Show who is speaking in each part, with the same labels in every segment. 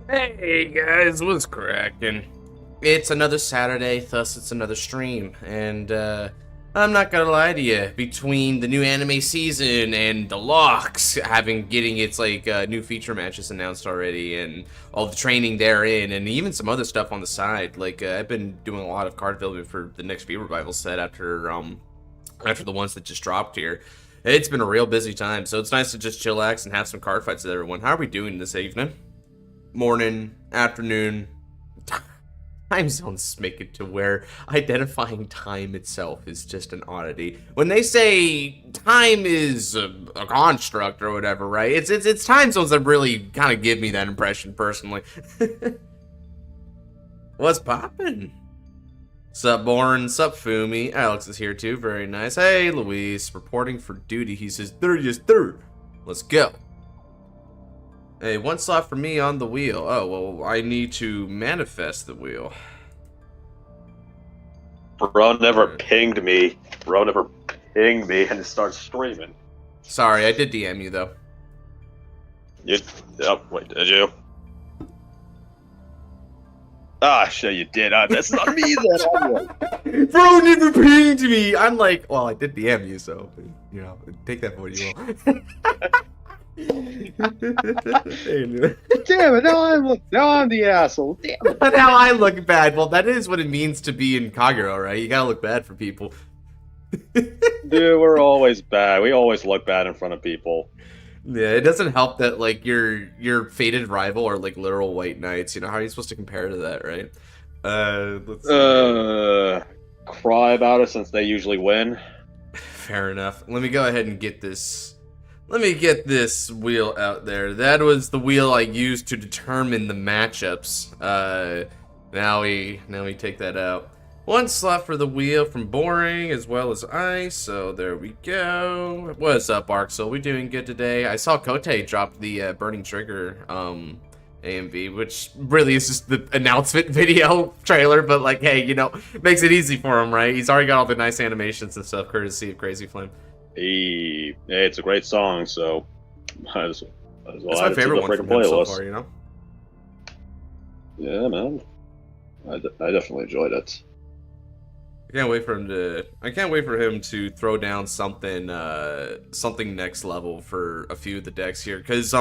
Speaker 1: Hey guys, what's cracking? It's another Saturday, thus it's another stream, and I'm not gonna lie to you. Between the new anime season and the locks getting its new feature matches announced already, and all the training therein, and even some other stuff on the side, I've been doing a lot of card building for the next V Revival set after the ones that just dropped here. It's been a real busy time, so it's nice to just chillax and have some card fights with everyone. How are we doing this evening? Morning, afternoon. Time zones make it to where identifying time itself is just an oddity. When they say time is a construct or whatever, right? It's time zones that really kind of give me that impression personally. What's poppin'? Sup, Born? Sup, Fumi? Alex is here too. Very nice. Hey, Luis. Reporting for duty. He says, third is third. Let's go. Hey, one slot for me on the wheel. Oh, well, I need to manifest the wheel.
Speaker 2: Bro never pinged me. Bro never pinged me and starts streaming.
Speaker 1: Sorry, I did DM you, though.
Speaker 2: Wait, did you? Ah, sure you did. That's not me then.
Speaker 1: Bro never pinged me! I'm like, well, I did DM you, so, you know, take that for what you want.
Speaker 2: Damn it! Now I'm the asshole. Damn it!
Speaker 1: Now I look bad. Well, that is what it means to be in Kagero, right? You gotta look bad for people.
Speaker 2: Dude, we're always bad. We always look bad in front of people.
Speaker 1: Yeah, it doesn't help that your fated rival are like literal white knights. You know, how are you supposed to compare to that, right? Let's
Speaker 2: cry about it since they usually win.
Speaker 1: Fair enough. Let me go ahead and get this. Let me get this wheel out there. That was the wheel I used to determine the matchups. Now we take that out. One slot for the wheel from Boring as well as Ice. So there we go. What's up, Arxel? We doing good today? I saw Kote drop the Burning Trigger AMV, which really is just the announcement video trailer, but like, hey, you know, makes it easy for him, right? He's already got all the nice animations and stuff, courtesy of Crazy Flame.
Speaker 2: Hey, it's a great song, so
Speaker 1: it's my favorite one from him so far, you know?
Speaker 2: Yeah, man. I definitely enjoyed it.
Speaker 1: I can't wait for him to throw down something next level for a few of the decks here, because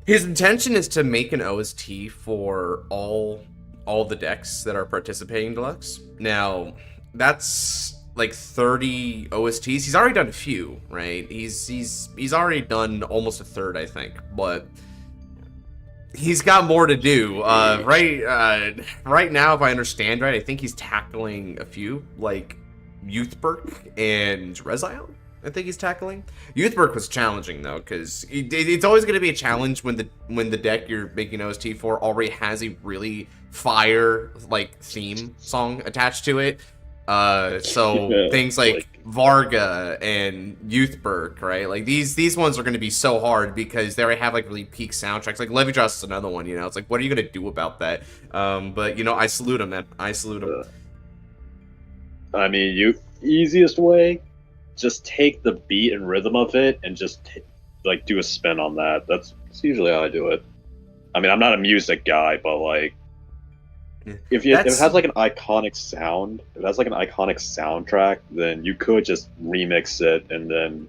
Speaker 1: his intention is to make an OST for all the decks that are participating in Deluxe. Now, that's like 30 OSTs. He's already done a few, right? He's already done almost a third, I think, but he's got more to do. Right now, if I understand right, I think he's tackling a few, like Youthberg and Rezile. I think he's tackling. Youthberg was challenging though, because it's always going to be a challenge when the deck you're making OST for already has a really fire like theme song attached to it. So things like Varga and Youthberg, right? Like these ones are going to be so hard because they already have like really peak soundtracks. Like Levidros is another one, you know. It's like, what are you going to do about that? But you know, I salute him, man. I salute him.
Speaker 2: I mean, easiest way, just take the beat and rhythm of it and just like do a spin on that. That's usually how I do it. I mean, I'm not a music guy, but like, if it has like an iconic sound, if it has like an iconic soundtrack, then you could just remix it and then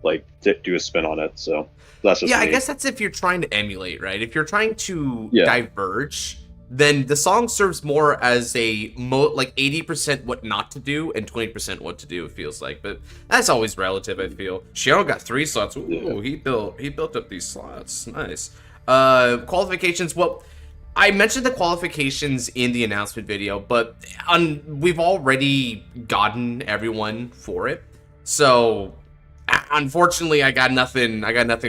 Speaker 2: like do a spin on it. So that's just me.
Speaker 1: I guess that's if you're trying to emulate, right? If you're trying to diverge, then the song serves more as a like 80% what not to do and 20% what to do. It feels like, but that's always relative. I feel Shion got 3 slots. Ooh, he built up these slots. Nice. Qualifications. Well, I mentioned the qualifications in the announcement video, but we've already gotten everyone for it. So, unfortunately, I got nothing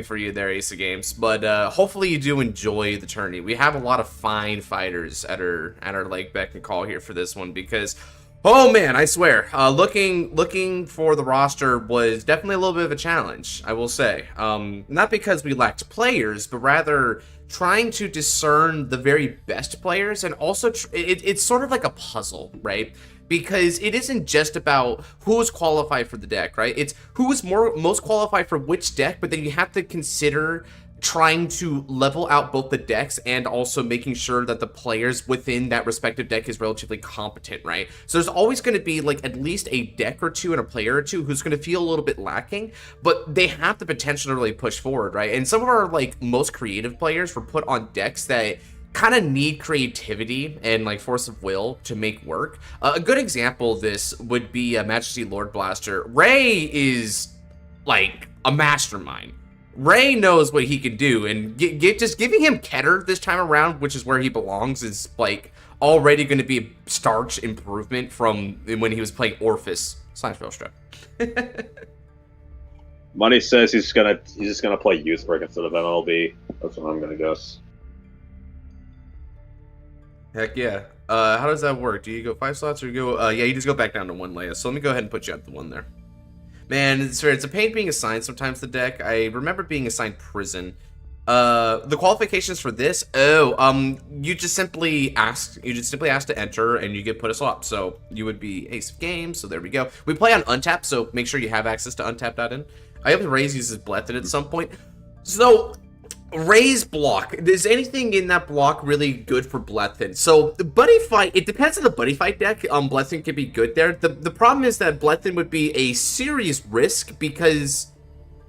Speaker 1: for you there, Ace of Games. But hopefully, you do enjoy the tourney. We have a lot of fine fighters at our like beck and call here for this one because, oh man, I swear, looking for the roster was definitely a little bit of a challenge. I will say, not because we lacked players, but rather trying to discern the very best players, and also it's sort of like a puzzle, right? Because it isn't just about who's qualified for the deck, right? It's who's most qualified for which deck, but then you have to consider trying to level out both the decks and also making sure that the players within that respective deck is relatively competent, right? So there's always going to be like at least a deck or two and a player or two who's going to feel a little bit lacking, but they have the potential to really push forward, right? And some of our like most creative players were put on decks that kind of need creativity and like force of will to make work. A good example of this would be Majesty Lord Blaster. Ray is like a mastermind. Ray knows what he can do, and just giving him Keter this time around, which is where he belongs, is like already going to be a starch improvement from when he was playing Orphis / Velstrap.
Speaker 2: Money says he's just gonna play Youth Brick instead of MLB. That's what I'm gonna guess.
Speaker 1: Heck yeah. How does that work? Do you go 5 slots or you go... yeah, you just go back down to 1 Leia. So let me go ahead and put you at the 1 there. Man, it's a pain being assigned sometimes the deck. I remember being assigned Prison. The qualifications for this, you just simply ask to enter and you get put a slot. So you would be Ace of Games, so there we go. We play on Untap, so make sure you have access to untap.in. I hope Ray's uses Blethyn at some point. So Ray's block, is anything in that block really good for Blethyn? So the Buddy Fight, it depends on the Buddy Fight deck. Blethyn could be good there. The problem is that Blethyn would be a serious risk because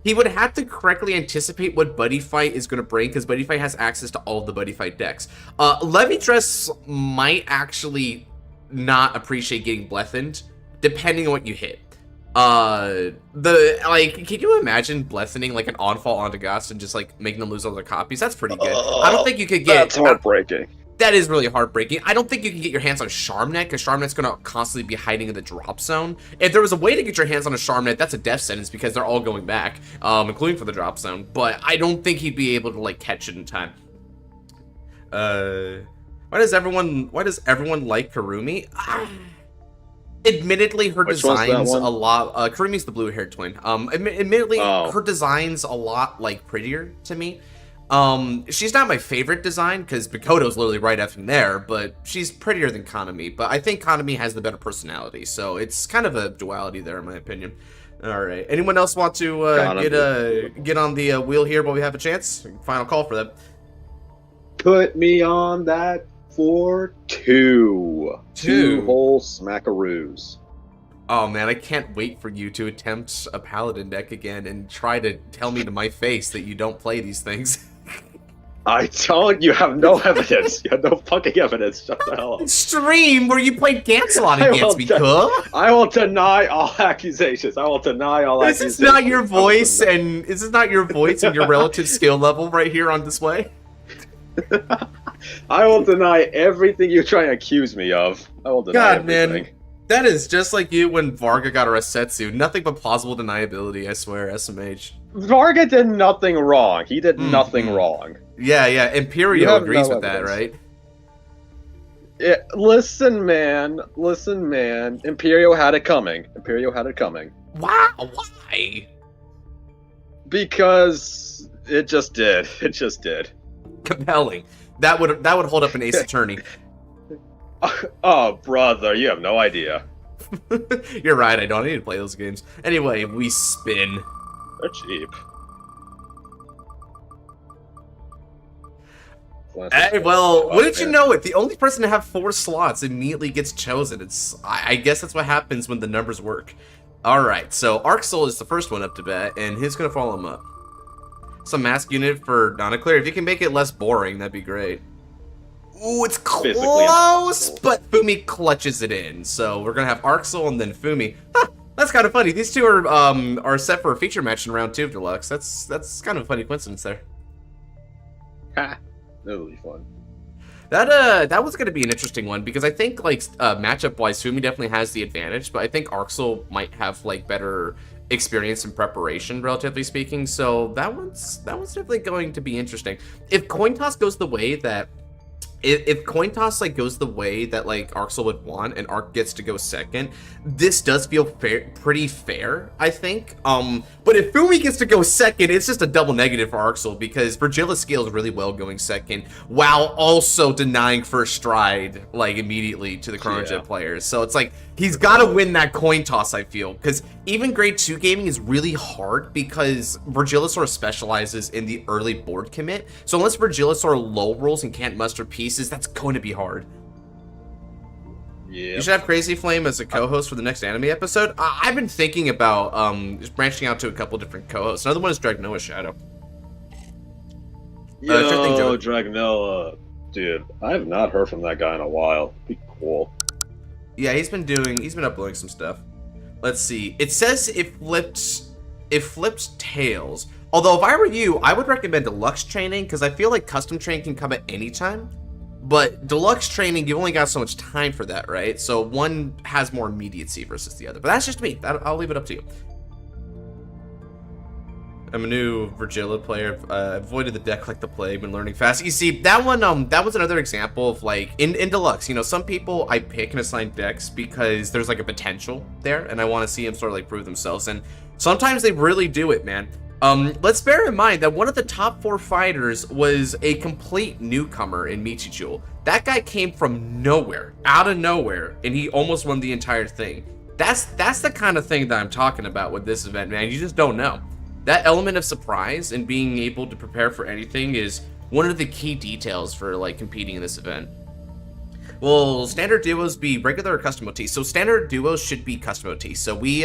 Speaker 1: he would have to correctly anticipate what Buddy Fight is going to bring, because Buddy Fight has access to all of the Buddy Fight decks. Levy Dress might actually not appreciate getting Blethyned, depending on what you hit. Can you imagine Blethering like an onfall onto Gast and just like making them lose all their copies? That's pretty good. I don't think you could get...
Speaker 2: That's heartbreaking.
Speaker 1: That is really heartbreaking. I don't think you can get your hands on Charmnet, because Charmnet's going to constantly be hiding in the drop zone. If there was a way to get your hands on a Charmnet, that's a death sentence, because they're all going back, including for the drop zone. But I don't think he'd be able to like catch it in time. Why does everyone like Karumi? Admittedly, her design's a lot... Karumi's the blue-haired twin. Admittedly, her design's a lot, like, prettier to me. She's not my favorite design, because Mikoto's literally right effing there, but she's prettier than Kanami. But I think Kanami has the better personality, so it's kind of a duality there, in my opinion. Alright, anyone else want to get on the wheel here while we have a chance? Final call for them.
Speaker 2: Put me on that for two whole smackaroos.
Speaker 1: Oh man, I can't wait for you to attempt a Paladin deck again and try to tell me to my face that you don't play these things.
Speaker 2: I told you, have no evidence. You have no fucking evidence. Shut the hell up.
Speaker 1: Stream where you played Gancelon against me, cool?
Speaker 2: I will deny all accusations. I will deny all accusations.
Speaker 1: This is not your voice, and this is not your voice and your relative skill level right here on display.
Speaker 2: I will deny everything you try and accuse me of. I will deny everything.
Speaker 1: Man, that is just like you when Varga got a Resetsu. Nothing but plausible deniability, I swear, SMH.
Speaker 2: Varga did nothing wrong. He did nothing wrong.
Speaker 1: Yeah, Imperio agrees with that, right?
Speaker 2: Yeah, listen, man. Imperio had it coming.
Speaker 1: Wow, why?
Speaker 2: Because it just did.
Speaker 1: Compelling. That would hold up an Ace Attorney.
Speaker 2: Oh, brother, you have no idea.
Speaker 1: You're right, I don't need to play those games. Anyway, we spin.
Speaker 2: They're cheap.
Speaker 1: Hey, well, wouldn't you know it? The only person to have 4 slots immediately gets chosen. I guess that's what happens when the numbers work. Alright, so Arcsoul is the first one up to bat, and who's gonna follow him up? Some mask unit for Nanaclear. If you can make it less boring, that'd be great. Ooh, it's close, but Fumi clutches it in. So we're gonna have Arcsoul and then Fumi. Huh, that's kind of funny. These two are set for a feature match in round 2 of Deluxe. That's kind of a funny coincidence there.
Speaker 2: Ha, that'll be fun.
Speaker 1: That was gonna be an interesting one, because I think like matchup wise, Fumi definitely has the advantage, but I think Arcsoul might have like better experience and preparation, relatively speaking. So that one's definitely going to be interesting. If coin toss goes the way that if coin toss like goes the way that like Arxel would want and Arc gets to go second, this does feel pretty fair, I think. But if Fumi gets to go second, it's just a double negative for Arxel because Virgilla scales really well going second while also denying first stride like immediately to the Chronojet players. So it's like he's got to win that coin toss, I feel, because even grade 2 gaming is really hard because Virgillosaur specializes in the early board commit. So unless Virgillosaur low rolls and can't muster pieces, that's going to be hard.
Speaker 2: Yeah.
Speaker 1: You should have Crazy Flame as a co-host for the next anime episode. I've been thinking about just branching out to a couple different co-hosts. Another one is Dragnoa Shadow.
Speaker 2: Yo, Dragnoa. Dude, I have not heard from that guy in a while. Be cool.
Speaker 1: Yeah, he's been uploading some stuff. Let's see. It says it flipped tails. Although if I were you, I would recommend deluxe training because I feel like custom training can come at any time. But deluxe training, you've only got so much time for that, right? So one has more immediacy versus the other. But that's just me. I'll leave it up to you. I'm a new Virgilla player. Avoided the deck like the plague, been learning fast. You see, that one, that was another example of like, in Deluxe, you know, some people I pick and assign decks because there's like a potential there, and I want to see them sort of like prove themselves, and sometimes they really do it, man. Let's bear in mind that one of the top 4 fighters was a complete newcomer in Michichul. That guy came from nowhere, out of nowhere, and he almost won the entire thing. That's the kind of thing that I'm talking about with this event, man. You just don't know. That element of surprise and being able to prepare for anything is one of the key details for like competing in this event. Will standard duos be regular or custom OT? So standard duos should be custom OT. So we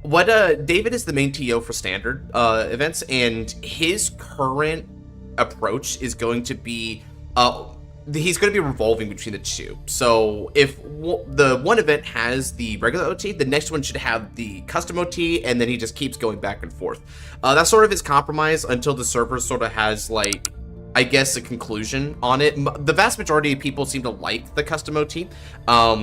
Speaker 1: David is the main TO for standard events, and his current approach is going to be he's going to be revolving between the two. So if the one event has the regular OT, the next one should have the custom OT, and then he just keeps going back and forth. That's sort of his compromise until the server sort of has like, I guess, a conclusion on it. The vast majority of people seem to like the custom OT,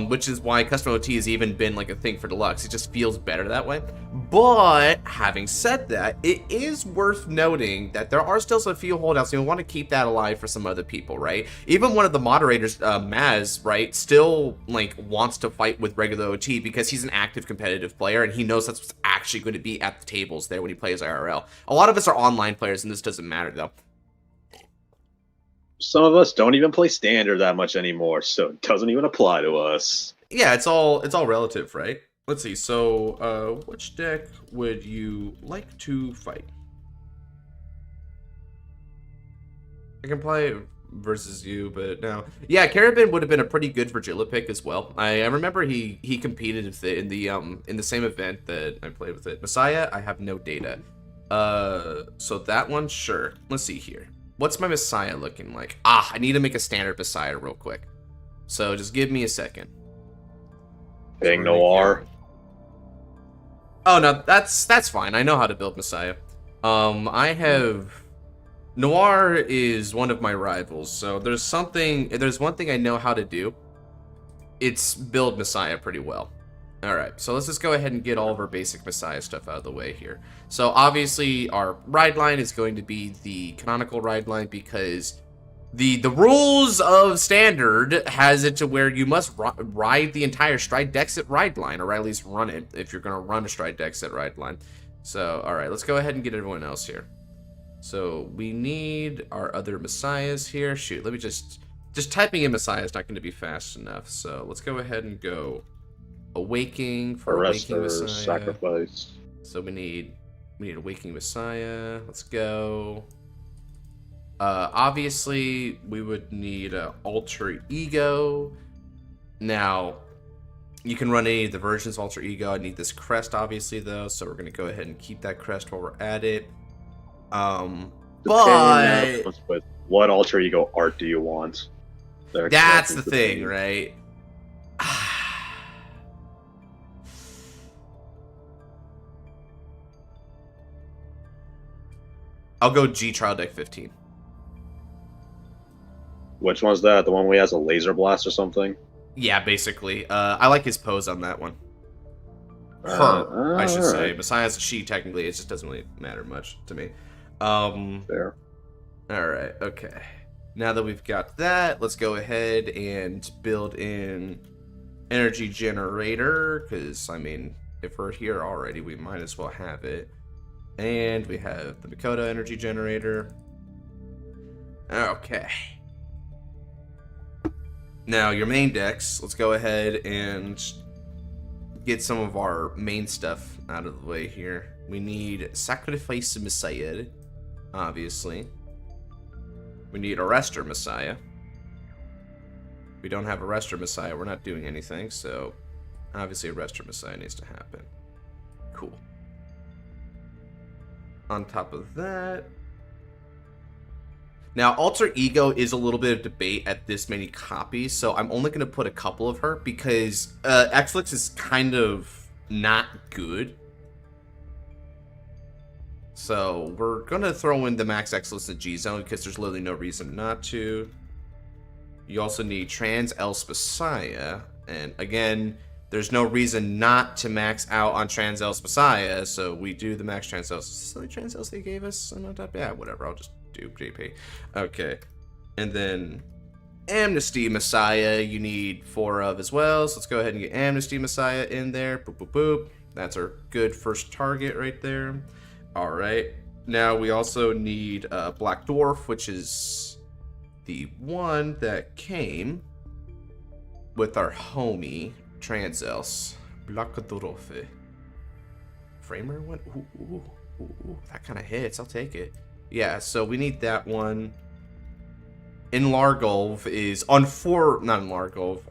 Speaker 1: which is why custom OT has even been like a thing for Deluxe. It just feels better that way. But having said that, it is worth noting that there are still some few holdouts, and we want to keep that alive for some other people, right? Even one of the moderators, Maz, right, still like wants to fight with regular OT because he's an active competitive player, and he knows that's what's actually going to be at the tables there when he plays IRL. A lot of us are online players, and this doesn't matter though.
Speaker 2: Some of us don't even play standard that much anymore, so it doesn't even apply to us.
Speaker 1: Yeah, it's all relative, right? Let's see. So, which deck would you like to fight? I can play versus you, but no. Yeah, Carabin would have been a pretty good Virgilla pick as well. I remember he competed in the same event that I played with it. Messiah, I have no data. So that one, sure. Let's see here. What's my Messiah looking like? I need to make a standard Messiah real quick. So just give me a second.
Speaker 2: Bang Noir.
Speaker 1: Oh no, that's fine. I know how to build Messiah. I have Noir is one of my rivals, so there's one thing I know how to do. It's build Messiah pretty well. Alright, so let's just go ahead and get all of our basic Messiah stuff out of the way here. So obviously our ride line is going to be the canonical ride line because the rules of standard has it to where you must ride the entire stride deck set ride line, or at least run it if you're going to run a stride deck set ride line. So alright, let's go ahead and get everyone else here. So we need our other Messiahs here. Shoot, let me just typing in Messiah is not going to be fast enough. So let's go ahead and go Awaking for Awaking Messiah.
Speaker 2: Sacrifice.
Speaker 1: So we need Awaking Messiah. Let's go. Obviously we would need Alter Ego. Now you can run any of the versions of Alter Ego. I need this crest obviously though, so we're gonna go ahead and keep that crest while we're at it. But
Speaker 2: what Alter Ego art do you want?
Speaker 1: That's the thing, right? I'll go G Trial Deck 15.
Speaker 2: Which one's that? The one where he has a laser blast or something?
Speaker 1: Yeah, basically. I like his pose on that one. Her, I should say. Messiah's a she, technically. It just doesn't really matter much to me.
Speaker 2: Fair.
Speaker 1: Alright, okay. Now that we've got that, let's go ahead and build in energy generator, because, I mean, if we're here already, we might as well have it. And we have the Mikoto energy generator. Okay. Now, your main decks, let's go ahead and get some of our main stuff out of the way here. We need Sacrifice Messiah, obviously. We need Arrestor Messiah. We don't have Arrestor Messiah, we're not doing anything, so obviously Arrestor Messiah needs to happen. Cool. On top of that... Now, Alter Ego is a little bit of debate at this many copies, so I'm only going to put a couple of her, because Xlix is kind of not good. So, we're going to throw in the Max Xlix and G-Zone, because there's literally no reason not to. You also need Trans Else Messiah, and again, there's no reason not to max out on Trans Else Messiah, so we do the Max Trans Else. Is this the Trans Else they gave us? Yeah, whatever, I'll just do JP. Okay, and then Amnesty Messiah, you need 4 of as well, so let's go ahead and get Amnesty Messiah in there. Boop, boop, boop. That's our good first target right there. Alright, now we also need Black Dwarf, which is the one that came with our homie Trans Else. Black Dwarf. Framer one? Ooh, that kind of hits. I'll take it. Yeah, so we need that one. Enlargolv is on 4. Not Enlargolv.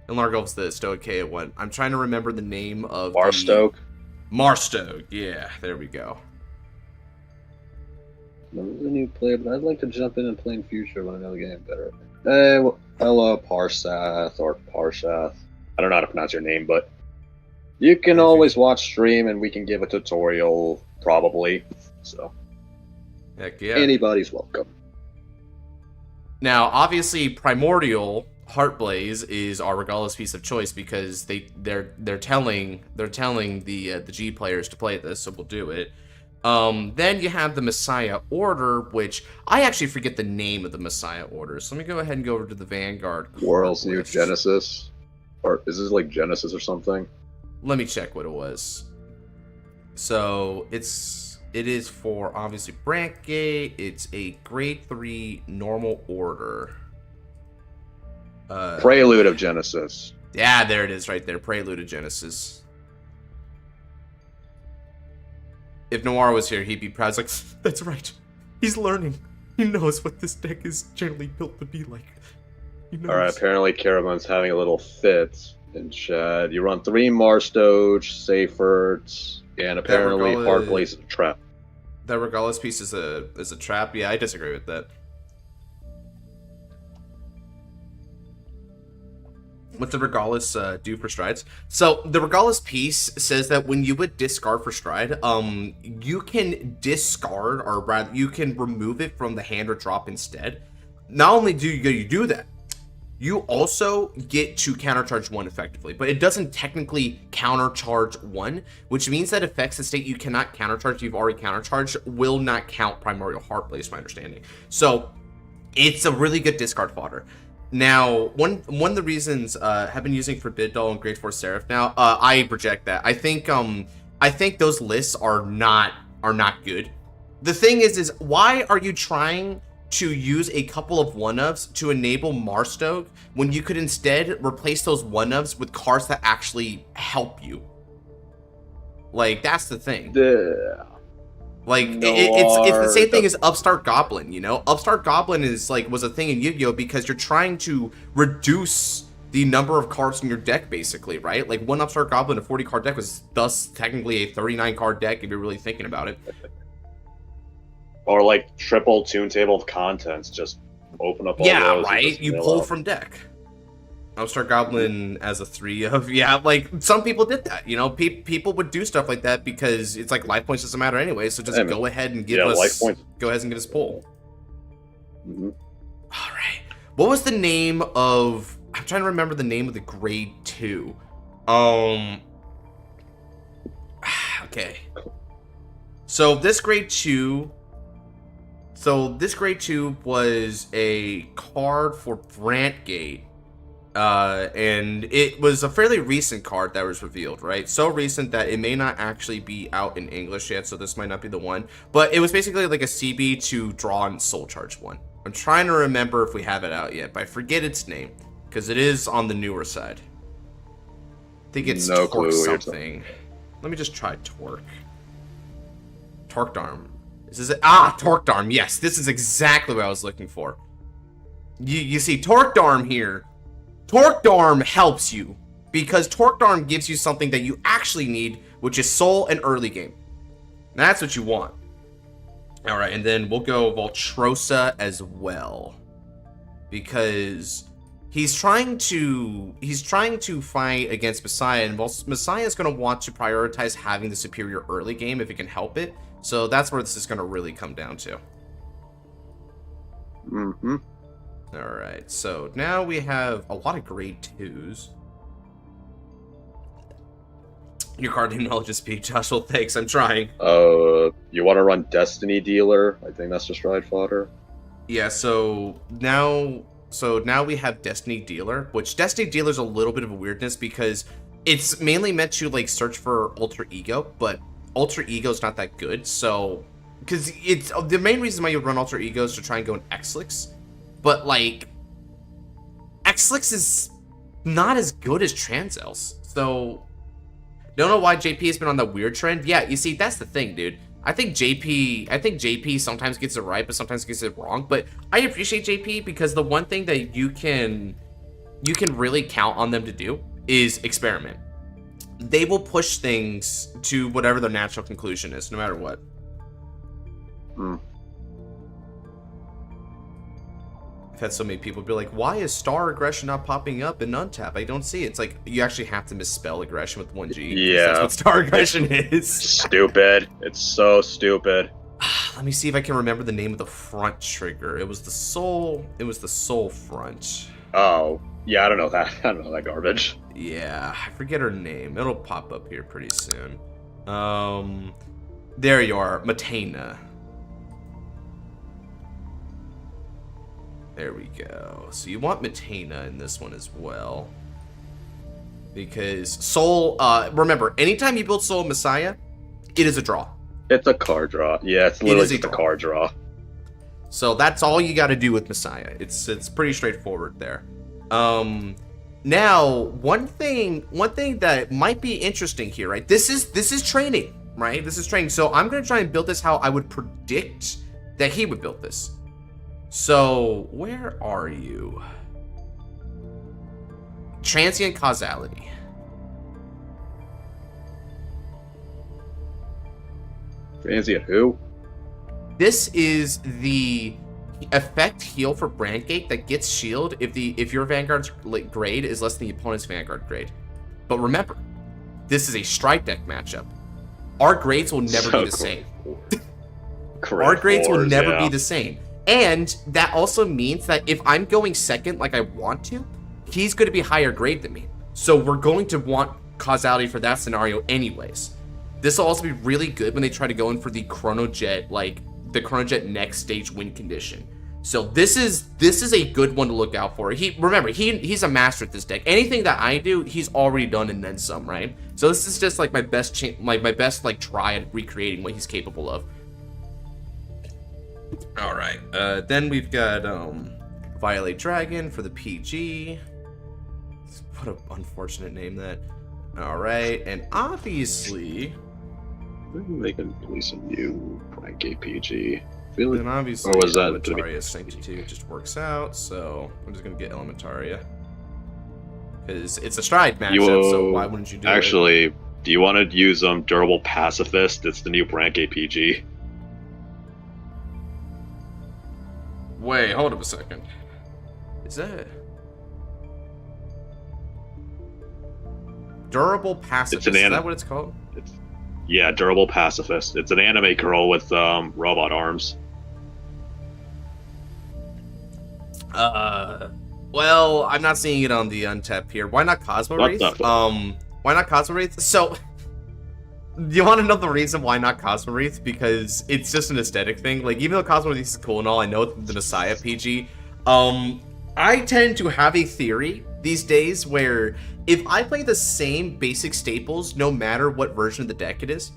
Speaker 1: Enlargolv's the Stoicheia one. I'm trying to remember the name of
Speaker 2: Marstoke.
Speaker 1: Marstoke, yeah, there we go.
Speaker 2: Never the new play, but I'd like to jump in and play in future when I know the game better. Hey, well, hello, Parsath, or Parshath. I don't know how to pronounce your name, but you can always watch stream and we can give a tutorial, probably. So,
Speaker 1: heck yeah.
Speaker 2: Anybody's welcome.
Speaker 1: Now, obviously, Primordial Heartblaze is our Regalis piece of choice because they're telling the G players to play this, so we'll do it. Then you have the Messiah Order, which I actually forget the name of the Messiah Order. So let me go ahead and go over to the Vanguard.
Speaker 2: World's New Genesis, or is this like Genesis or something?
Speaker 1: Let me check what it was. So it is for obviously Brantgate. It's a grade 3 normal order.
Speaker 2: Prelude of Genesis.
Speaker 1: Yeah, there it is right there. Prelude of Genesis. If Noir was here, he'd be proud. He's like, that's right. He's learning. He knows what this deck is generally built to be like.
Speaker 2: Alright, apparently Caravan's having a little fit in chat. You run 3 Marstoge, Seyferts, and apparently Heartblaze is a trap.
Speaker 1: That Regalis piece is a trap? Yeah, I disagree with that. What the Regalis do for strides? So the Regalis piece says that when you would discard for stride, you can discard, or rather, you can remove it from the hand or drop instead. Not only do you do that, you also get to countercharge 1 effectively, but it doesn't technically countercharge 1, which means that effects that state you cannot countercharge, you've already countercharged, will not count Primordial Heartblaze, my understanding. So it's a really good discard fodder. Now, one of the reasons I've been using Forbid Doll and Grade 4 Seraph now, I reject that. I think those lists are not good. The thing is why are you trying to use a couple of 1-ofs to enable Marstoke when you could instead replace those 1-ofs with cards that actually help you? Like, that's the thing.
Speaker 2: Yeah.
Speaker 1: Like, it's the same thing as Upstart Goblin, you know? Upstart Goblin was a thing in Yu-Gi-Oh! Because you're trying to reduce the number of cards in your deck, basically, right? Like, one Upstart Goblin, a 40-card deck, was thus technically a 39-card deck, if you're really thinking about it.
Speaker 2: Or, like, triple tune table of contents, just open up all those.
Speaker 1: Yeah, right? You pull from deck. Upstart Goblin as a 3 of, yeah, like, some people did that, you know? People would do stuff like that because it's like life points doesn't matter anyway, so just go ahead and give us,
Speaker 2: life points.
Speaker 1: Go ahead and get us pull.
Speaker 2: Mm-hmm.
Speaker 1: All right. What was the name of, I'm trying to remember the name of the grade 2. Okay. So this grade 2 So this grade 2 was a card for Brantgate. And it was a fairly recent card that was revealed, right? So recent that it may not actually be out in English yet, so this might not be the one. But it was basically like a CB to draw and soul charge one. I'm trying to remember if we have it out yet, but I forget its name, because it is on the newer side. I think it's
Speaker 2: No
Speaker 1: Torque
Speaker 2: clue
Speaker 1: something. Let me just try Torque. Torque Arm. This is it. Ah, Torque Arm. Yes, this is exactly what I was looking for. You see, Torque Arm here. Torque Arm helps you because Torque Arm gives you something that you actually need, which is soul and early game. That's what you want. All right, and then we'll go Voltrosa as well, because he's trying to fight against Messiah, and Messiah is going to want to prioritize having the superior early game if he can help it. So that's where this is going to really come down to.
Speaker 2: Mm-hmm.
Speaker 1: All right, so now we have a lot of grade 2s. Your card name knowledge is speed, Joshua. Thanks, I'm trying.
Speaker 2: You want to run Destiny Dealer? I think that's just ride fodder.
Speaker 1: Yeah, so now we have Destiny Dealer, which Destiny Dealer is a little bit of a weirdness because it's mainly meant to like search for alter ego, but alter ego is not that good. So, because it's the main reason why you run alter ego is to try and go in Xlix, but like Xlix is not as good as Transels. So, don't know why JP has been on that weird trend. Yeah, you see, that's the thing, dude. I think JP sometimes gets it right, but sometimes gets it wrong. But I appreciate JP because the one thing that you can really count on them to do is experiment. They will push things to whatever their natural conclusion is, no matter what. I've had so many people be like, why is star aggression not popping up in Untap? I don't see it. It's like, you actually have to misspell aggression with 1G.
Speaker 2: Yeah.
Speaker 1: That's what star aggression is.
Speaker 2: Stupid. It's so stupid.
Speaker 1: Let me see if I can remember the name of the front trigger. It was the soul front.
Speaker 2: Oh, yeah, I don't know that garbage.
Speaker 1: Yeah, I forget her name. It'll pop up here pretty soon. There you are, Matena. There we go. So you want Matena in this one as well. Because Soul, remember, anytime you build Soul Messiah, it is a draw.
Speaker 2: It's a card draw. Yeah, it's literally just a card draw.
Speaker 1: So that's all you got to do with Messiah. It's pretty straightforward there. Now, one thing that might be interesting here, right? This is training, right? This is training. So I'm going to try and build this how I would predict that he would build this. So, where are you? Transient causality.
Speaker 2: Transient who?
Speaker 1: This is the effect heal for Brandgate that gets shield if your Vanguard's grade is less than the opponent's Vanguard grade. But remember, this is a strike deck matchup. Our grades will never be the same. Our grades will never be the same. And that also means that if I'm going second like I want to, he's going to be higher grade than me. So we're going to want causality for that scenario anyways. This will also be really good when they try to go in for the Chronojet, like the Chronojet next stage win condition. So this is a good one to look out for. Remember, he's a master at this deck. Anything that I do, he's already done and then some, right? So this is just like my best my best like try at recreating what he's capable of. All right, then we've got Violate Dragon for the PG. What an unfortunate name that. All right, and obviously
Speaker 2: they can release a new Brandgate PG. Really?
Speaker 1: And obviously,
Speaker 2: or was that
Speaker 1: Elementaria Sanctity just works out, so I'm just gonna get Elementaria because it's a stride matchup. So why wouldn't you do it?
Speaker 2: Actually, do you want to use Durable Pacifist? It's the new Brandgate PG.
Speaker 1: Wait, hold up a second. Is that Durable Pacifist? Is that what it's called?
Speaker 2: Yeah, Durable Pacifist. It's an anime girl with robot arms.
Speaker 1: Well, I'm not seeing it on the Untap here. Why not Cosmo Wraith? Why not Cosmo Wraith? So You want to know the reason why not Cosmo Wreath? Because it's just an aesthetic thing. Like, even though Cosmo Wreath is cool and all, I know the Messiah PG. I tend to have a theory these days where if I play the same basic staples, no matter what version of the deck it is,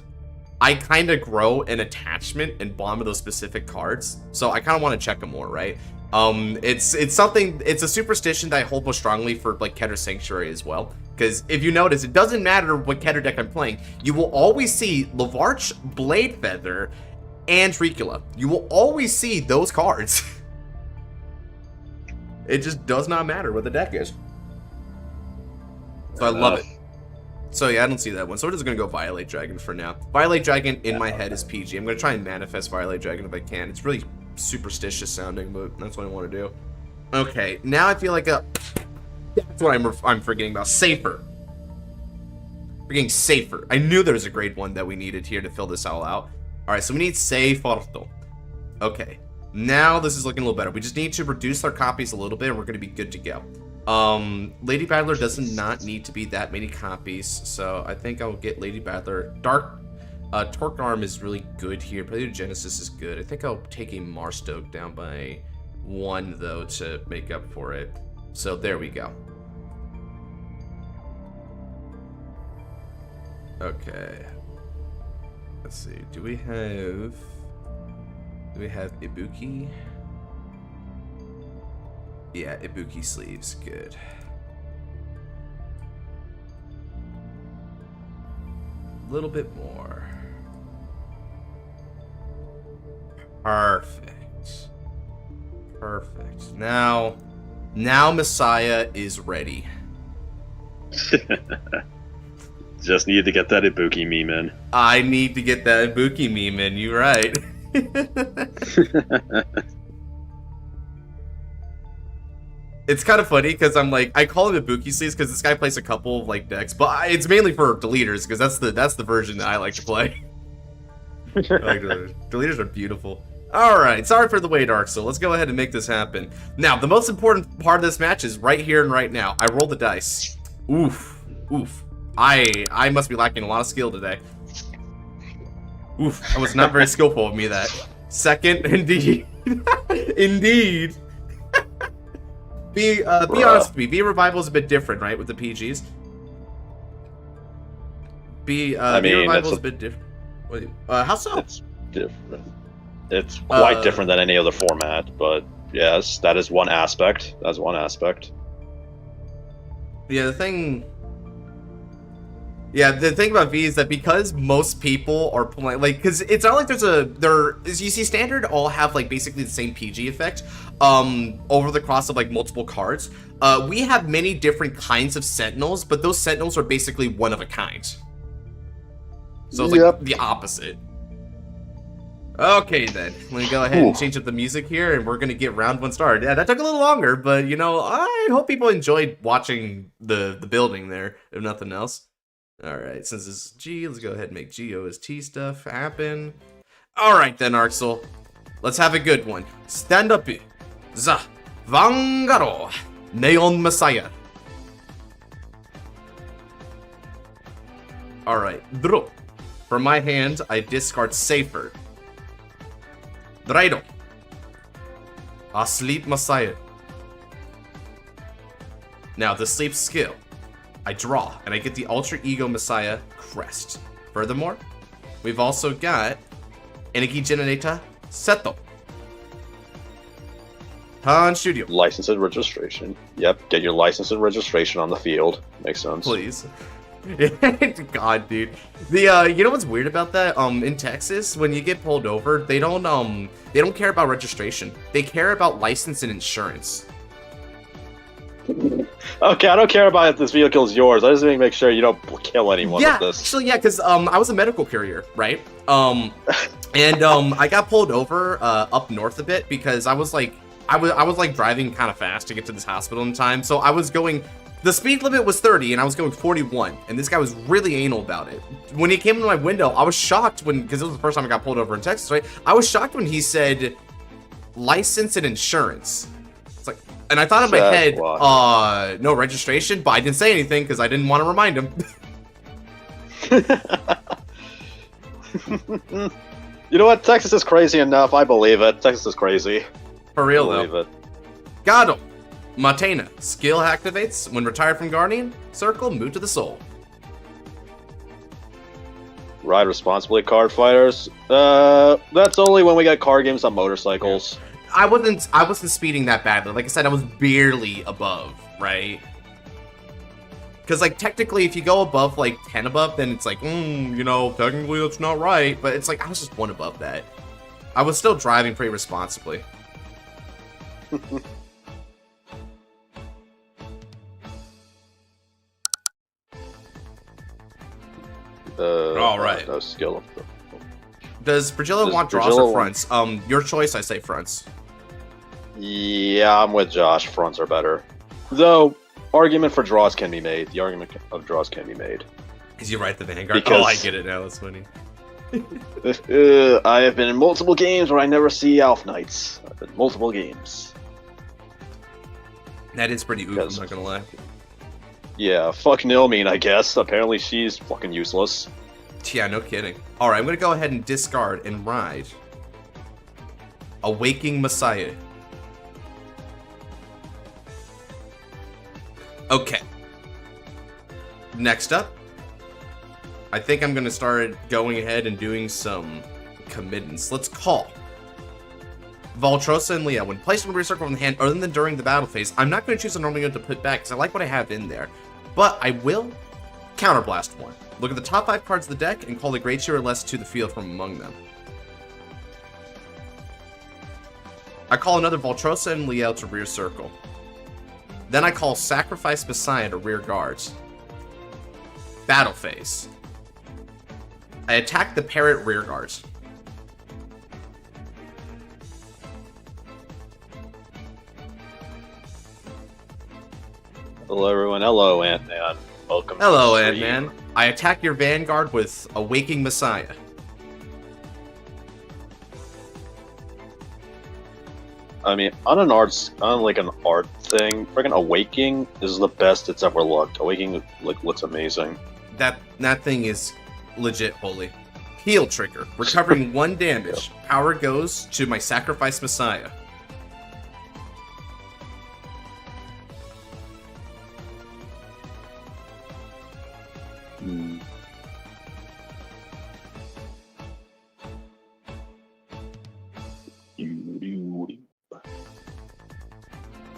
Speaker 1: I kind of grow an attachment and bond with those specific cards. So I kind of want to check them more, right? It's a superstition that I hold most strongly for like Keter Sanctuary as well. Because if you notice, it doesn't matter what Keter deck I'm playing, you will always see Lavarch, Blade Feather, and Ricula. You will always see those cards. It just does not matter what the deck is. So I love it. So yeah, I don't see that one. So we're just going to go Violate Dragon for now. Violate Dragon in my head is PG. I'm going to try and manifest Violate Dragon if I can. It's really superstitious sounding, but that's what I want to do. Okay, now I feel like that's what I'm forgetting about. Safer. We're getting safer. I knew there was a grade 1 that we needed here to fill this all out. Alright, so we need Seiforto. Okay. Now this is looking a little better. We just need to reduce our copies a little bit and we're going to be good to go. Lady Battler does not need to be that many copies, so I think I'll get Lady Battler. Torque Arm is really good here. Prelude to Genesis is good. I think I'll take a Marstoke down by 1, though, to make up for it. So there we go. Okay. Let's see. Do we have Ibuki? Yeah, Ibuki sleeves. Good. A little bit more. Perfect. Perfect. Now Messiah is ready.
Speaker 2: Just need to get that Ibuki meme in.
Speaker 1: I need to get that Ibuki meme in, you're right. It's kind of funny because I'm like, I call him Ibuki sleeves because this guy plays a couple of like decks, but it's mainly for deleters because that's the version that I like to play. I like deleters. Deleters are beautiful. Alright, sorry for the wait, Dark Soul. Let's go ahead and make this happen. Now, the most important part of this match is right here and right now. I roll the dice. Oof. Oof. I must be lacking a lot of skill today. Oof. That was not very skillful of me, that. Second, indeed. Indeed. Be honest with me. Be Revival is a bit different, right, with the PGs? Be Revival is a bit different. How so?
Speaker 2: It's different. It's quite different than any other format, but yes, that is one aspect. That's one aspect.
Speaker 1: Yeah, the thing about V is that because most people are playing, like, because it's not like you see standard all have like basically the same PG effect over the course of like multiple cards. We have many different kinds of Sentinels, but those Sentinels are basically one of a kind. So it's like the opposite. Okay then, let me go ahead and change up the music here, and we're gonna get round 1 started. Yeah, that took a little longer, but you know, I hope people enjoyed watching the building there, if nothing else. Alright, since it's G, let's go ahead and make G-O-S-T stuff happen. Alright then, Arxel. Let's have a good one. Stand up. The Vanguard. Neon Messiah. Alright, draw. From my hand, I discard Safer. Draido. Asleep Messiah. Now, the sleep skill. I draw, and I get the Alter Ego Messiah Crest. Furthermore, we've also got Energy Generator Seto. Han Studio.
Speaker 2: License and registration. Yep, get your license and registration on the field. Makes sense.
Speaker 1: Please. God, dude. You know what's weird about that? In Texas, when you get pulled over, they don't care about registration. They care about license and insurance.
Speaker 2: Okay, I don't care about if this vehicle is yours. I just need to make sure you don't kill anyone with this.
Speaker 1: Actually, yeah, because I was a medical courier, right? And I got pulled over up north a bit because I was like driving kind of fast to get to this hospital in time. So I was going. The speed limit was 30, and I was going 41, and this guy was really anal about it. When he came to my window, I was shocked because it was the first time I got pulled over in Texas, right? I was shocked when he said license and insurance. It's like, and I thought in my head, no registration, but I didn't say anything because I didn't want to remind him.
Speaker 2: You know what? Texas is crazy enough. I believe it. Texas is crazy.
Speaker 1: For real,
Speaker 2: I believe
Speaker 1: though.
Speaker 2: it.
Speaker 1: Gado. Matena. Skill activates. When retired from Guardian Circle, move to the Soul.
Speaker 2: Ride responsibly, card fighters. That's only when we get card games on motorcycles.
Speaker 1: I wasn't speeding that badly. Like I said, I was barely above, right? Because, like, technically, if you go above, like, 10 above, then it's like, you know, technically that's not right. But it's like, I was just 1 above that. I was still driving pretty responsibly. All right.
Speaker 2: No skill.
Speaker 1: Does Brigillo want draws or fronts? Your choice, I say fronts.
Speaker 2: Yeah, I'm with Josh. Fronts are better. Though, argument for draws can be made. The argument of draws can be made.
Speaker 1: Is you right, the Vanguard?
Speaker 2: Because,
Speaker 1: oh, I get it now. That's funny.
Speaker 2: I have been in multiple games where I never see Elf Knights. I've been in multiple games.
Speaker 1: That is pretty oof, I'm not gonna lie.
Speaker 2: Yeah, fuck Nilmeen, I guess. Apparently she's fucking useless.
Speaker 1: Yeah, no kidding. Alright, I'm gonna go ahead and discard and ride Awaking Messiah. Okay. Next up, I think I'm gonna start going ahead and doing some committance. Let's call Valtrosa and Leah. When placed in a rear circle from the hand, other than during the battle phase, I'm not going to choose a normal unit to put back because I like what I have in there. But I will counterblast 1. Look at the top 5 cards of the deck and call the Great Two or less to the field from among them. I call another Valtrosa and Leah to rear circle. Then I call Sacrifice Messiah to rear guards. Battle phase. I attack the Parrot rear guards.
Speaker 2: Hello, everyone. Hello, Ant-Man. Welcome.
Speaker 1: Hello, Ant-Man. I attack your Vanguard with Awaking Messiah.
Speaker 2: I mean, on like an art thing, freaking Awaking is the best it's ever looked. Awaking looks amazing.
Speaker 1: That thing is legit holy. Heal trigger. Recovering 1 damage. Power goes to my Sacrifice Messiah.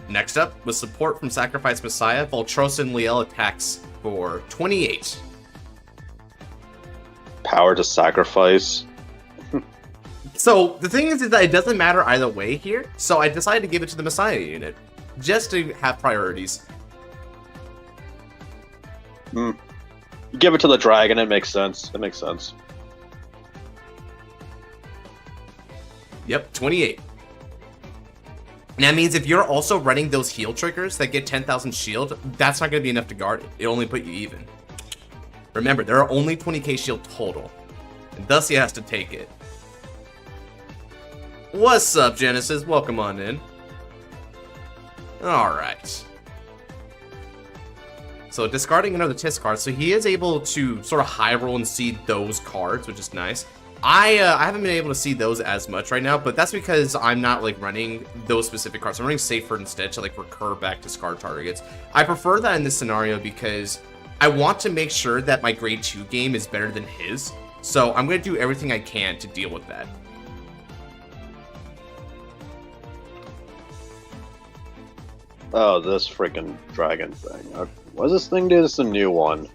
Speaker 1: Next up, with support from Sacrifice Messiah, Valtrosa and Liel attacks for 28.
Speaker 2: Power to sacrifice.
Speaker 1: So, the thing is that it doesn't matter either way here, so I decided to give it to the Messiah unit, just to have priorities.
Speaker 2: You give it to the dragon, it makes sense. It makes sense.
Speaker 1: Yep, 28. And that means if you're also running those heal triggers that get 10,000 shield, that's not going to be enough to guard it. It only put you even. Remember, there are only 20k shield total, and thus he has to take it. What's up, Genesis? Welcome on in. Alright. So discarding another Tisk card, so he is able to sort of high roll and see those cards, which is nice. I haven't been able to see those as much right now, but that's because I'm not like running those specific cards. I'm running Safer instead to like recur back discard targets. I prefer that in this scenario because I want to make sure that my grade 2 game is better than his. So I'm going to do everything I can to deal with that.
Speaker 2: Oh, this freaking dragon thing. What does this thing do? This is a new one.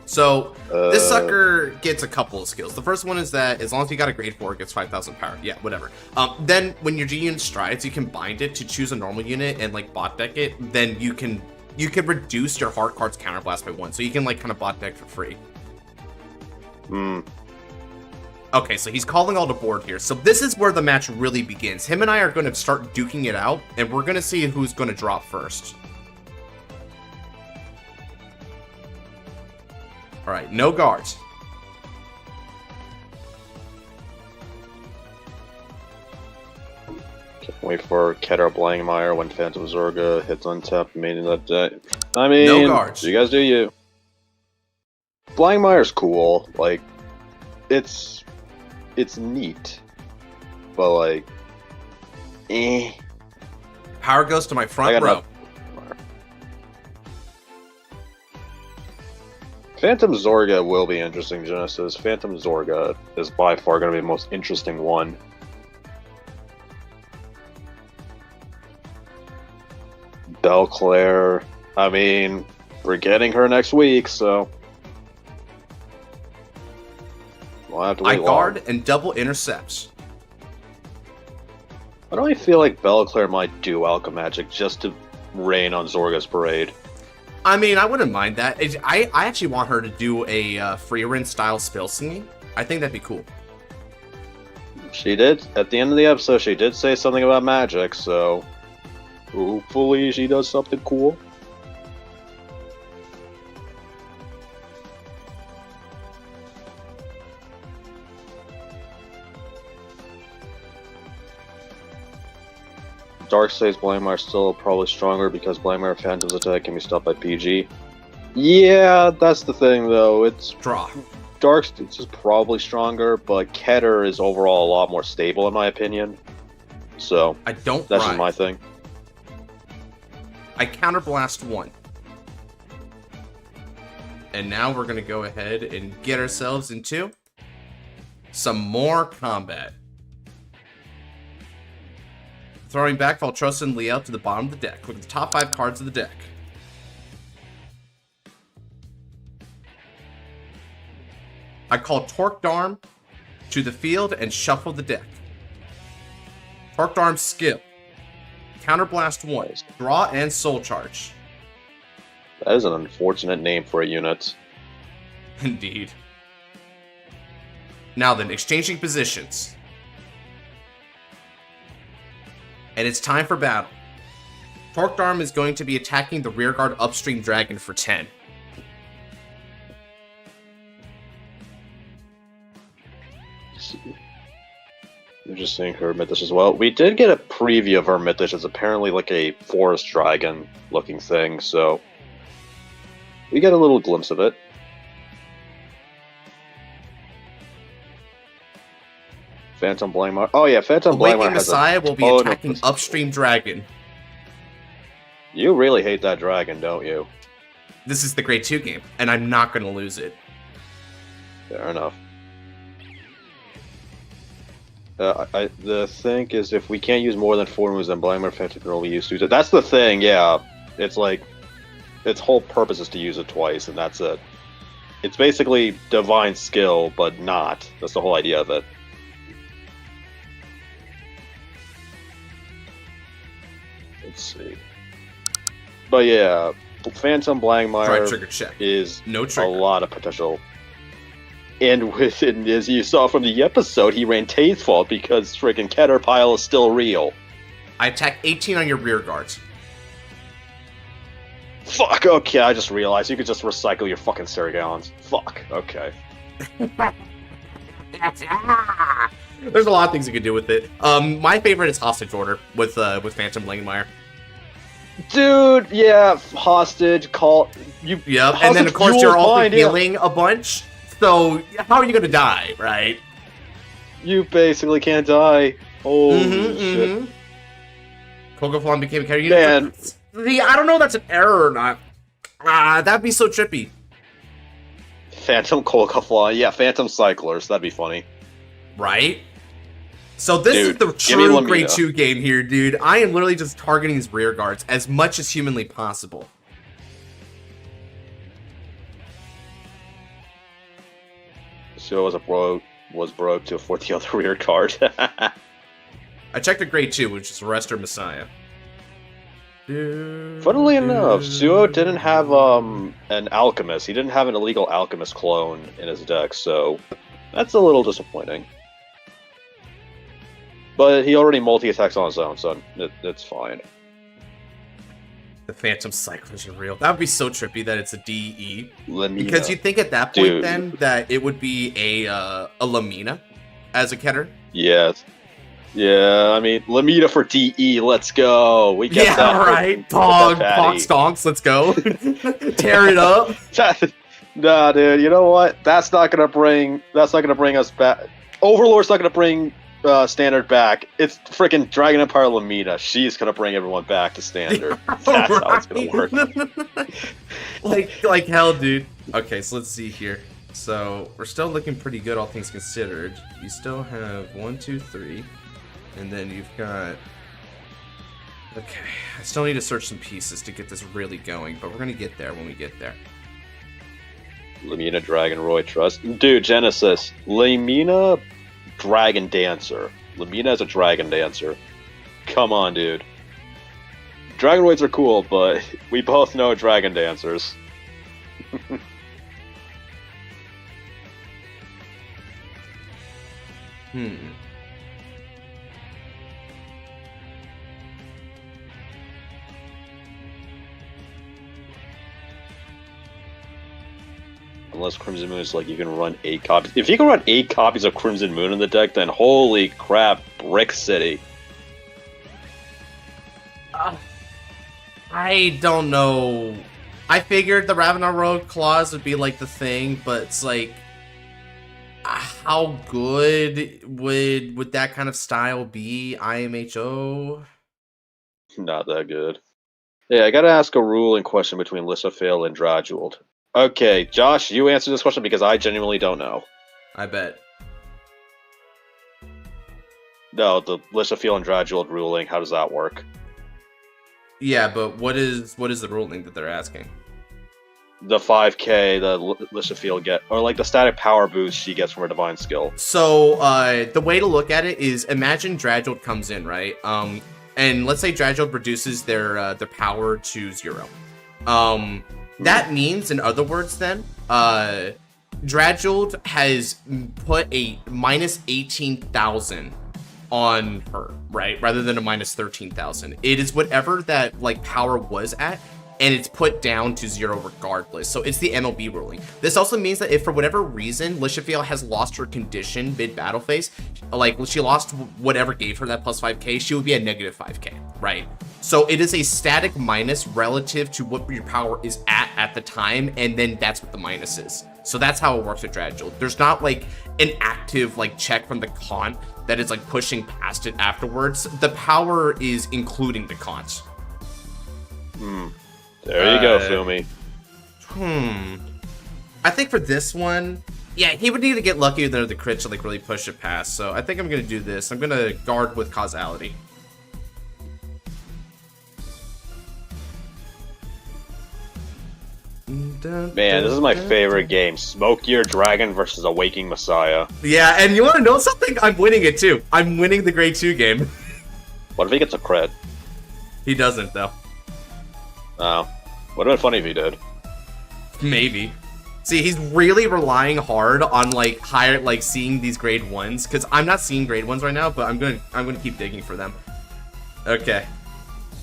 Speaker 1: So, this sucker gets a couple of skills. The first one is that as long as you got a grade 4, it gets 5,000 power. Yeah, whatever. Then, when your G unit strides, you can bind it to choose a normal unit and, like, bot deck it. Then you can reduce your hard card's counterblast by 1. So you can, like, kind of bot deck for free. Okay, so he's calling all the board here. So this is where the match really begins. Him and I are going to start duking it out, and we're going to see who's going to drop first. Alright, no guards.
Speaker 2: Can't wait for Keter Blangmeyer when Phantom Zorga hits Untap, meaning that I mean,
Speaker 1: no guards.
Speaker 2: You guys do you. Blangmire's cool. Like, it's neat, but like,
Speaker 1: Power goes to my front row.
Speaker 2: Phantom Zorga will be interesting, Genesis. Phantom Zorga is by far going to be the most interesting one. Belclair, I mean, we're getting her next week, so we'll have to wait.
Speaker 1: I guard and double intercepts.
Speaker 2: I don't feel like Belclair might do Alchemagic just to rain on Zorga's parade.
Speaker 1: I mean, I wouldn't mind that. I actually want her to do a Freerin style spell singing. I think that'd be cool.
Speaker 2: She did, at the end of the episode, she did say something about magic, so hopefully she does something cool. Dark says Blangmire still probably stronger because Blangmire Phantom's attack can be stopped by PG. Yeah, that's the thing though. It's
Speaker 1: draw.
Speaker 2: Dark's is probably stronger, but Keter is overall a lot more stable in my opinion. So
Speaker 1: I don't.
Speaker 2: That's just my thing.
Speaker 1: I counterblast 1. And now we're gonna go ahead and get ourselves into some more combat. Throwing back Valtrosa and Liel to the bottom of the deck. Look at the top 5 cards of the deck. I call Torque Darm to the field and shuffle the deck. Torque Darm's skill. Counterblast 1. Draw and Soul Charge.
Speaker 2: That is an unfortunate name for a unit.
Speaker 1: Indeed. Now then, exchanging positions. And it's time for battle. Torque Darm is going to be attacking the rearguard upstream dragon for 10.
Speaker 2: I'm just seeing her Mythish as well. We did get a preview of her Mythish. It's apparently like a forest dragon looking thing, so we get a little glimpse of it. Phantom Blangmire. Oh yeah, Phantom Blangmire has
Speaker 1: Messiah will be attacking upstream dragon.
Speaker 2: You really hate that dragon, don't you?
Speaker 1: This is the Grade 2 game, and I'm not going to lose it.
Speaker 2: Fair enough. The thing is, if we can't use more than 4 moves, then Blangmire Phantom can only use 2. That's the thing, yeah. It's like, its whole purpose is to use it twice, and that's it. It's basically divine skill, but not. That's the whole idea of it. Let's see. But yeah, Phantom Blangmire is a lot of potential. And within, as you saw from the episode, he ran Tate's fault because freaking Caterpile is still real.
Speaker 1: I attack 18 on your rear guards.
Speaker 2: Fuck, okay, I just realized you could just recycle your fucking Serigons. Fuck, okay.
Speaker 1: There's a lot of things you can do with it. My favorite is Hostage Order with Phantom Blangmire.
Speaker 2: Dude, yeah, hostage, call...
Speaker 1: Yep, and then of course you're also healing a bunch. So, how are you gonna die, right?
Speaker 2: You basically can't die. Holy shit.
Speaker 1: Kogaflon became a character. Man. See, I don't know if that's an error or not. That'd be so trippy.
Speaker 2: Phantom Kogaflon, yeah, Phantom Cyclers, that'd be funny.
Speaker 1: Right? So this is the true Grade 2 game here, dude. I am literally just targeting his rear guards as much as humanly possible.
Speaker 2: So was broke to afford the other rear card.
Speaker 1: I checked a Grade 2, which is Arrestor Messiah.
Speaker 2: Funnily enough, Suo didn't have an alchemist. He didn't have an illegal alchemist clone in his deck, so that's a little disappointing. But he already multi-attacks on his own, so it's fine.
Speaker 1: The Phantom Cyclers are real. That would be so trippy that it's a DE.
Speaker 2: Lamina.
Speaker 1: Because you'd think at that point then that it would be a Lamina as a Keter.
Speaker 2: Yes. Yeah, I mean, Lamina for DE, let's go. We get that.
Speaker 1: Yeah, right. Pog, stonks, let's go. Tear it up.
Speaker 2: Nah, dude. You know what? That's not gonna bring us back. Overlord's not gonna bring Standard back. It's freaking Dragon Empire Lamina. She's gonna bring everyone back to Standard. That's how it's gonna work.
Speaker 1: like hell, dude. Okay, so let's see here. So we're still looking pretty good, all things considered. You still have 1, 2, 3, and then you've got. Okay, I still need to search some pieces to get this really going, but we're gonna get there when we get there.
Speaker 2: Lamina Dragon Roy Trust. Dude, Genesis. Lamina Dragon Dancer. Lamina is a Dragon Dancer. Come on, dude. Dragonoids are cool, but we both know Dragon Dancers. Unless Crimson Moon is like you can run 8 copies. If you can run 8 copies of Crimson Moon in the deck, then holy crap, Brick City.
Speaker 1: I don't know. I figured the Ravenar Rogue clause would be like the thing, but it's like, how good would that kind of style be? IMHO?
Speaker 2: Not that good. Yeah, I gotta ask a ruling question between Lissafale and Dradjewald. Okay, Josh, you answer this question because I genuinely don't know.
Speaker 1: I bet.
Speaker 2: No, the Lissafale and Dradjewald ruling, how does that work?
Speaker 1: Yeah, but what is the ruling that they're asking?
Speaker 2: The 5k the Lissafale get, or like the static power boost she gets from her divine skill.
Speaker 1: So, the way to look at it is, imagine Dradjewald comes in, right? And let's say Dradjewald reduces their power to 0. That means, in other words, then, Dradjewald has put a minus 18,000 on her, right? Rather than a minus 13,000. It is whatever that, like, power was at, and it's put down to 0 regardless. So it's the MLB ruling. This also means that if for whatever reason Lissafale has lost her condition mid-battle phase, like she lost whatever gave her that plus 5k, she would be at negative 5k, right? So it is a static minus relative to what your power is at the time, and then that's what the minus is. So that's how it works with Dradjewald. There's not like an active like check from the con that is like pushing past it afterwards. The power is including the cons.
Speaker 2: There you go, Fumi.
Speaker 1: I think for this one, yeah, he would need to get lucky with the crit to like really push it past. So I think I'm gonna do this. I'm gonna guard with causality.
Speaker 2: Man, this is my favorite game. Smoke Your Dragon versus a Waking Messiah.
Speaker 1: Yeah, and you want to know something? I'm winning it too. I'm winning the grade 2 game.
Speaker 2: What if he gets a crit?
Speaker 1: He doesn't though.
Speaker 2: Oh. Would have been funny if he did.
Speaker 1: Maybe. See, he's really relying hard on like higher, like seeing these grade 1s, because I'm not seeing grade 1s right now, but I'm gonna keep digging for them. Okay,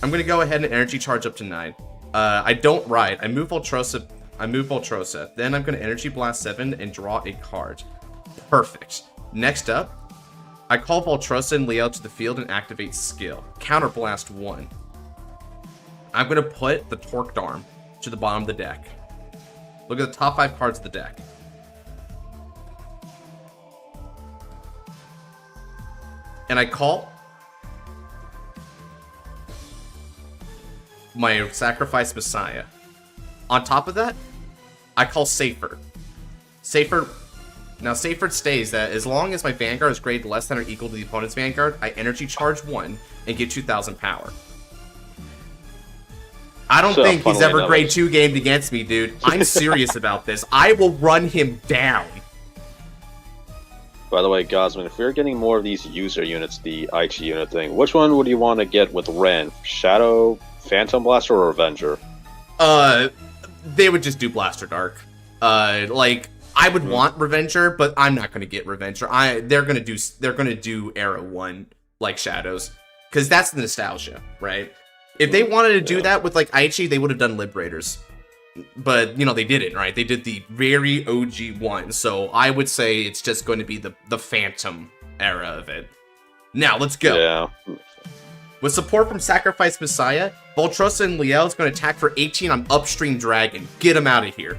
Speaker 1: I'm gonna go ahead and energy charge up to 9. I don't ride. I move Voltrosa. Then I'm gonna energy blast 7 and draw a card. Perfect. Next up, I call Voltrosa and Leo to the field and activate skill. Counterblast 1. I'm going to put the Torqued Arm to the bottom of the deck. Look at the top 5 cards of the deck. And I call my Sacrifice Messiah. On top of that, I call Safer. Now Saferd stays that as long as my Vanguard is graded less than or equal to the opponent's Vanguard, I energy charge 1 and get 2,000 power. I don't think he's ever grade 2 gamed against me, dude. I'm serious about this. I will run him down.
Speaker 2: By the way, Gosman, if we're getting more of these user units, the IT unit thing, which one would you want to get with Ren? Shadow, Phantom Blaster, or Avenger?
Speaker 1: They would just do Blaster Dark. Like, I would want Revenger, but I'm not gonna get Revenger. They're gonna do Era 1 like Shadows. Because that's the nostalgia, right? If they wanted to do that with like Aichi, they would have done Liberators. But, you know, they didn't, right? They did the very OG one. So I would say it's just going to be the Phantom era of it. Now, let's go.
Speaker 2: Yeah.
Speaker 1: With support from Sacrifice Messiah, Voltrosa and Liel is going to attack for 18 on Upstream Dragon. Get him out of here.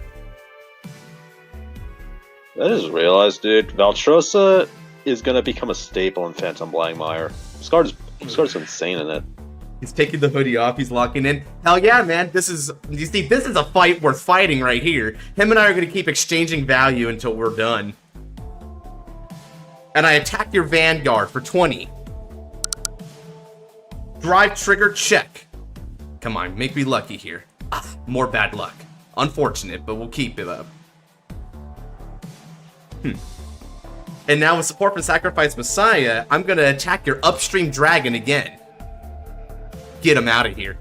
Speaker 2: I just realized, dude, Valtrosa is gonna become a staple in Phantom Blangmire. Scar's insane in it.
Speaker 1: He's taking the hoodie off. He's locking in. Hell yeah, man. This is a fight worth fighting right here. Him and I are going to keep exchanging value until we're done. And I attack your Vanguard for 20. Drive trigger, check. Come on, make me lucky here. Ah, more bad luck. Unfortunate, but we'll keep it up. And now with support from Sacrifice Messiah, I'm going to attack your upstream dragon again. Get him out of here.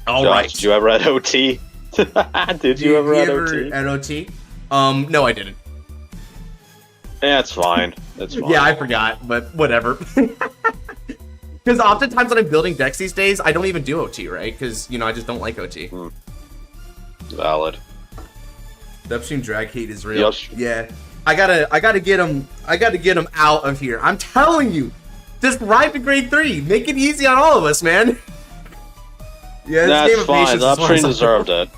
Speaker 1: All right.
Speaker 2: Did you ever at OT? Did you ever at OT?
Speaker 1: At OT? No, I didn't.
Speaker 2: Yeah, it's fine. It's fine.
Speaker 1: Yeah, I forgot, but whatever. Because oftentimes when I'm building decks these days, I don't even do OT, right? Because, you know, I just don't like OT.
Speaker 2: Valid.
Speaker 1: The upstream drag hate is real. Yeah. I gotta get him out of here. I'm telling you. Just ride to grade 3. Make it easy on all of us, man. Yeah,
Speaker 2: that's fine. The upstream deserved it.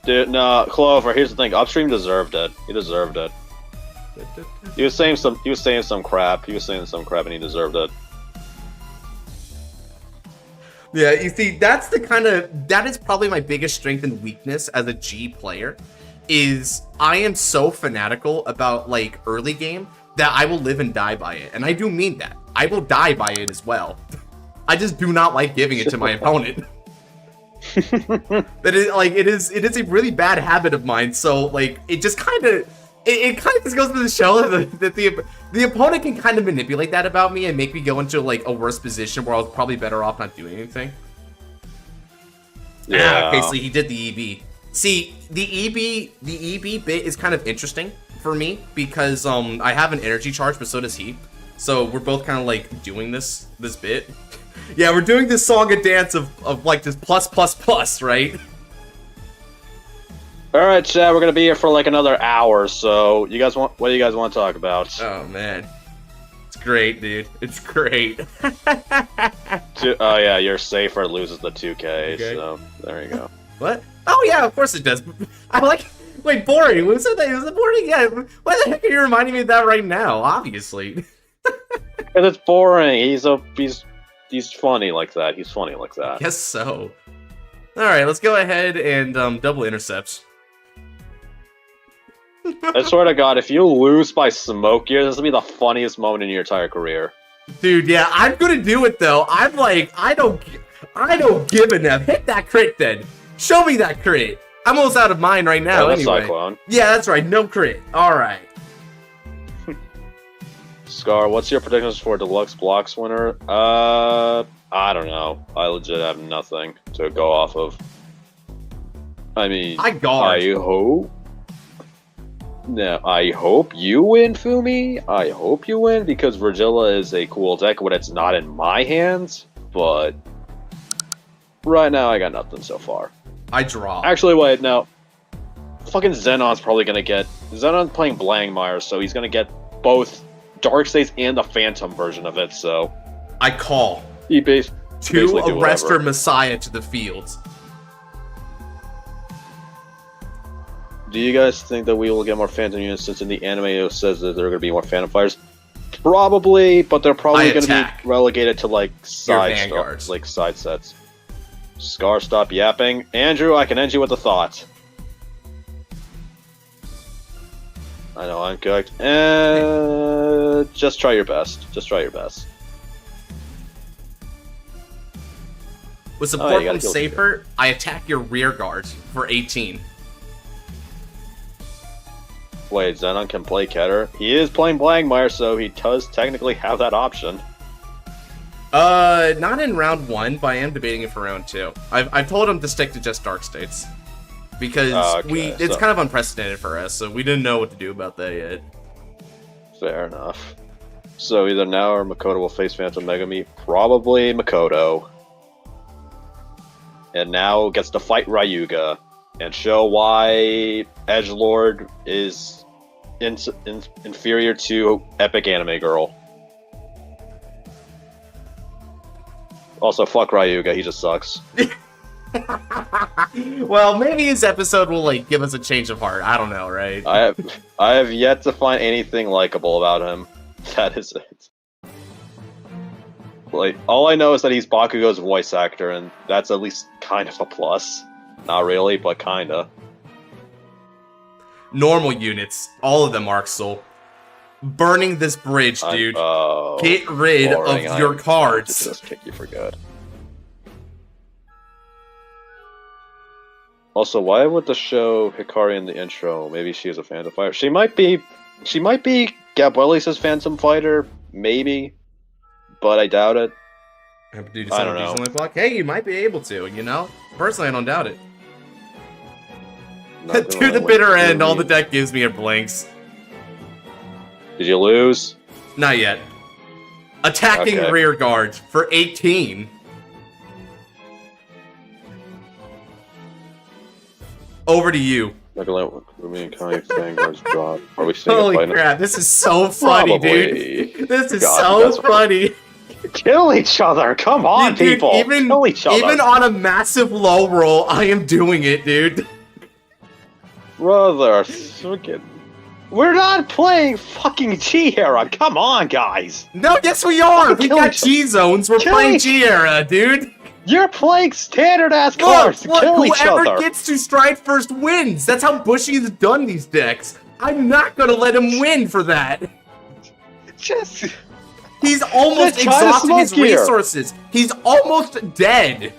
Speaker 2: Dude, no, Clover, here's the thing. Upstream deserved it. He deserved it. He was saying some crap. And he deserved it.
Speaker 1: Yeah, you see, that is probably my biggest strength and weakness as a G player, is I am so fanatical about, like, early game that I will live and die by it. And I do mean that. I will die by it as well. I just do not like giving it to my opponent. That is, like, it is a really bad habit of mine, so, like, it just kind of... It kind of just goes to the show that the opponent can kind of manipulate that about me and make me go into, like, a worse position where I was probably better off not doing anything.
Speaker 2: Yeah.
Speaker 1: Okay, so he did the EB. See, the EB bit is kind of interesting for me because I have an energy charge, but so does he. So we're both kind of, like, doing this bit. Yeah, we're doing this song and dance of like, this plus, right?
Speaker 2: Alright, chat, we're gonna be here for like another hour, so what do you guys want to talk about?
Speaker 1: Oh man. It's great, dude. It's great.
Speaker 2: Oh yeah, your safer loses the 2K, so there you go.
Speaker 1: What? Oh yeah, of course it does. I like... Wait, boring. Was it boring? Yeah. Why the heck are you reminding me of that right now? Obviously.
Speaker 2: Because it's boring. He's funny like that. He's funny like that.
Speaker 1: Guess so. Alright, let's go ahead and double intercepts.
Speaker 2: I swear to God, if you lose by smoke gear, this will be the funniest moment in your entire career.
Speaker 1: Dude, yeah, I'm gonna do it though. I'm like, I don't give a damn. Hit that crit then. Show me that crit. I'm almost out of mine right now. Anyway.
Speaker 2: Cyclone.
Speaker 1: Yeah, that's right. No crit. All right.
Speaker 2: Scar, what's your predictions for Deluxe Blocks winner? I don't know. I legit have nothing to go off of. I mean,
Speaker 1: I guard.
Speaker 2: I hope. No, I hope you win, Fumi. I hope you win because Virgilla is a cool deck when it's not in my hands. But right now, I got nothing so far.
Speaker 1: I draw.
Speaker 2: Actually, wait, no. Fucking Zenon's probably gonna get... Zenon's playing Blangmire, so he's gonna get both Dark States and the Phantom version of it, so...
Speaker 1: I call.
Speaker 2: He
Speaker 1: to Arrestor Messiah to the fields.
Speaker 2: Do you guys think that we will get more Phantom units since in the anime it says that there are gonna be more Phantom Fighters? Probably, but they're probably gonna be relegated to, like, side sets. Scar, stop yapping. Andrew, I can end you with a thought. I know, I'm correct. Just try your best. Just try your best.
Speaker 1: With support from Safer, I attack your rear guard for 18.
Speaker 2: Wait, Zenon can play Keter? He is playing Blangmire, so he does technically have that option.
Speaker 1: Not in round 1, but I am debating it for round 2. I've told him to stick to just Dark States. Because it's kind of unprecedented for us, so we didn't know what to do about that yet.
Speaker 2: Fair enough. So either now or Makoto will face Phantom Megami. Probably Makoto. And now gets to fight Ryuga. And show why Edgelord is inferior to Epic Anime Girl. Also, fuck Ryuga, he just sucks.
Speaker 1: Well, maybe his episode will like give us a change of heart. I don't know, right?
Speaker 2: I have yet to find anything likable about him. That is it. Like, all I know is that he's Bakugo's voice actor, and that's at least kind of a plus. Not really, but kinda.
Speaker 1: Normal units, all of them, Arxel. Burning this bridge, dude. Get rid of your cards.
Speaker 2: Just kick you for good. Also, why would the show Hikari in the intro? Maybe she is a Phantom Fighter. She might be Gabrieli's Phantom Fighter, maybe, but I doubt it.
Speaker 1: I don't know. Hey, you might be able to, you know? Personally, I don't doubt it. To the bitter end, all the deck gives me are blanks.
Speaker 2: Did you lose?
Speaker 1: Not yet. Attacking rear guard for 18. Over to you.
Speaker 2: Vanguard's drop. Are we
Speaker 1: Holy crap, this is so funny, dude. This is so funny.
Speaker 2: Kill each other! Come on, dude, people! Kill each other!
Speaker 1: Even on a massive low roll, I am doing it, dude.
Speaker 2: Brother, we're not playing fucking G-Era! Come on, guys!
Speaker 1: No, yes we are! We got G-Zones, we're playing G-Era, dude!
Speaker 2: You're playing standard-ass cards to kill each other!
Speaker 1: Whoever gets to stride first wins! That's how Bushy has done these decks! I'm not gonna let him win for that! He's almost exhausted his resources! He's almost dead!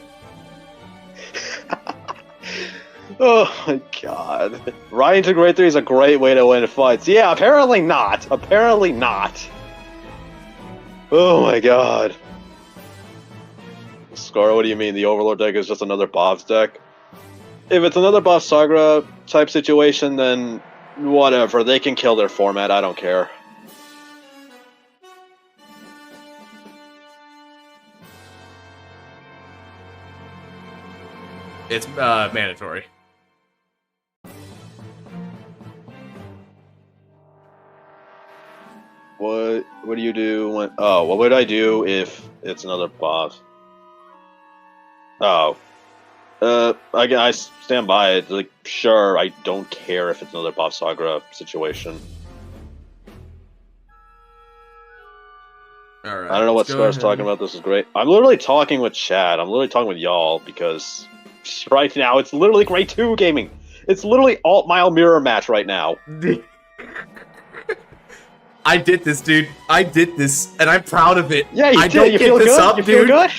Speaker 2: Oh my god. Riding to grade 3 is a great way to win fights. Yeah, apparently not! Apparently not! Oh my god. Scar, what do you mean? The Overlord deck is just another Bob's deck? If it's another Bob Sagra type situation, then whatever. They can kill their format, I don't care.
Speaker 1: It's mandatory.
Speaker 2: What do you do when... Oh, what would I do if it's another boss? Oh. I stand by it. Like, sure, I don't care if it's another Bob Sagra situation.
Speaker 1: Alright.
Speaker 2: I don't know what Scar's talking about. This is great. I'm literally talking with Chad. I'm literally talking with y'all because right now it's literally grade 2 gaming. It's literally alt-mile mirror match right now.
Speaker 1: I did this, dude. I did this, and I'm proud of it.
Speaker 2: Yeah, you did. You feel good? You feel good?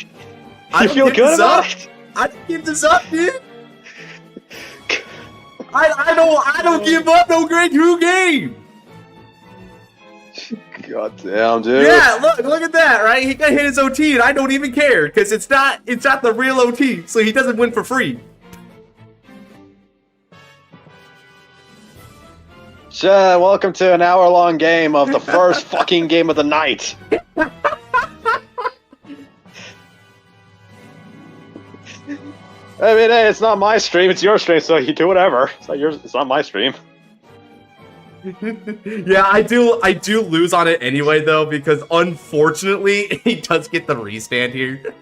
Speaker 2: You feel good about it?
Speaker 1: I didn't give this up, dude. I don't give up no grade 2 game.
Speaker 2: God damn, dude.
Speaker 1: Yeah, look at that, right? He got hit his OT, and I don't even care because it's not the real OT, so he doesn't win for free.
Speaker 2: Chad, welcome to an hour-long game of the first fucking game of the night. I mean, hey, it's not my stream, it's your stream, so you do whatever. It's not my stream.
Speaker 1: Yeah, I do lose on it anyway, though, because unfortunately, he does get the restand here.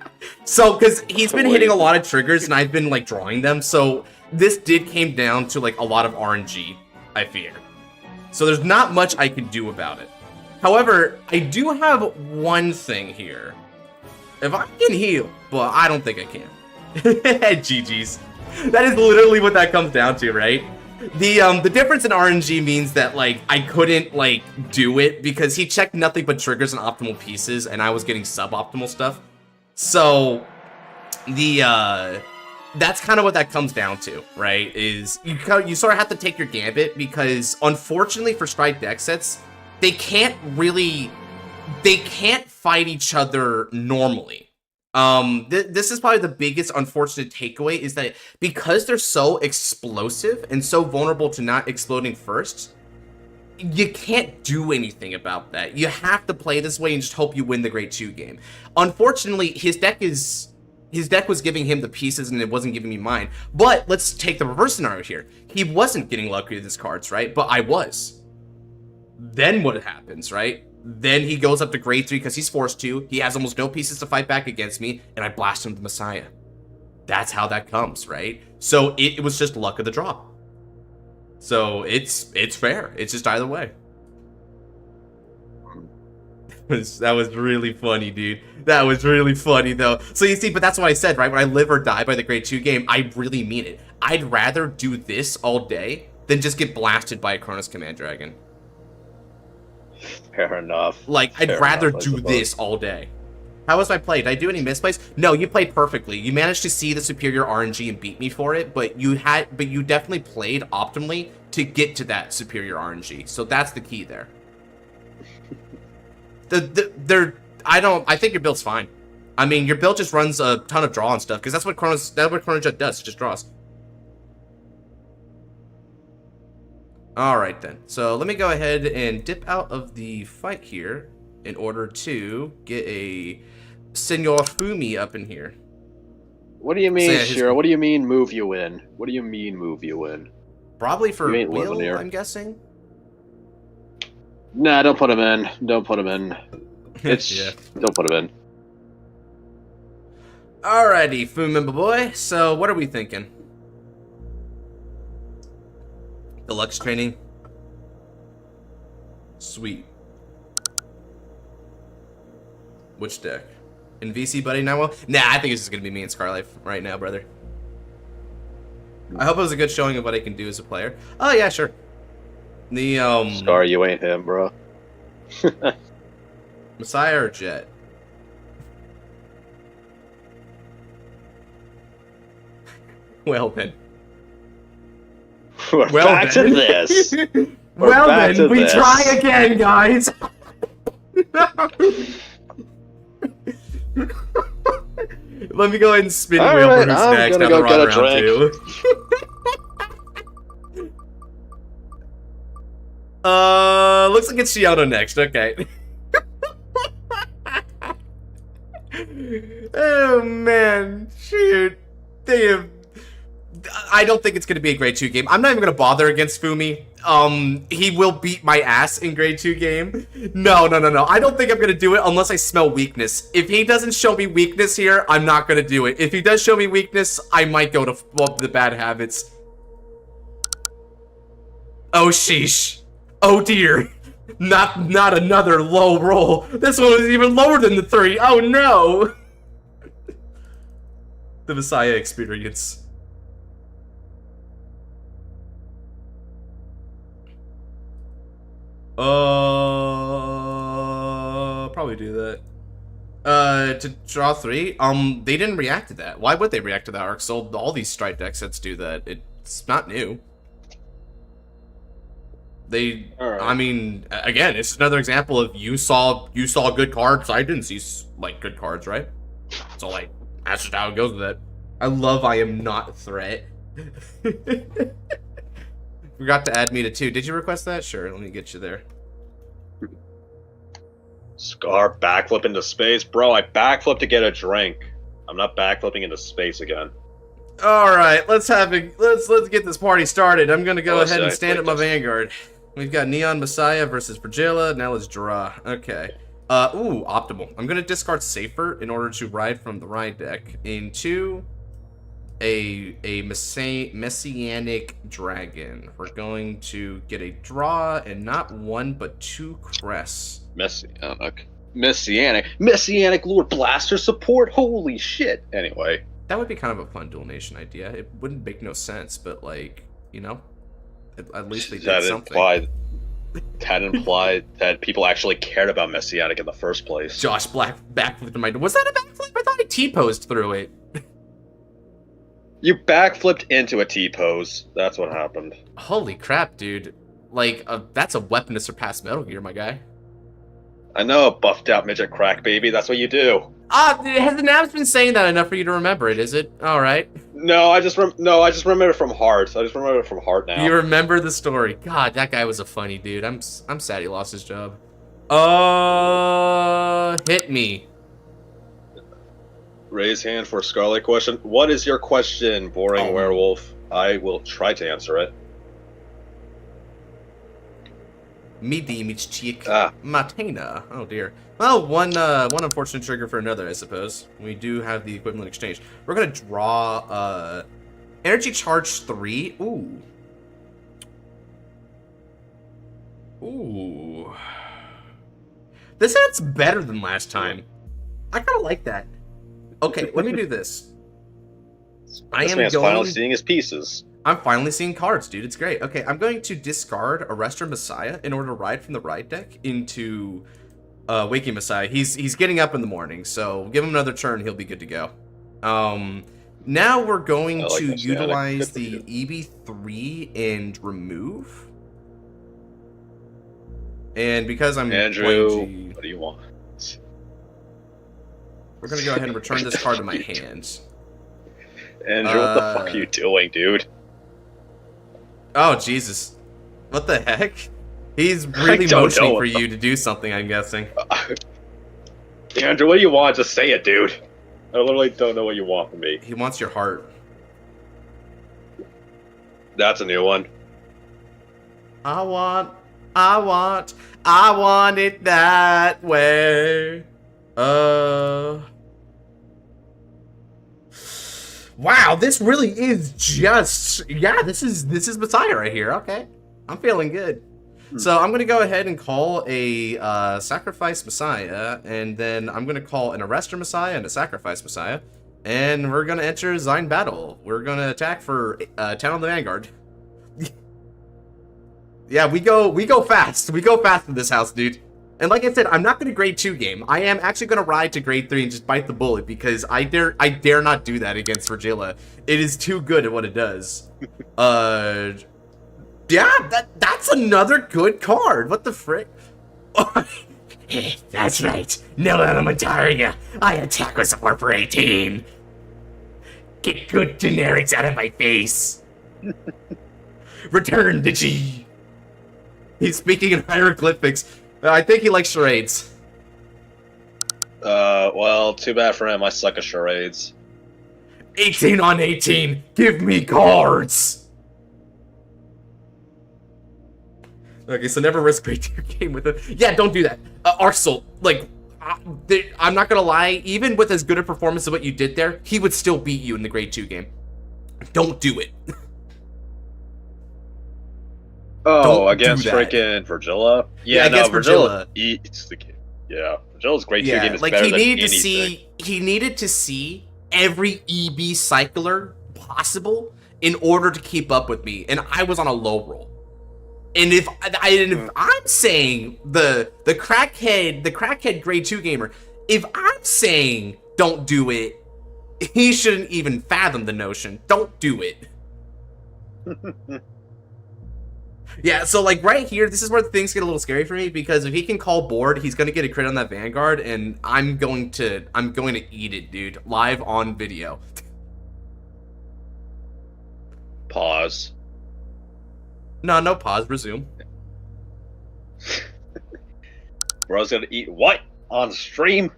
Speaker 1: So, because he's been hitting a lot of triggers, and I've been, like, drawing them, so this came down to, like, a lot of RNG, I fear. So there's not much I can do about it. However, I do have one thing here. If I can heal, but I don't think I can. GG's. That is literally what that comes down to, right? The difference in RNG means that, like, I couldn't, like, do it because he checked nothing but triggers and optimal pieces, and I was getting suboptimal stuff. So, that's kind of what that comes down to, right? Is you sort of have to take your gambit because, unfortunately, for Strike deck sets, they can't fight each other normally. This is probably the biggest unfortunate takeaway is that because they're so explosive and so vulnerable to not exploding first, you can't do anything about that. You have to play this way and just hope you win the grade 2 game. Unfortunately, his deck was giving him the pieces and it wasn't giving me mine. But let's take the reverse scenario here. He wasn't getting lucky with his cards, right? But I was. Then what happens, right? Then he goes up to grade 3 because he's forced to. He has almost no pieces to fight back against me, and I blast him with the Messiah. That's how that comes, right? So it was just luck of the draw. So it's fair. It's just either way. That was really funny, dude. That was really funny, though. So you see, but that's what I said, right? When I live or die by the grade 2 game, I really mean it. I'd rather do this all day than just get blasted by a Cronus Command Dragon.
Speaker 2: Fair enough.
Speaker 1: Like, I'd rather do this all day. How was my play? Did I do any misplays? No, you played perfectly. You managed to see the superior RNG and beat me for it, but you definitely played optimally to get to that superior RNG. So that's the key there. I think your build's fine. I mean, your build just runs a ton of draw and stuff, because that's what Chronojet does, it just draws. Alright then, so let me go ahead and dip out of the fight here in order to get a Senor Fumi up in here.
Speaker 2: What do you mean, so, yeah, Shiro? What do you mean move you in? What do you mean move you in?
Speaker 1: Probably for wheel, I'm guessing.
Speaker 2: Nah, don't put him in. Don't put him in. It's yeah. Don't put him in.
Speaker 1: Alrighty, Fumimba boy. So what are we thinking? Deluxe training. Sweet. Which deck? In VC, buddy? Now, well, nah. I think it's just gonna be me and Scarlife right now, brother. I hope it was a good showing of what I can do as a player. Oh yeah, sure. The
Speaker 2: Scar, you ain't him, bro.
Speaker 1: Messiah or Jet? Well then.
Speaker 2: We're back to this.
Speaker 1: Well then, we try again, guys. Let me go ahead and spin wheel for who's next.
Speaker 2: I'm gonna go get a drink.
Speaker 1: Looks like it's Shiano next. Okay. Oh man, shoot. I don't think it's gonna be a grade 2 game. I'm not even gonna bother against Fumi. He will beat my ass in grade 2 game. No. I don't think I'm gonna do it unless I smell weakness. If he doesn't show me weakness here, I'm not gonna do it. If he does show me weakness, I might go to the bad habits. Oh sheesh. Oh dear. Not another low roll. This one was even lower than the 3. Oh no. The Messiah experience. Probably do that. To draw 3? They didn't react to that. Why would they react to that, Arc? So all these Stripe deck sets do that. It's not new. Right. I mean, again, it's another example of you saw good cards. I didn't see, like, good cards, right? So, like, that's just how it goes with it. I love I am not threat. Forgot to add me to 2. Did you request that? Sure, let me get you there.
Speaker 2: Scar backflip into space. Bro, I backflipped to get a drink. I'm not backflipping into space again.
Speaker 1: Alright, let's get this party started. I'm gonna go ahead and stand up my Vanguard. We've got Neon Messiah versus Fragilla. Now let's draw. Okay. Ooh, optimal. I'm gonna discard Safer in order to ride from the ride deck into a Messianic Dragon. We're going to get a draw and not 1 but 2 crests. Messianic Lord Blaster support. Holy shit. Anyway, that would be kind of a fun Dual Nation idea. It wouldn't make no sense, but like, you know, at least they did something.
Speaker 2: That implied that people actually cared about Messianic in the first place.
Speaker 1: Josh Black backflipped in my... Was that a backflip? I thought I T-posed through it.
Speaker 2: You backflipped into a T-pose. That's what happened.
Speaker 1: Holy crap, dude. Like, that's a weapon to surpass Metal Gear, my guy.
Speaker 2: I know, buffed out midget crack baby. That's what you do.
Speaker 1: Has the Nav's been saying that enough for you to remember it, is it? Alright.
Speaker 2: No, I just remember it from heart. I just remember it from heart now.
Speaker 1: You remember the story. God, that guy was a funny dude. I'm sad he lost his job. Hit me.
Speaker 2: Raise hand for Scarlet question. What is your question, boring werewolf? I will try to answer it.
Speaker 1: Midi Michik
Speaker 2: Ah.
Speaker 1: Matena. Oh dear. Well, one unfortunate trigger for another, I suppose. We do have the equivalent exchange. We're gonna draw energy charge 3. Ooh. Ooh. This hand's better than last time. I kinda like that. Okay, let me do this.
Speaker 2: This man's finally seeing his pieces.
Speaker 1: I'm finally seeing cards, dude. It's great. Okay, I'm going to discard Arrestor Messiah in order to ride from the ride deck into Waking Messiah. He's getting up in the morning, so give him another turn, he'll be good to go. Now we're going to utilize the EB3 and remove. And because I'm
Speaker 2: Andrew, what do you want?
Speaker 1: We're gonna go ahead and return this card to my hands.
Speaker 2: Andrew, what the fuck are you doing, dude?
Speaker 1: Oh, Jesus. What the heck? He's really motioning for you to do something, I'm guessing.
Speaker 2: Andrew, what do you want? Just say it, dude. I literally don't know what you want from me.
Speaker 1: He wants your heart.
Speaker 2: That's a new one.
Speaker 1: I want it that way. Wow, this really is just, yeah, this is Messiah right here. Okay, I'm feeling good. So I'm gonna go ahead and call a Sacrifice Messiah, and then I'm gonna call an Arrestor Messiah and a Sacrifice Messiah, and we're gonna enter Zine Battle. We're gonna attack for 10 on the Vanguard. Yeah, we go fast. We go fast in this house, dude. And like I said, I'm not going to grade 2 game. I am actually going to ride to grade 3 and just bite the bullet because I dare not do that against Virgila. It is too good at what it does. Yeah, that's another good card. What the frick? That's right. No Elementaria. I attack with support for 18. Get good generics out of my face. Return to G. He's speaking in hieroglyphics. I think he likes charades.
Speaker 2: Well, too bad for him. I suck at charades.
Speaker 1: 18 on 18. Give me cards. Okay, so never risk grade 2 game with him. Yeah, don't do that. Arsenal, like, I'm not gonna lie. Even with as good a performance as what you did there, he would still beat you in the grade 2 game. Don't do it.
Speaker 2: Oh, against freaking Virgila? Yeah,
Speaker 1: against Virgila.
Speaker 2: Eats the kid. Yeah, Virgila's grade 2 game is
Speaker 1: like
Speaker 2: better
Speaker 1: he
Speaker 2: than
Speaker 1: needed
Speaker 2: anything.
Speaker 1: he needed to see every EB cycler possible in order to keep up with me, and I was on a low roll. And if I'm saying the crackhead grade 2 gamer, if I'm saying don't do it, he shouldn't even fathom the notion. Don't do it. Yeah, so like right here, this is where things get a little scary for me because if he can call board, he's gonna get a crit on that Vanguard, and I'm going to eat it, dude, live on video.
Speaker 2: Pause.
Speaker 1: No pause. Resume.
Speaker 2: Bro's gonna eat what on stream?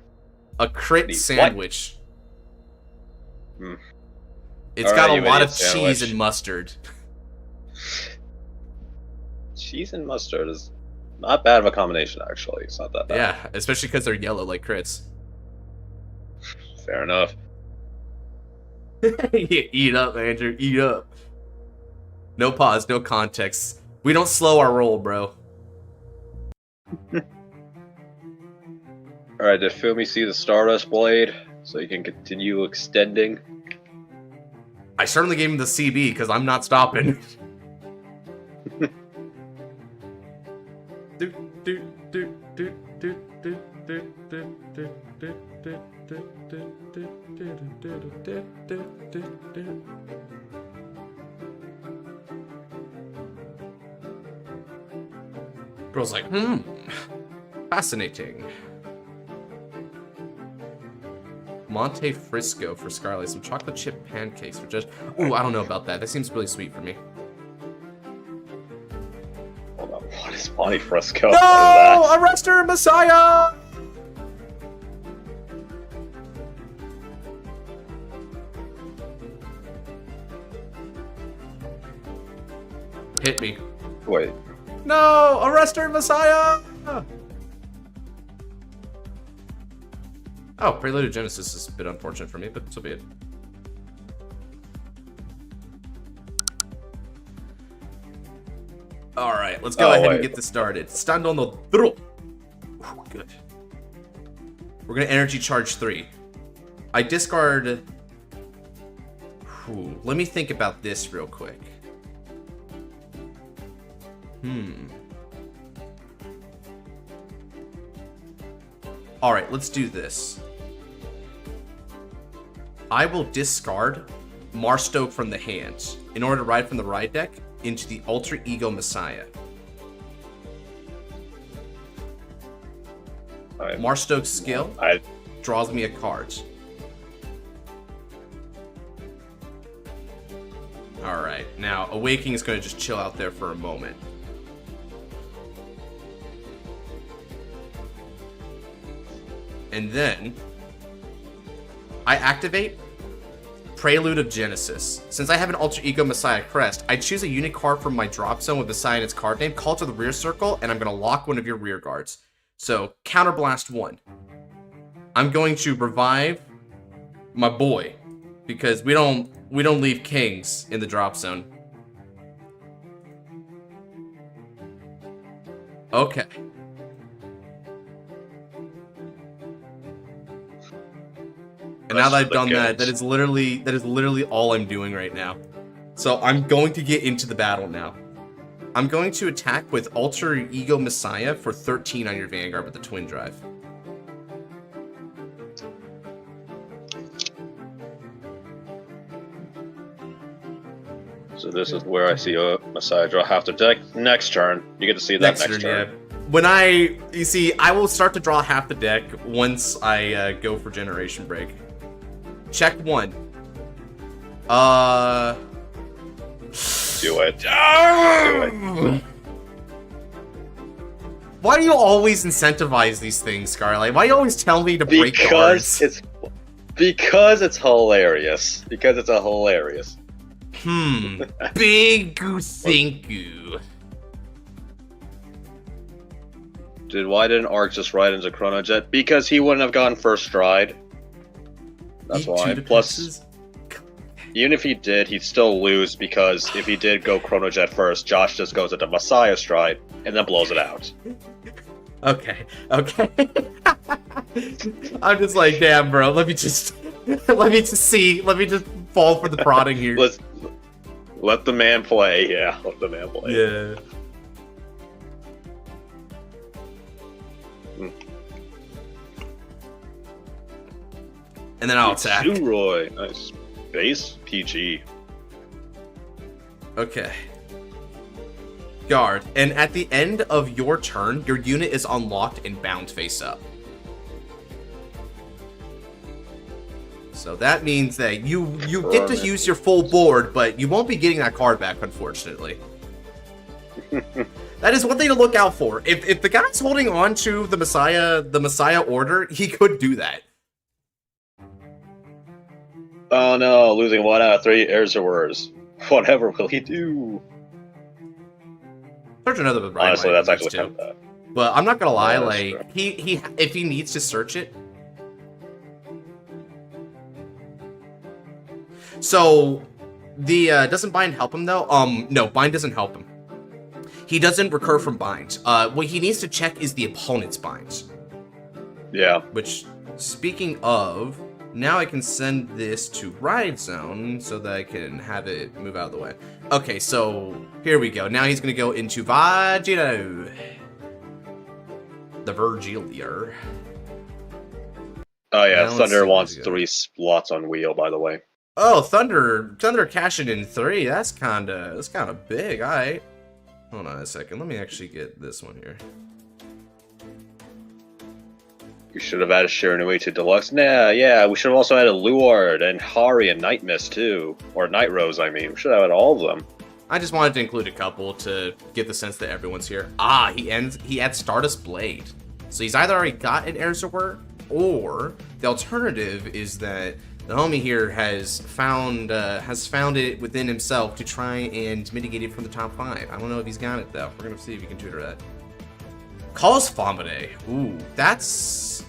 Speaker 1: A crit sandwich. It's
Speaker 2: All
Speaker 1: got
Speaker 2: right,
Speaker 1: a lot of
Speaker 2: sandwich.
Speaker 1: cheese and mustard.
Speaker 2: Cheese and mustard is not bad of a combination, actually. It's not that bad.
Speaker 1: Yeah, especially because they're yellow like crits.
Speaker 2: Fair enough.
Speaker 1: Eat up, Andrew. Eat up. No pause, no context. We don't slow our roll, bro.
Speaker 2: Alright, did Fumi see the Stardust Blade so you can continue extending?
Speaker 1: I certainly gave him the CB because I'm not stopping. Girl's like, fascinating. Monte Frisco for Scarlet, some chocolate chip pancakes for just. Ooh, I don't know about that. That seems really sweet for me.
Speaker 2: Hold on, what is Monte Frisco?
Speaker 1: No! Arrestor Messiah! Hit me.
Speaker 2: Wait.
Speaker 1: No! Arrest her, Messiah! Oh, Prelude to Genesis is a bit unfortunate for me, but so be it. Alright, let's go ahead and get this started. Stand on the throw. Good. We're gonna energy charge 3. I discard... Let me think about this real quick. Alright, let's do this. I will discard Marstoke from the hand in order to ride from the ride deck into the Alter Ego Messiah. Marstoke's skill draws me a card. Alright, now Awakening is going to just chill out there for a moment. And then I activate Prelude of Genesis. Since I have an Alter Ego Messiah crest, I choose a unit card from my drop zone with Messiah in its card name, call to the rear circle, and I'm going to lock one of your rear guards. So, Counterblast 1. I'm going to revive my boy, because we don't leave kings in the drop zone. Okay. And now that I've done that, that is literally all I'm doing right now. So I'm going to get into the battle now. I'm going to attack with Alter Ego Messiah for 13 on your Vanguard with the Twin Drive.
Speaker 2: So this is where I see a Messiah draw half the deck. Next turn, you get to see that next turn. Yeah.
Speaker 1: When you see, I will start to draw half the deck once I go for Generation Break. Check 1.
Speaker 2: Do it. Do it.
Speaker 1: Why do you always incentivize these things, Scarlight? Why do you always tell me to break cards?
Speaker 2: Because it's hilarious. Because it's a hilarious.
Speaker 1: Big thank you.
Speaker 2: Why didn't Arc just ride into Chrono Jet? Because he wouldn't have gone first stride. That's why. Plus, even if he did, he'd still lose because if he did go Chrono Jet first, Josh just goes into Messiah stride and then blows it out.
Speaker 1: Okay. I'm just like, damn, bro. Let me just fall for the prodding here.
Speaker 2: Let the man play. Yeah, let the man play.
Speaker 1: Yeah. And then I'll attack.
Speaker 2: Roy, nice. Base PG.
Speaker 1: Okay. Guard. And at the end of your turn, your unit is unlocked and bound face up. So that means that you get to use your full board, but you won't be getting that card back, unfortunately. That is one thing to look out for. If the guy's holding on to the Messiah order, he could do that.
Speaker 2: Oh no, losing 1 out of 3 Erzawirs. Whatever will he do?
Speaker 1: Search another with Ryan.
Speaker 2: Honestly, that's actually kind of bad.
Speaker 1: But I'm not gonna lie, like he if he needs to search it. So the doesn't bind help him though? No, bind doesn't help him. He doesn't recur from bind. What he needs to check is the opponent's bind.
Speaker 2: Yeah.
Speaker 1: Which, speaking of, now I can send this to Ride Zone so that I can have it move out of the way. Okay, so here we go. Now he's going to go into Vegito. The Vergilier.
Speaker 2: Oh yeah, Thunder wants 3 slots on wheel, by the way.
Speaker 1: Oh, Thunder cashing in 3. That's kind of big. All right. Hold on a second. Let me actually get this one here.
Speaker 2: We should have added Shiranui to Deluxe. Nah, yeah, we should have also added Luard and Hari and Night Mist too. Or Night Rose, I mean. We should have added all of them.
Speaker 1: I just wanted to include a couple to get the sense that everyone's here. Ah, he adds Stardust Blade. So he's either already got an Erzawir, or the alternative is that The homie here has found it within himself to try and mitigate it from the top 5. I don't know if he's got it though. We're gonna see if we can tutor that. Calls Fomade. Ooh, that's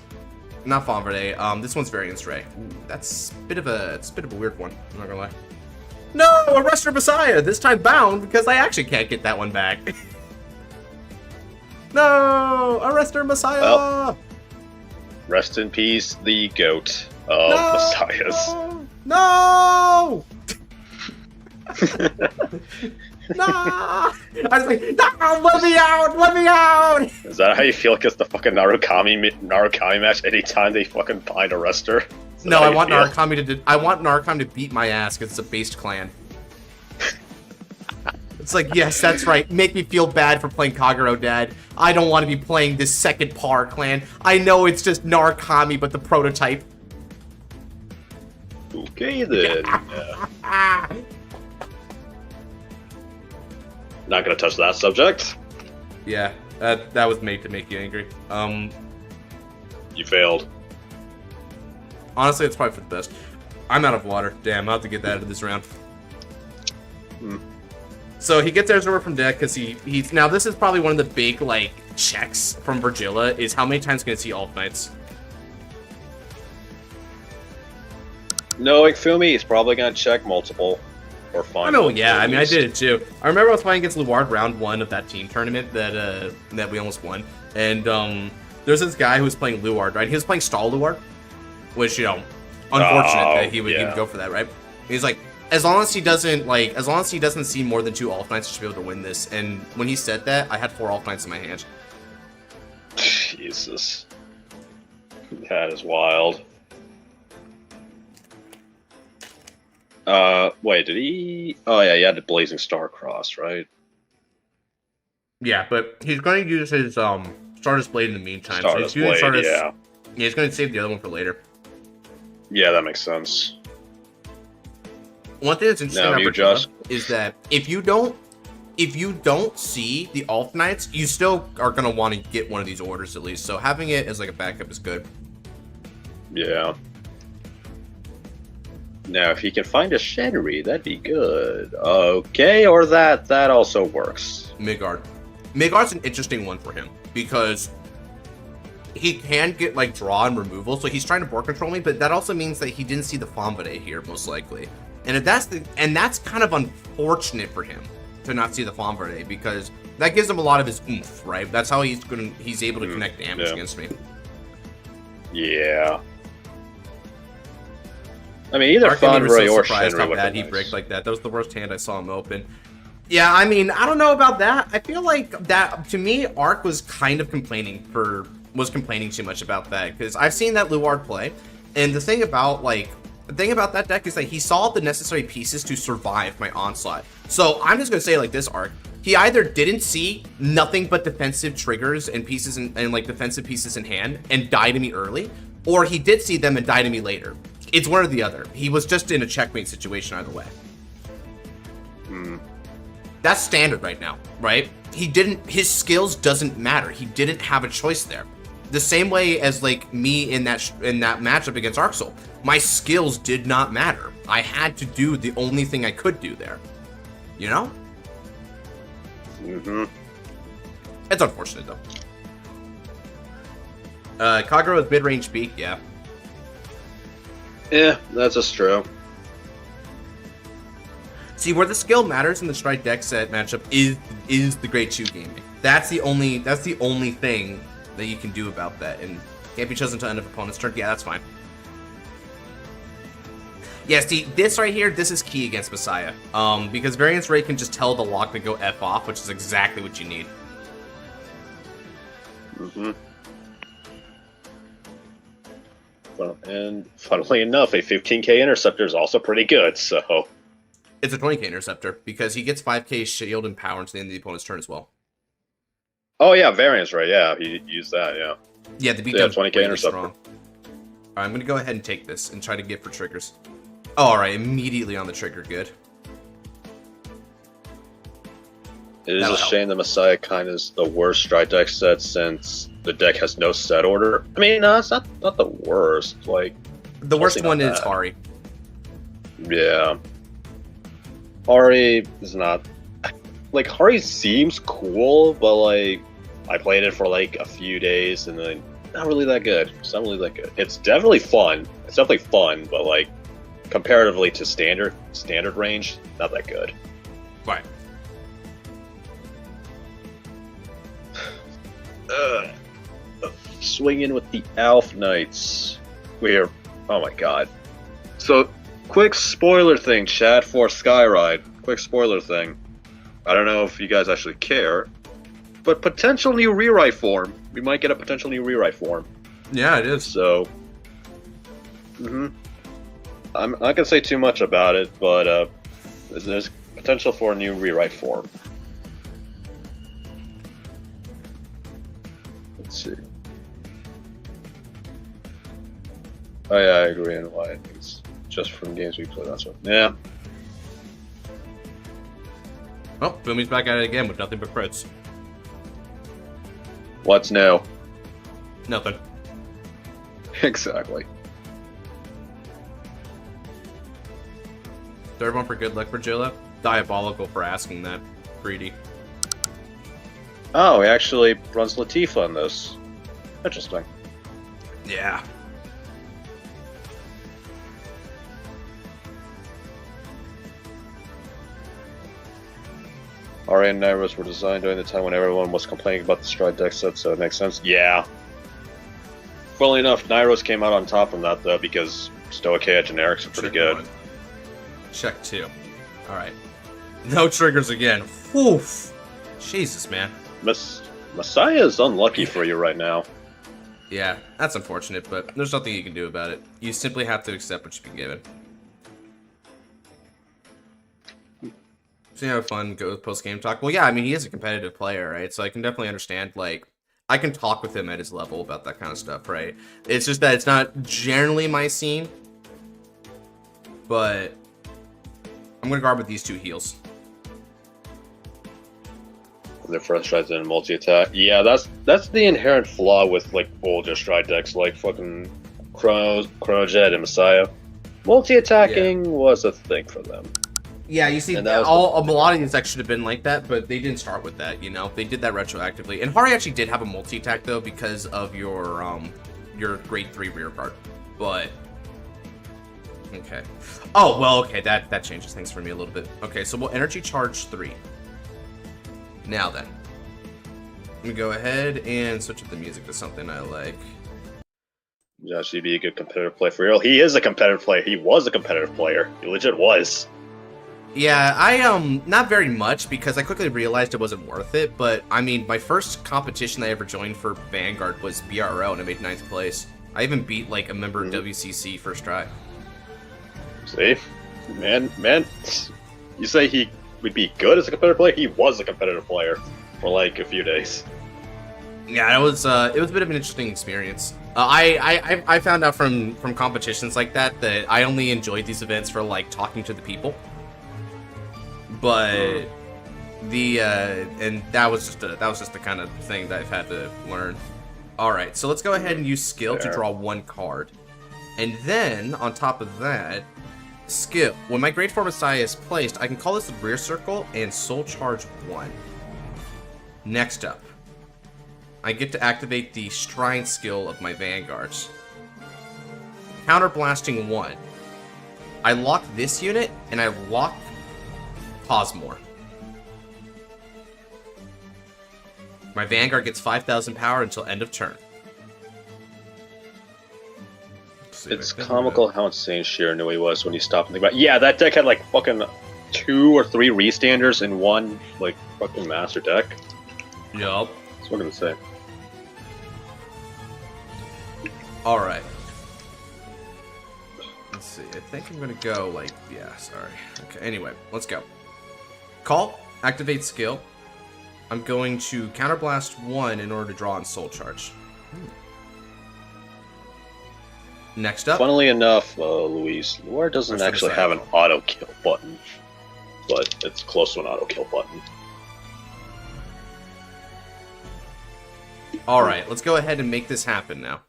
Speaker 1: not Fomade. This one's Variance Ray. Ooh, that's a bit of a weird one. I'm not gonna lie. No, Arrestor Messiah. This time bound because I actually can't get that one back. No, Arrestor Messiah.
Speaker 2: Well, rest in peace, the goat of Messiahs.
Speaker 1: No! No! I was like, no, let me out! Let me out!
Speaker 2: Is that how you feel against the fucking Narukami match anytime they fucking find Arrestor?
Speaker 1: No, I want Narukami to beat my ass because it's a based clan. It's like, yes, that's right. Make me feel bad for playing Kagero, Dad. I don't want to be playing this second par clan. I know it's just Narukami, but the prototype.
Speaker 2: Okay, then. Not gonna touch that subject.
Speaker 1: Yeah, that was made to make you angry.
Speaker 2: You failed.
Speaker 1: Honestly, it's probably for the best. I'm out of water. Damn, I'll have to get that out of this round. So he gets Arizona from deck because he's now this is probably one of the big like checks from Virgilla is how many times can it see Alt Knights?
Speaker 2: Knowing Fumi, he's probably gonna check multiple or find.
Speaker 1: I know, yeah. I mean, I did it too. I remember I was playing against Luard round 1 of that team tournament that we almost won, and there's this guy who was playing Luard, right? He was playing Stall Luard, which unfortunate that he would go for that, right? He's like, as long as he doesn't see more than 2 Alt Knights, he should be able to win this. And when he said that, I had 4 Alt Knights in my hand.
Speaker 2: Jesus, that is wild. Wait, did he? Oh yeah, he had the Blazing Star Cross, right?
Speaker 1: Yeah, but he's going to use his Stardust Blade in the meantime.
Speaker 2: Stardust Blade, yeah.
Speaker 1: He's going to save the other one for later.
Speaker 2: Yeah, that makes sense.
Speaker 1: One thing that's interesting about Virgilla is that if you don't see the Alt Knights, you still are going to want to get one of these orders at least. So having it as like a backup is good.
Speaker 2: Yeah. Now, if he can find a Shenry, that'd be good. Okay, or that also works.
Speaker 1: Midgard. Midgard's an interesting one for him because he can get like draw and removal, so he's trying to board control me, but that also means that he didn't see the Fomvade here, most likely. And if that's kind of unfortunate for him to not see the Fomvade because that gives him a lot of his oomph, right? That's how he's able to connect damage against me.
Speaker 2: Yeah. I mean, either Fomvade or Shenry
Speaker 1: how bad he bricked like that. That was the worst hand I saw him open. Yeah, I mean, I don't know about that. I feel like that, to me, Ark was kind of complaining too much about that, because I've seen that Luard play, and the thing about that deck is that he saw the necessary pieces to survive my onslaught. So I'm just gonna say like this, Ark. He either didn't see nothing but defensive triggers and pieces and like defensive pieces in hand and died to me early, or he did see them and died to me later. It's one or the other. He was just in a checkmate situation either way. That's standard right now, right? His skills doesn't matter. He didn't have a choice there. The same way as like me in that matchup against Arxel. My skills did not matter. I had to do the only thing I could do there. You know? It's unfortunate though. Kagero with mid-range beak, yeah.
Speaker 2: Yeah, that's a stroke.
Speaker 1: See, where the skill matters in the Strike deck set matchup is the Grade 2 gaming. That's the only thing that you can do about that, and can't be chosen to end of opponent's turn. Yeah, that's fine. Yeah, see, this right here, this is key against Messiah. Because Variance Ray can just tell the lock to go F off, which is exactly what you need.
Speaker 2: Well, and funnily enough, a 15k interceptor is also pretty good, so...
Speaker 1: It's a 20k interceptor, because he gets 5k shield and power into the end of the opponent's turn as well.
Speaker 2: Oh yeah, Variance Ray, yeah, he used that, yeah.
Speaker 1: Yeah, the beatdown's
Speaker 2: 20k interceptor.
Speaker 1: Strong. Alright, I'm gonna go ahead and take this and try to get for triggers. Oh, alright, immediately on the trigger, good.
Speaker 2: It is a shame that Messiah kind of is the worst Strike deck set since the deck has no set order. I mean, no, it's not the worst. Like
Speaker 1: the worst one is Hari.
Speaker 2: Yeah. Hari is not... Like, Hari seems cool, but, like, I played it for, like, a few days, and then not really that good. It's not really that good. It's definitely fun. It's definitely fun, but, like, comparatively to standard range, not that good.
Speaker 1: Right.
Speaker 2: Swing in with the Alf Knights. We're... Oh my god. So, quick spoiler thing, chat, for Skyride. Quick spoiler thing. I don't know if you guys actually care, but potential new rewrite form. We might get a potential new rewrite form.
Speaker 1: Yeah, it is.
Speaker 2: So... I'm not gonna say too much about it, but there's potential for a new rewrite form. Let's see. Oh yeah, I agree on why it's just from games we play. That's what. Yeah.
Speaker 1: Oh, Boomy's back at it again with nothing but crits.
Speaker 2: What's new?
Speaker 1: Nothing.
Speaker 2: Exactly.
Speaker 1: Third one for good luck for Jilla. Diabolical for asking that. Greedy.
Speaker 2: Oh, he actually runs Latifa in this. Interesting.
Speaker 1: Yeah.
Speaker 2: RA and Nairos were designed during the time when everyone was complaining about the Stride deck set, so it makes sense. Yeah. Funnily enough, Nairos came out on top from that, though, because Stoicheia generics are pretty good.
Speaker 1: One. Check 2. Alright. No triggers again. Oof. Jesus, man.
Speaker 2: Messiah is unlucky for you right now.
Speaker 1: Yeah, that's unfortunate, but there's nothing you can do about it. You simply have to accept what you've been given. So you have fun, go with post-game talk. Well, yeah, I mean, he is a competitive player, right? So I can definitely understand, like, I can talk with him at his level about that kind of stuff, right? It's just that it's not generally my scene, but I'm going to guard with these two heals.
Speaker 2: Their first strides in multi-attack. Yeah, that's the inherent flaw with, like, older stride decks, like fucking Chrono Jet and Messiah. Multi-attacking was a thing for them.
Speaker 1: Yeah, you see, a lot of these decks should have been like that, but they didn't start with that, you know? They did that retroactively. And Hari actually did have a multi-attack, though, because of your grade 3 rear guard. But... okay. Oh, well, okay, that changes things for me a little bit. Okay, so we'll energy charge 3. Now then. Let me go ahead and switch up the music to something I like.
Speaker 2: Yeah, she'd be a good competitive player for real. He is a competitive player. He was a competitive player. He legit was.
Speaker 1: Yeah, I, not very much, because I quickly realized it wasn't worth it, but, I mean, my first competition I ever joined for Vanguard was BRL, and I made 9th place. I even beat, like, a member of WCC first try.
Speaker 2: See? Man, you say he would be good as a competitive player? He was a competitive player for, like, a few days.
Speaker 1: Yeah, it was a bit of an interesting experience. I found out from competitions like that I only enjoyed these events for, like, talking to the people. But and that was just the kind of thing that I've had to learn. All right, so let's go ahead and use skill to draw 1 card, and then on top of that, skill. When my grade 4 Messiah is placed, I can call this the rear circle and soul charge 1. Next up, I get to activate the Shrine skill of my Vanguards. Counter blasting 1. I lock this unit and I lock Cosmore. My Vanguard gets 5,000 power until end of turn.
Speaker 2: It's comical how insane Sheer knew he was when he stopped and think about it. Yeah, that deck had like fucking 2 or 3 restanders in one like fucking master deck.
Speaker 1: Yup.
Speaker 2: That's what I'm gonna say.
Speaker 1: Alright. Let's see. I think I'm gonna go like, yeah, sorry. Okay, anyway, let's go. Call, activate skill. I'm going to counterblast 1 in order to draw on soul charge. Next up.
Speaker 2: Funnily enough, Luis, Lure doesn't actually have an auto kill button, but it's close to an auto kill button.
Speaker 1: Alright, let's go ahead and make this happen now.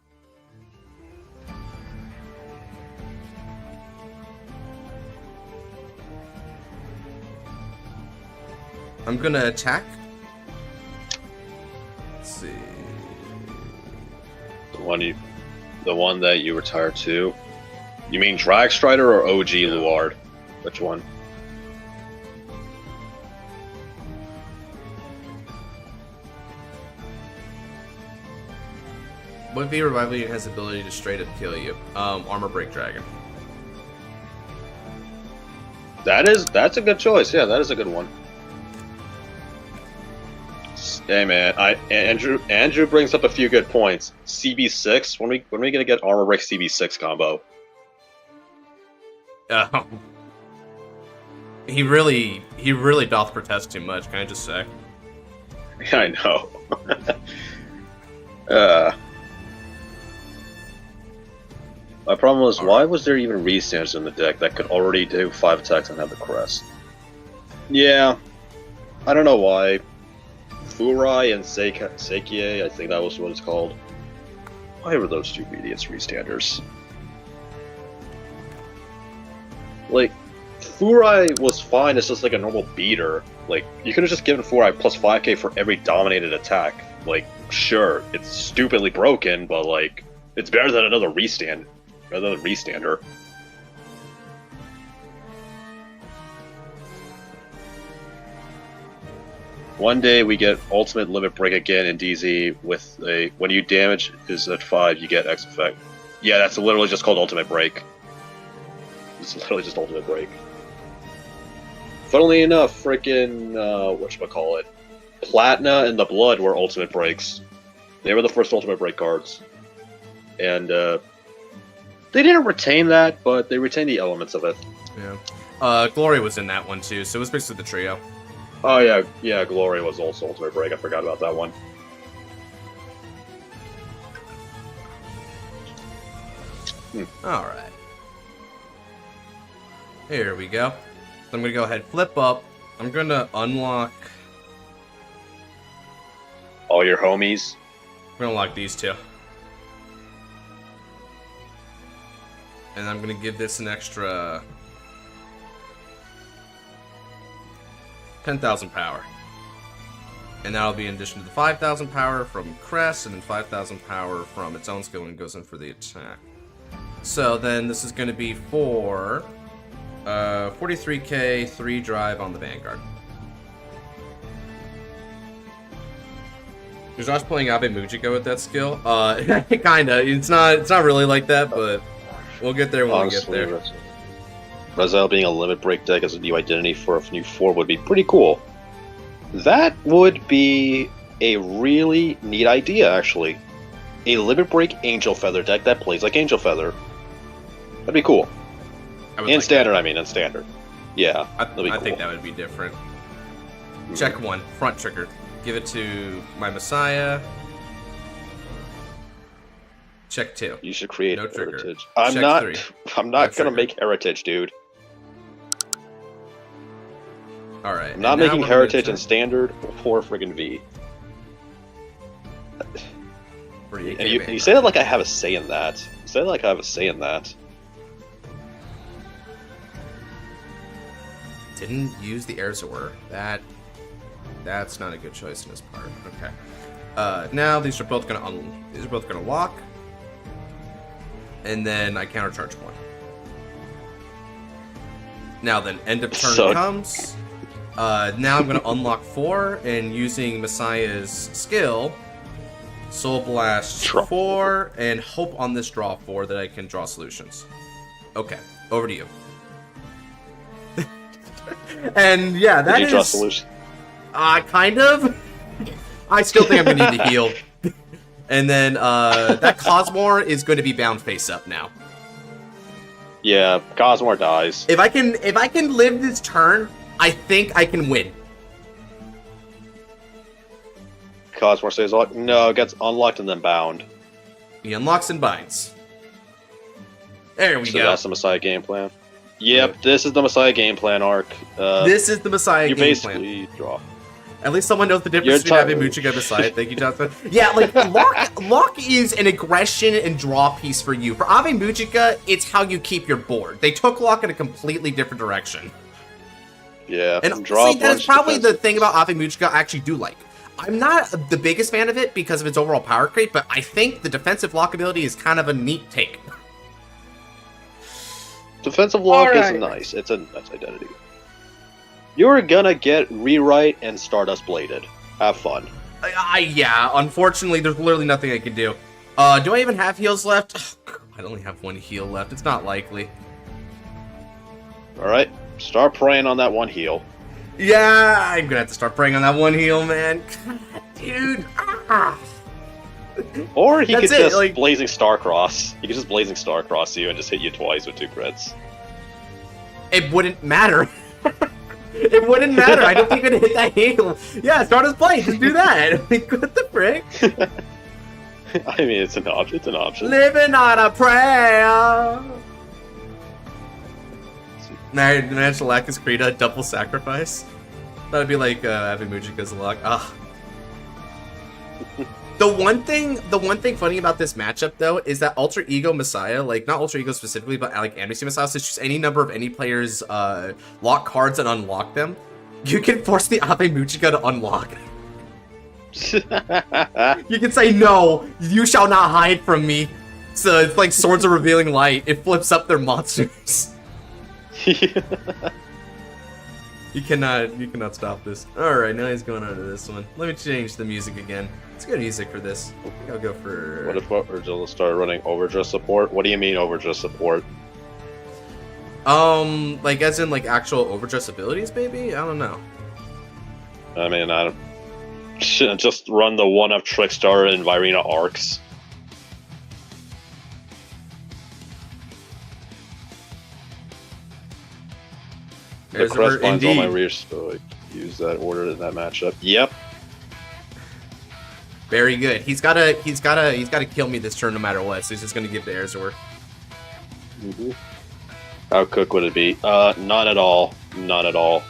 Speaker 1: I'm gonna attack. Let's see.
Speaker 2: The one that you retired to. You mean Drag Strider or OG Luard? Which one?
Speaker 1: What V Revival Unit has the ability to straight up kill you? Armor Break Dragon.
Speaker 2: That's a good choice. Yeah, that is a good one. Hey man, Andrew brings up a few good points. CB6, when are we gonna get Armor Break CB6 combo?
Speaker 1: He really doth protest too much, can I just say?
Speaker 2: Yeah, I know. My problem was, why was there even restands in the deck that could already do 5 attacks and have the crest? Yeah, I don't know why. Furai and Seikie, I think that was what it's called. Why were those two idiots restanders? Like, Furai was fine, it's just like a normal beater. Like, you could have just given Furai plus 5k for every dominated attack. Like, sure, it's stupidly broken, but like, it's better than another restand. Another restander. One day we get Ultimate Limit Break again in DZ with a, when you damage is at 5, you get X effect. Yeah, that's literally just called Ultimate Break. It's literally just Ultimate Break. Funnily enough, freaking, whatchamacallit, Platina and the Blood were Ultimate Breaks. They were the first Ultimate Break cards. And, they didn't retain that, but they retained the elements of it.
Speaker 1: Yeah. Glory was in that one too, so it was basically the trio.
Speaker 2: Oh yeah, Glory was also Ultimate Break. I forgot about that one.
Speaker 1: Alright. Here we go. So I'm gonna go ahead, flip up. I'm gonna unlock...
Speaker 2: all your homies?
Speaker 1: I'm gonna unlock these two. And I'm gonna give this an extra 10,000 power. And that'll be in addition to the 5,000 power from Crest, and then 5,000 power from its own skill when it goes in for the attack. So then this is gonna be for 43k 3 drive on the Vanguard. Is Josh playing Abe Mujiko with that skill? Kinda. It's not really like that, but we'll get there when we get there.
Speaker 2: Razel being a limit break deck as a new identity for a new form would be pretty cool. That would be a really neat idea, actually. A limit break Angel Feather deck that plays like Angel Feather. That'd be cool. In standard, I mean, in standard. Yeah, that'd be cool.
Speaker 1: I think that would be different. Check 1, front trigger. Give it to my Messiah. Check 2.
Speaker 2: You should create
Speaker 1: no trigger.
Speaker 2: Heritage.
Speaker 1: Check 3.
Speaker 2: I'm not gonna make Heritage, dude.
Speaker 1: Alright.
Speaker 2: I'm not making Heritage in standard or friggin' V. And you say that like I have a say in that. You say that like I have a say in that.
Speaker 1: Didn't use the Erzor. That's not a good choice in his part. Okay. Now these are both gonna lock. And then I countercharge 1. Now then, end of turn comes. Now I'm gonna unlock 4, and using Messiah's skill, Soul Blast 4, and hope on this draw 4 that I can draw solutions. Okay, over to you. And yeah, that
Speaker 2: Did you draw solutions?
Speaker 1: Kind of. I still think I'm gonna need to heal. And then that Cosmore is going to be bound face up now.
Speaker 2: Yeah, Cosmore dies.
Speaker 1: If I can live this turn, I think I can win.
Speaker 2: Cosmore stays locked. No, it gets unlocked and then bound.
Speaker 1: He unlocks and binds. There we go.
Speaker 2: That's the Messiah game plan. Yep, this is the Messiah game plan arc.
Speaker 1: This is the Messiah game plan.
Speaker 2: You basically draw.
Speaker 1: At least someone knows the difference between having Muchiga Messiah. Thank you, Jonathan. Yeah, like, lock is an aggression and draw piece for you. For Ave Mujica, it's how you keep your board. They took lock in a completely different direction.
Speaker 2: Yeah,
Speaker 1: And
Speaker 2: draw
Speaker 1: honestly, that is
Speaker 2: bunch
Speaker 1: probably the
Speaker 2: defensive.
Speaker 1: thing about Ave Mujica I actually do like. I'm not the biggest fan of it because of its overall power creep, but I think the defensive lock ability is kind of a neat take.
Speaker 2: Defensive lock
Speaker 1: Alright.
Speaker 2: is nice. It's a nice identity. You're gonna get Rewrite and Stardust Bladed. Have fun.
Speaker 1: Yeah, unfortunately, there's literally nothing I can do. Do I even have heals left? I only have one heal left. It's not likely.
Speaker 2: Alright, start praying on that one heal.
Speaker 1: Yeah, I'm gonna have to start praying on that one heal, man. God, dude.
Speaker 2: Or he
Speaker 1: That's
Speaker 2: could
Speaker 1: it,
Speaker 2: just
Speaker 1: like-
Speaker 2: Blazing Starcross. He could just Blazing Starcross you and just hit you twice with 2 crits.
Speaker 1: It wouldn't matter. It wouldn't matter. I don't think it'd hit that heal. Yeah, start us playing. Just do that. Like, what the frick?
Speaker 2: I mean, it's an option. It's an option.
Speaker 1: Living on a prayer. Managed to lack his Krita double sacrifice. That'd be like Ave Mujica's luck. Ah. The one thing funny about this matchup though is that Alter Ego Messiah, like not Alter Ego specifically, but like Amnesty Messiah, so choose any number of any players lock cards and unlock them. You can force the Ave Mujica to unlock. You can say no, you shall not hide from me. So it's like Swords of Revealing Light. It flips up their monsters. You cannot stop this. Alright, now he's going on to this one. Let me change the music again. It's good music for this. I think I'll go for...
Speaker 2: What if Virgil started running Overdress support? What do you mean Overdress support?
Speaker 1: Like as in like actual Overdress abilities, maybe? I don't know.
Speaker 2: I mean, I don't... Shouldn't just run the 1-up Trickstar and Virina arcs. The crest binds all my rear, so I use that order in that matchup. Yep.
Speaker 1: Very good. He's gotta kill me this turn no matter what, so he's just gonna give the Airzor.
Speaker 2: Mm-hmm. How cook would it be? Not at all. Not at all.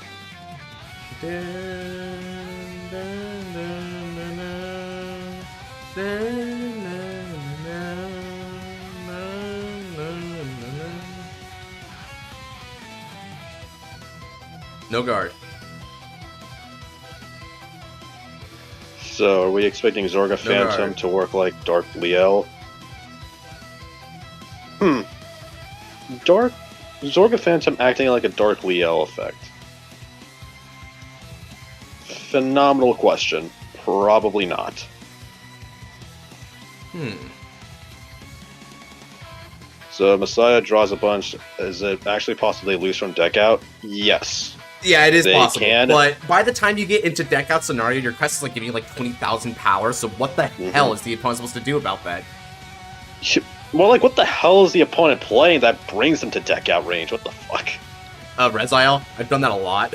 Speaker 1: No guard.
Speaker 2: So, are we expecting Zorga Phantom
Speaker 1: guard.
Speaker 2: to work like Dark Liel? Zorga Phantom acting like a Dark Liel effect. Phenomenal question. Probably not. So Messiah draws a bunch. Is it actually possible they lose from deck out? Yes.
Speaker 1: Yeah, it is
Speaker 2: They
Speaker 1: possible.
Speaker 2: can.
Speaker 1: But by the time you get into deck out scenario, your crest is like giving you like 20,000 power. So what the hell is the opponent supposed to do about that?
Speaker 2: Well, like, what the hell is the opponent playing that brings them to deck out range? What the fuck?
Speaker 1: Resile. I've done that a lot.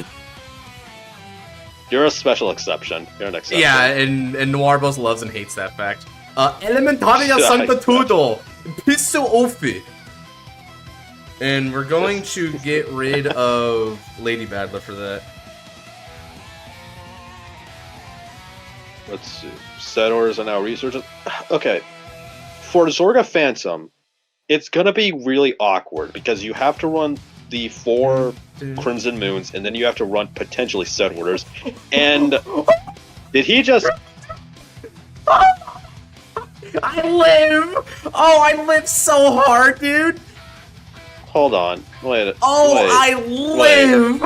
Speaker 2: You're a special exception. You're an exception.
Speaker 1: Yeah, and Noir both loves and hates that fact. Elementaria Sanctitudo! Pisso Ofi! And we're going to get rid of Lady Badler for that.
Speaker 2: Let's see. Set orders are now researching. Okay. For Zorga Phantom, it's gonna be really awkward because you have to run the 4 Crimson Moons and then you have to run potentially set orders. And did he just...
Speaker 1: I live! Oh, I live so hard, dude!
Speaker 2: Hold on. Wait.
Speaker 1: Oh,
Speaker 2: wait,
Speaker 1: I live!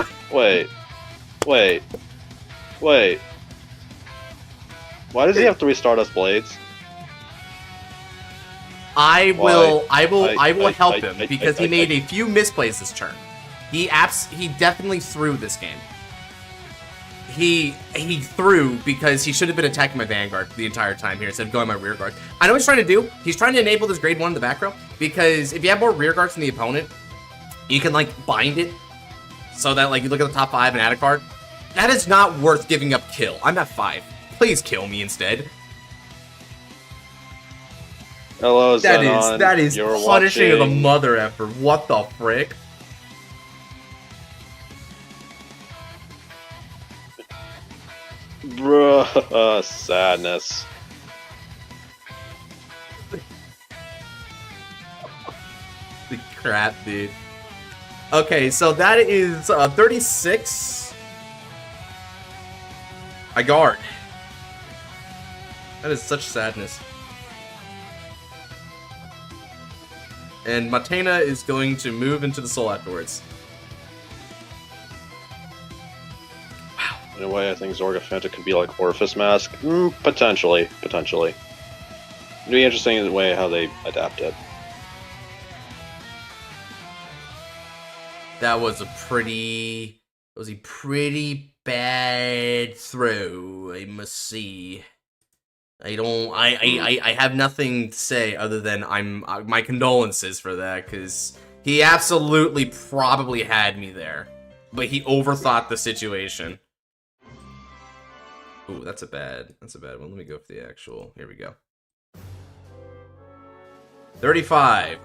Speaker 2: Wait. Why does he have 3 Stardust Blades?
Speaker 1: I will
Speaker 2: I
Speaker 1: help him because he made a few misplays this turn. He definitely threw this game. He threw because he should have been attacking my Vanguard the entire time here instead of going my rear guard. I know what he's trying to do. He's trying to enable this grade 1 in the back row because if you have more rear guards than the opponent, you can like bind it so that like you look at the top 5 and add a card. That is not worth giving up kill. I'm at 5. Please kill me instead.
Speaker 2: Hello,
Speaker 1: That
Speaker 2: Zenon.
Speaker 1: is
Speaker 2: You're
Speaker 1: punishing of the
Speaker 2: watching.
Speaker 1: mother effer. What the frick?
Speaker 2: Bruh, sadness.
Speaker 1: The crap, dude. Okay, so that is 36 I guard. That is such sadness. And Matena is going to move into the soul afterwards.
Speaker 2: Wow. In a way, I think Zorga Fanta could be like Orifice Mask. Potentially. It'd be interesting in the way how they adapt it.
Speaker 1: That was a pretty bad throw, I must see. I have nothing to say other than my condolences for that, because he absolutely probably had me there, but he overthought the situation. Ooh, that's a bad one. Let me go for the actual. Here we go. 35.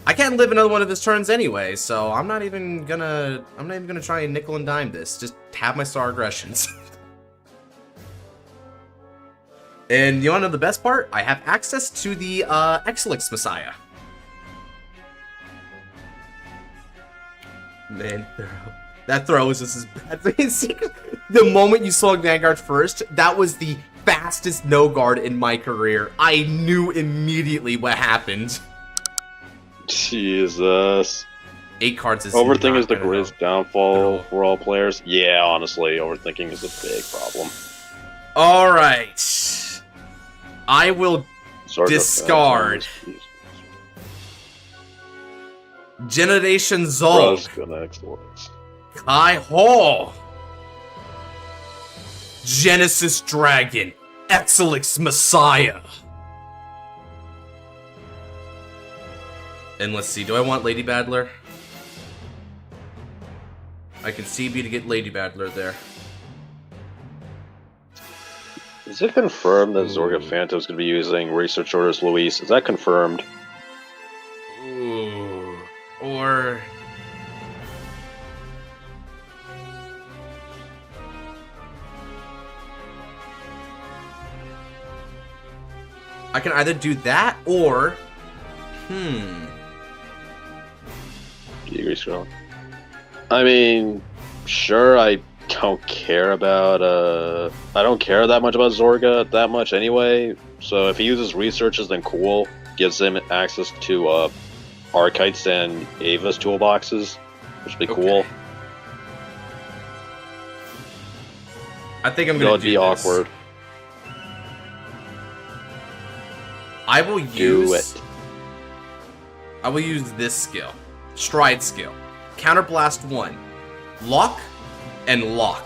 Speaker 1: I can't live another one of his turns anyway, so I'm not even gonna try and nickel and dime this. Just have my star aggressions. And you wanna know the best part? I have access to the Exelix Messiah. Man, that throw was just as bad. The moment you saw Vanguard first, that was the fastest no guard in my career. I knew immediately what happened.
Speaker 2: Jesus.
Speaker 1: 8 cards is
Speaker 2: overthinking is the greatest downfall for all players. Yeah, honestly, overthinking is a big problem.
Speaker 1: Alright. I will discard Generation Zolg, Kai Hall, Genesis Dragon, Exelix Messiah. And let's see, do I want Lady Battler? I can CB to get Lady Battler there.
Speaker 2: Is it confirmed that Zorga Phantom is going to be using Research Orders Luis? Is that confirmed?
Speaker 1: Ooh. Or... I can either do that, or...
Speaker 2: I mean, sure, I don't care about, I don't care that much about Zorga that much anyway, so if he uses researches, then cool. Gives him access to, Archites and Ava's toolboxes, which would be cool.
Speaker 1: I think I'm gonna do this.
Speaker 2: Awkward.
Speaker 1: I will use this skill. Stride skill. Counterblast 1. Lock and lock.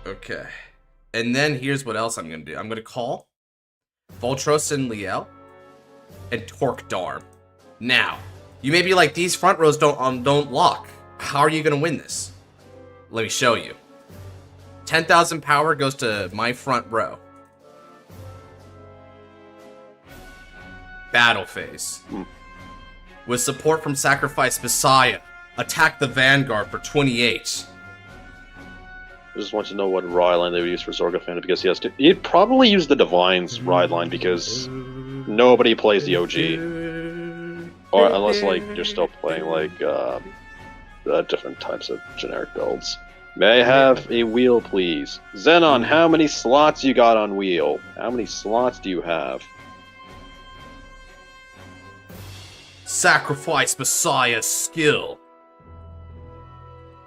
Speaker 1: Okay. And then here's what else I'm going to do. I'm going to call Voltros and Liel and Torque Darm. Now, you may be like, these front rows don't lock. How are you going to win this? Let me show you. 10,000 power goes to my front row. Battle phase. With support from Sacrifice Messiah, attack the Vanguard for 28.
Speaker 2: I just want to know what ride line they would use for Zorga Phantom, because he has to. He'd probably use the Divine's ride line because nobody plays the OG. Or unless, like, you're still playing, like, different types of generic builds. May I have a wheel, please? Xenon, how many slots you got on wheel? How many slots do you have?
Speaker 1: Sacrifice Messiah skill.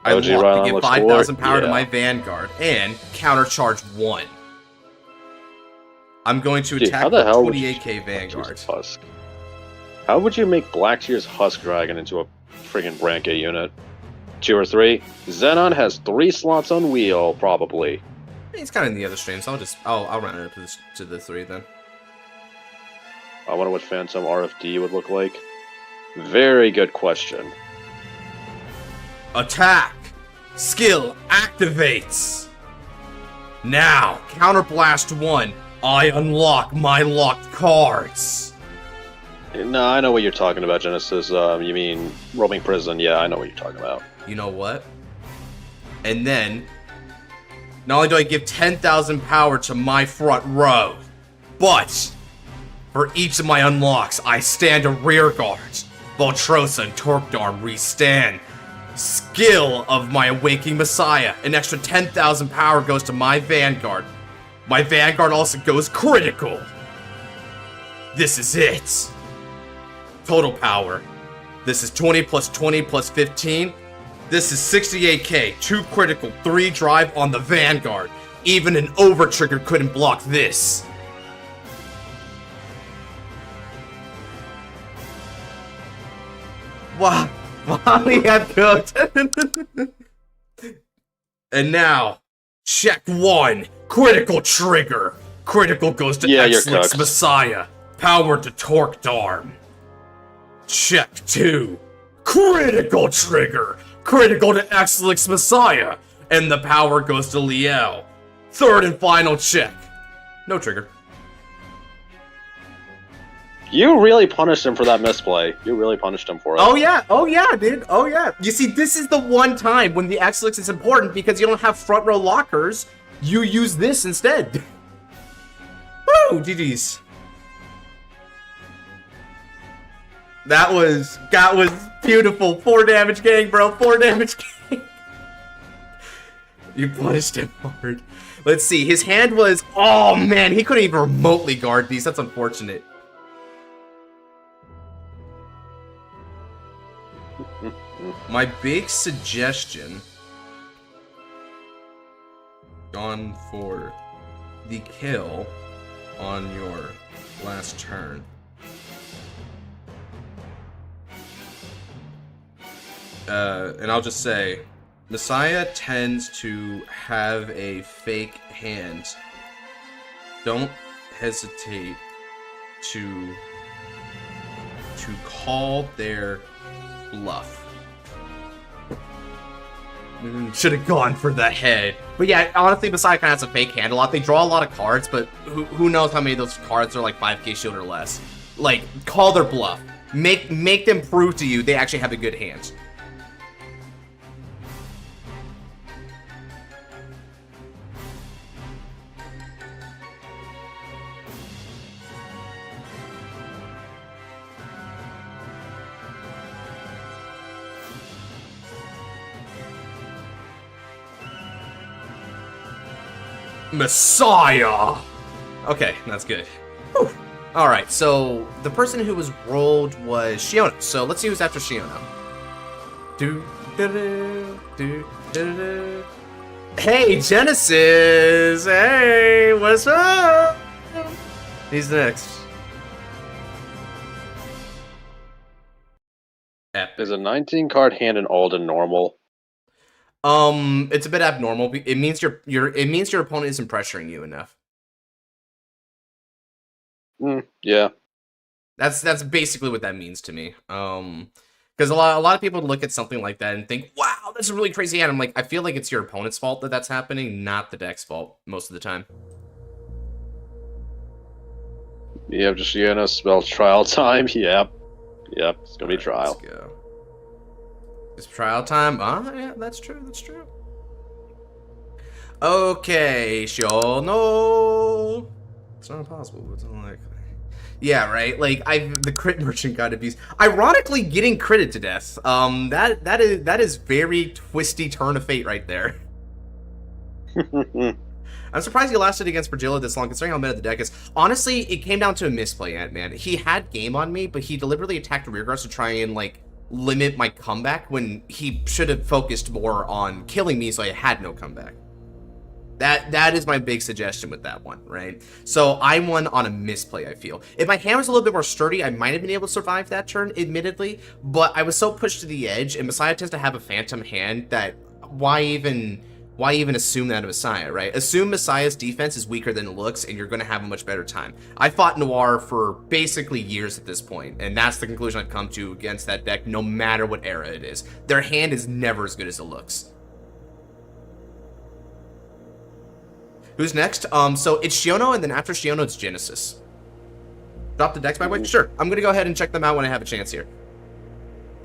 Speaker 1: I
Speaker 2: OG
Speaker 1: want to give 5,000 power to my Vanguard and countercharge 1. I'm going to attack the 28k Vanguard.
Speaker 2: Husk? How would you make Blacktear's Husk Dragon into a friggin' Branca unit? 2 or 3? Xenon has 3 slots on wheel, probably.
Speaker 1: He's kind of in the other stream, so I'll run it up to the 3 then.
Speaker 2: I wonder what Phantom RFD would look like. Very good question.
Speaker 1: Attack! Skill activates! Now, Counterblast 1, I unlock my locked cards!
Speaker 2: No, I know what you're talking about, Genesis. You mean Roaming Prison. Yeah, I know what you're talking about.
Speaker 1: You know what? And then, not only do I give 10,000 power to my front row, But for each of my unlocks, I stand a rear guard. Voltrosa and Torquedarm restand. Skill of my Awakening Messiah. An extra 10,000 power goes to my Vanguard. My Vanguard also goes critical. This is it. Total power. This is 20 plus 20 plus 15. This is 68k, 2 critical, 3 drive on the Vanguard. Even an over trigger couldn't block this. Wow, we have cooked. And now, check 1, critical trigger. Critical goes to X-Lix Messiah. Power to Torquedarm. Check 2, critical trigger. Critical to X-Lix Messiah. And the power goes to Liel. Third and final check. No trigger.
Speaker 2: You really punished him for that misplay. You really punished him for it.
Speaker 1: Oh yeah, dude. Oh yeah. You see, this is the one time when the X-Lix is important because you don't have front row lockers. You use this instead. Woo! GG's. That was beautiful. 4 damage gang, bro. 4 damage gang. You punished him hard. Let's see. His hand was... Oh, man. He couldn't even remotely guard these. That's unfortunate. My big suggestion... Gone for the kill on your last turn. And I'll just say, Messiah tends to have a fake hand. Don't hesitate to call their bluff. Should have gone for the head. But yeah, honestly, Messiah kind of has a fake hand a lot. They draw a lot of cards, but who knows how many of those cards are like 5k shield or less. Like, call their bluff. Make them prove to you they actually have a good hand. Messiah! Okay, that's good. Whew. Alright, so the person who was rolled was Shiono. So let's see who's after Shiono. Hey, Genesis! Hey, what's up? He's next. Epic.
Speaker 2: Is a 19 card hand in Alden normal?
Speaker 1: It's a bit abnormal. It means your opponent isn't pressuring you enough.
Speaker 2: Yeah.
Speaker 1: That's basically what that means to me. Because a lot of people look at something like that and think, wow, that's a really crazy hand. I'm like, I feel like it's your opponent's fault that that's happening, not the deck's fault most of the time.
Speaker 2: You have just spell trial time. Yep, it's gonna be trial.
Speaker 1: Let's go. It's trial time. Yeah, that's true. That's true. Okay, sure. No, it's not impossible. It's unlikely. Yeah, right. Like the crit merchant got abused. Ironically, getting critted to death. That is very twisty turn of fate right there. I'm surprised he lasted against Virgilio this long, considering how meta the deck is. Honestly, it came down to a misplay, Ant-Man. He had game on me, but he deliberately attacked rear guards to try and like limit my comeback when he should have focused more on killing me so I had no comeback. That is my big suggestion with that one, right? So I won on a misplay, I feel. If my hand was a little bit more sturdy, I might have been able to survive that turn, admittedly, but I was so pushed to the edge, and Messiah tends to have a phantom hand that why even assume that of Messiah, right? Assume Messiah's defense is weaker than it looks, and you're going to have a much better time. I fought Noir for basically years at this point, and that's the conclusion I've come to against that deck, no matter what era it is. Their hand is never as good as it looks. Who's next? So it's Shiono, and then after Shiono, it's Genesis. Drop the decks, by the way? Sure. I'm going to go ahead and check them out when I have a chance here.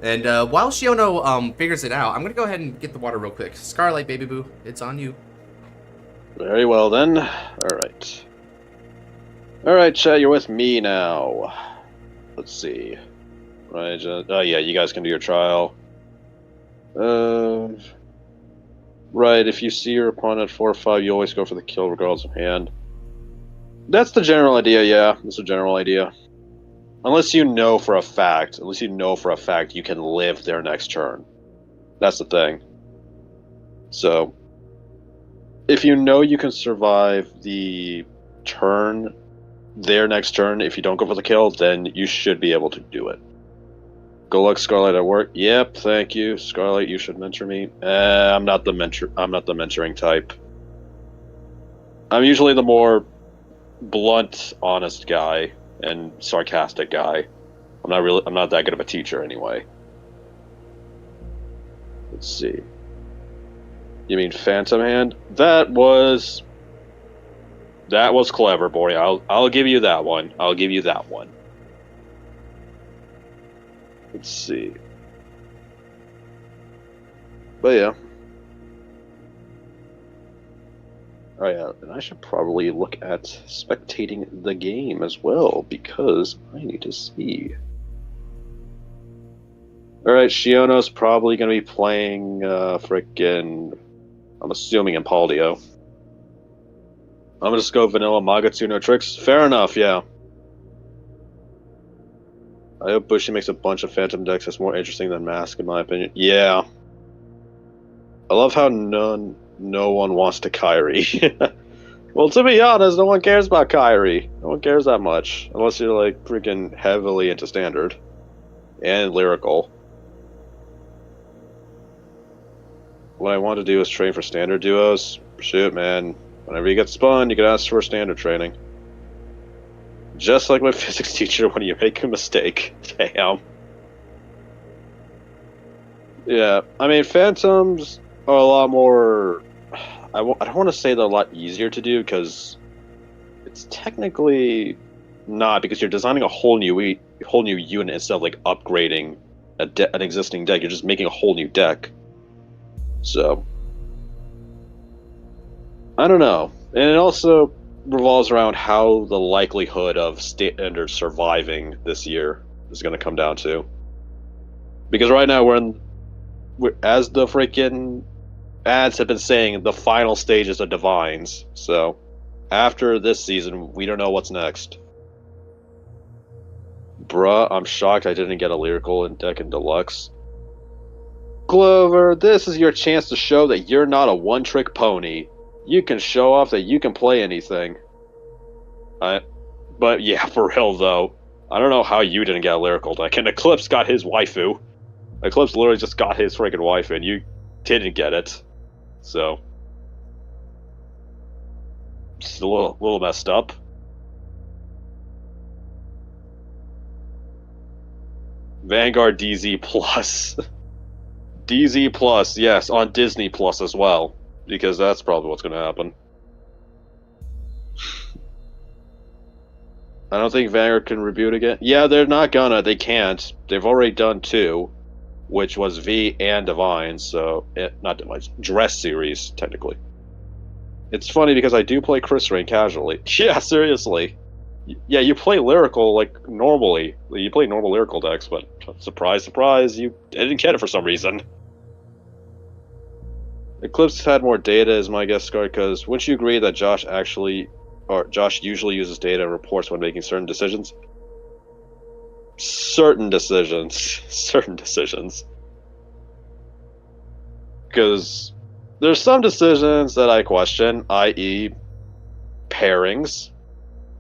Speaker 1: And while Shiono figures it out, I'm going to go ahead and get the water real quick. Scarlight, baby boo, it's on you.
Speaker 2: Very well, then. All right. Alright, chat, you're with me now. Let's see. Right, oh yeah, you guys can do your trial. Right, if you see your opponent at 4 or 5, you always go for the kill regardless of hand. That's the general idea, yeah. That's the general idea. Unless you know for a fact you can live their next turn. That's the thing. So, if you know you can survive the turn, their next turn, if you don't go for the kill, then you should be able to do it. Good luck, Scarlight, at work. Yep, thank you, Scarlight. You should mentor me. I'm not the mentoring type. I'm usually the more blunt, honest guy and sarcastic guy. I'm not that good of a teacher anyway. Let's see. You mean Phantom Hand? That was clever, boy. I'll give you that one. I'll give you that one. Let's see. But yeah. Oh yeah, and I should probably look at spectating the game as well, because I need to see. Alright, Shiono's probably going to be playing, frickin', I'm assuming Impaldio. I'm gonna just go vanilla Magatsu, no tricks. Fair enough, yeah. I hope Bushi makes a bunch of Phantom decks that's more interesting than Mask, in my opinion. Yeah. I love how no one wants to Kairi. Well, to be honest, no one cares about Kairi. No one cares that much. Unless you're, like, freaking heavily into Standard. And Lyrical. What I want to do is train for Standard duos. Shoot, man. Whenever you get spun, you can ask for Standard training. Just like my physics teacher when you make a mistake. Damn. Yeah, I mean, Phantoms are a lot more... I don't want to say they're a lot easier to do, because it's technically not, because you're designing a whole new unit instead of, like, upgrading an existing deck. You're just making a whole new deck. So... I don't know. And it also revolves around how the likelihood of Standard surviving this year is going to come down to. Because right now we're as the freaking ads have been saying, the final stages of Divines. So after this season, we don't know what's next. Bruh, I'm shocked I didn't get a Lyrical in deck in Deluxe. Clover, this is your chance to show that you're not a one-trick pony. You can show off that you can play anything. But yeah, for real though, I don't know how you didn't get a Lyrical deck, and Eclipse got his waifu. Eclipse literally just got his freaking waifu, and you didn't get it. So... it's a little messed up. Vanguard DZ Plus. DZ Plus, yes, on Disney Plus as well. Because that's probably what's going to happen. I don't think Vanguard can reboot again. Yeah, they're not gonna. They can't. They've already done 2, which was V and Divine, so... not Divine, Dress series, technically. It's funny because I do play Chris Rain casually. Yeah, seriously. Yeah, you play Lyrical, like, normally. You play normal Lyrical decks, but surprise, surprise, you didn't get it for some reason. Eclipse had more data, is my guess, Scar, because wouldn't you agree that Josh usually uses data and reports when making certain decisions? Certain decisions. Certain decisions. Because there's some decisions that I question, i.e. pairings,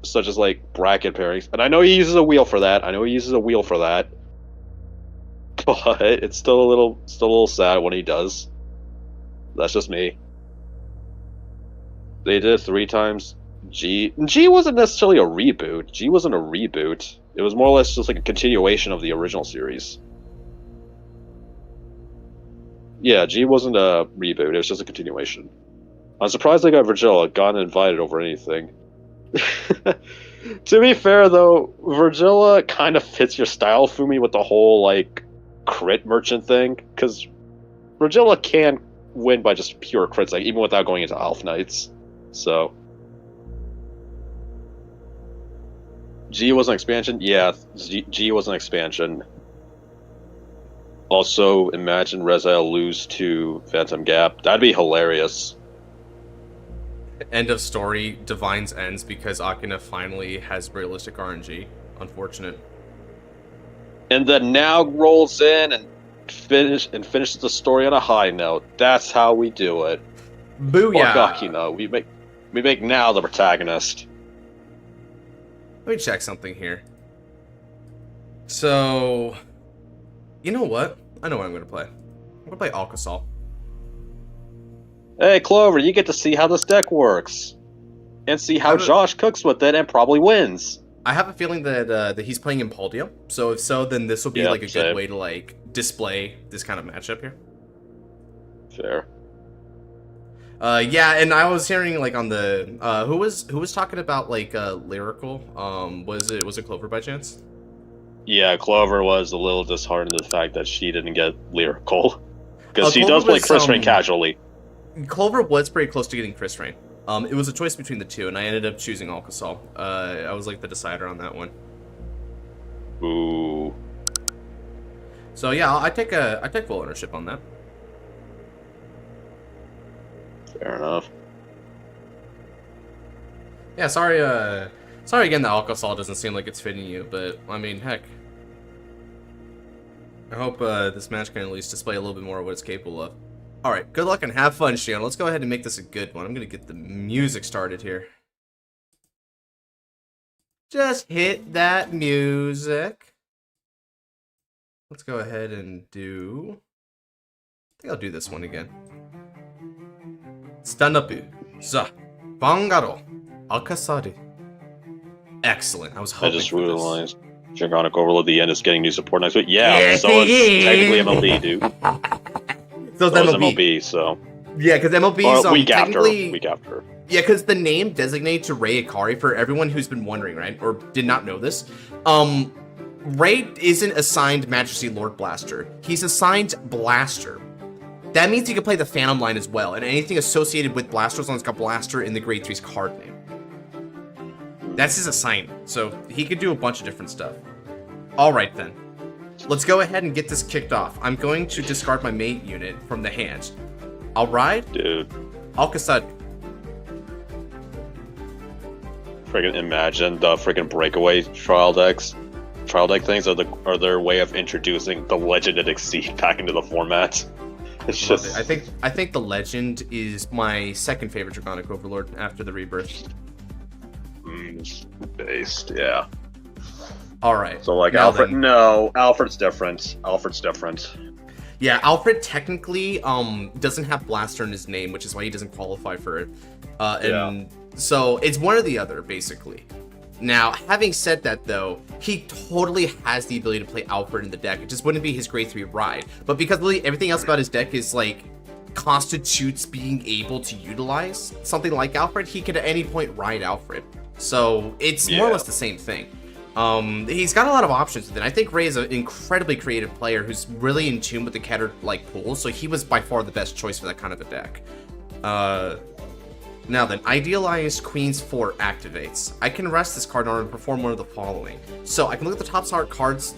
Speaker 2: such as, like, bracket pairings. And I know he uses a wheel for that. But it's still a little sad when he does. That's just me. They did it 3 times. G wasn't necessarily a reboot. G wasn't a reboot. It was more or less just like a continuation of the original series. Yeah, G wasn't a reboot. It was just a continuation. I'm surprised they got Virgilla gotten invited over anything. To be fair, though, Virgilla kind of fits your style, Fumi, with the whole, like, crit merchant thing. Because Virgilla can win by just pure crits, like, even without going into Elf Knights. So... G was an expansion? Yeah, G was an expansion. Also, imagine Rezal lose to Phantom Gap. That'd be hilarious.
Speaker 1: End of story, Divines ends because Akina finally has realistic RNG. Unfortunate.
Speaker 2: And then now rolls in and finishes the story on a high note. That's how we do it.
Speaker 1: Booyah!
Speaker 2: Fuck Akina. We make now the protagonist.
Speaker 1: Let me check something here. So, you know what? I know what I'm gonna play. I'm gonna play Alcasol.
Speaker 2: Hey, Clover, you get to see how this deck works. And see how Josh cooks with it and probably wins.
Speaker 1: I have a feeling that he's playing Impaldio. So if so, then this will be like a good way to like display this kind of matchup here.
Speaker 2: Fair.
Speaker 1: Yeah, and I was hearing like on the who was talking about like lyrical. Was it Clover by chance?
Speaker 2: Yeah, Clover was a little disheartened at the fact that she didn't get lyrical. Because she does play Chris Rain casually.
Speaker 1: Clover was pretty close to getting Chris Rain. It was a choice between the two, and I ended up choosing Alcasol. I was like the decider on that one.
Speaker 2: Ooh.
Speaker 1: So yeah, I take full ownership on that.
Speaker 2: Fair enough.
Speaker 1: Yeah, sorry again that Alcasol doesn't seem like it's fitting you, but I mean, heck. I hope this match can at least display a little bit more of what it's capable of. Alright, good luck and have fun, Shion. Let's go ahead and make this a good one. I'm gonna get the music started here. Just hit that music. Let's go ahead and do... I think I'll do this one again. Stand up, za, Vanguard, Alcasaru. Excellent. I was hoping. I just
Speaker 2: realized Dragonic Overload the end is getting new support next week. Yeah, so it's technically MLB, dude.
Speaker 1: So it's
Speaker 2: MLB, so
Speaker 1: yeah, because MLB is
Speaker 2: week
Speaker 1: technically
Speaker 2: after.
Speaker 1: Yeah, because the name designated to Ray Akari, for everyone who's been wondering, right, or did not know this, Ray isn't assigned Majesty Lord Blaster. He's assigned Blaster. That means he can play the Phantom line as well, and anything associated with Blaster as long as it's got Blaster in the Grade 3's card name. That's his assignment, so he could do a bunch of different stuff. Alright then. Let's go ahead and get this kicked off. I'm going to discard my mate unit from the hand. I'll ride.
Speaker 2: Dude.
Speaker 1: Alcasad.
Speaker 2: Friggin' imagine the friggin' breakaway trial deck things are their way of introducing the Legend and Exceed back into the format. It's just...
Speaker 1: I think the Legend is my second favorite Dragonic Overlord after the Rebirth.
Speaker 2: Based, yeah.
Speaker 1: Alright.
Speaker 2: So like Alfred, then. No, Alfred's different. Yeah,
Speaker 1: Alfred technically doesn't have Blaster in his name, which is why he doesn't qualify for it. So it's one or the other, basically. Now, having said that, though, he totally has the ability to play Alfred in the deck. It just wouldn't be his Grade 3 ride. But because really everything else about his deck is, like, constitutes being able to utilize something like Alfred, he could at any point ride Alfred. So it's more or less the same thing. He's got a lot of options, and I think Ray is an incredibly creative player who's really in tune with the Keter like pool, so he was by far the best choice for that kind of a deck. Now then, Idealized Queen's Fort activates. I can rest this card in order to perform one of the following. So I can look at the top 7 cards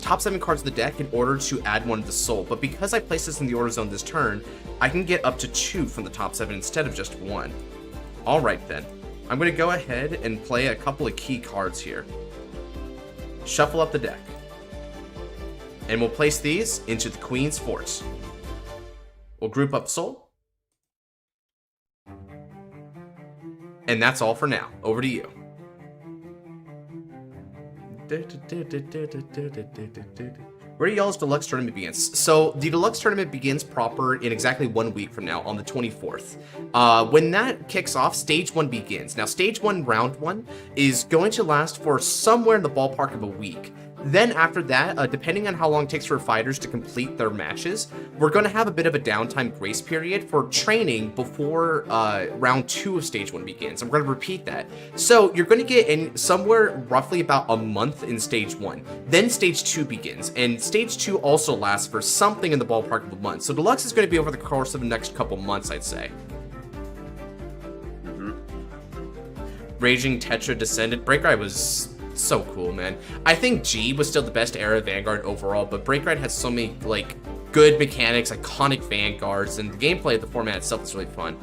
Speaker 1: of the deck in order to add one to the soul, but because I place this in the order zone this turn, I can get up to 2 from the top 7 instead of just 1. Alright then, I'm going to go ahead and play a couple of key cards here. Shuffle up the deck. And we'll place these into the Queen's Fort. We'll group up Soul. And that's all for now. Over to you. Where do y'all's deluxe tournament begins? So the deluxe tournament begins proper in exactly 1 week from now on the 24th. When that kicks off, stage 1 begins. Now stage 1, round 1 is going to last for somewhere in the ballpark of a week. Then after that, depending on how long it takes for fighters to complete their matches, we're going to have a bit of a downtime grace period for training before round 2 of stage 1 begins. I'm going to repeat that. So you're going to get in somewhere roughly about a month in stage 1. Then stage 2 begins, and stage 2 also lasts for something in the ballpark of a month. So deluxe is going to be over the course of the next couple months, I'd say. Raging Tetra Descendant. Breaker I was So cool, man. I think G was still the best era of Vanguard overall, but Break Ride has so many, like, good mechanics, iconic Vanguards, and the gameplay of the format itself is really fun.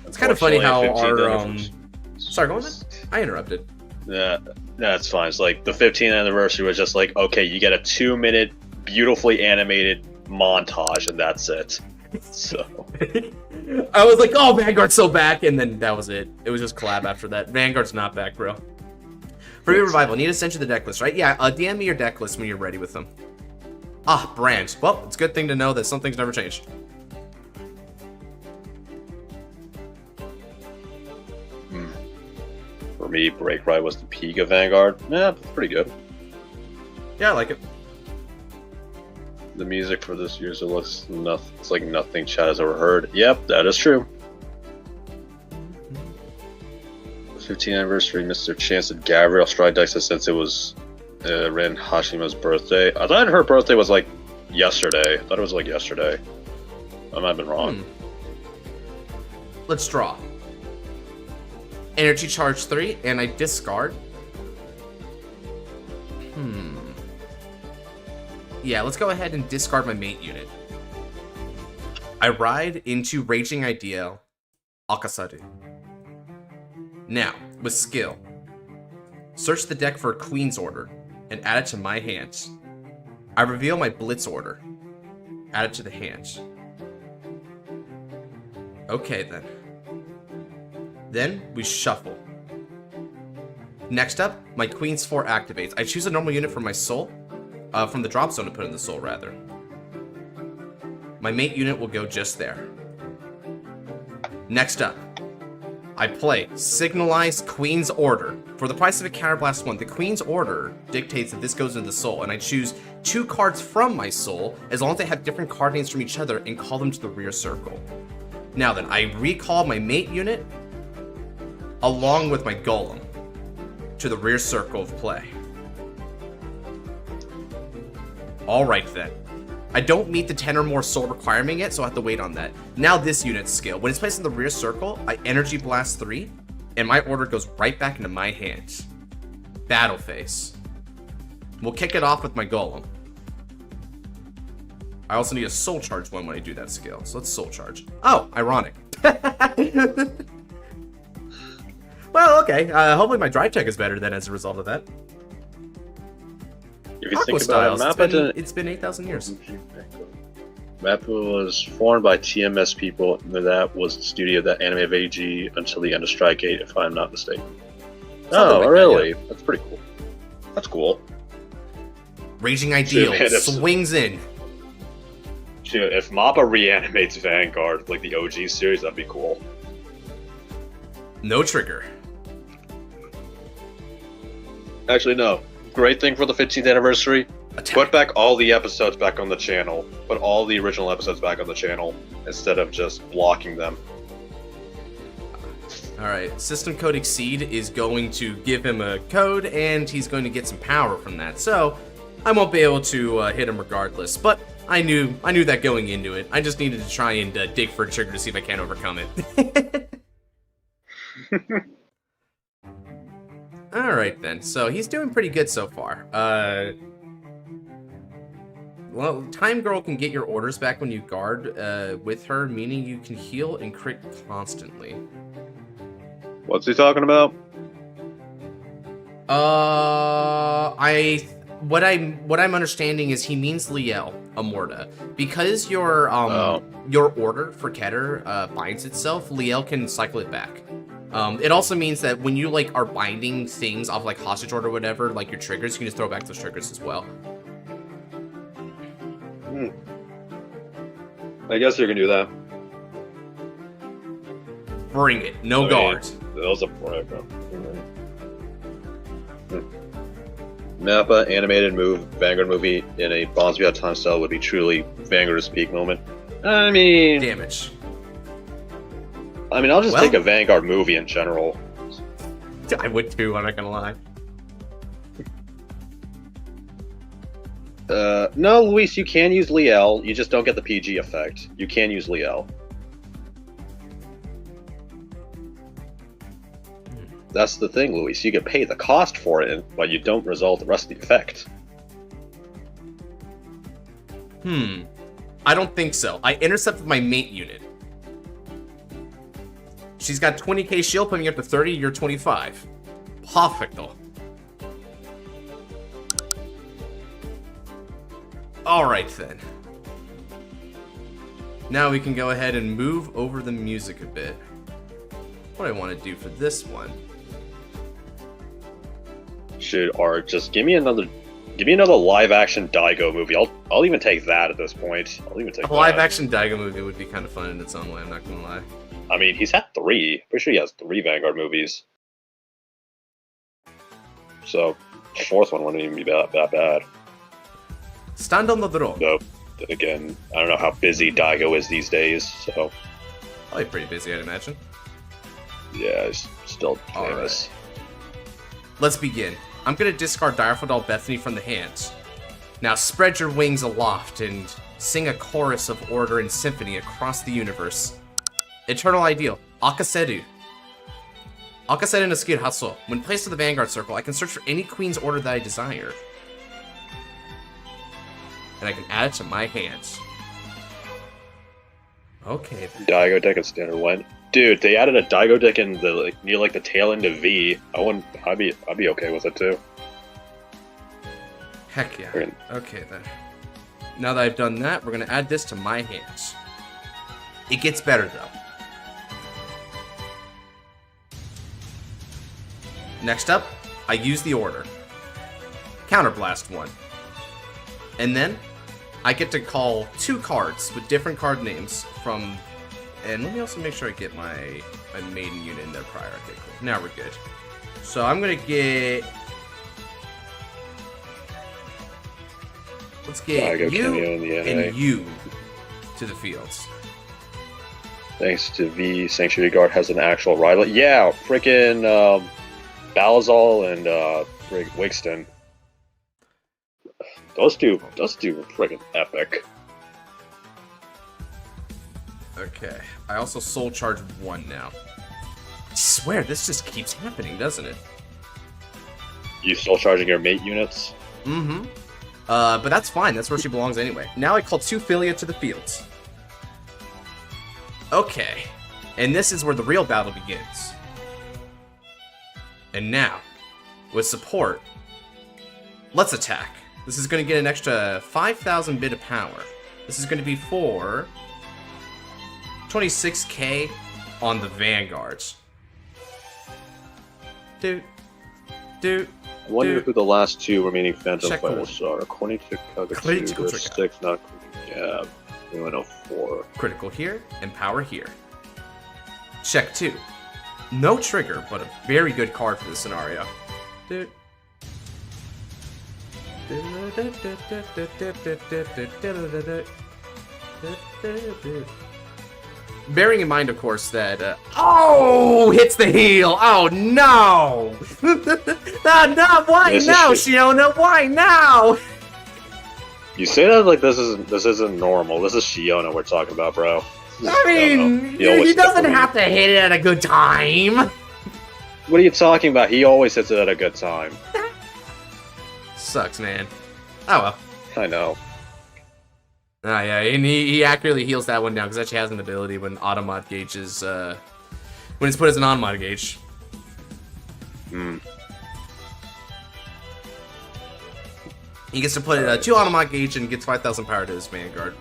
Speaker 1: It's kind of funny how our, Sorry, go on then? I interrupted.
Speaker 2: Yeah, that's fine. It's like the 15th anniversary was just like, okay, you get a 2-minute, beautifully animated montage, and that's it. So
Speaker 1: I was like, oh, Vanguard's so back, and then that was it. It was just collab after that. Vanguard's not back, bro. For your revival, need to send you the deck list, right? Yeah, DM me your deck list when you're ready with them. Ah, brand. Well, it's a good thing to know that something's never changed.
Speaker 2: For me, Break Ride was the peak of Vanguard. Yeah, pretty good.
Speaker 1: Yeah, I like it.
Speaker 2: The music for this user looks nothing. It's like nothing Chad has ever heard. Yep, that is true. The 15th anniversary, Mr. Chance at Gabriel Stride Dex since it was Ren Hashima's birthday. I thought her birthday was like yesterday. I thought it was like yesterday. I might have been wrong.
Speaker 1: Let's draw. Energy charge 3, and I discard. Yeah, let's go ahead and discard my mate unit. I ride into Raging Ideal Akasaru. Now, with skill, search the deck for a Queen's Order and add it to my hands. I reveal my Blitz Order. Add it to the hands. Okay then. Then we shuffle. Next up, my Queen's 4 activates. I choose a normal unit from my soul. From the drop zone to put in the soul, rather. My mate unit will go just there. Next up, I play Signalized Queen's Order. For the price of a Counterblast 1, the Queen's Order dictates that this goes into the soul, and I choose 2 cards from my soul, as long as they have different card names from each other, and call them to the rear circle. Now then, I recall my mate unit, along with my golem, to the rear circle of play. Alright then. I don't meet the 10 or more soul requirement yet, so I have to wait on that. Now this unit's skill. When it's placed in the rear circle, I Energy Blast 3, and my order goes right back into my hands. Battle phase. We'll kick it off with my golem. I also need a soul charge one when I do that skill, so let's soul charge. Oh, ironic. Well, okay. Hopefully my drive check is better then as a result of that.
Speaker 2: If you think about it,
Speaker 1: it's been 8,000 years.
Speaker 2: Mappa was formed by TMS people, and that was the studio that animated AG until the end of Strike 8, if I'm not mistaken. Oh, like really? That, yeah. That's pretty cool. That's cool.
Speaker 1: Raging Ideal swings in.
Speaker 2: Dude, if Mappa reanimates Vanguard, like the OG series, that'd be cool.
Speaker 1: No trigger.
Speaker 2: Actually, no. Great thing for the 15th anniversary. Attack. Put back all the episodes back on the channel. Put all the original episodes back on the channel instead of just blocking them.
Speaker 1: Alright, System Code Exceed is going to give him a code, and he's going to get some power from that. So, I won't be able to hit him regardless, but I knew that going into it. I just needed to try and dig for a trigger to see if I can't overcome it. Alright then, so he's doing pretty good so far. Well, Time Girl can get your orders back when you guard with her, meaning you can heal and crit constantly.
Speaker 2: What's he talking about?
Speaker 1: What I'm understanding is he means Liel Amorta. Because your order for Keter binds itself, Liel can cycle it back. It also means that when you like are binding things off like hostage order or whatever, like your triggers, you can just throw back those triggers as well.
Speaker 2: I guess you can do that.
Speaker 1: Bring it. No guards.
Speaker 2: That was a break. Mappa animated Vanguard movie in a Bonds Beyond Time style would be truly Vanguard's peak moment. I mean,
Speaker 1: damage.
Speaker 2: I'll just take a Vanguard movie in general.
Speaker 1: I would too, I'm not gonna lie.
Speaker 2: No, Luis, you can use Liel. You just don't get the PG effect. You can use Liel. That's the thing, Luis. You get paid the cost for it, but you don't result the rest of the effect.
Speaker 1: I don't think so. I intercepted my mate unit. She's got 20k shield, putting me up to 30, you're 25. Perfecto. Alright then. Now we can go ahead and move over the music a bit. What do I want to do for this one?
Speaker 2: Or just give me another live action Daigo movie. I'll even take that at this point. I'll even take
Speaker 1: a live action Daigo movie would be kind of fun in its own way, I'm not gonna lie.
Speaker 2: I mean, he's had 3. Pretty sure he has 3 Vanguard movies. So, the 4th one wouldn't even be that bad.
Speaker 1: Stand on the draw.
Speaker 2: Though, then again, I don't know how busy Daigo is these days, so...
Speaker 1: Probably pretty busy, I'd imagine.
Speaker 2: Yeah, he's still famous.
Speaker 1: Right. Let's begin. I'm gonna discard Direful Bethany from the hands. Now spread your wings aloft and sing a chorus of order and symphony across the universe. Eternal Ideal, Akaseru. Akaseru no skill Hasso. When placed in the Vanguard circle, I can search for any Queen's order that I desire. And I can add it to my hands. Okay then.
Speaker 2: Daigo deck at standard one. Dude, they added a Daigo deck in the near the tail end of V. I'd be okay with it too.
Speaker 1: Heck yeah. Okay then. Now that I've done that, we're gonna add this to my hands. It gets better though. Next up, I use the order. Counterblast 1. And then, I get to call 2 cards with different card names from... And let me also make sure I get my maiden unit in there prior. Okay, cool. Now we're good. So I'm gonna get... Let's get you and you to the fields.
Speaker 2: Thanks to V, Sanctuary Guard has an actual rival. Yeah, freaking Balazal and Wigston. Those two were freaking epic.
Speaker 1: Okay, I also soul charge 1 now. I swear, this just keeps happening, doesn't it?
Speaker 2: You soul charging your mate units?
Speaker 1: Mm-hmm. But that's fine, that's where she belongs anyway. Now I call 2 Philia to the fields. Okay, and this is where the real battle begins. And now, with support, let's attack. This is going to get an extra 5,000 bit of power. This is going to be for 26k on the Vanguards. I
Speaker 2: wonder who the last 2 remaining Phantom Fighters are. According to Kagatsu, 6, not yeah, we went 4.
Speaker 1: Critical here, and power here. Check 2. No trigger, but a very good card for this scenario. Bearing in mind, of course, that oh, hits the heel. Oh no! No! Why now, Shiona? Why now?
Speaker 2: You say that like this isn't normal. This is Shiona we're talking about, bro.
Speaker 1: I mean, he doesn't have to hit it at a good time.
Speaker 2: What are you talking about? He always hits it at a good time.
Speaker 1: Sucks, man. Oh well.
Speaker 2: I know.
Speaker 1: Ah, yeah, and he accurately heals that one down because that actually has an ability when Automod Gauge is when it's put as an Automod Gauge. He gets to put 2 Automod Gauge and gets 5,000 power to his Vanguard.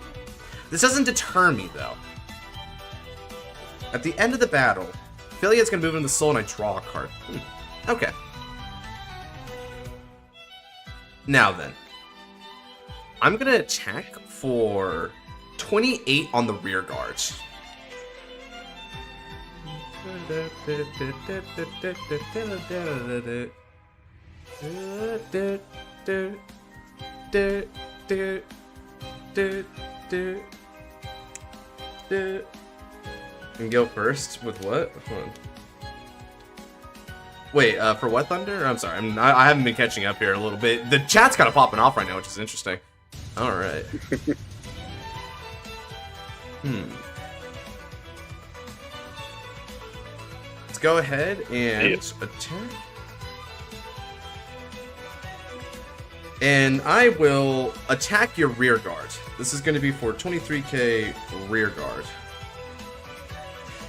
Speaker 1: This doesn't deter me though. At the end of the battle, Philia's gonna move into the soul and I draw a card. Okay. Now then, I'm gonna attack for 28 on the rear guards. And go first with what? Hold on. Wait, for what, Thunder? I'm sorry, I haven't been catching up here a little bit. The chat's kind of popping off right now, which is interesting. All right. Let's let's go ahead and attack. And I will attack your rear guard. This is going to be for 23k rear guard.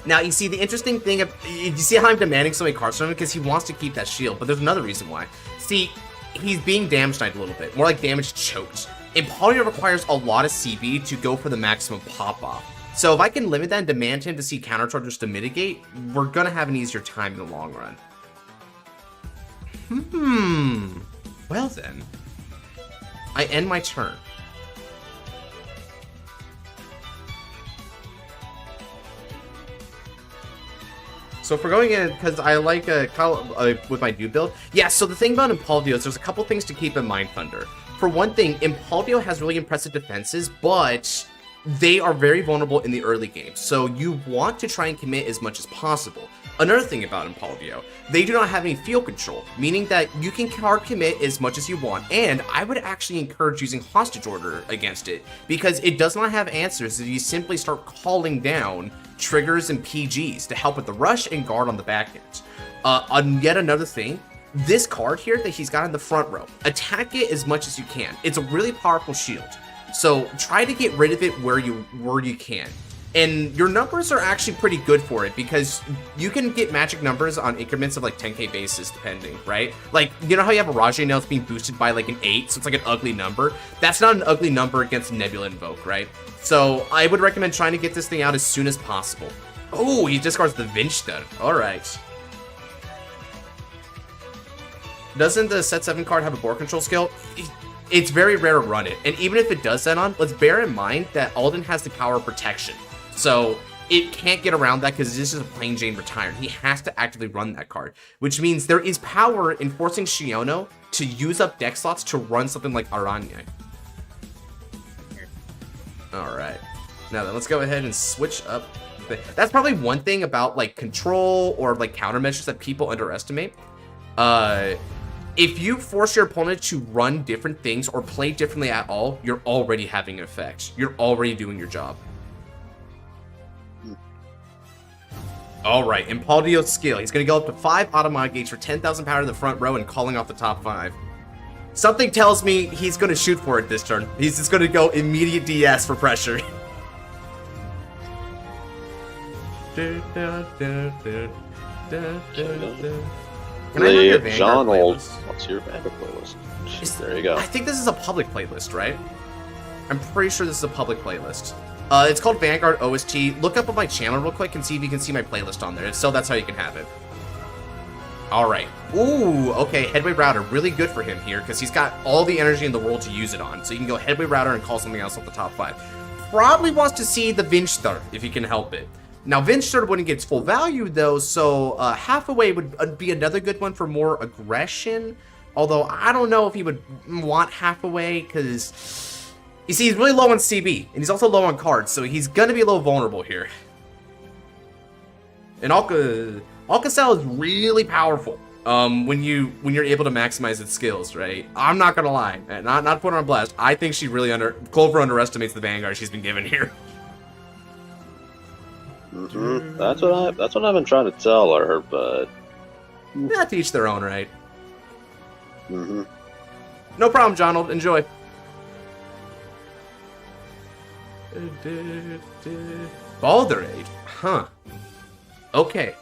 Speaker 1: Now, you see, the interesting thing, you see how I'm demanding so many cards from him? Because he wants to keep that shield, but there's another reason why. See, he's being damage knighted a little bit, more like damage choked. Impalio requires a lot of CB to go for the maximum pop-off. So if I can limit that and demand him to see countercharges to mitigate, we're going to have an easier time in the long run. Well then, I end my turn. So if we're going in, because I like with my new build, yeah, so the thing about Impalio is there's a couple things to keep in mind, Thunder. For one thing, Impalio has really impressive defenses, but they are very vulnerable in the early game, so you want to try and commit as much as possible. Another thing about Impalio, they do not have any field control, meaning that you can hard commit as much as you want, and I would actually encourage using Hostage Order against it, because it does not have answers if you simply start calling down triggers and PGs to help with the rush and guard on the back end. Yet another thing, this card here that he's got in the front row, attack it as much as you can. It's a really powerful shield. So try to get rid of it where you can. And your numbers are actually pretty good for it because you can get magic numbers on increments of like 10k bases depending, right? Like, you know how you have a Rajay now that's being boosted by like an 8, so it's like an ugly number? That's not an ugly number against Nebula Invoke, right? So I would recommend trying to get this thing out as soon as possible. Oh, he discards the Vinchta. Alright. Doesn't the set 7 card have a board control skill? It's very rare to run it, and even if it does set on, let's bear in mind that Alden has the power of protection. So it can't get around that because this is a plain Jane retired. He has to actively run that card, which means there is power in forcing Shiono to use up deck slots to run something like Aranye. Alright. Now then, let's go ahead and switch up. That's probably one thing about like control or like countermeasures that people underestimate. If you force your opponent to run different things or play differently at all, you're already having an effect. You're already doing your job. Alright, Impalio's skill. He's going to go up to 5 automatic gates for 10,000 power to the front row and calling off the top 5. Something tells me he's going to shoot for it this turn. He's just going to go immediate DS for pressure. Can I run your Vanguard playlist?
Speaker 2: What's your Vanguard playlist? There you go.
Speaker 1: I think this is a public playlist, right? I'm pretty sure this is a public playlist. It's called Vanguard OST. Look up on my channel real quick and see if you can see my playlist on there. If so, that's how you can have it. Alright. Ooh, okay, Headway Router. Really good for him here, because he's got all the energy in the world to use it on. So you can go Headway Router and call something else off the top 5. Probably wants to see the Vinchta, if he can help it. Now, Vinchta wouldn't get its full value, though, so Half Away would be another good one for more aggression. Although, I don't know if he would want Half Away, because, you see, he's really low on CB, and he's also low on cards, so he's going to be a little vulnerable here. And Alka-Cell is really powerful when you're able to maximize its skills, right? I'm not going to lie, not to put her on blast. I think she really Clover underestimates the Vanguard she's been given here.
Speaker 2: Mm-hmm. That's what I've been trying to tell her, but
Speaker 1: yeah, to each their own, right?
Speaker 2: Mm-hmm.
Speaker 1: No problem, Jonald. Enjoy. Balderade, huh? Okay,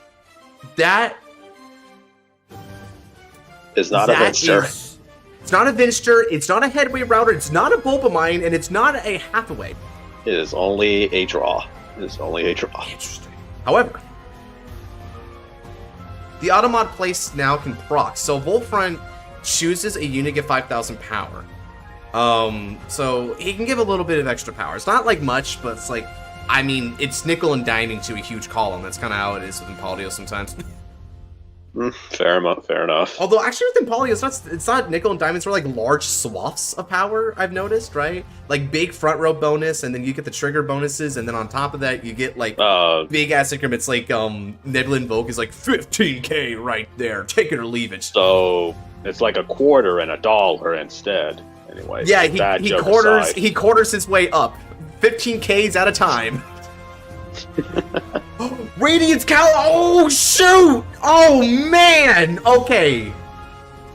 Speaker 1: that
Speaker 2: is not a Vinchta.
Speaker 1: It's not a Vinchta. It's not a Headway Router. It's not a Bulbamine, and it's not a Hathaway.
Speaker 2: It is only a draw. Is only a draw.
Speaker 1: Interesting. However, the Automod place now can proc. So Volfront chooses a unit to get 5,000 power. So he can give a little bit of extra power. It's not like much, but it's like, I mean, it's nickel and diming to a huge column. That's kind of how it is with Impalio sometimes.
Speaker 2: Fair enough.
Speaker 1: Although actually with Impalio, it's not nickel and diamonds. It's like large swaths of power, I've noticed, right? Like big front row bonus, and then you get the trigger bonuses, and then on top of that, you get like big ass increments. Like Nebula Invoke is like 15k right there. Take it or leave it.
Speaker 2: So it's like $0.25 and $1 instead. Anyway.
Speaker 1: Yeah, he quarters his way up. 15k's at a time. Radiance Cal. Oh shoot! Oh man! Okay.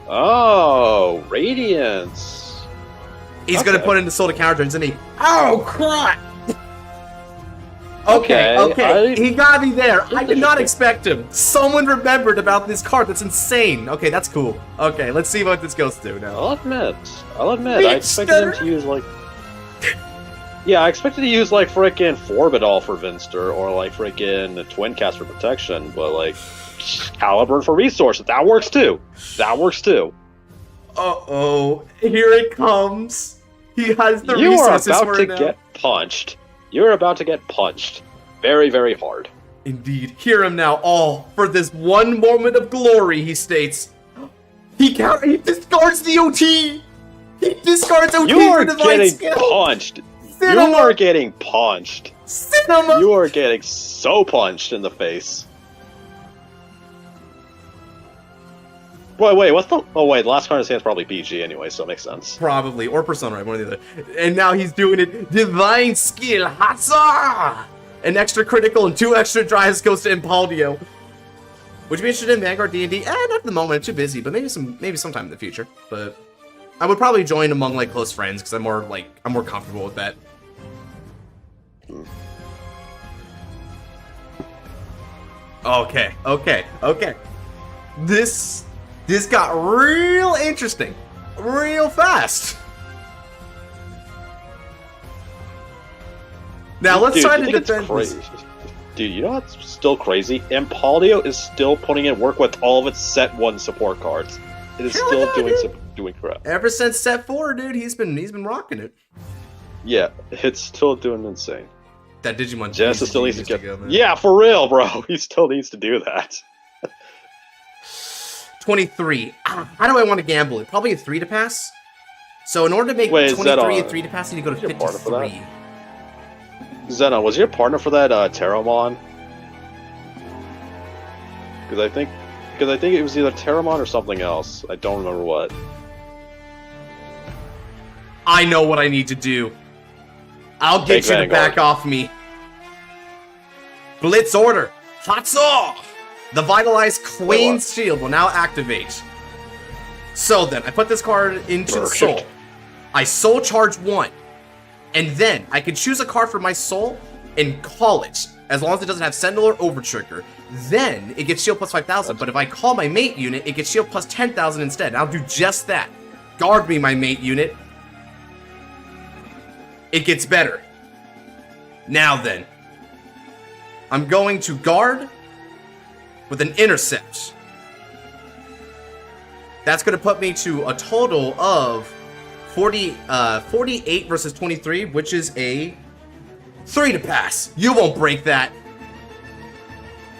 Speaker 2: Oh, Radiance.
Speaker 1: He's gonna put in the soul to counter, isn't he? Oh crap! Okay. He got me there. I did not expect him. Someone remembered about this card. That's insane. Okay, that's cool. Okay, let's see what this goes to now.
Speaker 2: I'll admit. I expected him to use like. Yeah, I expected to use like frickin' Forbidal for Vinster or like frickin' Twin Cast for protection, but like Caliburn for resources. That works too.
Speaker 1: Uh-oh. Here it comes. He has the
Speaker 2: You are
Speaker 1: resources
Speaker 2: about
Speaker 1: for
Speaker 2: to
Speaker 1: it now.
Speaker 2: get punched. You're about to get punched. Very, very hard.
Speaker 1: Indeed. Hear him now. All for this one moment of glory, he states. He discards the OT. He discards OT
Speaker 2: You are
Speaker 1: for divine
Speaker 2: getting
Speaker 1: skill.
Speaker 2: punched.
Speaker 1: Cinema.
Speaker 2: You are getting punched.
Speaker 1: Cinema.
Speaker 2: You are getting so punched in the face. Wait, what's the... Oh, wait, the last card in his hand is probably PG anyway, so it makes sense.
Speaker 1: Probably. Or Persona, right? One or the other. And now he's doing it. Divine skill. Hatsa! An extra critical and 2 extra drives goes to Impaldio. Would you be interested in Vanguard D&D? Not at the moment. I'm too busy, but maybe sometime in the future. But I would probably join among like close friends because I'm more comfortable with that. Okay. This got real interesting, real fast. Now let's try to defend this.
Speaker 2: Dude, you know what's still crazy? Impaldio is still putting in work with all of its set 1 support cards. It is still doing crap.
Speaker 1: Ever since set 4, dude, he's been rocking it.
Speaker 2: Yeah, it's still doing insane.
Speaker 1: That Digimon
Speaker 2: Genesis still needs to get...
Speaker 1: go,
Speaker 2: Yeah, for real, bro. He still needs to do that.
Speaker 1: 23. How do I want to gamble it? Probably a 3 to pass. So in order to make 23 a 3 to pass, you need to go to 53.
Speaker 2: Zenon, was your partner for that Terramon? Because I think it was either Terramon or something else. I don't remember what.
Speaker 1: I know what I need to do. I'll get you to back off me. Blitz order. Hatsa! The Vitalized Queen's Shield will now activate. So then, I put this card into the Soul. I Soul Charge 1. And then, I can choose a card for my Soul and call it. As long as it doesn't have Sentinel or Overtrigger. Then, it gets Shield plus 5,000. But if I call my mate unit, it gets Shield plus 10,000 instead. And I'll do just that. Guard me, my mate unit. It gets better. Now then. I'm going to guard with an intercept. That's going to put me to a total of 48 versus 23, which is a 3 to pass. You won't break that.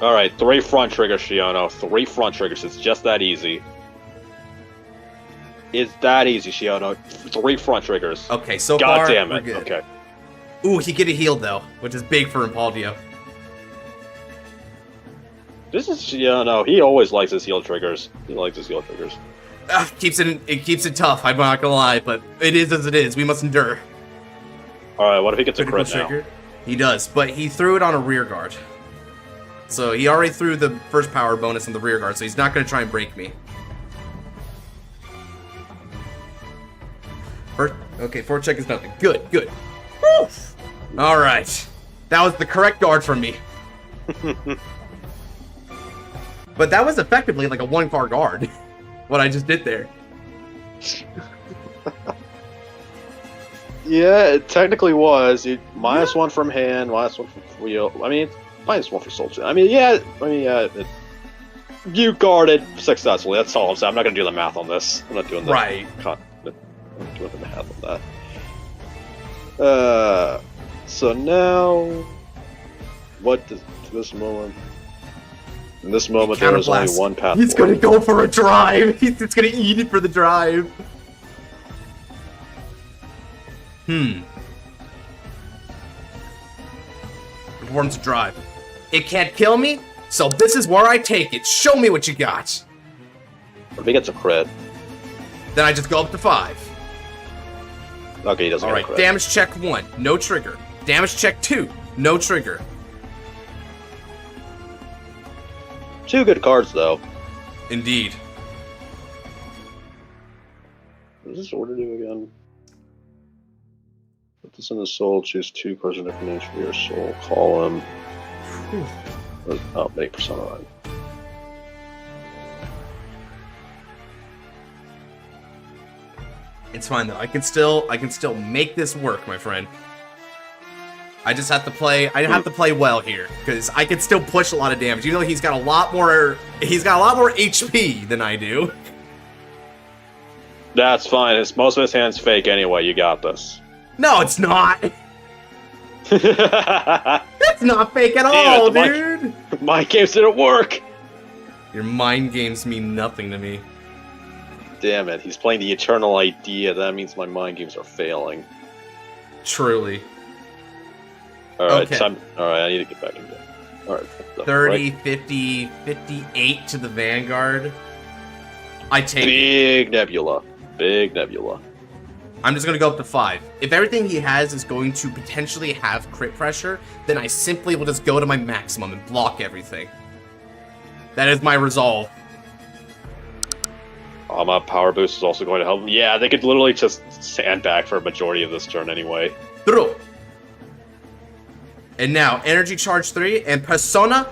Speaker 2: Alright, 3 front triggers, Shiono. 3 front triggers. It's just that easy. It's that easy, Shiono. 3 front triggers.
Speaker 1: Okay, so
Speaker 2: God
Speaker 1: far,
Speaker 2: damn
Speaker 1: we're
Speaker 2: it.
Speaker 1: good.
Speaker 2: Okay.
Speaker 1: Ooh, he get a heal, though, which is big for Impaldio.
Speaker 2: This is Shiono. He always likes his heal triggers. He likes his heal triggers.
Speaker 1: It keeps it tough, I'm not gonna lie, but it is as it is. We must endure.
Speaker 2: Alright, what if he gets a
Speaker 1: Critical
Speaker 2: crit now?
Speaker 1: trigger? He does, but he threw it on a rear guard. So he already threw the first power bonus on the rear guard, so he's not gonna try and break me. Okay, forward check is nothing. Good. Alright. That was the correct guard from me. But that was effectively like a 1-card guard. What I just did there.
Speaker 2: Yeah, it technically was. -1 from hand, -1 from wheel. I mean, -1 for soul. You guarded successfully. That's all I'm saying. I'm not going to do the math on this. I'm not doing the
Speaker 1: right.
Speaker 2: I'm not doing the math on that. So now, what does this moment? In this moment, there is only one path.
Speaker 1: He's gonna go for a drive. He's just gonna eat it for the drive. Performs a drive. It can't kill me, so this is where I take it. Show me what you got.
Speaker 2: If he gets a crit,
Speaker 1: then I just go up to 5.
Speaker 2: Okay, he doesn't get a crit.
Speaker 1: Damage check 1, no trigger. Damage check 2, no trigger.
Speaker 2: Two good cards, though.
Speaker 1: Indeed.
Speaker 2: What does this order do again? Put this in the soul, choose 2 cards of different names for your soul column. Oh, make Persona 9.
Speaker 1: It's fine though. I can still make this work, my friend. I just have to play. I have to play well here because I can still push a lot of damage. Even though he's got a lot more HP than I do.
Speaker 2: That's fine. Most of his hand's fake anyway. You got this.
Speaker 1: No, it's not. It's not fake at all, dude.
Speaker 2: My games didn't work.
Speaker 1: Your mind games mean nothing to me.
Speaker 2: Damn it. He's playing the eternal idea. That means my mind games are failing.
Speaker 1: Truly.
Speaker 2: Alright,
Speaker 1: Okay.
Speaker 2: Alright, I need to get back into it. Alright.
Speaker 1: 30, 50, 58 to the Vanguard. I take it.
Speaker 2: Big Nebula. Big Nebula.
Speaker 1: I'm just going to go up to 5. If everything he has is going to potentially have crit pressure, then I simply will just go to my maximum and block everything. That is my resolve.
Speaker 2: My power boost is also going to help. Yeah, they could literally just sandbag for a majority of this turn anyway.
Speaker 1: Through. And now, Energy Charge 3 and Persona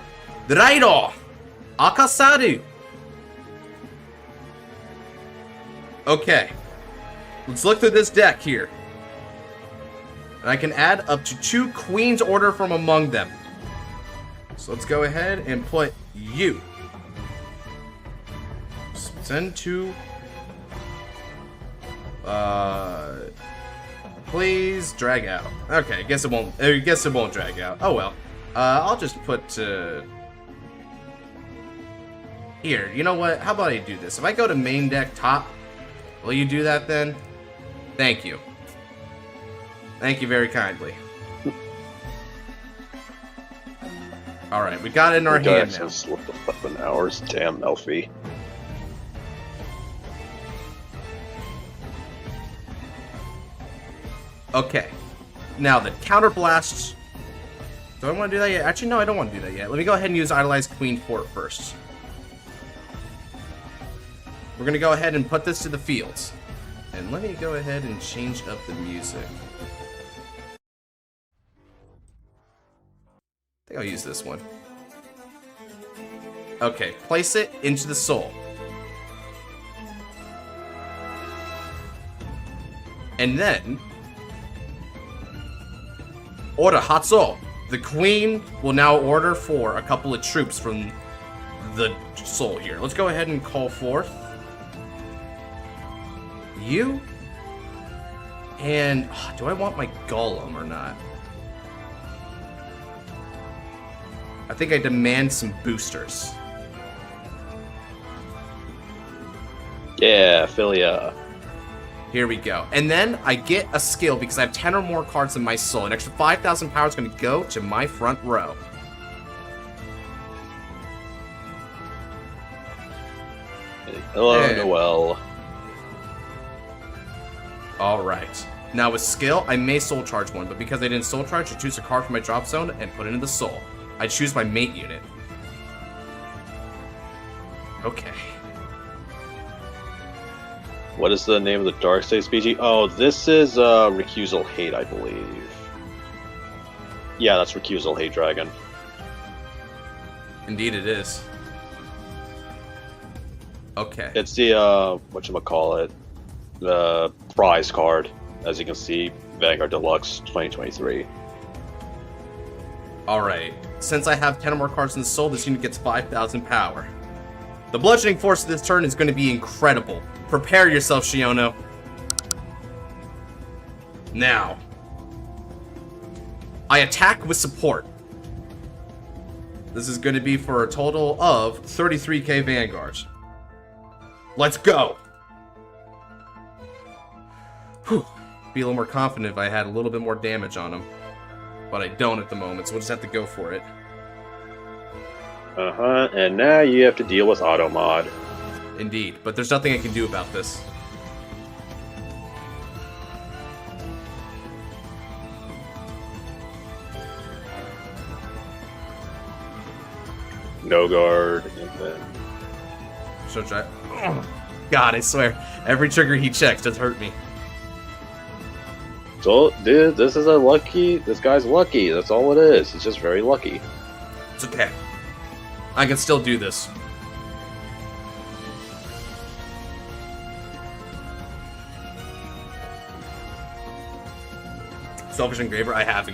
Speaker 1: Drairo Akasaru. Okay. Let's look through this deck here. And I can add up to 2 Queen's Order from among them. So let's go ahead and put you. Send to... please drag out. Okay, I guess it won't drag out. Oh well. I'll just put here, you know what? How about I do this? If I go to main deck top, will you do that then? Thank you. Thank you very kindly. Alright, we got it in our hand now.
Speaker 2: What the fucking hours? Damn, Melfi.
Speaker 1: Okay. Now the counter blasts. Do I want to do that yet? Actually, no, I don't want to do that yet. Let me go ahead and use Idolize Queen Fort first. We're going to go ahead and put this to the fields. And let me go ahead and change up the music. I think I'll use this one. Okay, place it into the soul. And then... order Hatso. The queen will now order for a couple of troops from the soul here. Let's go ahead and call forth you. And do I want my golem or not? I think I demand some boosters.
Speaker 2: Yeah, Philia.
Speaker 1: Here we go. And then I get a skill because I have 10 or more cards in my soul. An extra 5,000 power is going to go to my front row.
Speaker 2: Hello, Noel.
Speaker 1: Alright. Now with skill, I may soul charge one, but because I didn't soul charge, I choose a card from my drop zone and put it into the soul. I choose my mate unit. Okay.
Speaker 2: What is the name of the Dark State species? Oh, this is Recusal Hate, I believe. Yeah, that's Recusal Hate Dragon.
Speaker 1: Indeed it is. Okay.
Speaker 2: It's the, whatchamacallit, the prize card, as you can see, Vanguard Deluxe 2023.
Speaker 1: Alright. Since I have 10 or more cards in the soul, this unit gets 5,000 power. The bludgeoning force of this turn is going to be incredible. Prepare yourself, Shiono. Now, I attack with support. This is going to be for a total of 33k Vanguards. Let's go! Whew. Be a little more confident if I had a little bit more damage on him. But I don't at the moment, so we'll just have to go for it.
Speaker 2: Uh-huh, and now you have to deal with Auto Mod.
Speaker 1: Indeed, but there's nothing I can do about this.
Speaker 2: no guard, and then
Speaker 1: So try. Oh, God, I swear, every trigger he checks just hurt me.
Speaker 2: so, dude, this is a lucky. This guy's lucky. That's all it is. It's just very lucky.
Speaker 1: It's okay. I can still do this. Selfish Engraver, I have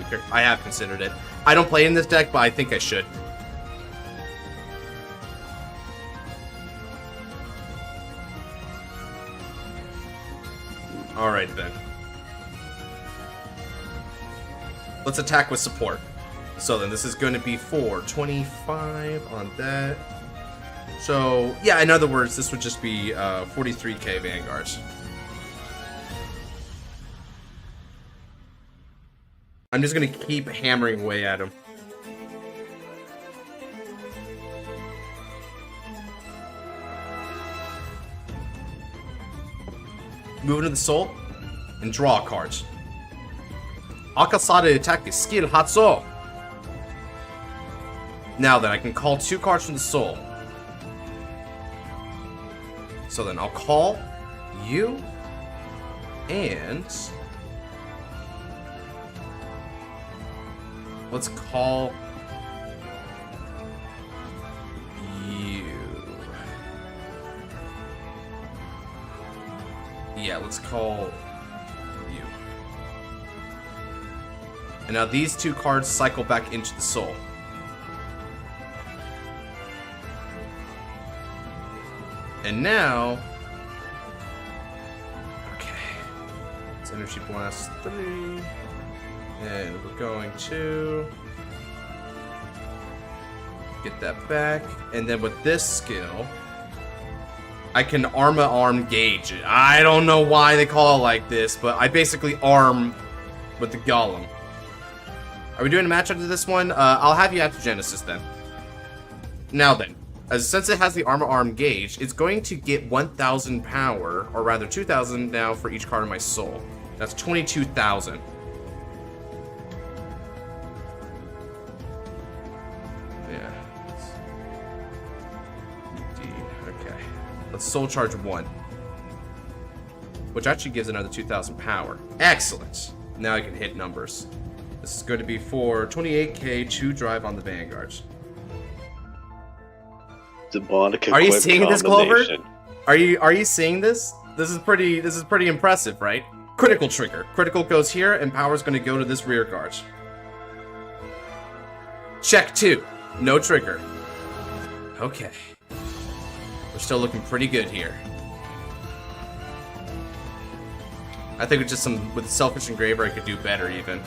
Speaker 1: considered it. I don't play in this deck, but I think I should. Alright then. Let's attack with support. So then this is going to be 425 on that. So, yeah, in other words, this would just be 43k Vanguards. I'm just going to keep hammering away at him. Move into the soul and draw cards. Akasada attack is skill Hatso. Now then, I can call 2 cards from the soul. So then I'll call you and let's call you. Yeah, let's call you. And now these 2 cards cycle back into the soul. And now, okay, it's Energy Blast 3, and we're going to get that back, and then with this skill, I can arm gauge it. I don't know why they call it like this, but I basically arm with the Golem. Are we doing a match after this one? I'll have you after Genesis then. Now then. Since it has the arm gauge, it's going to get 1,000 power, or rather 2,000 now for each card in my soul. That's 22,000. Yeah. Okay. Let's soul charge 1. Which actually gives another 2,000 power. Excellent. Now I can hit numbers. This is going to be for 28k 2 drive on the Vanguards.
Speaker 2: Are
Speaker 1: you seeing this, Clover? Are you seeing this? This is pretty impressive, right? Critical trigger. Critical goes here, and power's going to go to this rear guard. Check 2. No trigger. Okay. We're still looking pretty good here. I think with just with Selfish Engraver, I could do better even.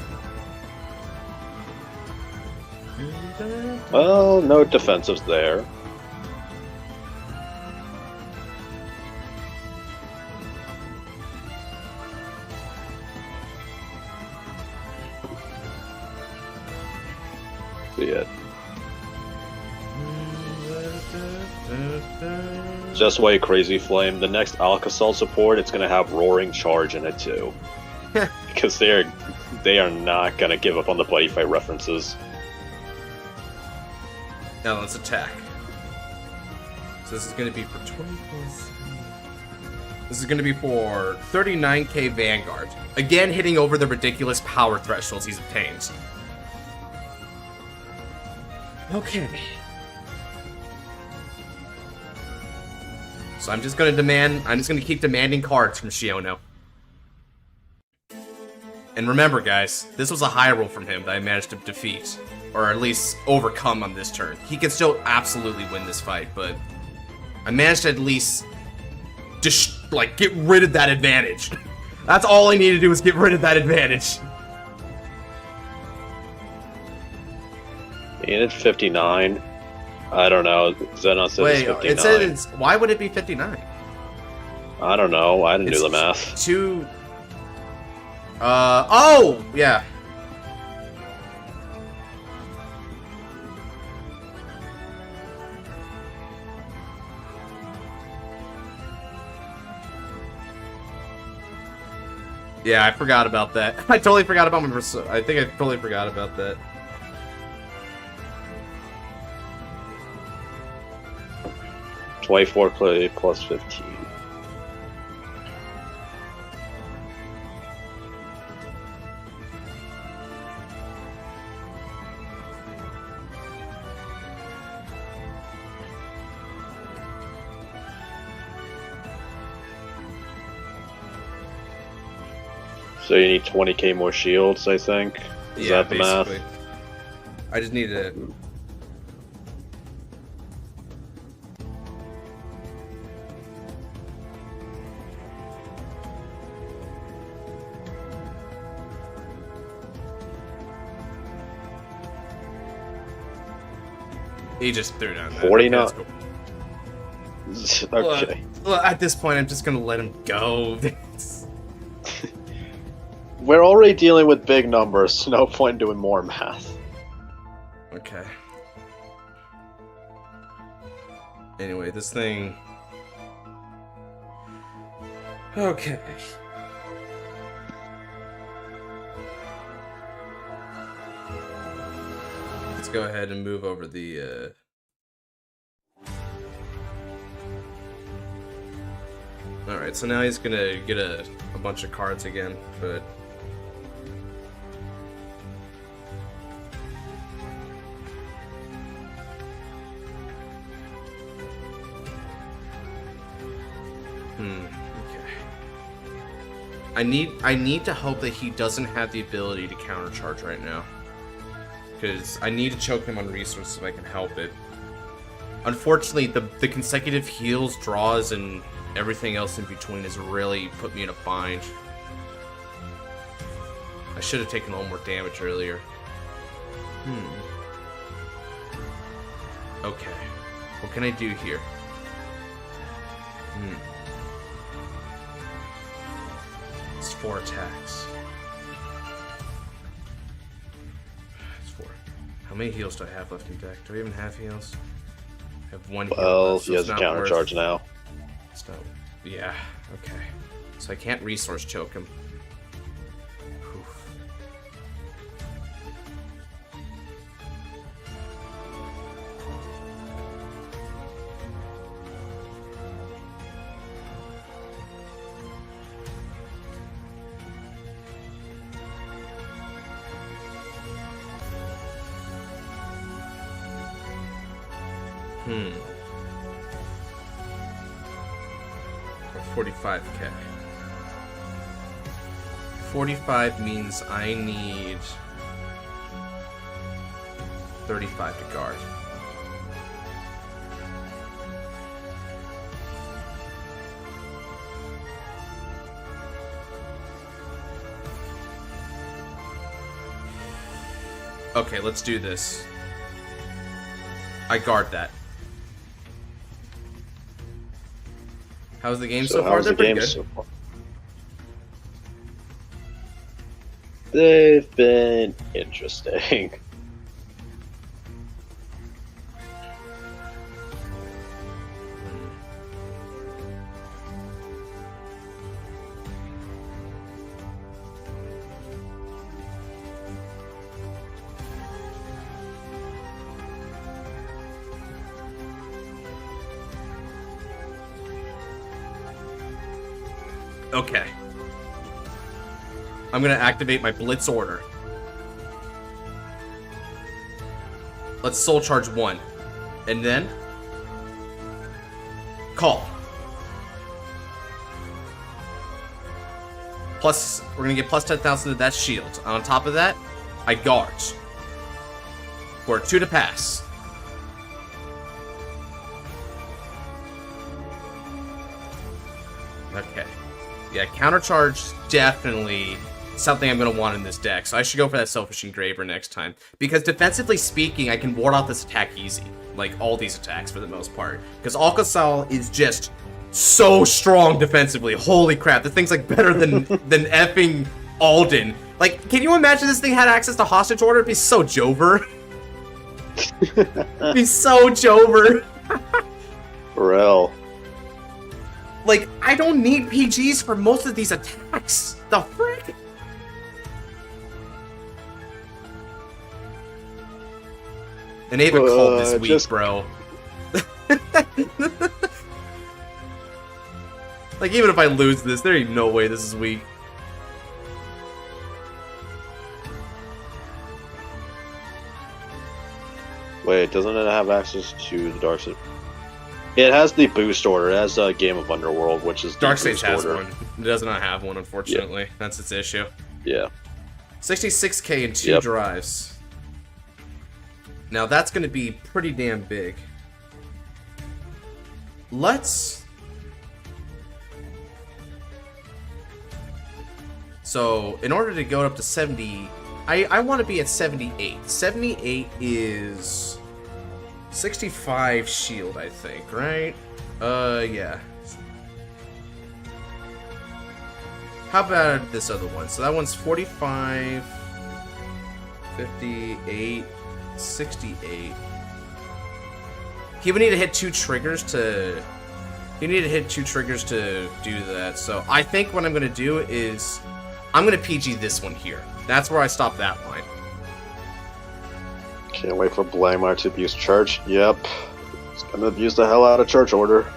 Speaker 2: Well, no defensives there. It. Just wait, Crazy Flame. The next Alcasol support, it's gonna have Roaring Charge in it too, because they are not gonna give up on the Bloody Fight references.
Speaker 1: Now let's attack. So this is gonna be for 20 plus. This is gonna be for 39k Vanguard. Again, hitting over the ridiculous power thresholds he's obtained. Okay. So I'm just gonna keep demanding cards from Shiono. And remember, guys, this was a high roll from him that I managed to defeat. Or at least overcome on this turn. He can still absolutely win this fight, but I managed to at least just, like, get rid of that advantage. That's all I need to do is get rid of that advantage.
Speaker 2: And it's 59. I don't know. Zenon says it's 59.
Speaker 1: It says why would it be 59?
Speaker 2: I don't know. I didn't do the math.
Speaker 1: Oh! Yeah. Yeah, I forgot about that. I totally forgot about my I think I totally forgot about that.
Speaker 2: 24 play plus 15. So you need 20k more shields, I think. Is that the math?
Speaker 1: I just need to. He just threw down that.
Speaker 2: 49.
Speaker 1: Cool.
Speaker 2: Okay.
Speaker 1: Well, at this point, I'm just gonna let him go.
Speaker 2: We're already dealing with big numbers, so no point in doing more math.
Speaker 1: Okay. Anyway, this thing... Okay. Let's go ahead and move over the, Alright, so now he's gonna get a bunch of cards again, but... Okay. I need to hope that he doesn't have the ability to countercharge right now. Because I need to choke him on resources if I can help it. Unfortunately, the consecutive heals, draws, and everything else in between has really put me in a bind. I should have taken a little more damage earlier. Okay. What can I do here? It's 4 attacks. It's 4. How many heals do I have left in deck? Do I even have heals? I have 1 heal.
Speaker 2: Well,
Speaker 1: left, so
Speaker 2: he has a counter charge now.
Speaker 1: It's not. Yeah, okay. So I can't resource choke him. Oof. Or 45k. 45 means I need 35 to guard. Okay, let's do this. I guard that. How's the game so far? They're pretty good. So far?
Speaker 2: They've been interesting.
Speaker 1: Okay. I'm gonna activate my Blitz order. Let's Soul Charge 1. And then... Call. Plus, we're gonna get plus 10,000 to that shield. On top of that, I guard. For 2 to pass. Okay. Yeah, countercharge definitely something I'm going to want in this deck, so I should go for that Selfish Engraver next time. Because defensively speaking, I can ward off this attack easy. Like, all these attacks for the most part. Because Alcazar is just so strong defensively. Holy crap, the thing's like better than effing Alden. Like, can you imagine this thing had access to Hostage Order? It'd be so Jover. It'd be so Jover.
Speaker 2: For real.
Speaker 1: Like, I don't need PGs for most of these attacks. The frick? And they even called this week, bro. Like, even if I lose this, there ain't no way this is weak.
Speaker 3: Wait, doesn't it have access to the Dark Side? It has the boost order. It has a Game of Underworld, which is the
Speaker 1: Dark Sage
Speaker 3: boost
Speaker 1: has
Speaker 3: order.
Speaker 1: one. It does not have one, unfortunately. That's its issue.
Speaker 3: Yeah.
Speaker 1: 66k and 2 drives. Now that's going to be pretty damn big. Let's... So, in order to go up to 70... I want to be at 78. 78 is... 65 shield, I think, right? Yeah. How about this other one? So that one's 45, 58, 68. He would need to hit 2 triggers to... You need to hit 2 triggers to do that. So I think what I'm going to do is... I'm going to PG this one here. That's where I stop that line.
Speaker 3: Can't wait for Blamar to abuse Church. Yep. It's gonna abuse the hell out of Church Order.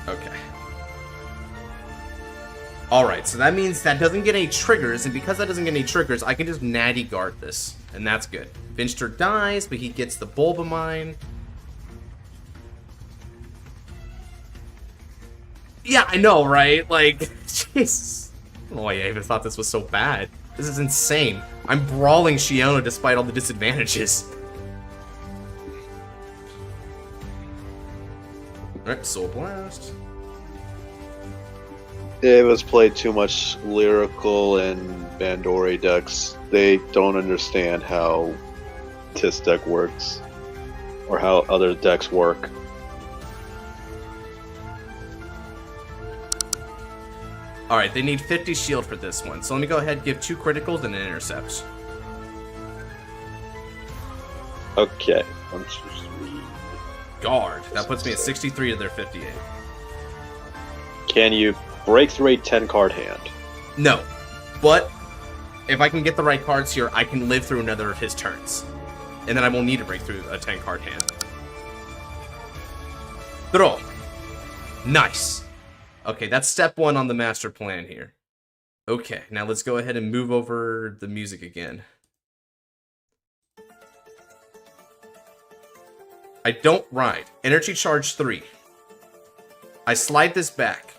Speaker 1: Okay. Alright, so that means that doesn't get any triggers, and because that doesn't get any triggers, I can just natty guard this. And that's good. Finster dies, but he gets the Bulbamine. Yeah, I know, right? Like, jeez. Oh, I even thought this was so bad. This is insane. I'm brawling Shiona despite all the disadvantages. Alright, Soul Blast.
Speaker 3: Davis played too much Lyrical and Bandori decks. They don't understand how Tis deck works. Or how other decks work.
Speaker 1: Alright, they need 50 shield for this one. So let me go ahead and give 2 criticals and an intercept.
Speaker 3: Okay. 1, 2, 3.
Speaker 1: Guard. That puts me at 63 to their 58.
Speaker 3: Can you break through a 10-card hand?
Speaker 1: No. But if I can get the right cards here, I can live through another of his turns. And then I won't need to break through a 10-card hand. Draw. Nice. Okay, that's step 1 on the master plan here. Okay, now let's go ahead and move over the music again. I don't ride. Energy charge 3. I slide this back.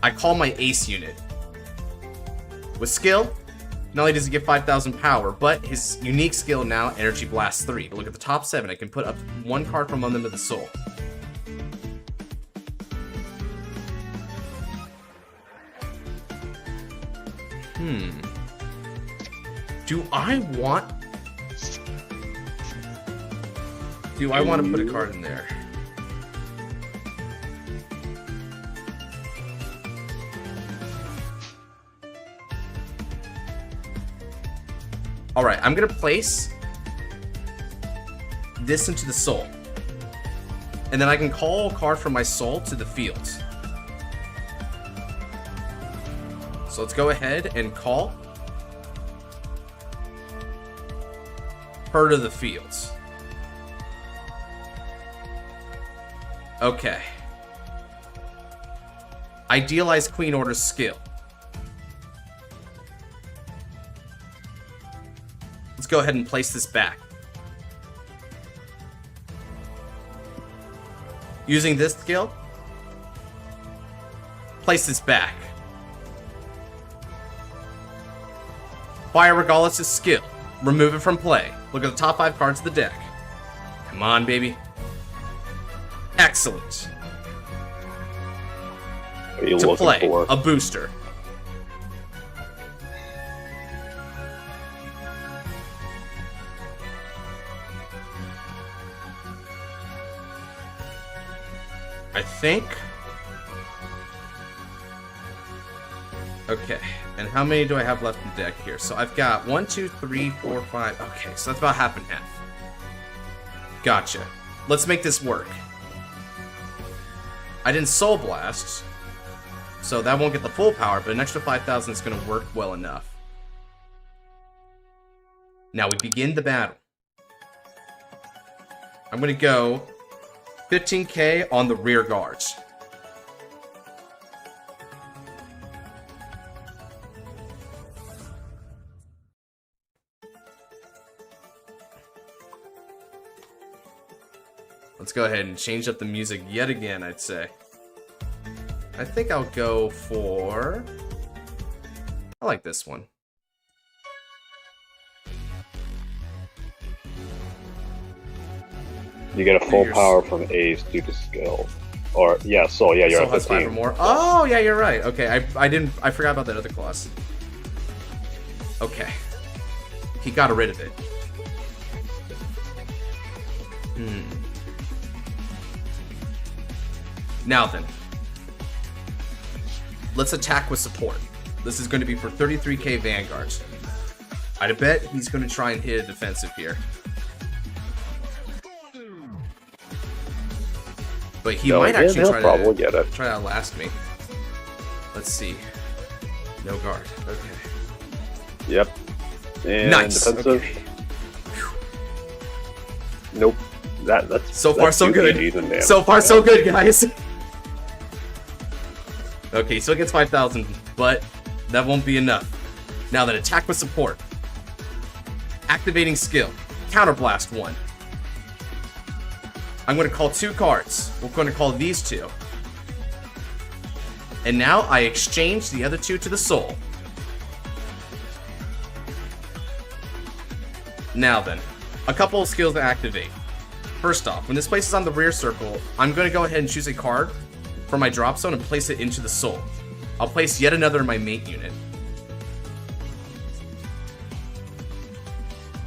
Speaker 1: I call my ace unit. With skill, not only does he get 5,000 power, but his unique skill now, Energy Blast 3. Look at the top 7. I can put up 1 card from among them to the soul. Do I want to put a card in there? Alright, I'm going to place this into the soul. And then I can call a card from my soul to the field. So let's go ahead and call her to the fields. Okay. Idealize Queen Order's skill. Let's go ahead and place this back. Using this skill, place this back. Fire Regalis' skill. Remove it from play. Look at the top 5 cards of the deck. Come on, baby. Excellent.
Speaker 3: What are you
Speaker 1: To
Speaker 3: looking
Speaker 1: play,
Speaker 3: for?
Speaker 1: a booster. I think. Okay, and how many do I have left in the deck here? So I've got 1, 2, 3, 4, 5. Okay, so that's about half and half. Gotcha. Let's make this work. I didn't Soul Blast, so that won't get the full power, but an extra 5,000 is going to work well enough. Now we begin the battle. I'm going to go 15k on the rear guards. Let's go ahead and change up the music yet again, I'd say. I think I'll go for... I like this one.
Speaker 2: You get a full power from Ace due to skill. Or, yeah, Soul, yeah, you're
Speaker 1: Soul
Speaker 2: at
Speaker 1: has 5 or
Speaker 2: 15.
Speaker 1: more. Oh, yeah, you're right. Okay, I forgot about that other clause. Okay. He got rid of it. Now then. Let's attack with support. This is going to be for 33k Vanguard. I'd bet he's going to try and hit a defensive here. But he might actually try to outlast me. Let's see. No guard. Okay.
Speaker 2: Yep. And
Speaker 1: nice.
Speaker 2: Defensive.
Speaker 1: Okay.
Speaker 2: Nope. That's
Speaker 1: so far so good. So far so good, guys. Okay, still gets 5,000, but that won't be enough. Now then, attack with support. Activating skill. Counterblast 1. I'm going to call 2 cards. We're going to call these 2. And now I exchange the other 2 to the soul. Now then, a couple of skills to activate. First off, when this places on the rear circle, I'm going to go ahead and choose a card from my drop zone and place it into the soul. I'll place yet another in my mate unit.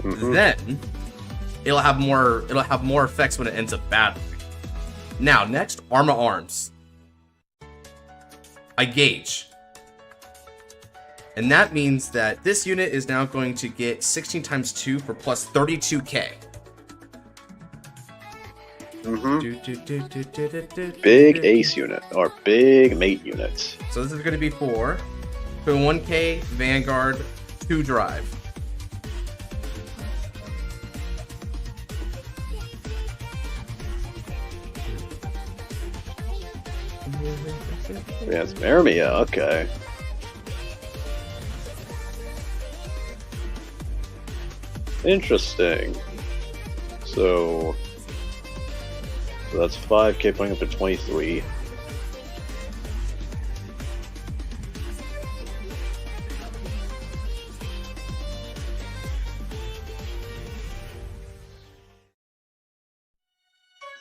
Speaker 1: Then it'll have more effects when it ends up battling. Now, next, Arma Arms. I gauge. And that means that this unit is now going to get 16 times 2 for plus 32k.
Speaker 3: Big ace unit, or big mate unit.
Speaker 1: So this is going to be for 1k Vanguard, 2 drive.
Speaker 3: Yeah, it's Marimia, okay. Interesting. So that's 5k putting up to 23.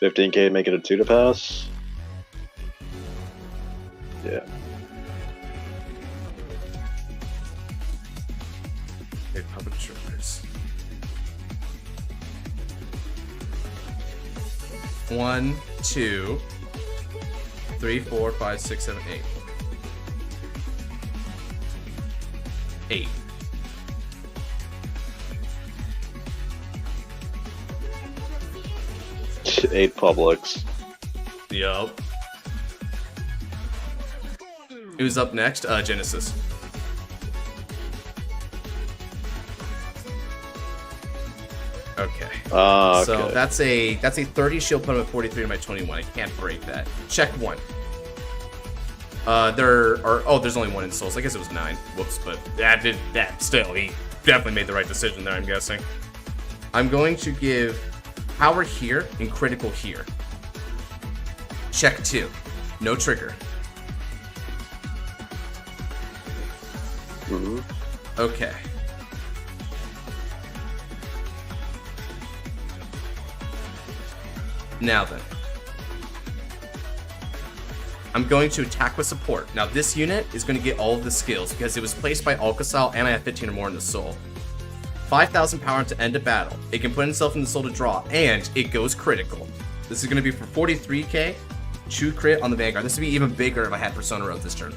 Speaker 3: $15k make it a 2 to pass. Yeah.
Speaker 1: Okay, public service. 1, 2, 3, 4, 5, 6, 7, 8. 8.
Speaker 3: Eight publics.
Speaker 1: Yup. Who's up next? Genesis. Okay.
Speaker 3: Okay.
Speaker 1: So that's a 30 shield put him at 43 to my 21. I can't break that. Check 1. There's only 1 in souls. I guess it was 9. Whoops, but that still, he definitely made the right decision there, I'm guessing. I'm going to give power here and critical here. Check 2. No trigger. Okay. Now then. I'm going to attack with support. Now this unit is going to get all of the skills because it was placed by Alcasal and I have 15 or more in the soul. 5,000 power to end a battle. It can put itself in the soul to draw, and it goes critical. This is going to be for 43k. True crit on the Vanguard. This would be even bigger if I had Persona Road this turn.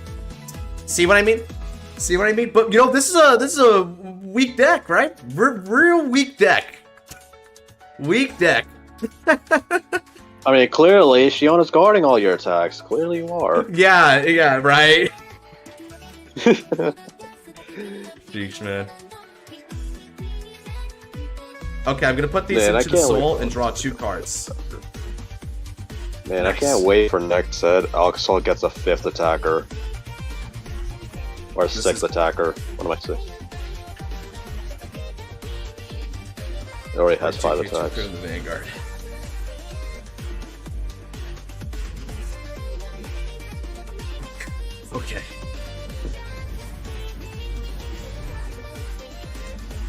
Speaker 1: See what I mean? See what I mean? But you know, this is a weak deck, right? Real weak deck. Weak deck.
Speaker 3: I mean, clearly, Shiona's guarding all your attacks. Clearly you are.
Speaker 1: Yeah, right. Jeez, man. Okay, I'm gonna put these into the soul and draw 2 cards.
Speaker 3: Man, nice. I can't wait for next set. Alcasal gets a 5th attacker. Or a 6th attacker. What am I saying? It already has 5 attacks.
Speaker 1: The Vanguard. Okay.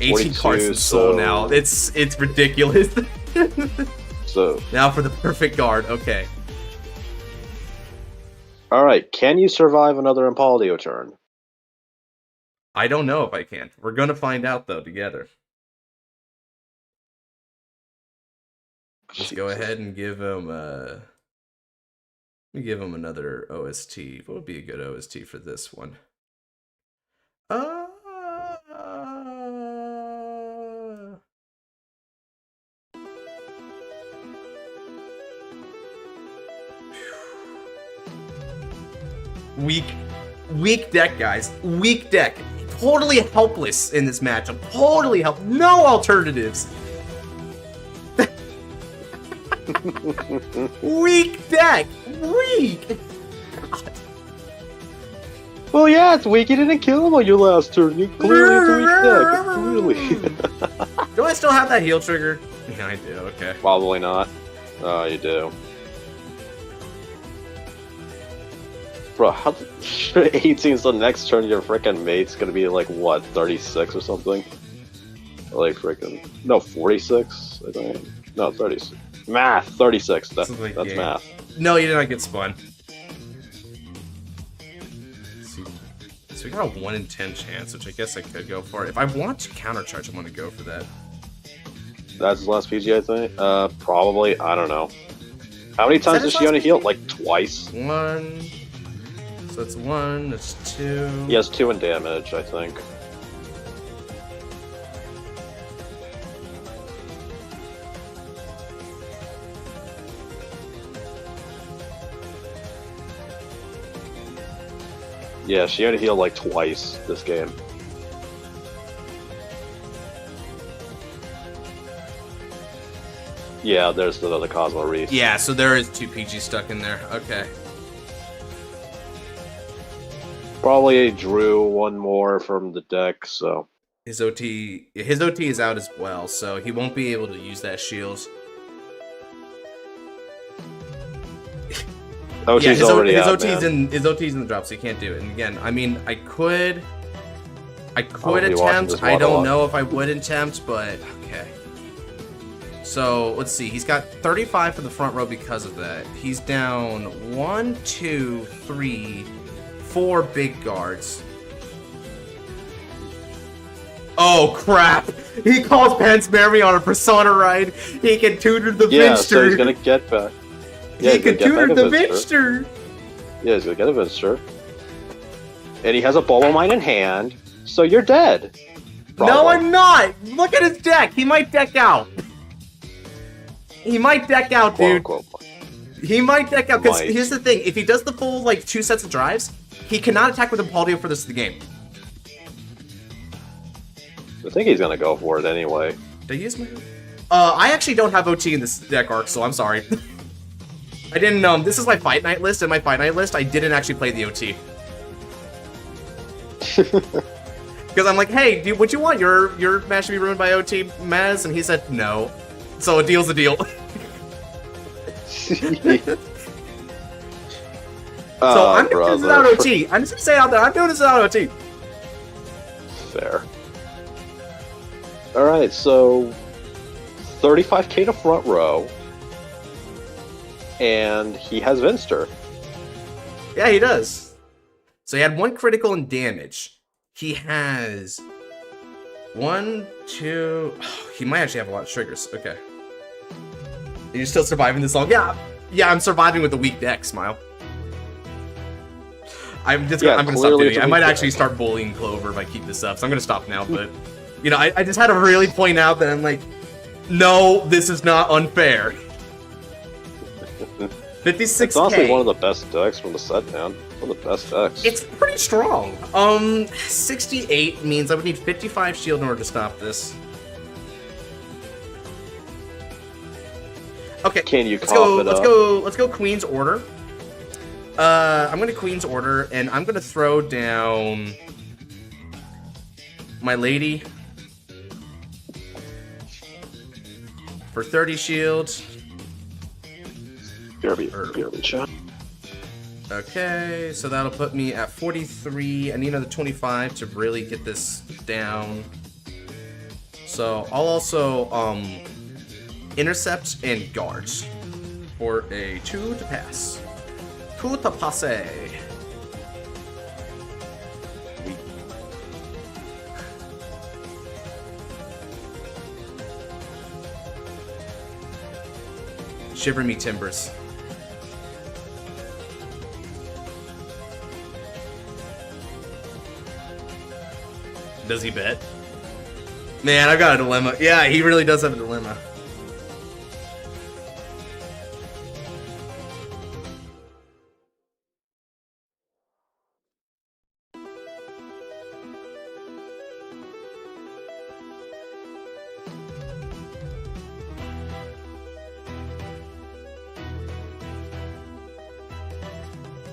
Speaker 1: 18 cards in soul now. It's ridiculous.
Speaker 3: So
Speaker 1: now for the perfect guard. Okay.
Speaker 3: all right, can you survive another Impaldio turn?
Speaker 1: I don't know if I can. We're gonna find out though together. Let's go ahead and give him let me give him another OST. What would be a good OST for this one? Weak deck, guys. Weak deck. Totally helpless in this matchup. Totally help. No alternatives. Weak deck. Weak. God.
Speaker 3: Well, yeah, it's weak. You didn't kill him on your last turn. You clearly it's a weak deck. Clearly.
Speaker 1: Do I still have that heal trigger? Yeah, I do. Okay.
Speaker 3: Probably not. Oh, you do. Bro, how 18's the next turn your frickin' mate's gonna be like, what, 36 or something? Or like frickin'... No, 46, I think. No, 36. Math! 36, that's math.
Speaker 1: No, you did not get spun. So we got a 1 in 10 chance, which I guess I could go for. If I want to countercharge, I'm gonna go for that.
Speaker 3: That's his last PG, I think? Probably, I don't know. How many times does she only heal? Like, twice?
Speaker 1: 1... So that's 1, that's 2...
Speaker 3: He has 2 in damage, I think. Yeah, she only healed like twice this game. Yeah, there's another Cosmo Reef.
Speaker 1: Yeah, so there is 2 PG stuck in there. Okay.
Speaker 3: Probably drew one more from the deck, so...
Speaker 1: His OT is out as well, so he won't be able to use that shield.
Speaker 3: OT's
Speaker 1: yeah, his
Speaker 3: already
Speaker 1: his
Speaker 3: out,
Speaker 1: OT's
Speaker 3: man.
Speaker 1: his OT's in the drop, so he can't do it. And again, I mean, I could
Speaker 3: be watching
Speaker 1: attempt.
Speaker 3: this
Speaker 1: I
Speaker 3: one a
Speaker 1: don't
Speaker 3: lot.
Speaker 1: know if I would attempt, but okay. So let's see. He's got 35 for the front row because of that. He's down 1, 2, 3, 4 big guards. Oh crap! He calls Panspermia on a Persona ride. He can tutor the
Speaker 3: Yeah,
Speaker 1: Vinster.
Speaker 3: so he's gonna get back. Yeah,
Speaker 1: he can tutor the Vinster.
Speaker 3: Yeah, he's gonna get a Vinster. And he has a Bolo Mine in hand, so you're dead.
Speaker 1: No,
Speaker 3: Probably.
Speaker 1: I'm not! Look at his deck! He might deck out. He might deck out, dude.
Speaker 3: Quote, quote, quote.
Speaker 1: He might deck out, because
Speaker 3: Might.
Speaker 1: here's the thing. If he does the full, like, 2 sets of drives, he cannot attack with Impaldio for this of the game.
Speaker 3: I think he's gonna go for it anyway.
Speaker 1: Did I use my... I actually don't have OT in this deck arc, so I'm sorry. I didn't, this is my Fight Night list, and my Fight Night list, I didn't actually play the OT. Because I'm like, hey, dude, what you want? Your match should be ruined by OT, Maz? And he said, no. So a deal's a deal. So I'm doing this without OT. I'm just gonna say out there, I'm doing this without OT.
Speaker 3: Fair. Alright, so 35k to front row. And he has Vinster.
Speaker 1: Yeah, he does. So he had 1 critical in damage. He has 1, 2... Oh, he might actually have a lot of triggers. Okay. You're still surviving this long? Yeah, I'm surviving with a weak deck, Smile. I'm gonna stop doing it. I might actually start bullying Clover if I keep this up, so I'm gonna stop now, but... You know, I just had to really point out that I'm like, no, this is not unfair. 56k.
Speaker 3: It's honestly one of the best decks from the set, man. One of the best decks.
Speaker 1: It's pretty strong. 68 means I would need 55 shield in order to stop this. Okay.
Speaker 3: Can you
Speaker 1: let's go,
Speaker 3: cough it
Speaker 1: let's
Speaker 3: up?
Speaker 1: go. Let's go. Queen's Order. I'm gonna Queen's Order, and I'm gonna throw down my lady for 30 shield.
Speaker 3: BRB chat.
Speaker 1: Okay, so that'll put me at 43. I need another 25 to really get this down. So I'll also intercept and guard for a 2 to pass. 2 to passe. Shiver me timbers. Does he bet? Man, I got a dilemma. Yeah, he really does have a dilemma.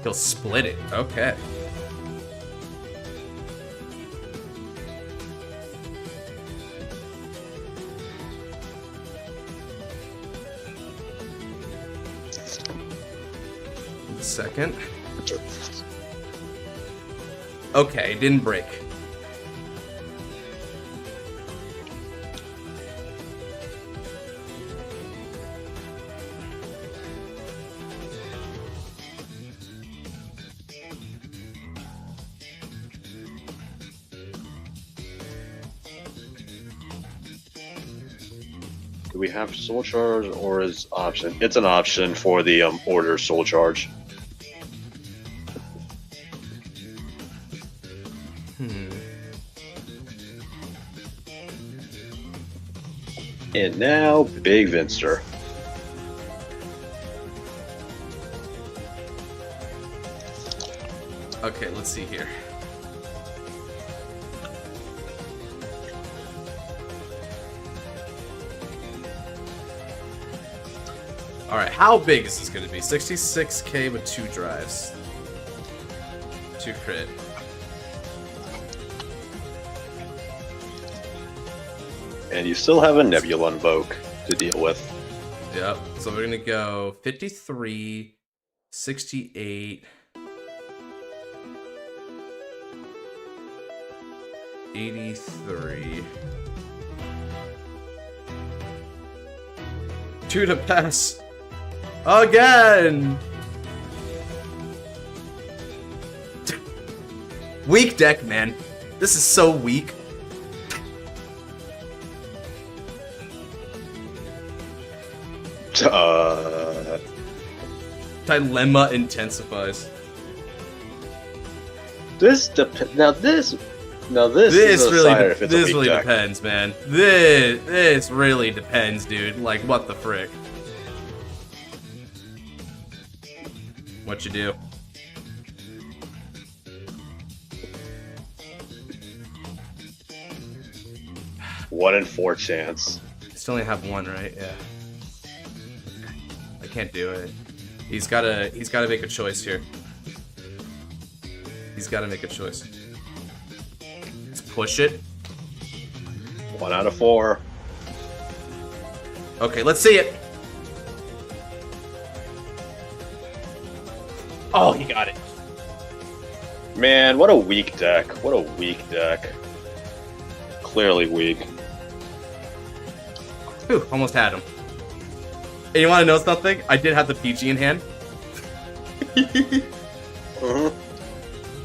Speaker 1: He'll split it. Okay. Second. Okay, didn't break.
Speaker 3: Do we have soul charge or is option? It's an option for the order soul charge. And now, Big Vinster.
Speaker 1: Okay, let's see here. Alright, how big is this going to be? 66k with 2 drives. 2 crit.
Speaker 3: And you still have a Nebula Invoke to deal with.
Speaker 1: Yep, so we're going to go 53, 68, 83. 2 to pass. Again! Weak deck, man. This is so weak. Dilemma intensifies.
Speaker 3: This
Speaker 1: really depends, man. This really depends, dude. Like, what the frick? What you do?
Speaker 3: One in 4 chance.
Speaker 1: Still only have 1, right? Yeah. I can't do it. He's gotta make a choice here. He's gotta make a choice. Let's push it.
Speaker 3: 1 out of 4.
Speaker 1: Okay, let's see it. Oh, he got it.
Speaker 3: Man, what a weak deck. What a weak deck. Clearly weak.
Speaker 1: Whew, almost had him. Hey, you want to know something? I did have the PG in hand.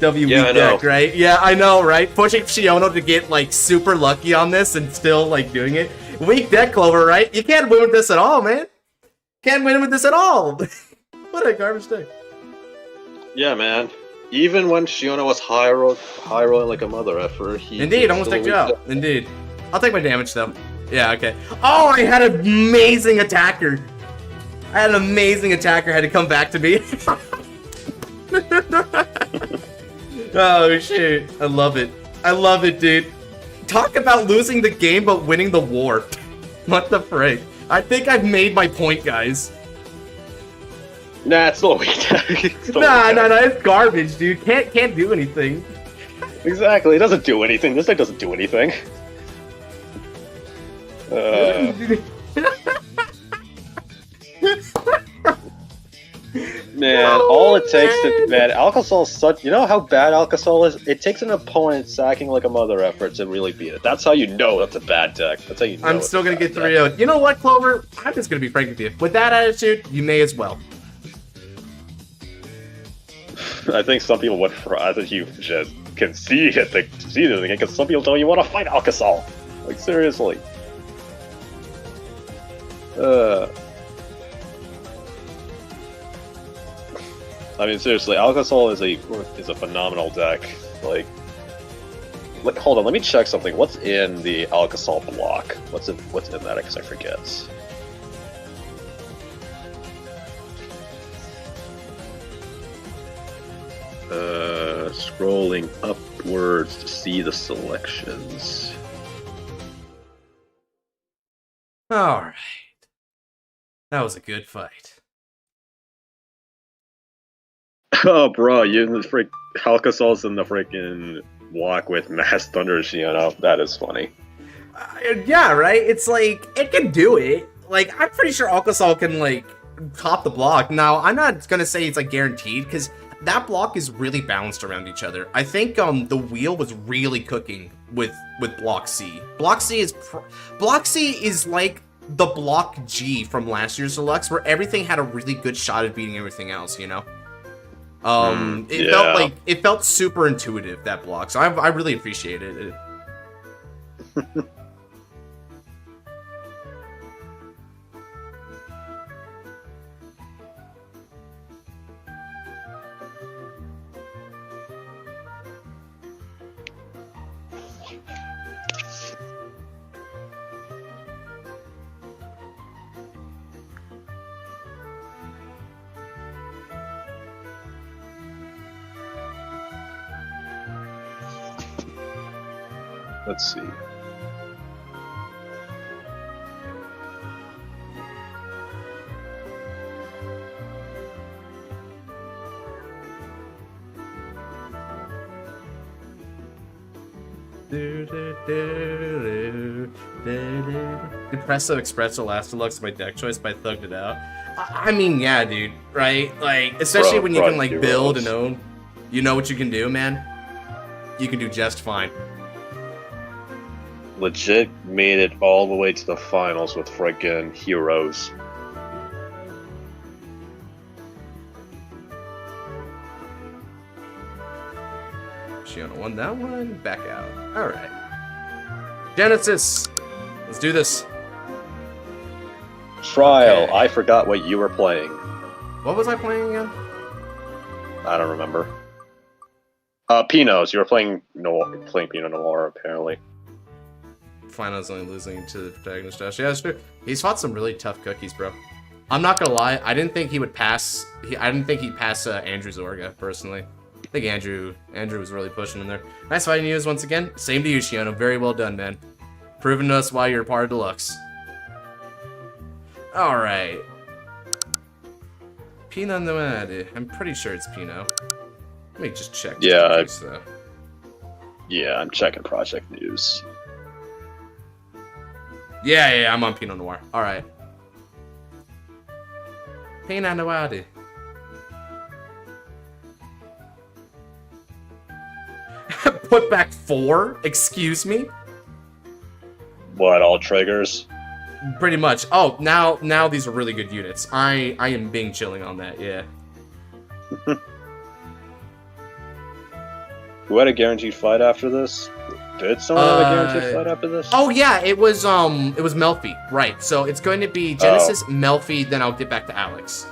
Speaker 1: W
Speaker 3: Yeah,
Speaker 1: weak deck, right? Yeah, I know, right? Pushing Shiono to get, like, super lucky on this and still, like, doing it. Weak deck, Clover, right? You can't win with this at all, man. Can't win with this at all. What a garbage deck.
Speaker 3: Yeah, man. Even when Shiono was high rolling like a mother effer, he...
Speaker 1: Indeed, almost took you out. Indeed. I'll take my damage, though. Yeah, okay. Oh, I had an amazing attacker. I had an amazing attacker had to come back to me. Oh, shit. I love it. I love it, dude. Talk about losing the game but winning the war. What the frick? I think I've made my point, guys.
Speaker 3: Nah, it's still a weak deck.
Speaker 1: Nah, it's garbage, dude. Can't do anything.
Speaker 3: Exactly, it doesn't do anything. This deck doesn't do anything. Man, all it takes to man, Alcazal is such. You know how bad Alcazal is? It takes an opponent sacking like a mother effort to really beat it. That's how you know that's a bad deck. That's how you know.
Speaker 1: I'm still gonna get 3-0'd. You know what, Clover? I'm just gonna be frank with you. With that attitude, you may as well.
Speaker 3: I think some people would. I think you should concede it. Concede it because some people don't even want to fight Alcazal. Like seriously. I mean, seriously, Alcazal is a phenomenal deck. Like, hold on, let me check something. What's in the Alcazal block? What's in that? Because I forget. Scrolling upwards to see the selections.
Speaker 1: All right, that was a good fight.
Speaker 3: Oh, bro, you the Alcazal's in the freaking block with Mass Thunder Shiano. That is funny.
Speaker 1: Yeah, right? It's like, it can do it. Like, I'm pretty sure Alcazal can, like, top the block. Now, I'm not gonna say it's, like, guaranteed, because that block is really balanced around each other. I think, the wheel was really cooking with Block C. Block C is like the Block G from last year's Deluxe, where everything had a really good shot at beating everything else, you know? It felt super intuitive, that block, so I really appreciated it.
Speaker 3: Let's see.
Speaker 1: Depresso Espresso Last Deluxe is my deck choice, but I thugged it out. I mean, yeah, dude, right? Like, especially when you can, like, build and own. You know what you can do, man? You can do just fine.
Speaker 3: Legit made it all the way to the finals with friggin' Heroes.
Speaker 1: Shiona won that one, back out. Alright. Genesis! Let's do this.
Speaker 3: Trial,
Speaker 1: Okay.
Speaker 3: I forgot what you were playing.
Speaker 1: What was I playing again?
Speaker 3: I don't remember. Pinos, you were playing Pinot Noir, apparently.
Speaker 1: Finals only losing to the protagonist Josh. Yeah, that's true. He's fought some really tough cookies, bro. I'm not gonna lie, I didn't think he would pass. I didn't think he'd pass Andrew Zorga, personally. I think Andrew was really pushing him there. Nice fighting news once again. Same to you, Shiano. Very well done, man. Proving to us why you're part of Deluxe. Alright. Pinot Noir. I'm pretty sure it's Pinot. Let me just check.
Speaker 3: Yeah. Yeah, I'm checking Project News.
Speaker 1: Yeah, I'm on Pinot Noir. Alright. Pinot Noir. Put back 4? Excuse me?
Speaker 3: What, all triggers?
Speaker 1: Pretty much. Oh, now these are really good units. I am being chilling on that, yeah.
Speaker 3: Who had a guaranteed fight after this? Did someone have a guaranteed fight after this?
Speaker 1: Oh yeah, it was Melfi, right. So it's going to be Genesis, Melfi, then I'll get back to Alex.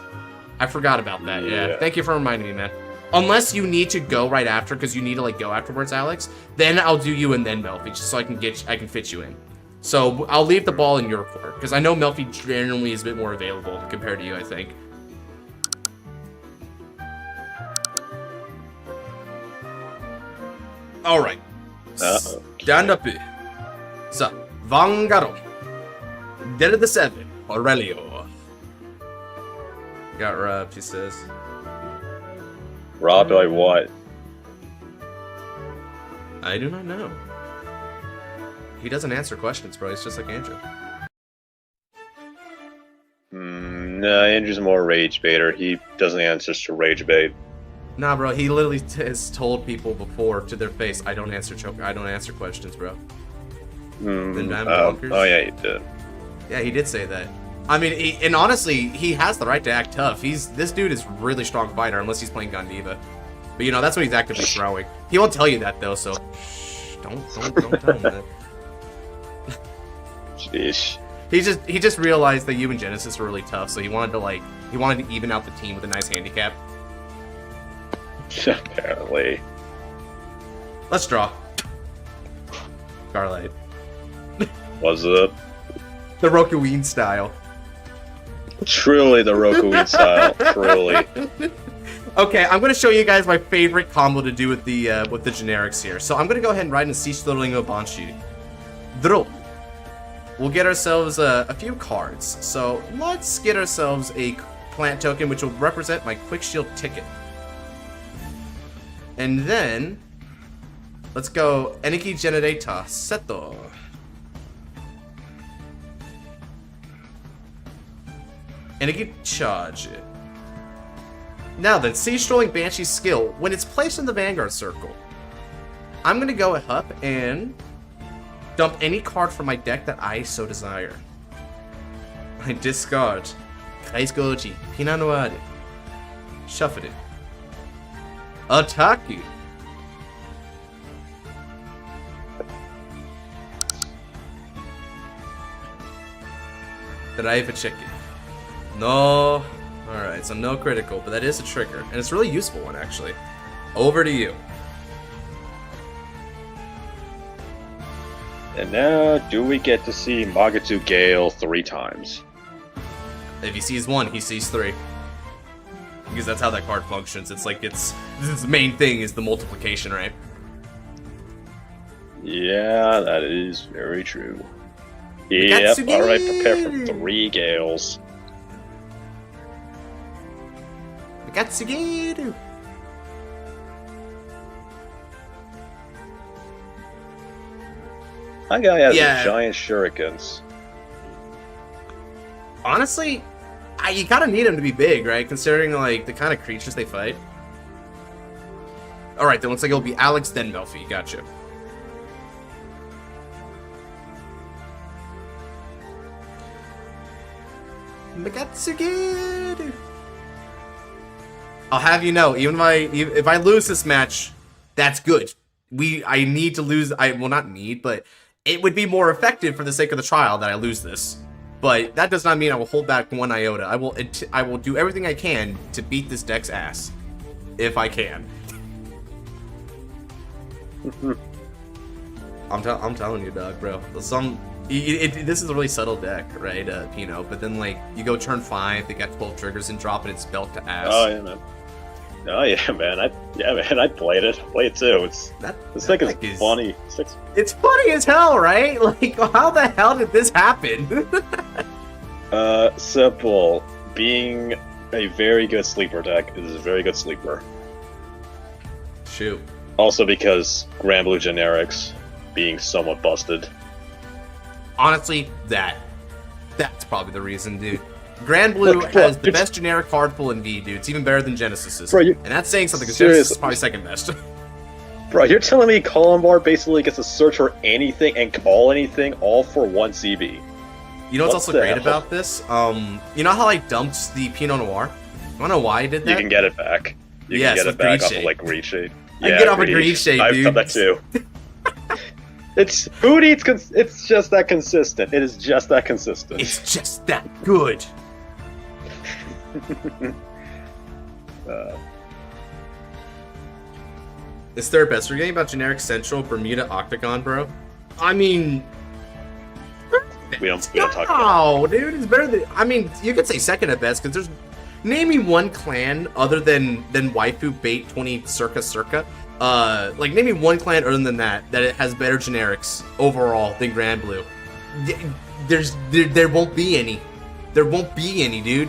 Speaker 1: I forgot about that, yeah. Thank you for reminding me, man. Unless you need to go right after, because you need to, like, go afterwards, Alex, then I'll do you and then Melfi, just so I can fit you in. So I'll leave the ball in your court, because I know Melfi generally is a bit more available compared to you, I think. Alright. Stand up. So, Vanguard. Dead of the 7. Aurelio. Got robbed, he says.
Speaker 3: Robbed by what?
Speaker 1: I do not know. He doesn't answer questions, bro. He's just like Andrew.
Speaker 2: No, Andrew's more rage baiter. He doesn't answer to rage bait.
Speaker 1: Nah, bro, he literally has told people before to their face, I don't answer questions, bro.
Speaker 2: Oh yeah, he did.
Speaker 1: Yeah, he did say that. I mean, and honestly, he has the right to act tough. This dude is really strong fighter, unless he's playing Gandiva. But you know, that's when he's actively throwing. He won't tell you that though, so don't tell him that.
Speaker 2: Sheesh.
Speaker 1: He just realized that you and Genesis were really tough, so he wanted to even out the team with a nice handicap.
Speaker 2: Apparently.
Speaker 1: Let's draw. Scarlet.
Speaker 2: What's up?
Speaker 1: The Rokuin style.
Speaker 2: Truly the Rokuin style. Truly.
Speaker 1: Okay, I'm going to show you guys my favorite combo to do with the generics here. So I'm going to go ahead and ride in Siege Thrillingo Banshee. Draw. We'll get ourselves a few cards. So let's get ourselves a plant token, which will represent my Quick Shield ticket. And then, let's go Eniki Generata Seto. Eniki Charge. Now then, Siege Strolling Banshee's skill, when it's placed in the Vanguard circle, I'm going to go up and dump any card from my deck that I so desire. I discard Kaiskoji, Pinot Noir, shuffle it. Attack you. Drive a chicken. No. Alright, so no critical, but that is a trigger. And it's a really useful one, actually. Over to you.
Speaker 2: And now, do we get to see Magatsu Gale 3 times?
Speaker 1: If he sees 1, he sees 3. Because that's how that card functions. It's like its main thing is the multiplication, right?
Speaker 2: Yeah, that is very true. Yep, alright, prepare for 3 Gales.
Speaker 1: Gatsugiru!
Speaker 2: That guy has giant shurikens.
Speaker 1: Honestly, you gotta need him to be big, right? Considering, like, the kind of creatures they fight. Alright, then looks like it'll be Alex, then Melfi. Gotcha. Megatsugiru! I'll have you know, even if I lose this match, that's good. I need to lose. Well, not need, but it would be more effective for the sake of the trial that I lose this. But that does not mean I will hold back 1 iota. I will do everything I can to beat this deck's ass, if I can. I'm telling you, dog, bro. This is a really subtle deck, right, Pino? But then, like, you go turn 5, they got 12 triggers and drop it, it's belt to ass.
Speaker 2: Oh yeah, man. Oh yeah, man. I played it. Play it too. This thing is funny.
Speaker 1: It's funny as hell, right? Like, how the hell did this happen?
Speaker 2: Simple. Being a very good sleeper deck is a very good sleeper.
Speaker 1: Shoot.
Speaker 2: Also because Grand Blue generics being somewhat busted.
Speaker 1: Honestly, that's probably the reason, dude. Grand Blue has the best generic card pool in V, dude. It's even better than Genesis's.
Speaker 2: Bro,
Speaker 1: and that's saying something, because Genesis is probably second best.
Speaker 2: Bro, you're telling me Columbar basically gets to search for anything and call anything all for 1 CB?
Speaker 1: You know what's also great about this? You know how I dumped the Pinot Noir? You wanna know why I did that?
Speaker 2: You can get it back. You can get it back off of, like, Greed Shade.
Speaker 1: I can get off of Greed Shade, dude.
Speaker 2: I've done that too. It's just that consistent. It is just that consistent.
Speaker 1: It's just that good. It's third best. We're getting about generic Central Bermuda Octagon, bro. I mean,
Speaker 2: we don't talk about
Speaker 1: it. Dude, it's better than. I mean, you could say second at best, because there's. Name me one clan other than Waifu Bait 20 circa. Like, name me one clan other than that it has better generics overall than Grand Blue. There won't be any. There won't be any, dude.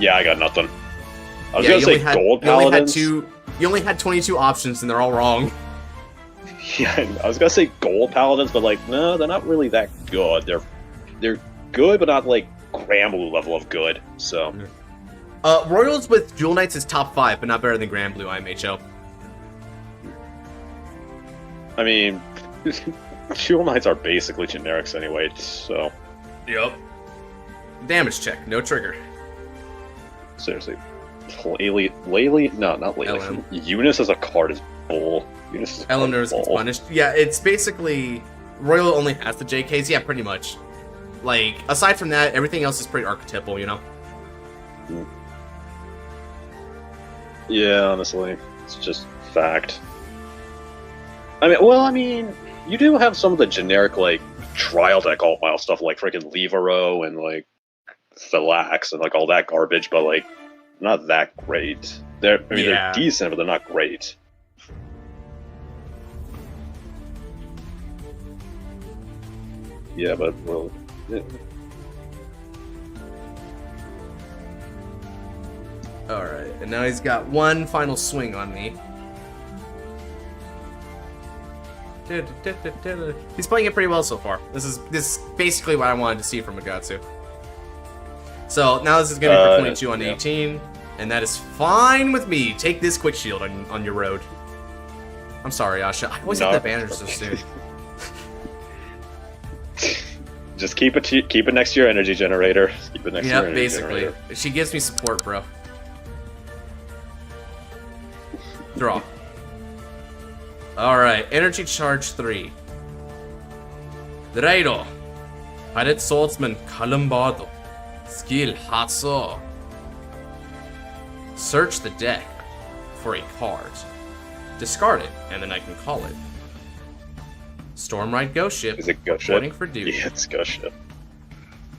Speaker 2: Yeah, I got nothing. I was gonna say Gold Paladins.
Speaker 1: You only had 22 options, and they're all wrong.
Speaker 2: Yeah, I was gonna say gold paladins, but like, no, they're not really that good. They're good, but not like Granblue level of good. So,
Speaker 1: Royals with Jewel Knights is top 5, but not better than Granblue IMHO.
Speaker 2: I mean, Jewel Knights are basically generics anyway. So,
Speaker 1: Yep. Damage check, no trigger.
Speaker 2: seriously, Laylee, no, not Laylee.
Speaker 1: LM.
Speaker 2: Eunice as a card is bull. Eunice as a card
Speaker 1: LM
Speaker 2: is
Speaker 1: nerves gets
Speaker 2: bull.
Speaker 1: punished. Yeah, it's basically Royal only has the JKs. Yeah, pretty much. Like, aside from that, everything else is pretty archetypal, you know?
Speaker 2: Yeah, honestly, it's just fact. I mean, you do have some of the generic like trial deck alt mile stuff, like freaking Levero and like Philax and like all that garbage, but like not that great. They're decent, but they're not great. Yeah, but well. Yeah.
Speaker 1: Alright, and now he's got one final swing on me. He's playing it pretty well so far. This is basically what I wanted to see from Agatsu. So now this is going to be for 22 on 18, and that is fine with me. Take this quick shield on your road. I'm sorry, Asha. I always have that banner so soon.
Speaker 2: Just keep it next to your energy generator. Just keep it next to your energy
Speaker 1: basically.
Speaker 2: generator.
Speaker 1: She gives me support, bro. Draw. Alright, energy charge 3. Dreiro. Pirate Swordsman Kalimbardo. Skill Hatso. Search the deck for a card. Discard it, and then I can call it. Stormride Ghost Ship.
Speaker 2: Is it Ghost Ship?
Speaker 1: Reporting for duty.
Speaker 2: Yeah, it's Ghost Ship.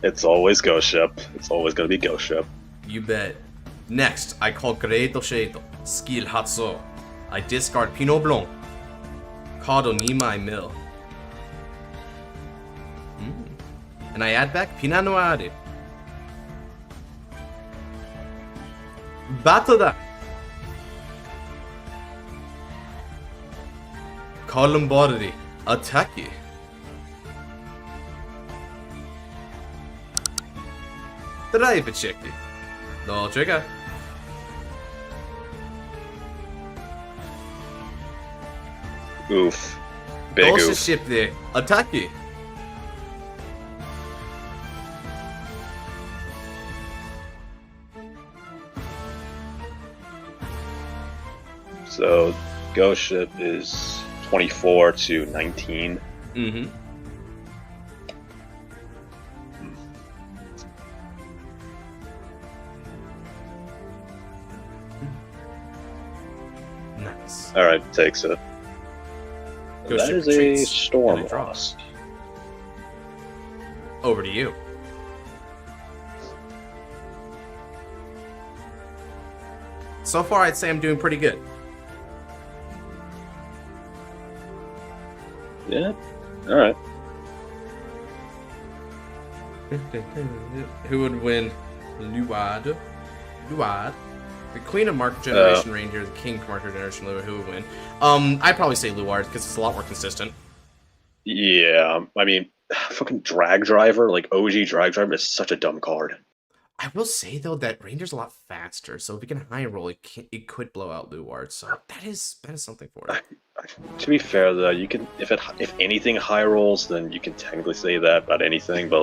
Speaker 2: It's always Ghost Ship. It's always gonna be Ghost Ship.
Speaker 1: You bet. Next, I call Gredo Shado. Skill Hatso. I discard Pinot Blanc. Kado Nimai Mill. And I add back Pinot Noir. Battle. Kalimbardi. Attack you. Drive it, check it. No trigger.
Speaker 2: Oof. Big
Speaker 1: Ghost
Speaker 2: oof.
Speaker 1: ship there. Attack you.
Speaker 2: So, Ghost Ship is 24 to 19.
Speaker 1: Mm-hmm. Nice.
Speaker 2: Alright, takes it.
Speaker 1: Ghost
Speaker 2: That
Speaker 1: Ship
Speaker 2: is a
Speaker 1: retreats,
Speaker 2: Storm
Speaker 1: and it draws.
Speaker 2: Lost.
Speaker 1: Over to you. So far, I'd say I'm doing pretty good.
Speaker 2: Yeah. Alright.
Speaker 1: Who would win? Luad. The Queen of Mark Generation Reindeer, the King of Mark Generation Luad. Who would win? I'd probably say Luard because it's a lot more consistent.
Speaker 2: Yeah, I mean, fucking Drag Driver, like OG Drag Driver, is such a dumb card.
Speaker 1: I will say though that Reindeer's a lot faster, so if we can high roll, it could blow out Luard. So that is something for it.
Speaker 2: To be fair though, you can if anything high rolls, then you can technically say that about anything. But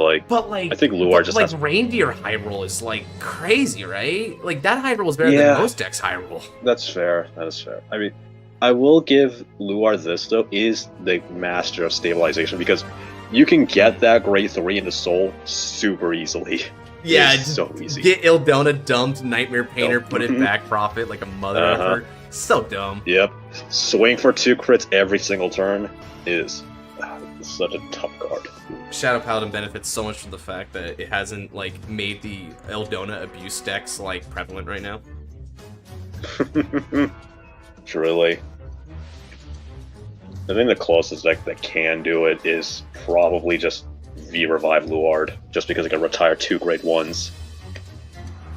Speaker 2: like, I think Luard just has
Speaker 1: Reindeer high roll is like crazy, right? Like that high roll is better than most decks high roll.
Speaker 2: That's fair. That is fair. I mean, I will give Luard this though, is the master of stabilization because you can get that grade 3 into Soul super easily.
Speaker 1: Yeah,
Speaker 2: it's so easy.
Speaker 1: Get Ildona dumped, Nightmare Painter, put it back, profit like a mother effort. So dumb.
Speaker 2: Yep. Swing for 2 crits every single turn is such a dumb card.
Speaker 1: Shadow Paladin benefits so much from the fact that it hasn't like made the Ildona abuse decks like prevalent right now.
Speaker 2: Truly. I think the closest deck that can do it is probably just V-Revive Luard, just because it can retire 2 grade 1s.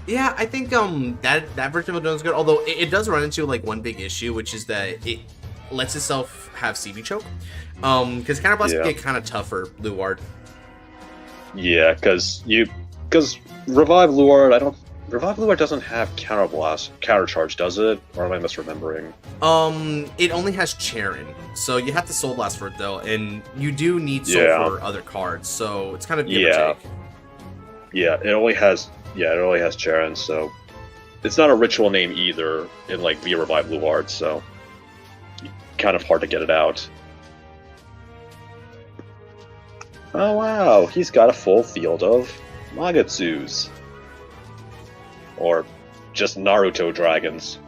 Speaker 1: Yeah, I think that version of Ildona is good, although it does run into like one big issue, which is that lets itself have CV choke. Because Counterblast can get kind of tough for Luard.
Speaker 2: Yeah, because Revive Luard, Revive Luard doesn't have counter charge, does it? Or am I misremembering?
Speaker 1: It only has Charon, so you have to Soul Blast for it though, and you do need Soul for other cards, so it's kind of give or take.
Speaker 2: Yeah, it only has Charon, so it's not a ritual name either in like via Revive Luard, so kind of hard to get it out. Oh wow, he's got a full field of Magatsus. Or just Naruto dragons.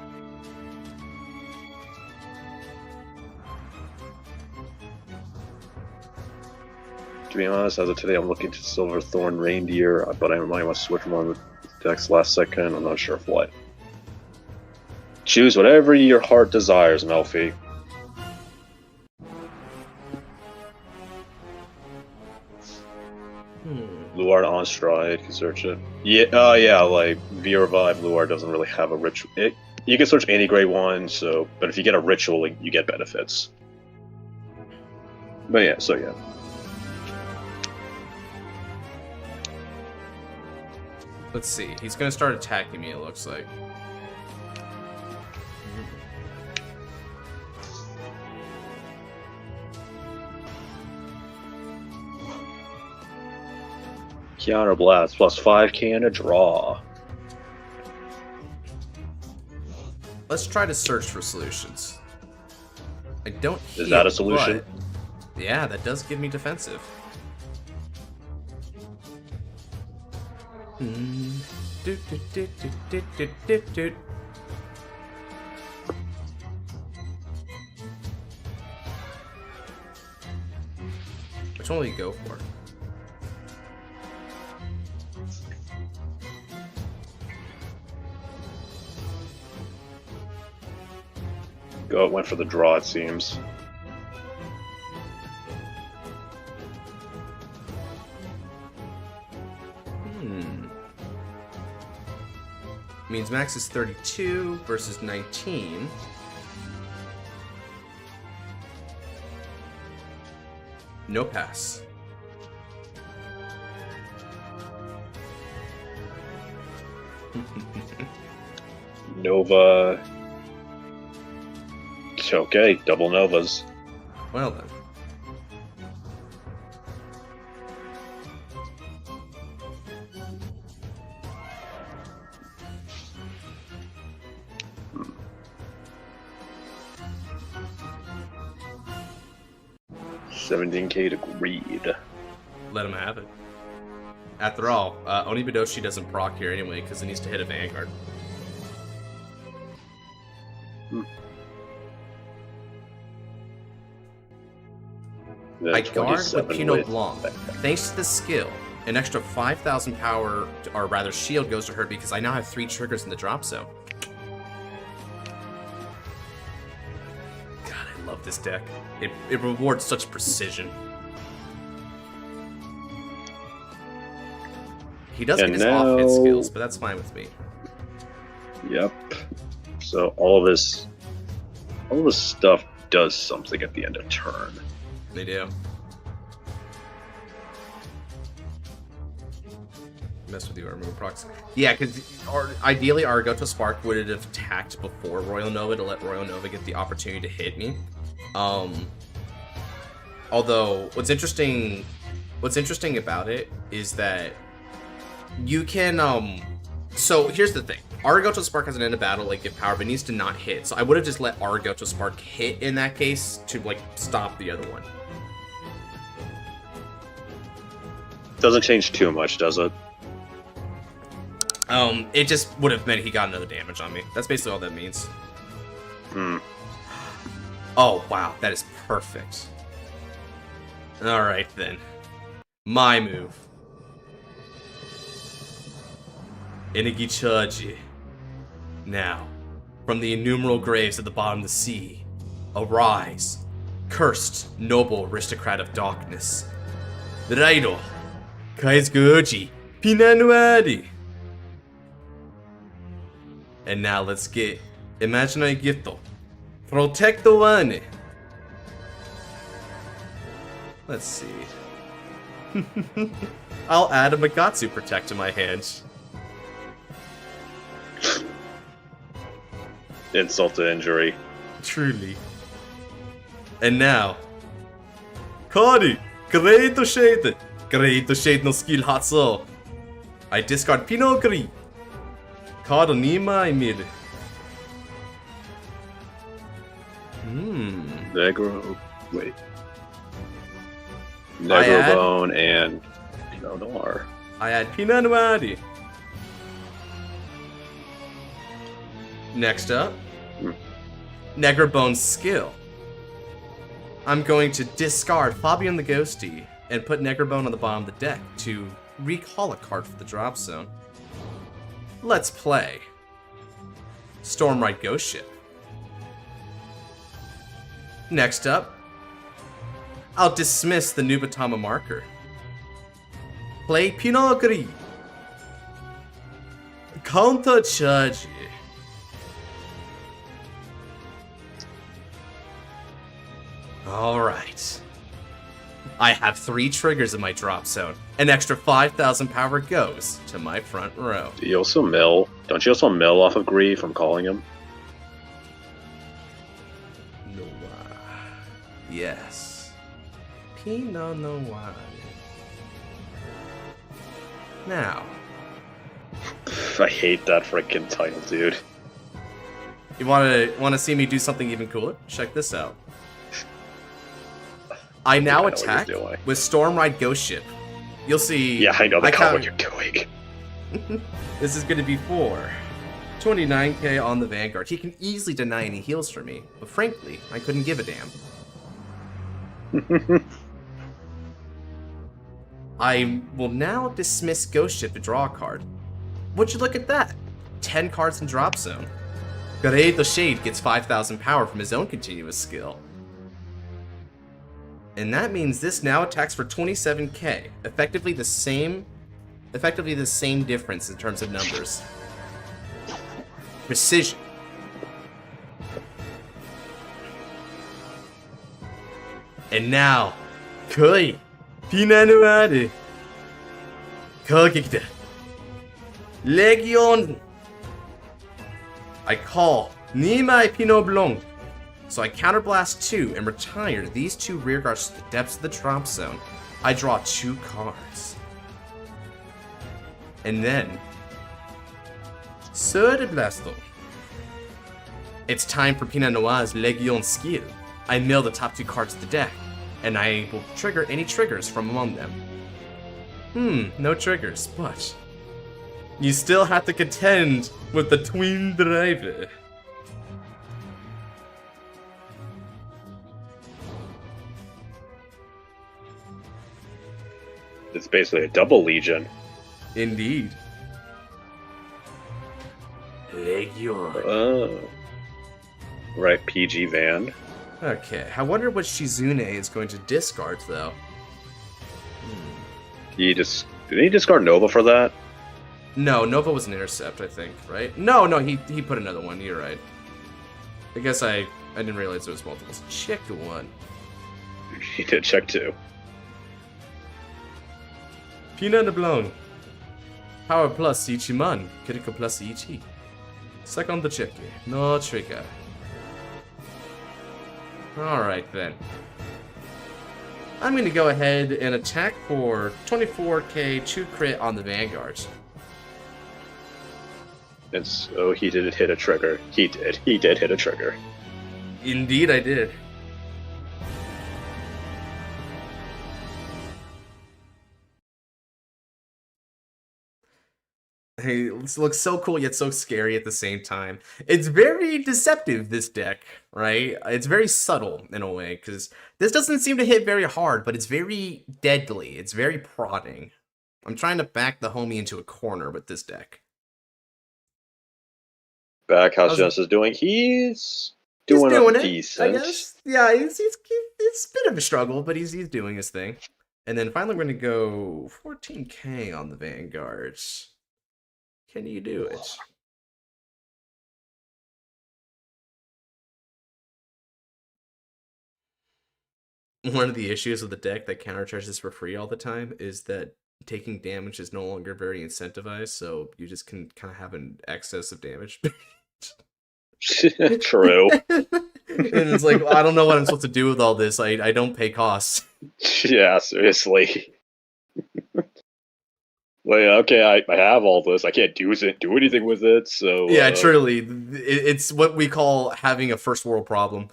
Speaker 2: To be honest, as of today, I'm looking to Silverthorn Reindeer, but I might want to switch one with decks last second. I'm not sure of what. Choose whatever your heart desires, Melfi. Luard on stride, can search it. Yeah, like via Revive, Luard doesn't really have a ritual. You can search any grade one, but if you get a ritual, you get benefits. But yeah, so yeah.
Speaker 1: Let's see. He's gonna start attacking me. It looks like.
Speaker 2: Counter Blast plus 5k and a draw.
Speaker 1: Let's try to search for solutions. I don't heal,
Speaker 2: Is that a solution?
Speaker 1: But yeah, that does give me defensive. Which one will you go for?
Speaker 2: Go, went for the draw, it seems.
Speaker 1: Means max is 32 versus 19. No pass.
Speaker 2: Nova. Okay, double Novas.
Speaker 1: Well then.
Speaker 2: $17k to greed.
Speaker 1: Let him have it. After all, Onibidoshi doesn't proc here anyway because it needs to hit a Vanguard. I guard with Pinot Blanc. Thanks to the skill, an extra 5,000 power, or rather shield, goes to her because I now have 3 triggers in the drop zone. God, I love this deck. It rewards such precision. He does get his off-hit skills, but that's fine with me.
Speaker 2: Yep. So all of this stuff does something at the end of turn.
Speaker 1: They do. Mess with you, or move procs. Yeah, because ideally Arigato Spark would have attacked before Royal Nova to let Royal Nova get the opportunity to hit me. Although what's interesting about it is that you can so here's the thing. Arigato Spark has an end of battle, like give power, but needs to not hit. So I would have just let Arigato Spark hit in that case to like stop the other one.
Speaker 2: Doesn't change too much, does it?
Speaker 1: It just would have meant he got another damage on me. That's basically all that means. Oh, wow, that is perfect. Alright then. My move. Inigichaji. Now, from the innumerable graves at the bottom of the sea, arise, cursed, noble aristocrat of darkness. Raido, Kaisuguchi, Pinanuadi. And now let's get Imaginary Gifto. Protect the one. Let's see. I'll add a Magatsu Protect to my hand.
Speaker 2: Insult to injury.
Speaker 1: Truly. And now, Kari, Great Shade. Great Shade no skill Hatsu. I discard Pinokri. Card Nima Emir.
Speaker 2: Negro. Wait. Negro Bone and Pinot Noir.
Speaker 1: I add Pinot Noir. Next up, Negrobone's skill. I'm going to discard Fabian the Ghosty and put Negrobone on the bottom of the deck to recall a card for the drop zone. Let's play Stormride Ghost Ship. Next up, I'll dismiss the Nubatama marker. Play Pinocchio. Counter charge. Alright. I have 3 triggers in my drop zone. An extra 5,000 power goes to my front row.
Speaker 2: Do you also mill? Don't you also mill off of Gree from calling him?
Speaker 1: Noir. Yes. Pinot Noir. Now.
Speaker 2: I hate that freaking title, dude.
Speaker 1: You wanna see me do something even cooler? Check this out. I now attack with Stormride Ghost Ship. You'll see.
Speaker 2: Yeah, I know what you're doing.
Speaker 1: This is going to be for 29k on the Vanguard. He can easily deny any heals for me, but frankly, I couldn't give a damn. I will now dismiss Ghost Ship to draw a card. Would you look at that? 10 cards in drop zone. Great Shade gets 5,000 power from his own continuous skill. And that means this now attacks for 27k, effectively the same difference in terms of numbers. Precision. And now, Koi, Pinot Kogekita, Legion. I call Nimai Pinot Blanc. So I counterblast 2 and retire these 2 rearguards to the depths of the drop zone. I draw 2 cards. And then, Third Blasto. It's time for Pinot Noir's Legion skill. I mill the top 2 cards of the deck, and I will trigger any triggers from among them. No triggers, but you still have to contend with the Twin Driver.
Speaker 2: It's basically a double Legion.
Speaker 1: Indeed. Legion.
Speaker 2: Oh. Right, PG Van.
Speaker 1: Okay, I wonder what Shizune is going to discard, though.
Speaker 2: Did he discard Nova for that?
Speaker 1: No, Nova was an intercept, I think, right? No, he put another one, you're right. I guess I didn't realize there was multiples. Check 1.
Speaker 2: He did check 2.
Speaker 1: Pinot de Blanc. Power plus Ichiman. Critical plus Ichi. Second the check. No trigger. Alright then. I'm gonna go ahead and attack for 24k 2 crit on the Vanguard.
Speaker 2: He did hit a trigger. He did hit a trigger.
Speaker 1: Indeed I did. Hey, it looks so cool yet so scary at the same time. It's very deceptive, this deck, right? It's very subtle in a way, because this doesn't seem to hit very hard, but it's very deadly. It's very prodding. I'm trying to back the homie into a corner with this deck.
Speaker 2: Back, how's Genesis doing? He's doing decent.
Speaker 1: I guess. Yeah, it's a bit of a struggle, but he's doing his thing. And then finally we're going to go 14k on the Vanguard. Can you do it? one of the issues with the deck that countercharges for free all the time is that taking damage is no longer very incentivized, so you just can kind of have an excess of damage.
Speaker 3: True.
Speaker 1: And it's like, I don't know what I'm supposed to do with all this. I don't pay costs.
Speaker 3: Yeah, seriously. Like, okay, I have all this. I can't do anything with it. So
Speaker 1: Yeah, truly, it's what we call having a first world problem.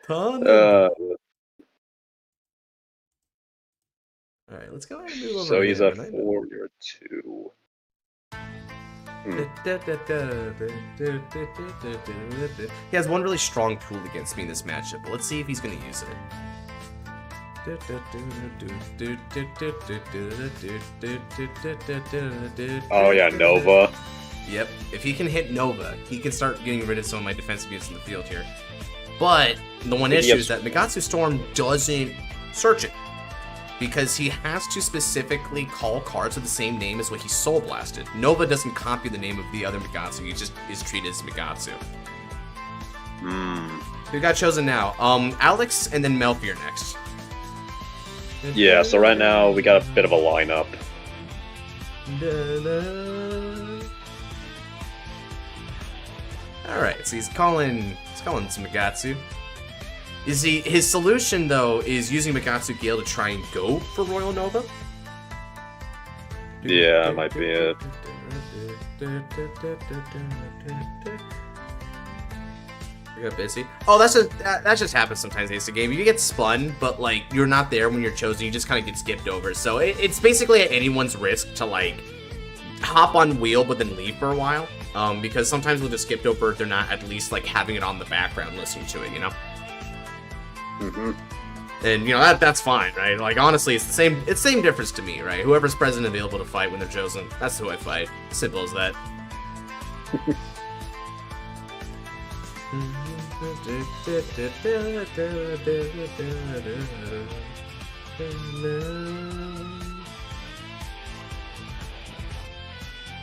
Speaker 1: All right, let's go ahead and move over.
Speaker 3: So he's at
Speaker 1: again.
Speaker 3: 4, you're at 2.
Speaker 1: He has one really strong tool against me in this matchup, but let's see if he's going to use it.
Speaker 3: Oh yeah, Nova.
Speaker 1: Yep, if he can hit Nova, he can start getting rid of some of my defensive units in the field here. But the one issue is that Megatsu Storm doesn't search it, because he has to specifically call cards with the same name as what he Soul Blasted. Nova doesn't copy the name of the other Megatsu, he just is treated as Megatsu. Who got chosen now? Alex and then Melfier next.
Speaker 3: Yeah, so right now we got a bit of a lineup.
Speaker 1: Alright, so he's calling some Megatsu. His solution though is using Megatsu Gale to try and go for Royal Nova?
Speaker 3: Yeah, might be it.
Speaker 1: We got busy. Oh, that just happens sometimes in the game. You get spun, but like you're not there when you're chosen. You just kind of get skipped over. So it's basically at anyone's risk to like hop on wheel but then leave for a while. Because sometimes with a skipped over, they're not at least like having it on the background listening to it. You know. And you know that's fine, right? Like honestly, it's the same difference to me, right? Whoever's present and available to fight when they're chosen, that's who I fight. Simple as that.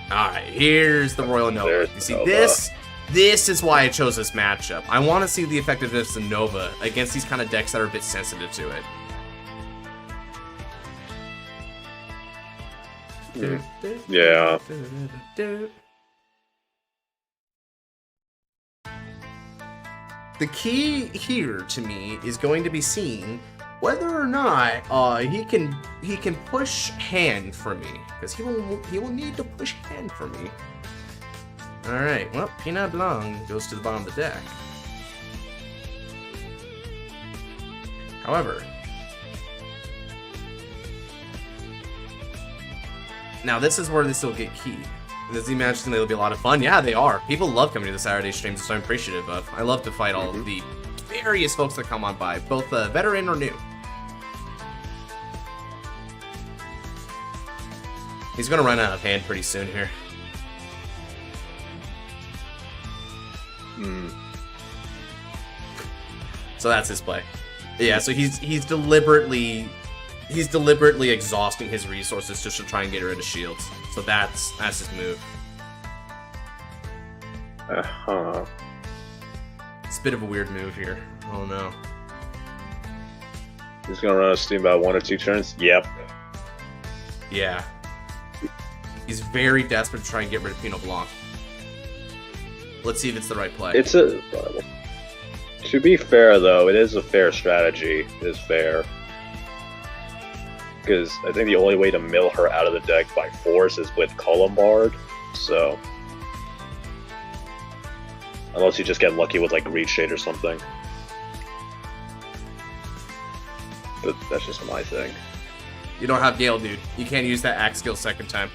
Speaker 1: Alright, here's the Royal Nova. You see, this is why I chose this matchup. I want to see the effectiveness of Nova against these kind of decks that are a bit sensitive to it.
Speaker 3: Yeah.
Speaker 1: The key here to me is going to be seeing whether or not he can push hand for me, because he will need to push hand for me. All right, well, Pinot Blanc goes to the bottom of the deck. However, now this is where this will get key. Does he imagine they'll be a lot of fun? Yeah, they are. People love coming to the Saturday streams, so I'm appreciative of. I love to fight all of the various folks that come on by, both veteran or new. He's gonna run out of hand pretty soon here. So that's his play. Yeah, so he's deliberately exhausting his resources just to try and get rid of shields. So that's his move. It's a bit of a weird move here. Oh no.
Speaker 3: He's gonna run out of steam about 1 or 2 turns? Yep.
Speaker 1: Yeah. He's very desperate to try and get rid of Pinot Blanc. Let's see if it's the right play.
Speaker 3: To be fair though, it is a fair strategy. It is fair. Because I think the only way to mill her out of the deck by force is with Columbard, so... Unless you just get lucky with like Reach Shade or something. But that's just my thing.
Speaker 1: You don't have Gale, dude. You can't use that axe skill second time.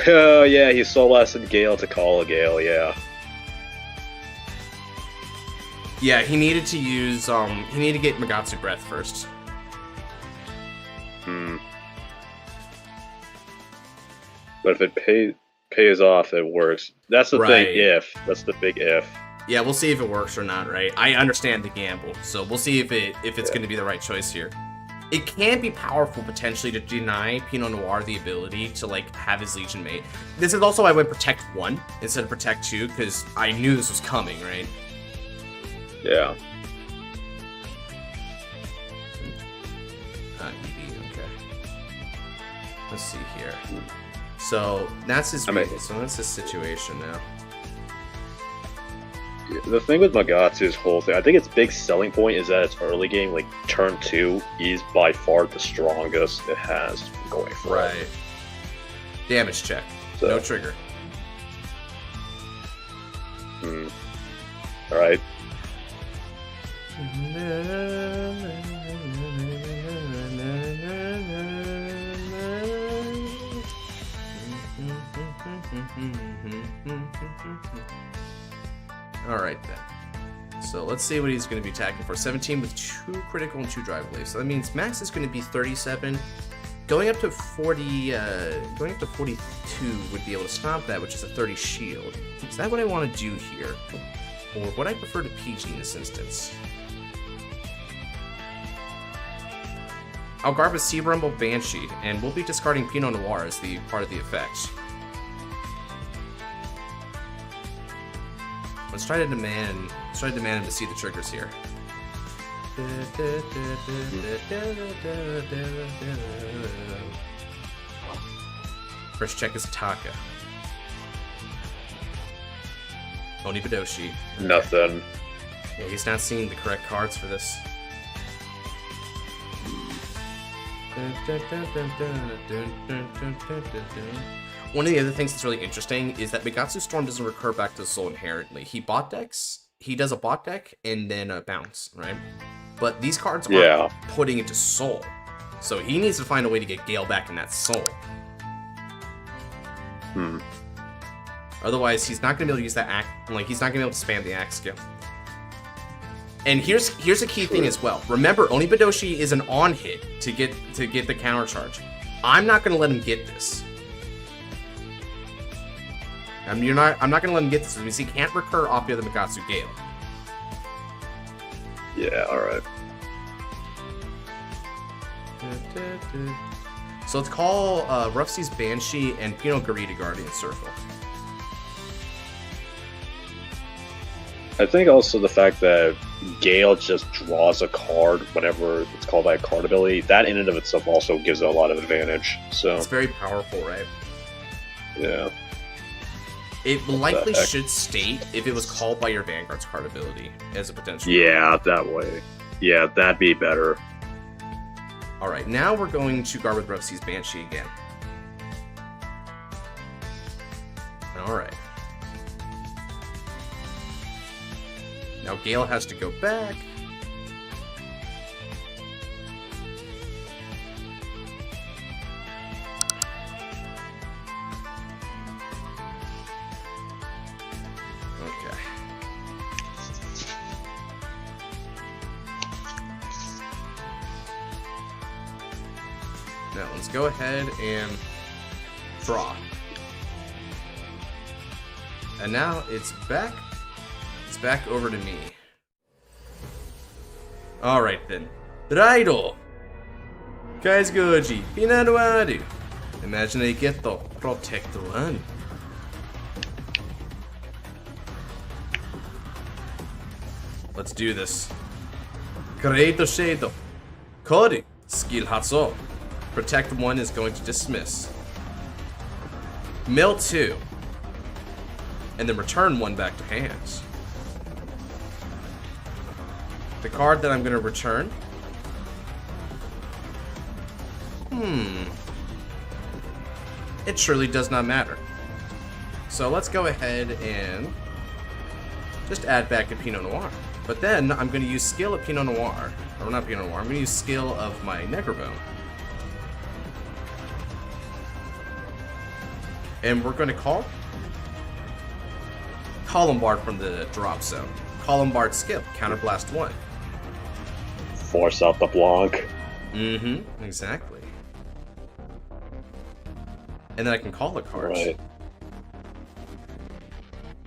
Speaker 3: Oh yeah, he Soul Blasted Gale to call a Gale, yeah.
Speaker 1: Yeah, he needed to use, he needed to get Megatsu Breath first.
Speaker 3: But if it pays off, it works. That's the thing, if. That's the big if.
Speaker 1: Yeah, we'll see if it works or not, right? I understand the gamble, so we'll see if it's going to be the right choice here. It can be powerful, potentially, to deny Pinot Noir the ability to, like, have his Legion mate. This is also why I went Protect 1 instead of Protect 2, because I knew this was coming, right?
Speaker 3: Yeah.
Speaker 1: ED, okay. Let's see here. So, that's his situation now.
Speaker 2: The thing with Magatsu's whole thing, I think its big selling point is that its early game, like turn 2, is by far the strongest it has going for it.
Speaker 1: Right. Damage check.
Speaker 2: So,
Speaker 1: no trigger.
Speaker 2: Alright.
Speaker 1: Alright then. So let's see what he's going to be attacking for. 17 with 2 critical and 2 drive waves. So that means max is going to be 37. Going up to 42 would be able to stop that, which is a 30 shield. Is that what I want to do here? Or would I prefer to PG in this instance? I'll guard with Sea Rumble Banshee, and we'll be discarding Pinot Noir as the part of the effect. Let's try to demand him to see the triggers here. First check is Taka. Onibadoshi.
Speaker 2: Nothing.
Speaker 1: Yeah, he's not seeing the correct cards for this. One of the other things that's really interesting is that Megatsu Storm doesn't recur back to the soul inherently. He does a bot deck and then a bounce, right? But these cards aren't putting into soul. So he needs to find a way to get Gale back in that soul. Otherwise, he's not going to be able to use that act. Like, he's not going to be able to spam the axe skill. And here's a key thing as well. Remember, Onibadoshi is an on hit to get the counter charge. I'm not going to let him get this. I'm not going to let him get this because he can't recur off the other Megatsu Gale.
Speaker 2: Yeah, alright.
Speaker 1: So let's call Rough Seas Banshee and Pinot Garita Guardian Circle.
Speaker 2: I think also the fact that Gale just draws a card whenever it's called by a card ability, that in and of itself also gives it a lot of advantage. So
Speaker 1: it's very powerful, right?
Speaker 2: Yeah.
Speaker 1: It likely should state if it was called by your Vanguard's card ability as a potential.
Speaker 2: Yeah, that way. Yeah, that'd be better.
Speaker 1: Alright, now we're going to guard with Rough Seas Banshee again. Alright. Now Gale has to go back. Okay. Now let's go ahead and draw. And now it's back. It's back over to me. Alright then. Raido! Kaizgoji, Pinaduadu. Imagine they get the Protect 1. Let's do this. Kareito Shado. Kori, Skill Hatso. Protect 1 is going to dismiss. Mill 2. And then return 1 back to hands. The card that I'm going to return. It surely does not matter. So let's go ahead and just add back a Pinot Noir. But then I'm going to use skill of Pinot Noir. Or not Pinot Noir, I'm going to use skill of my Necrobone. And we're going to call Columbard from the drop zone. Columbard skill, Counterblast 1.
Speaker 2: Force out the Blanc.
Speaker 1: Exactly. And then I can call a card.
Speaker 2: Right.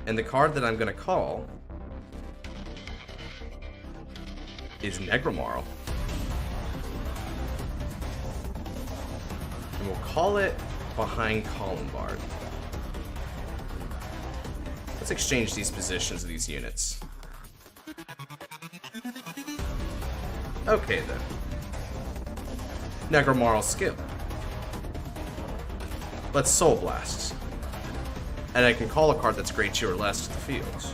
Speaker 1: And the card that I'm going to call is Negromarl. we'll call it behind Columbard. Let's exchange these positions of these units. Okay then. Negromarl skill. Let's Soul Blast. And I can call a card that's grade 2 or less to the field.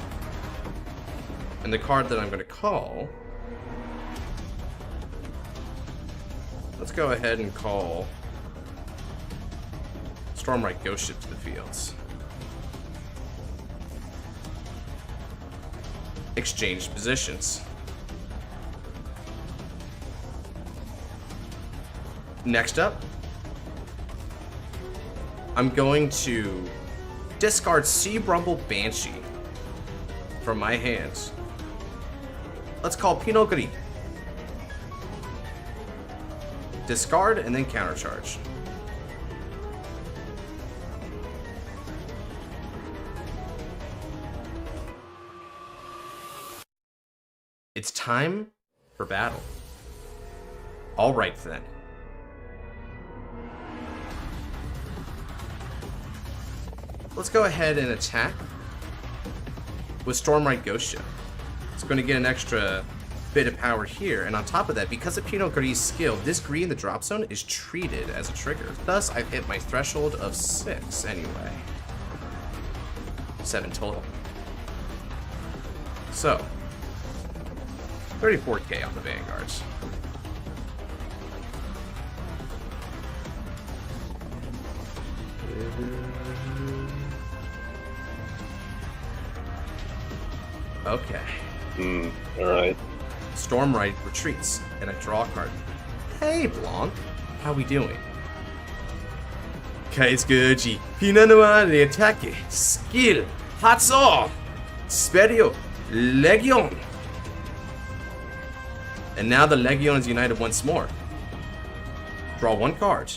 Speaker 1: And the card that I'm going to call... Let's go ahead and call Stormlight Ghost Ship to the fields. Exchange positions. Next up, I'm going to discard Sea Brumble Banshee from my hands. Let's call Pinot Gris. Discard and then countercharge. It's time for battle. All right then. Let's go ahead and attack with Stormlight Ghost Ship. It's going to get an extra bit of power here, and on top of that, because of Pinot Gris' skill, this green in the drop zone is treated as a trigger. Thus, I've hit my threshold of 6 anyway. 7 total. So, 34k on the Vanguards. Okay.
Speaker 3: Alright.
Speaker 1: Stormlight retreats, and I draw a card. Hey, Blanc. How we doing? Kaisguji. Pinot Noir de Attaque. Skill. Hatso. Sperio. Legion. And now the Legion is united once more. Draw 1 card.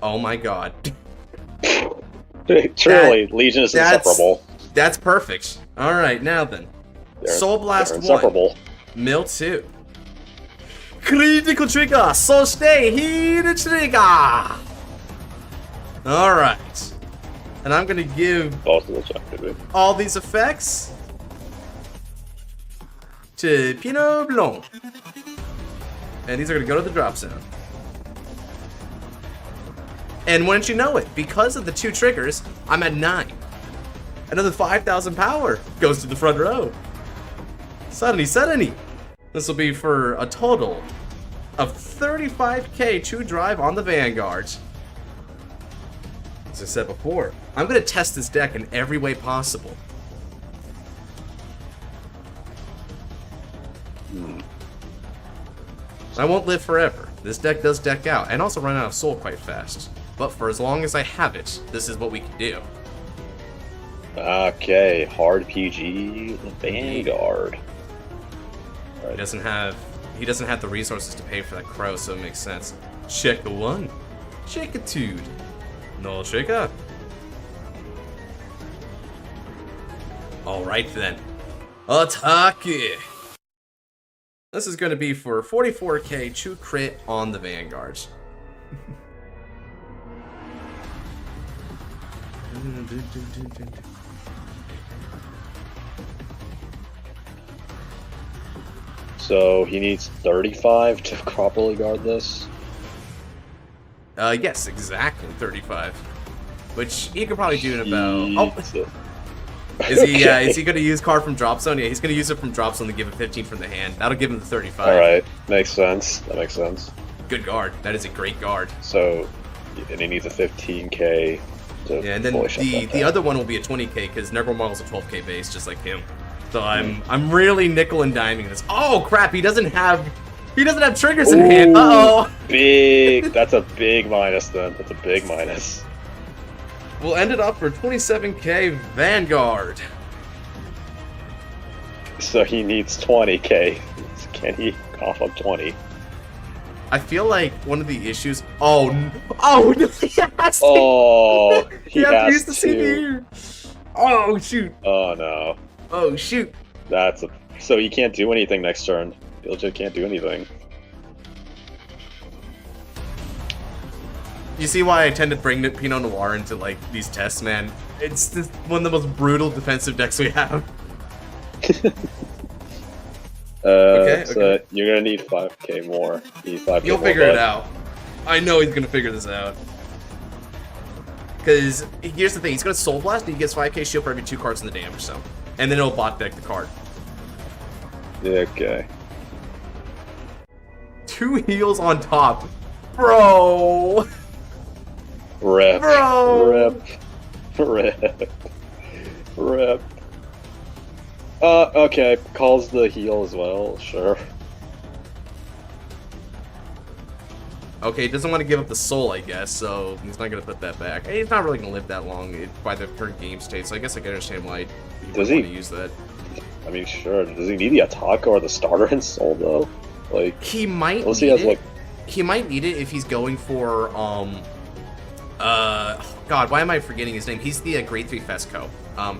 Speaker 1: Oh my god.
Speaker 3: Truly, Legion is inseparable.
Speaker 1: That's perfect. Alright, now then. Soul Blast 1. Mill 2. Critical trigger! So stay here trigger! Alright. And I'm gonna give all these effects to Pinot Blanc. And these are gonna go to the drop zone. And wouldn't you know it, because of the 2 triggers, I'm at 9. Another 5,000 power goes to the front row. Suddenly. This will be for a total of 35k to drive on the Vanguard. As I said before, I'm going to test this deck in every way possible. I won't live forever. This deck does deck out, and also run out of soul quite fast. But for as long as I have it, this is what we can do.
Speaker 3: Okay, hard PG Vanguard. Right.
Speaker 1: He doesn't have the resources to pay for that crow, so it makes sense. Check a 1. Check a 2. No checker. Alright then. Attack! This is going to be for 44k to crit on the Vanguard.
Speaker 2: So he needs 35 to properly guard this?
Speaker 1: Yes, exactly 35. Which he could probably do in about... Is he going to use card from drop zone? Yeah, he's going to use it from drop zone to give him 15 from the hand. That'll give him the 35.
Speaker 2: Alright, makes sense. That makes sense.
Speaker 1: Good guard. That is a great guard.
Speaker 2: So, and he needs a 15k to
Speaker 1: and then the other one will be a 20k because Negromarl is a 12k base, just like him. So I'm really nickel and diming this. Oh crap! He doesn't have triggers in hand. Uh-oh.
Speaker 2: Big. That's a big minus then. That's a big minus.
Speaker 1: We'll end it up for 27k Vanguard.
Speaker 2: So he needs 20k. Can he cough up 20?
Speaker 1: I feel like one of the issues. Oh no! He has to.
Speaker 2: Oh, he
Speaker 1: has to
Speaker 2: has
Speaker 1: use the CD here. Oh shoot!
Speaker 2: Oh no!
Speaker 1: Oh shoot!
Speaker 2: That's a. So he can't do anything next turn. He legit can't do anything.
Speaker 1: You see why I tend to bring Pinot Noir into like these tests, man? It's just one of the most brutal defensive decks we have.
Speaker 2: So you're gonna need 5k more. You need 5k
Speaker 1: You'll
Speaker 2: more,
Speaker 1: figure it
Speaker 2: bud.
Speaker 1: out. I know he's gonna figure this out. Because here's the thing, he's gonna Soul Blast and he gets 5k shield for every 2 cards in the damage zone. And then it'll bot deck the card.
Speaker 2: Yeah, okay.
Speaker 1: 2 heals on top. Bro!
Speaker 2: Rip.
Speaker 1: Bro!
Speaker 2: Rip. Okay. Calls the heal as well, sure.
Speaker 1: Okay, he doesn't want to give up the soul, I guess, so he's not going to put that back. He's not really going to live that long by the current game state, so I guess I can understand why he would want to use that.
Speaker 2: I mean, sure. Does he need the Ataka or the starter in soul, though? Like,
Speaker 1: he might
Speaker 2: unless
Speaker 1: need
Speaker 2: he has,
Speaker 1: it.
Speaker 2: like...
Speaker 1: He might need it if he's going for, God, why am I forgetting his name? He's the grade 3 Fesco,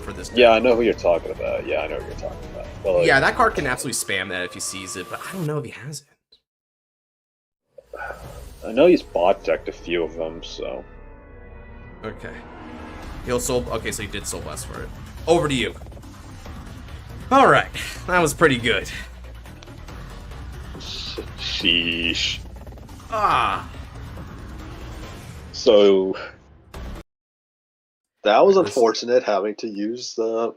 Speaker 1: for this deck.
Speaker 2: Yeah, I know who you're talking about. Yeah, I know who you're talking about. But, like,
Speaker 1: Yeah, that card can absolutely spam that if he sees it, but I don't know if he has it.
Speaker 2: I know he's bot decked a few of them, so...
Speaker 1: Okay. He'll soul... Okay, so he did Soul Blast for it. Over to you. Alright, that was pretty good.
Speaker 2: Sheesh.
Speaker 1: Ah!
Speaker 3: So that was unfortunate having to use the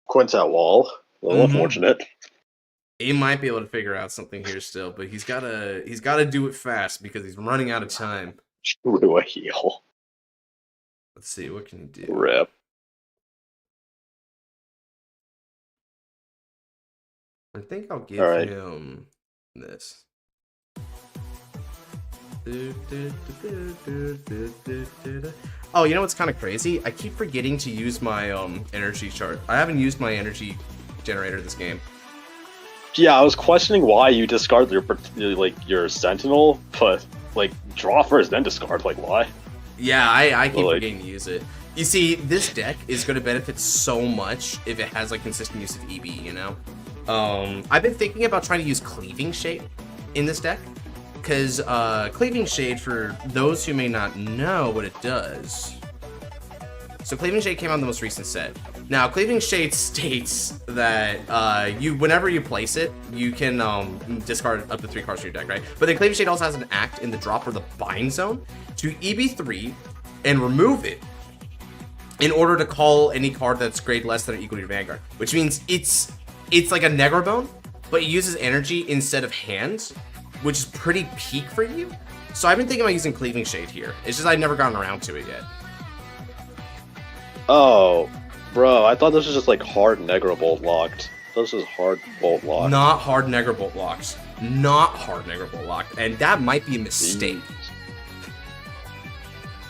Speaker 3: Quintet wall. A little unfortunate.
Speaker 1: He might be able to figure out something here still, but he's gotta do it fast because he's running out of time.
Speaker 2: Screw a heal.
Speaker 1: Let's see, what can he do?
Speaker 2: Rip.
Speaker 1: I think I'll give him this. Oh, you know what's kind of crazy? I keep forgetting to use my energy chart. I haven't used my energy generator this game.
Speaker 3: Yeah, I was questioning why you discard your Sentinel, but like draw first then discard. Like why?
Speaker 1: Yeah, I keep forgetting to use it. You see, this deck is going to benefit so much if it has like consistent use of EB. You know, I've been thinking about trying to use Cleaving Shade in this deck. Because Cleaving Shade, for those who may not know what it does... So Cleaving Shade came out in the most recent set. Now, Cleaving Shade states that whenever you place it, you can discard up to 3 cards from your deck, right? But then Cleaving Shade also has an act in the drop or the bind zone to EB3 and remove it in order to call any card that's grade less than or equal to your Vanguard. Which means it's like a Negrabone, but it uses energy instead of hands, which is pretty peak for you. So I've been thinking about using Cleaving Shade here. It's just I've never gotten around to it yet.
Speaker 3: Oh, bro, I thought this was just like hard Negrobolt locked. This is hard bolt locked.
Speaker 1: Not hard Negrbolt locked. Not hard Negrbolt locked. And that might be a mistake.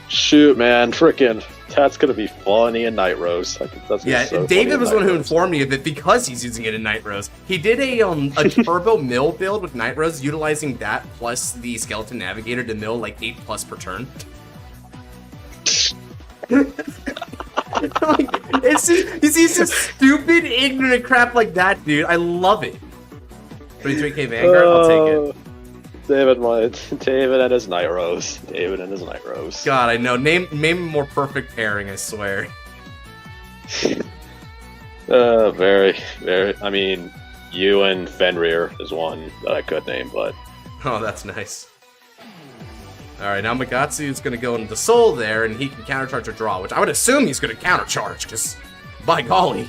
Speaker 3: Shoot, man, frickin' that's gonna be funny in Night Rose. I think that's
Speaker 1: yeah,
Speaker 3: so
Speaker 1: David was the one who
Speaker 3: Night Rose.
Speaker 1: informed me of it because he's using it in Night Rose. He did a turbo mill build with Night Rose, utilizing that plus the Skeleton Navigator to mill like 8+ per turn. It's just stupid, ignorant crap like that, dude. I love it. 33k Vanguard, I'll take it.
Speaker 3: David and his Night Rose. David and his Night Rose.
Speaker 1: God, I know. Name a more perfect pairing, I swear.
Speaker 3: Very, very. I mean, you and Fenrir is one that I could name, but
Speaker 1: Oh, that's nice. Alright, now Magatsu is going to go into Soul there, and he can countercharge or draw, which I would assume he's going to countercharge, because, by golly.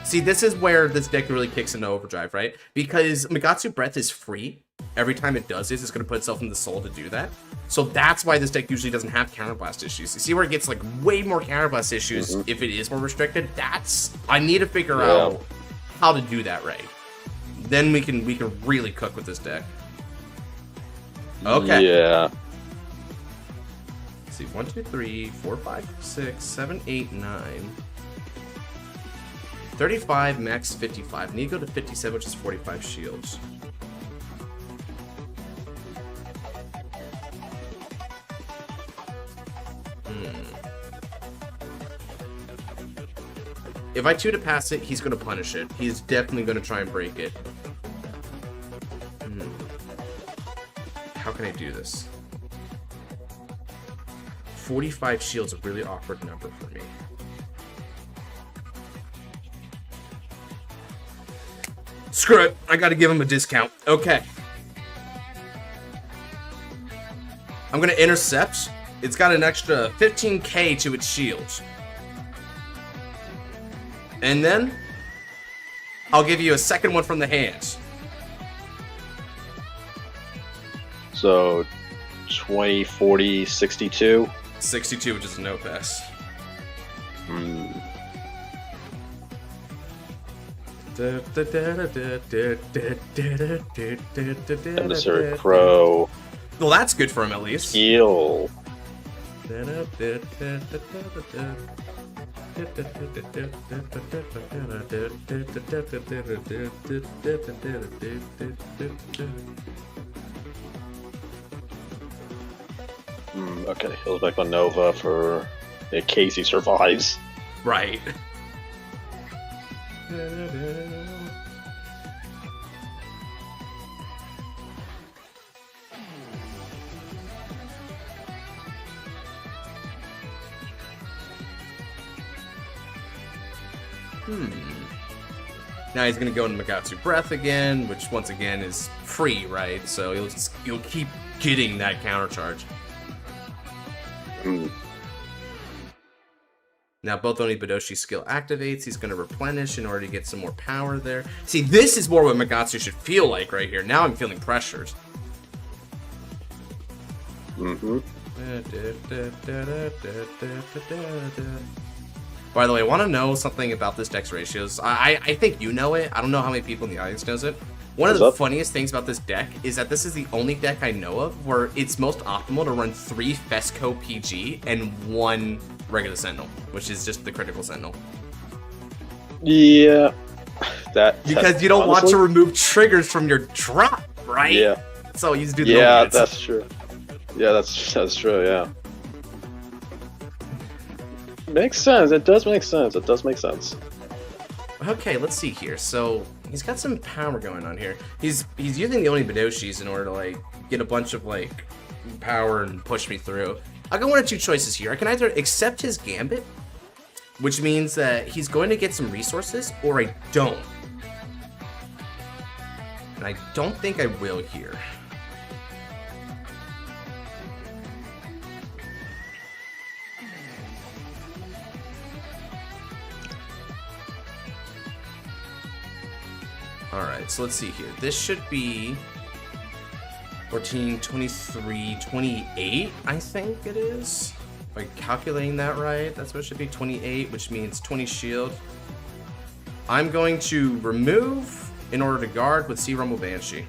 Speaker 1: See, this is where this deck really kicks into overdrive, right? Because Magatsu Breath is free. Every time it does this, it's going to put itself in the soul to do that. So that's why this deck usually doesn't have counterblast issues. You see where it gets like way more counterblast issues if it is more restricted? I need to figure out how to do that right. Then we can really cook with this deck. Okay.
Speaker 3: yeah.
Speaker 1: Let's see, 1, 2, 3, 4, 5, 6, 7, 8, 9. 35, max 55. Need to go to 57, which is 45 shields. If I 2 to pass it, he's going to punish it. He's definitely going to try and break it. How can I do this? 45 shield's a really awkward number for me. Screw it. I got to give him a discount. Okay. I'm going to intercept. It's got an extra 15k to its shield. And then I'll give you a second one from the hand.
Speaker 3: So 20, 40, 62.
Speaker 1: 62, which is a no pass.
Speaker 3: Emissary Crow.
Speaker 1: Well, that's good for him at least.
Speaker 3: Heal. Okay, heals back on Nova for in case he survives.
Speaker 1: Right. Now he's gonna go into Magatsu Breath again, which once again is free, right? So you'll keep getting that counter charge. Now both Onibadoshi skill activates. He's gonna replenish in order to get some more power there. See, this is more what Magatsu should feel like right here. Now I'm feeling pressured. By the way, I want to know something about this deck's ratios. I think you know it. I don't know how many people in the audience knows it. One of the funniest things about this deck is that this is the only deck I know of where it's most optimal to run 3 Fesco PG and 1 regular Sentinel, which is just the critical Sentinel.
Speaker 3: Yeah.
Speaker 1: Because you don't want to remove triggers from your drop, right?
Speaker 3: Yeah.
Speaker 1: So you just do the
Speaker 3: Yeah, that's true. Yeah, that's true, yeah. Makes sense. It does make sense. It does make sense.
Speaker 1: Okay, let's see here. So he's got some power going on here. He's using the Onibadoshis in order to like get a bunch of like power and push me through. I got one of 2 choices here. I can either accept his gambit, which means that he's going to get some resources, or I don't. And I don't think I will here. Alright, so let's see here. This should be 14, 23, 28, I think it is. If I'm calculating that right, that's what it should be, 28, which means 20 shield. I'm going to remove in order to guard with Sea Rumble Banshee.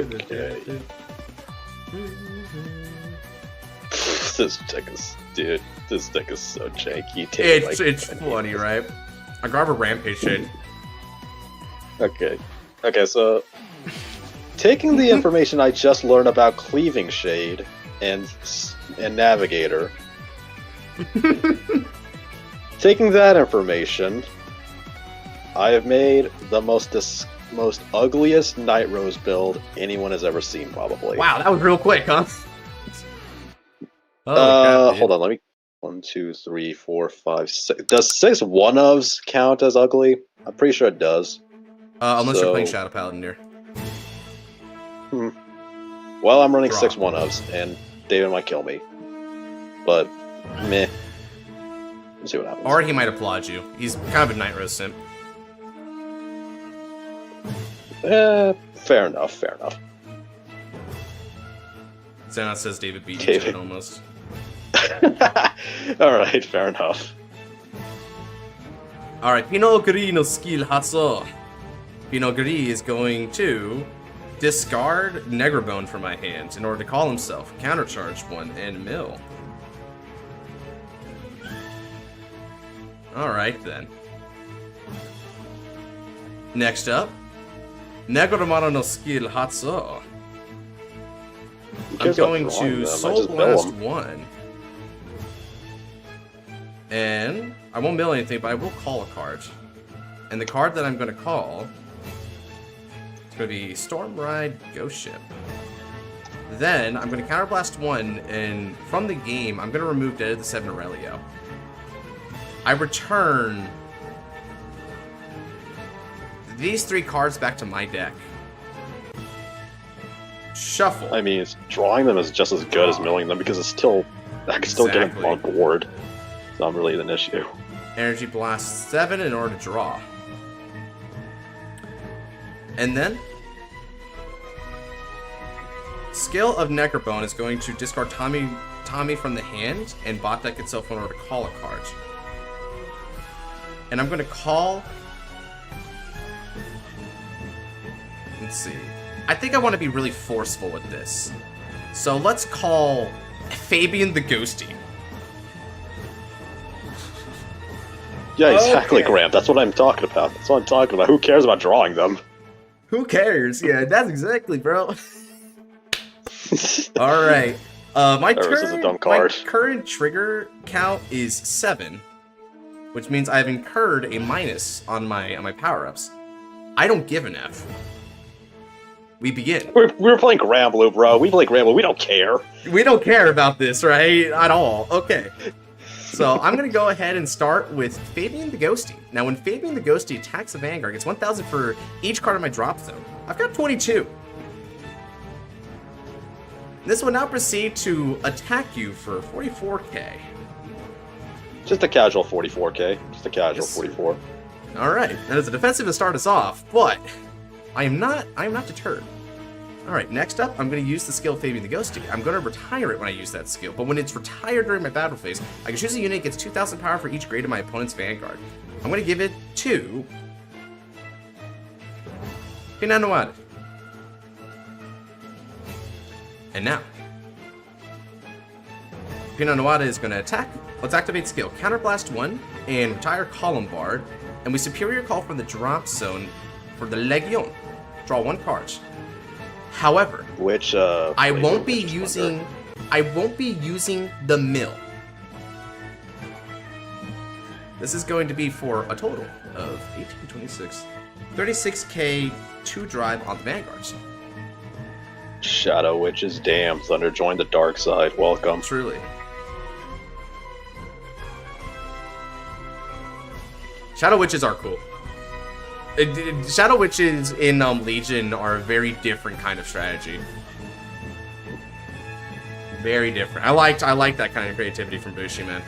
Speaker 3: Okay. This deck is, dude. This deck is so janky.
Speaker 1: It's funny, right? I grab a Rampage Shade.
Speaker 3: Okay. Okay, so taking the information I just learned about Cleaving Shade and Navigator, taking that information, I have made the most ugliest Night Rose build anyone has ever seen, probably.
Speaker 1: Wow, that was real quick, huh?
Speaker 3: Hold on, let me. 1, 2, 3, 4, 5, 6. Does 6 one-ofs count as ugly? I'm pretty sure it does.
Speaker 1: Unless you're playing Shadow Paladin here.
Speaker 3: Well, I'm running 6 one-ofs, and David might kill me. But, meh. Let's see what happens.
Speaker 1: Or he might applaud you. He's kind of a Night Rose simp.
Speaker 3: Fair enough, fair enough.
Speaker 1: Xenos says David beat you to it almost.
Speaker 3: Alright, fair enough.
Speaker 1: Alright, Pinot Gris no skill Hatsu. Pinot Gris is going to discard Negrabone from my hand in order to call himself Countercharge 1 and mill. Alright then. Next up, Negoramano no skill Hatsu.
Speaker 3: Who
Speaker 1: I'm
Speaker 3: cares about
Speaker 1: going
Speaker 3: drawing
Speaker 1: to
Speaker 3: them? I
Speaker 1: Soul
Speaker 3: just bill
Speaker 1: Blast
Speaker 3: 'em.
Speaker 1: 1. And I won't mill anything, but I will call a card. And the card that I'm going to call is going to be Storm Ride Ghost Ship. Then I'm going to Counterblast 1, and from the game, I'm going to remove Dead of the Seven Aurelio. I return these 3 cards back to my deck. Shuffle.
Speaker 3: I mean, drawing them is just as good as milling them because it's still I can still get them on board. It's not really an issue.
Speaker 1: Energy Blast 7 in order to draw. And then Skill of Necrobone is going to discard Tommy from the hand and bot deck itself in order to call a card. And I'm going to call... Let's see. I think I want to be really forceful with this. So let's call Fabian the Ghosty.
Speaker 3: Yeah, exactly,
Speaker 1: Okay.
Speaker 3: Graham. That's what I'm talking about. That's what I'm talking about. Who cares about drawing them?
Speaker 1: Who cares? Yeah, that's exactly, bro. All right. My
Speaker 3: This is a dumb card.
Speaker 1: current trigger count is 7, which means I've incurred a minus on my power-ups. I don't give an F. We begin.
Speaker 3: We're playing Granblue, bro. We play Granblue. We don't care.
Speaker 1: We don't care about this, right? At all. Okay. So I'm going to go ahead and start with Fabian the Ghosty. Now, when Fabian the Ghosty attacks the Vanguard, it's 1,000 for each card in my drop zone. I've got 22. This will now proceed to attack you for 44k.
Speaker 3: Just a casual 44k. Just a casual
Speaker 1: Yes, sir.
Speaker 3: 44.
Speaker 1: All right. That is a defensive to start us off, but I am not deterred. All right. Next up, I'm going to use the skill Fabian the Ghosty. I'm going to retire it when I use that skill, but when it's retired during my battle phase, I can choose a unit that gets 2,000 power for each grade of my opponent's Vanguard. I'm going to give it to Pinanawad. And now, Pinanawada is going to attack. Let's activate skill. Counterblast 1 and retire Columbard. And we superior call from the drop zone for the Legion. Draw 1 card. However,
Speaker 3: Which
Speaker 1: I won't be using the mill. This is going to be for a total of 18, 26, 36k to drive on the Vanguards.
Speaker 3: Shadow Witch's Dam. Thunder joined the dark side. Welcome.
Speaker 1: Truly. Shadow Witches are cool. Shadow Witches in Legion are a very different kind of strategy. Very different. I like that kind of creativity from Bushi, man.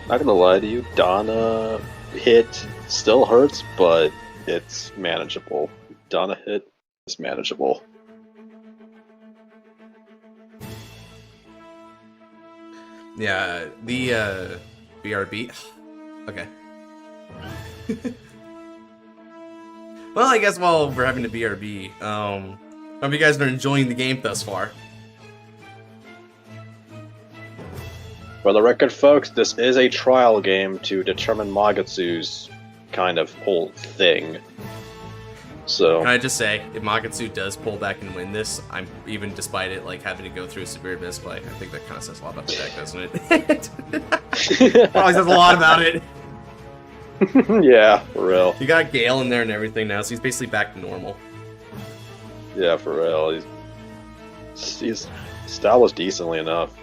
Speaker 3: Not gonna lie to you, Donna hit still hurts, but it's manageable. Donna hit is manageable.
Speaker 1: Yeah, the BRB. Okay. Well, I guess while we're having the BRB, hope you guys are enjoying the game thus far.
Speaker 3: For the record, folks, this is a trial game to determine Magatsu's kind of whole thing. So
Speaker 1: Can I just say, if Magatsu does pull back and win this, I'm even despite it like having to go through a severe misplay, I think that kind of says a lot about the deck, doesn't it? Probably says a lot about it.
Speaker 3: yeah, for real.
Speaker 1: You got Gale in there and everything now, so he's basically back to normal.
Speaker 3: Yeah, for real. His style was decently enough.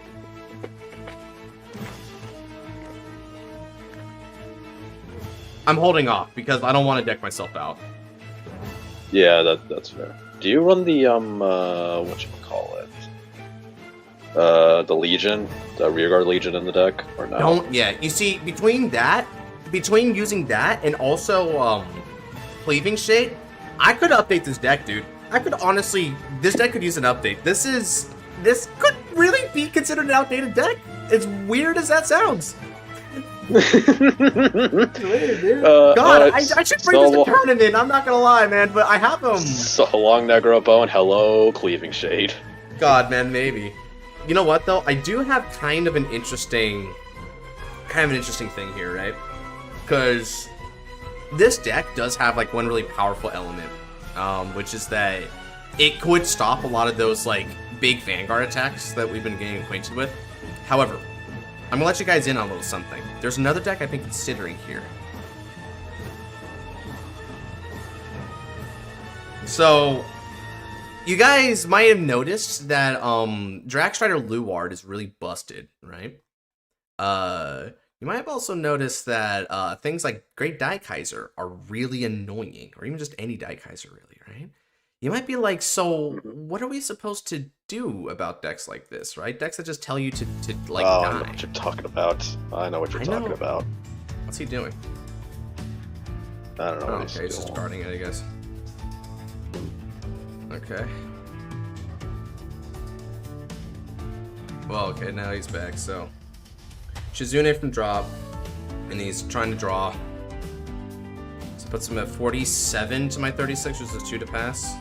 Speaker 1: I'm holding off because I don't want to deck myself out.
Speaker 3: Yeah, that's fair. Do you run the whatchamacallit? The Legion, the Rearguard Legion in the deck, or no?
Speaker 1: Don't. Yeah, you see, between using that and also Cleaving Shade, I could update this deck, dude. I could honestly, this deck could use an update. This could really be considered an outdated deck. As weird as that sounds. Weird, dude. God, I should bring this to tournament. I'm not gonna lie, man, but I have them.
Speaker 3: So long, Negrobone. Hello, Cleaving Shade.
Speaker 1: God, man, maybe. You know what though? I do have kind of an interesting thing here, right? Because this deck does have like one really powerful element, which is that it could stop a lot of those like big Vanguard attacks that we've been getting acquainted with. However, I'm gonna let you guys in on a little something. There's another deck I've been considering here. So, you guys might have noticed that Dragstrider Luard is really busted, right? You might have also noticed that things like Great Daikaiser are really annoying, or even just any Daikaiser, really, right? You might be like, so what are we supposed to do about decks like this, right? Decks that just tell you to like die.
Speaker 3: I know what you're talking about. I know what you're talking about.
Speaker 1: What's he doing?
Speaker 3: I don't know.
Speaker 1: Oh, okay, he's just guarding it, I guess. Okay. Well, okay, now he's back, so... Shizune from drop, and he's trying to draw. So puts him at 47 to my 36, which is 2 to pass.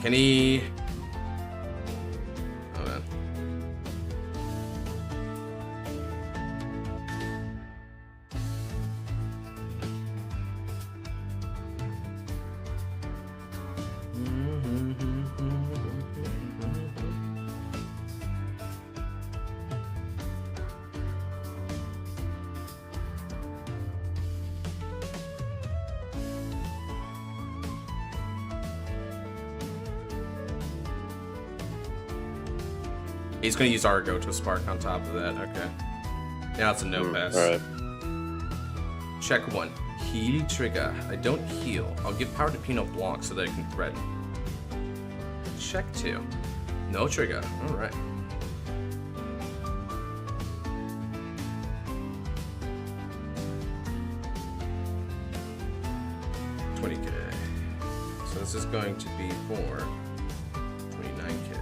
Speaker 1: Can he... Oh, man. He's going to use Argo to spark on top of that. Okay. Now it's a no pass.
Speaker 3: Alright.
Speaker 1: Check 1. Heal trigger. I don't heal. I'll give power to Pinot Blanc so that I can threaten. Check 2. No trigger. Alright. $20K. So this is going to be for $29K.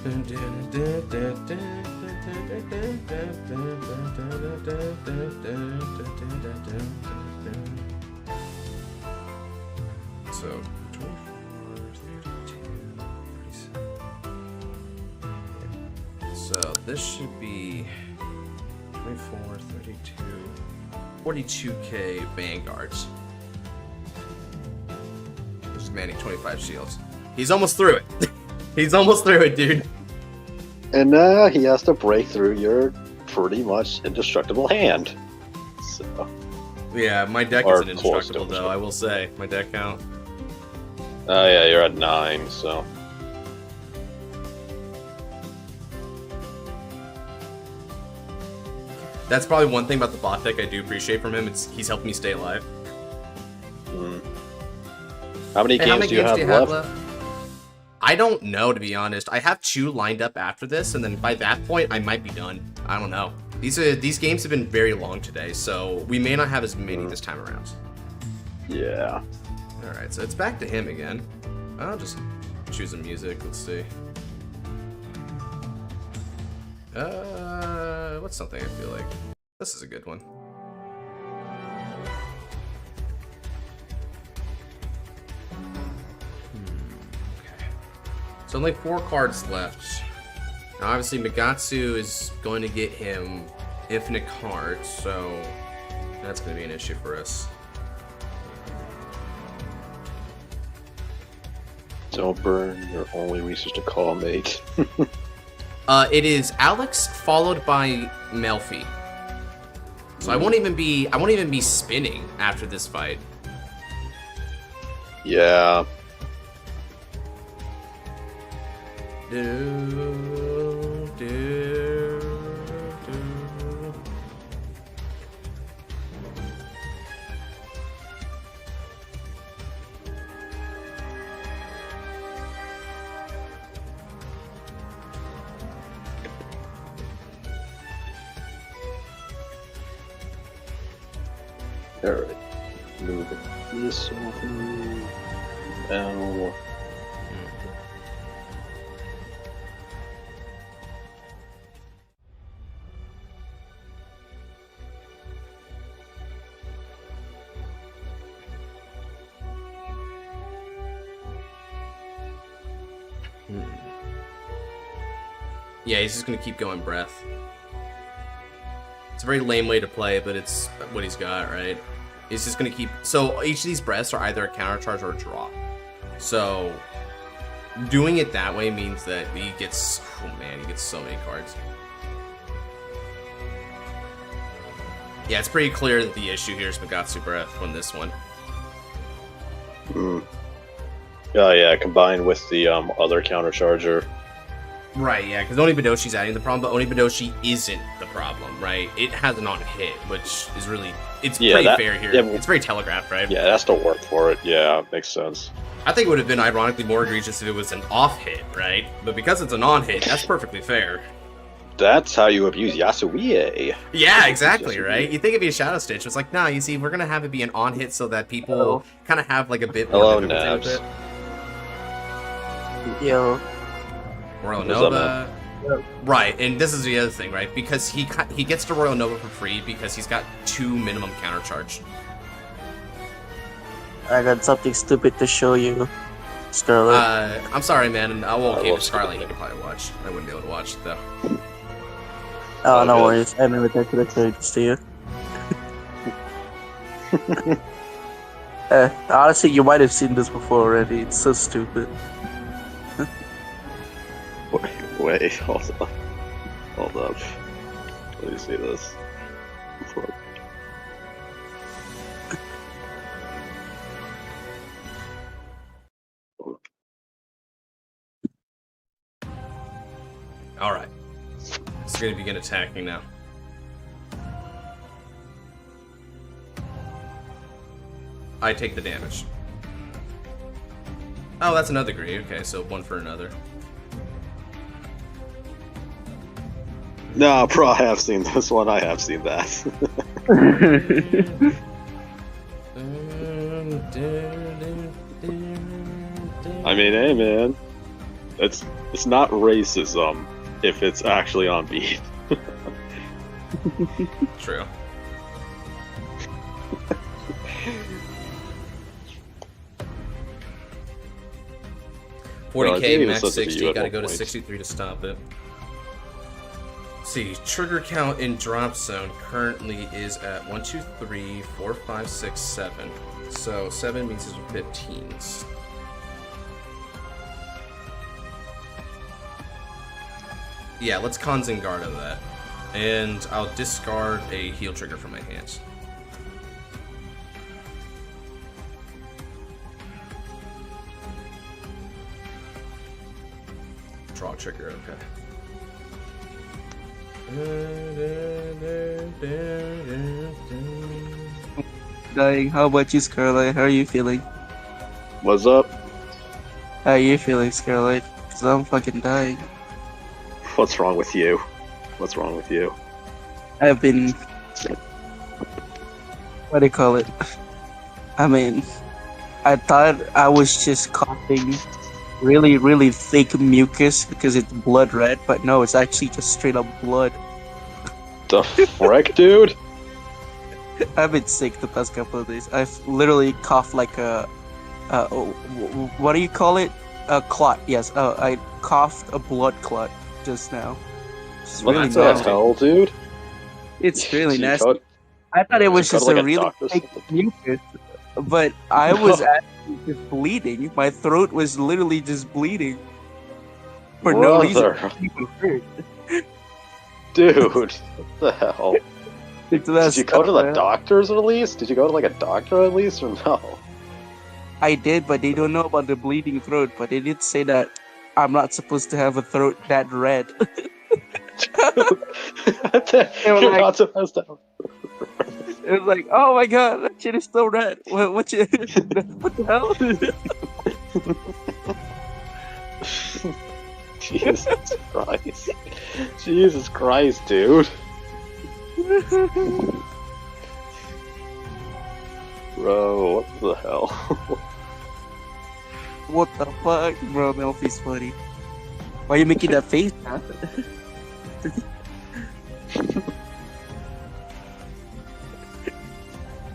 Speaker 1: So 24, 32, 47. So this should be 24, 32, 42K Vanguards. Just manning 25 shields. He's almost through it. He's almost through it, dude.
Speaker 3: And now he has to break through your pretty much indestructible hand. So,
Speaker 1: Yeah, my deck
Speaker 3: Or
Speaker 1: isn't
Speaker 3: close to
Speaker 1: indestructible, though, I will say. My deck count.
Speaker 3: oh yeah, you're at 9, so.
Speaker 1: That's probably one thing about the bot deck I do appreciate from him. He's helped me stay alive.
Speaker 3: How many games do you have left?
Speaker 1: I don't know, to be honest. I have 2 lined up after this, and then by that point, I might be done. I don't know. These games have been very long today, so we may not have as many this time around.
Speaker 3: Yeah.
Speaker 1: Alright, so it's back to him again. I'll just choose a music. Let's see. What's something I feel like? This is a good one. So only 4 cards left. Now obviously Megatsu is going to get him infinite cards, so that's going to be an issue for us.
Speaker 3: Don't burn your only resource to call, mate.
Speaker 1: It is Alex followed by Melfi. So I won't even be spinning after this fight.
Speaker 3: Yeah.
Speaker 1: Do, do, do.
Speaker 3: Alright. Move this over. Now.
Speaker 1: Yeah, he's just gonna keep going breath. It's a very lame way to play, but it's what he's got, right? He's just gonna keep. So each of these breaths are either a counter charge or a draw. So doing it that way means that he gets. Oh man, he gets so many cards. Yeah, it's pretty clear that the issue here is Magatsu Breath on this one.
Speaker 3: Oh yeah, combined with the other counter charger.
Speaker 1: Right, yeah, because Onibadoshi's adding the problem, but Onibadoshi isn't the problem, right? It has an on-hit, which is really... It's pretty fair here. Yeah, it's very telegraphed, right?
Speaker 3: Yeah, it has to work for it. Yeah, makes sense.
Speaker 1: I think it would have been ironically more egregious if it was an off-hit, right? But because it's an on-hit, that's perfectly fair.
Speaker 3: That's how you abuse Yasue.
Speaker 1: Yeah, exactly, right? You think it'd be a Shadow Stitch. It's like, nah, you see, we're going to have it be an on-hit so that people kind of have like a bit more difficulty with it.
Speaker 4: Yo.
Speaker 1: Royal Nova. Right, and this is the other thing, right? Because he gets to Royal Nova for free because he's got 2 minimum counter charge.
Speaker 4: I got something stupid to show you, Scarlet.
Speaker 1: I'm sorry, man. Okay, with Scarlet, you can probably watch. I wouldn't be able to watch it, though.
Speaker 4: Oh, no worries. I never got to show this to you. Honestly, you might have seen this before already. It's so stupid.
Speaker 3: Wait, hold up. Hold up. Let me see this.
Speaker 1: Alright. It's going to begin attacking now. I take the damage. Oh, that's another degree. Okay, so 1 for another.
Speaker 3: No, bro, I have seen this one. I have seen that. I mean, hey, man. It's not racism if it's actually on beat.
Speaker 1: True.
Speaker 3: Well,
Speaker 1: 40k, max 60, gotta go to 63 to stop it. Let's see, trigger count in drop zone currently is at 1, 2, 3, 4, 5, 6, 7. So 7 means it's 15s. Yeah, let's Kanzengardo that. And I'll discard a heal trigger from my hands. Draw trigger, okay.
Speaker 4: Dying. How about you, Scarlet? How are you feeling?
Speaker 3: What's up?
Speaker 4: How are you feeling, Scarlet? Because I'm fucking dying.
Speaker 3: What's wrong with you? What's wrong with you?
Speaker 4: I've been... What do you call it? I mean, I thought I was just coughing really, really thick mucus because it's blood red, but no, it's actually just straight up blood.
Speaker 3: The frick, dude?
Speaker 4: I've been sick the past couple of days. I've literally coughed like a... what do you call it? A clot, yes. I coughed a blood clot just now. It's
Speaker 3: What
Speaker 4: really
Speaker 3: the
Speaker 4: nasty.
Speaker 3: hell, dude?
Speaker 4: It's really
Speaker 3: Did you
Speaker 4: nasty.
Speaker 3: cut-
Speaker 4: I thought it was
Speaker 3: Cut
Speaker 4: just
Speaker 3: like
Speaker 4: a
Speaker 3: a
Speaker 4: really
Speaker 3: doctor
Speaker 4: fake
Speaker 3: something?
Speaker 4: mucus, but I was actually just bleeding. My throat was literally just bleeding for no reason.
Speaker 3: Brother. Dude, what the hell? Did you go to the doctors at least? Did you go to like a doctor at least, or no?
Speaker 4: I did, but they don't know about the bleeding throat. But they did say that I'm not supposed to have a throat that red.
Speaker 3: You're not supposed to.
Speaker 4: It was like, oh my god, that shit is still red. What the hell?
Speaker 3: Jesus Christ. Jesus Christ, dude. Bro, what the hell?
Speaker 4: What the fuck, bro? Melfi's funny. Why are you making that face, huh?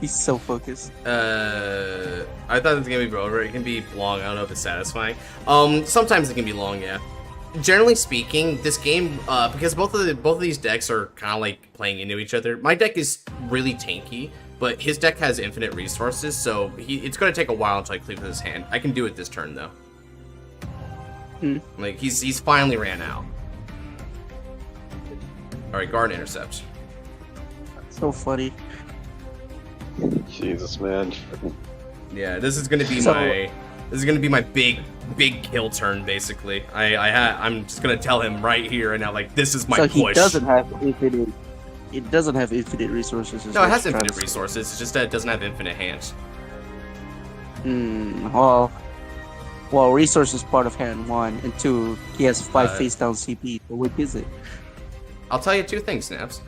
Speaker 4: He's so focused.
Speaker 1: I thought it was gonna be over. It can be long. I don't know if it's satisfying. Sometimes it can be long, yeah. generally speaking, this game, because both of these decks are kind of like playing into each other. My deck is really tanky, but his deck has infinite resources, so it's going to take a while until I clear his hand. I can do it this turn though. Like he's finally ran out. All right, guard intercept.
Speaker 4: So funny.
Speaker 3: Jesus, man.
Speaker 1: Yeah, this is gonna be my big kill turn basically. I'm just gonna tell him right here right now, like this is my push.
Speaker 4: So he doesn't have infinite. It doesn't have infinite resources.
Speaker 1: No, it has infinite resources. It's just that it doesn't have infinite hands.
Speaker 4: Well, resource is part of hand 1, and 2, he has 5 face down CP. So what is it?
Speaker 1: I'll tell you 2 things, Snaps.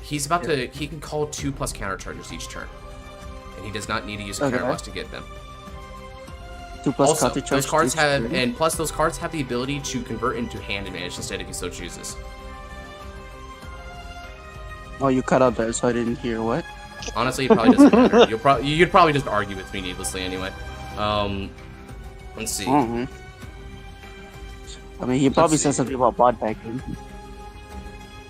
Speaker 1: He can call 2+ counter charges each turn, and he does not need to use a counter blast to get them.
Speaker 4: 2+
Speaker 1: Also,
Speaker 4: counter charges.
Speaker 1: those cards have, and plus those cards have the ability to convert into hand advantage instead if he so chooses.
Speaker 4: Oh, you cut out there, so I didn't hear what.
Speaker 1: Honestly, it probably doesn't matter. You'd probably just argue with me needlessly anyway. Let's see.
Speaker 4: I mean, he probably said something about bot backing.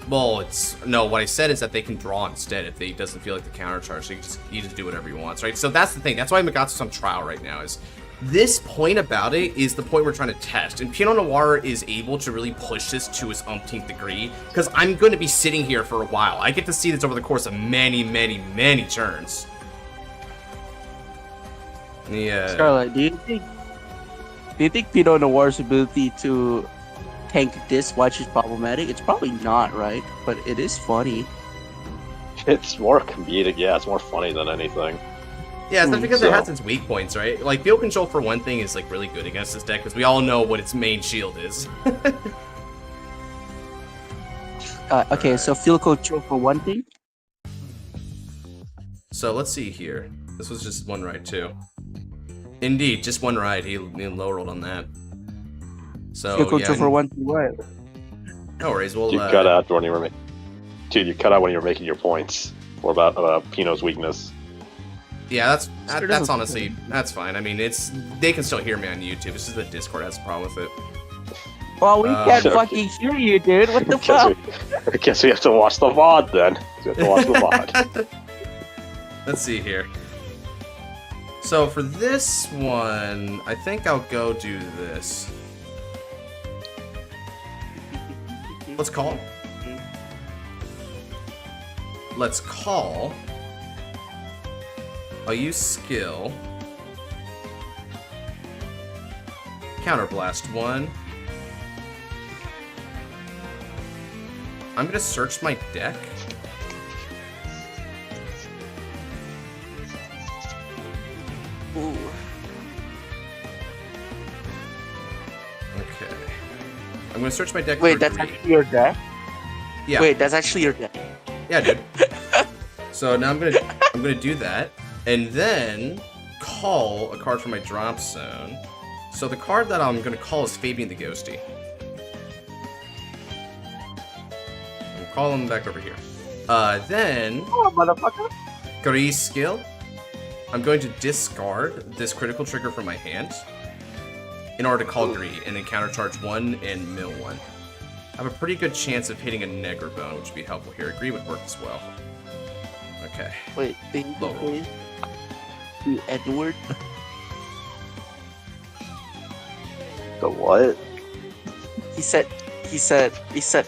Speaker 1: Well, what I said is that they can draw instead if he doesn't feel like the counter charge. So you just do whatever he wants, right? So that's the thing. That's why Magatsu's on trial right now. Is this point about it is the point we're trying to test, and Pinot Noir is able to really push this to his umpteenth degree because I'm going to be sitting here for a while. I get to see this over the course of many turns. Yeah.
Speaker 4: Scarlet, do you think Pinot Noir's ability to tank this watch is problematic? It's probably not, right? But it is funny.
Speaker 3: It's more comedic, yeah, it's more funny than anything.
Speaker 1: Yeah, it's not because it has its weak points, right? Like, field control for one thing is like really good against this deck because we all know what its main shield is.
Speaker 4: Okay, so field control for one thing?
Speaker 1: So let's see here. This was just one ride too. Indeed, just one ride. He low rolled on that. So
Speaker 4: field control for one thing, what?
Speaker 1: No worries. We'll
Speaker 3: You cut out when you were Dude, you cut out when you were making your points. Or about Pinot's weakness.
Speaker 1: Yeah, that's honestly that's fine. I mean, they can still hear me on YouTube. It's just the Discord has a problem with it.
Speaker 4: Well, we can't fucking hear you, dude. What the fuck?
Speaker 3: I guess we have to watch the VOD then. We have to watch the VOD.
Speaker 1: Let's see here. So for this one, I think I'll go do this. Let's call. Let's call. I'll use skill. Counterblast 1. I'm gonna search my deck.
Speaker 4: Ooh.
Speaker 1: Okay. I'm gonna search my deck.
Speaker 4: Wait,
Speaker 1: for
Speaker 4: that's
Speaker 1: green.
Speaker 4: actually your deck?
Speaker 1: Yeah.
Speaker 4: Wait, that's actually your deck?
Speaker 1: Yeah, dude. So now I'm gonna do that, and then call a card from my drop zone. So the card that I'm gonna call is Fabian the Ghosty. I'm calling him back over here. Then
Speaker 4: Oh, motherfucker.
Speaker 1: Grease skill. I'm going to discard this critical trigger from my hand in order to call Gree, and then countercharge 1 and mill 1. I have a pretty good chance of hitting a Negrabone, which would be helpful here. Agree would work as well. Okay.
Speaker 4: Wait,
Speaker 1: Low roll.
Speaker 4: You Edward?
Speaker 3: The what?
Speaker 4: He said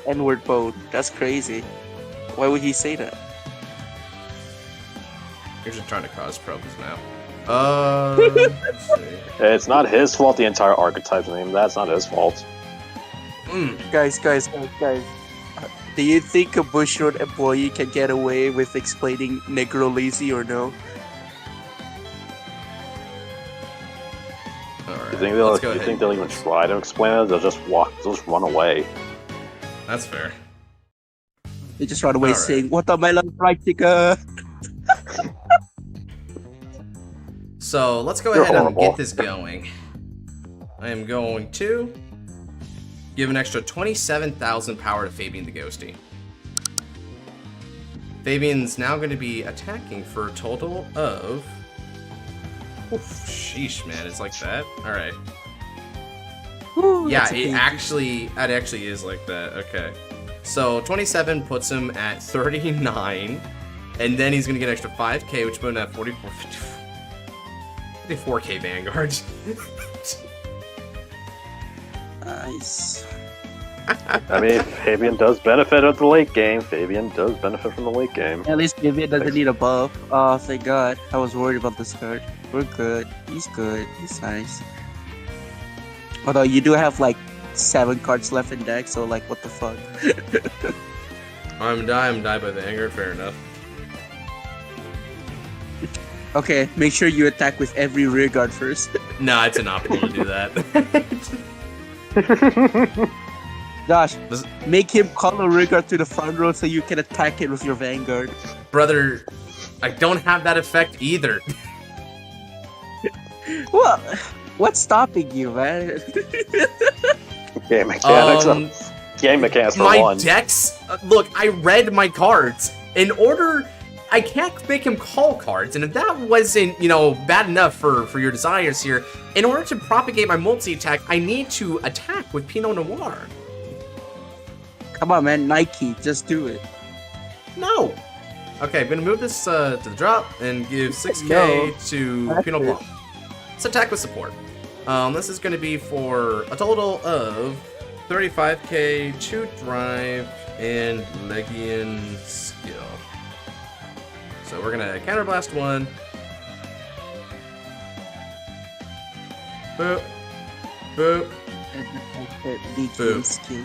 Speaker 4: N-word bone. That's crazy. Why would he say that?
Speaker 1: You're just trying to cause problems now. Let's see.
Speaker 3: It's not his fault the entire archetype's name. That's not his fault.
Speaker 4: Guys. Do you think a Bushroad employee can get away with explaining Negro lazy or no?
Speaker 1: Alright,
Speaker 3: You think
Speaker 1: let's go ahead.
Speaker 3: they'll even try to explain it? They'll just run away.
Speaker 1: That's fair.
Speaker 4: They just run away
Speaker 1: Alright.
Speaker 4: saying, "Watermelon fried chicken."
Speaker 1: So let's go
Speaker 3: You're
Speaker 1: ahead and
Speaker 3: horrible.
Speaker 1: get this going. I am going to give an extra 27,000 power to Fabian the Ghosty. Fabian's now going to be attacking for a total of... Oof, sheesh, man, it's like that. Alright.
Speaker 4: Whew,
Speaker 1: Yeah,
Speaker 4: that's a big-
Speaker 1: it actually is like that. Okay. So 27 puts him at 39, and then he's gonna get an extra 5k, which put him at 44. 54k Vanguard.
Speaker 4: Nice.
Speaker 3: I mean, Fabian does benefit of the late game. Fabian does benefit from the late game.
Speaker 4: At least Vivian doesn't need a buff. Oh, thank God. I was worried about this card. We're good. He's good. He's nice. Although you do have like 7 cards left in deck, so like, what the fuck?
Speaker 1: I'm die by Vanguard. Fair enough.
Speaker 4: Okay, make sure you attack with every rear guard first.
Speaker 1: Nah, it's inoptimal to do that.
Speaker 4: Josh,
Speaker 1: This-
Speaker 4: make him call a rear guard to the front row so you can attack it with your Vanguard.
Speaker 1: Brother, I don't have that effect either.
Speaker 4: Well, what's stopping you, man?
Speaker 3: Game mechanics.
Speaker 1: Um,
Speaker 3: Game mechanics for
Speaker 1: My
Speaker 3: one.
Speaker 1: decks. Look, I read my cards. In order, I can't make him call cards, and if that wasn't, bad enough for your desires here, in order to propagate my multi-attack, I need to attack with Pinot Noir.
Speaker 4: Come on, man, Nike, just do it.
Speaker 1: No. Okay, I'm gonna move this to the drop and give 6k
Speaker 4: No.
Speaker 1: to
Speaker 4: That's
Speaker 1: Pinot
Speaker 4: it.
Speaker 1: Blanc. Let's attack with support. This is gonna be for a total of 35k, 2 drive, and Legion skill. So we're gonna counterblast 1. Boop. Boop. Boom.
Speaker 4: Skill.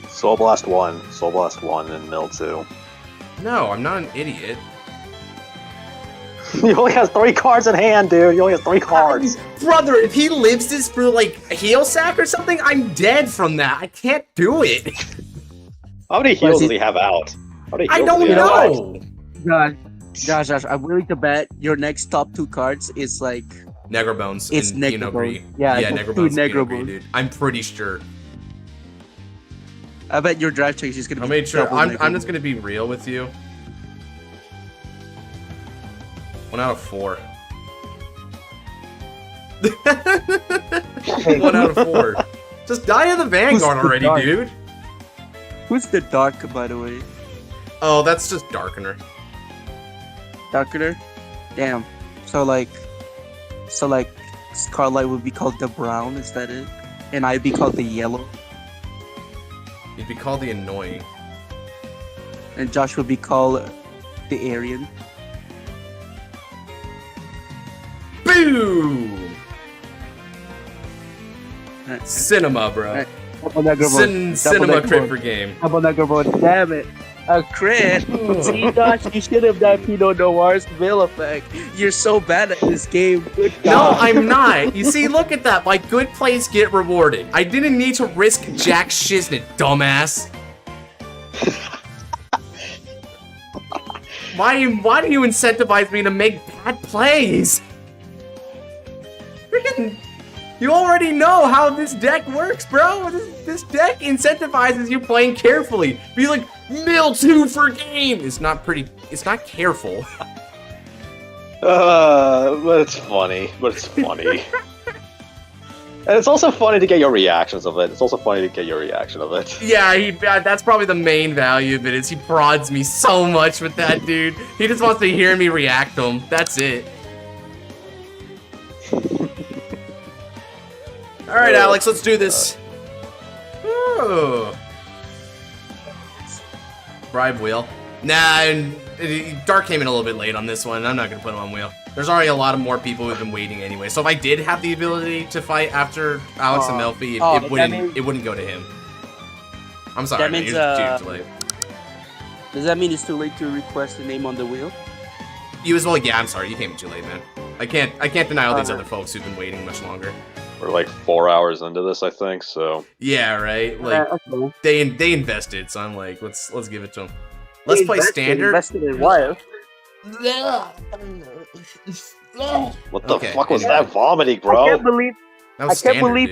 Speaker 3: Soul Blast 1, and Mill 2.
Speaker 1: No, I'm not an idiot.
Speaker 3: He only has 3 cards in hand, dude. He only has 3 cards.
Speaker 1: Brother, if he lives this for like a heal sack or something, I'm dead from that. I can't do it.
Speaker 3: How many heals does he have out? How many
Speaker 1: I
Speaker 3: heals does
Speaker 1: don't
Speaker 3: he have out?
Speaker 1: know.
Speaker 4: Josh, I'm willing to bet your next top 2 cards is like
Speaker 1: Negrobones.
Speaker 4: It's
Speaker 1: and Pinot Gris.
Speaker 4: Negrobones. Yeah,
Speaker 1: Yeah,
Speaker 4: two
Speaker 1: Negrobones. and Pinot Gris,
Speaker 4: Negrobones.
Speaker 1: dude. I'm pretty sure.
Speaker 4: I bet your drive check is gonna
Speaker 1: I
Speaker 4: be.
Speaker 1: made sure.
Speaker 4: double
Speaker 1: I'm
Speaker 4: Negrobones.
Speaker 1: just gonna be real with you. 1 out of 4. 1 out of 4. Just die of the Vanguard
Speaker 4: Who's the
Speaker 1: already,
Speaker 4: dark?
Speaker 1: dude.
Speaker 4: Who's the dark, by the way?
Speaker 1: Oh, that's just Darkener.
Speaker 4: Darkener? Damn. So like Scarlight would be called the brown, is that it? And I'd be called the yellow.
Speaker 1: You'd be called the Annoying.
Speaker 4: And Josh would be called the Aryan.
Speaker 1: Boom!
Speaker 4: Alright.
Speaker 1: Cinema, bro.
Speaker 4: Alright. Double Negrabone.
Speaker 1: Cinema crit per game.
Speaker 4: Double Negrabone. Damn it. A crit. See, Josh, you should have done Pinot Noir's Veil effect. You're so bad at this game. Good
Speaker 1: No,
Speaker 4: God.
Speaker 1: I'm not. You see, look at that. My good plays get rewarded. I didn't need to risk jack shiznit, dumbass. Why do you incentivize me to make bad plays? Freaking, you already know how this deck works, bro. This deck incentivizes you playing carefully. Be like, mill 2 for game. It's not careful.
Speaker 3: But it's funny. And it's also funny to get your reactions of it.
Speaker 1: Yeah, that's probably the main value of it, is he prods me so much with that, dude. He just wants to hear me react to him. That's it. Alright, Alex, let's do this. Ooh. Bribe wheel. Nah, Dark came in a little bit late on this one. I'm not gonna put him on wheel. There's already a lot of more people who've been waiting anyway. So if I did have the ability to fight after Alex and Melfi, it wouldn't go to him. I'm sorry,
Speaker 4: That
Speaker 1: man.
Speaker 4: means,
Speaker 1: You're too late.
Speaker 4: Does that mean it's too late to request the name on the wheel?
Speaker 1: You as well. Yeah, I'm sorry. You came in too late, man. I can't deny all these other folks who've been waiting much longer.
Speaker 3: We're like 4 hours into this, I think. So
Speaker 1: Yeah, right. Like
Speaker 4: Okay.
Speaker 1: they invested, so I'm like, let's give it to them. Let's play standard.
Speaker 4: Invested in what?
Speaker 3: what the
Speaker 1: Okay,
Speaker 3: fuck was
Speaker 1: anyway.
Speaker 3: that vomiting,
Speaker 4: I
Speaker 3: bro?
Speaker 4: can't believe
Speaker 1: That was standard,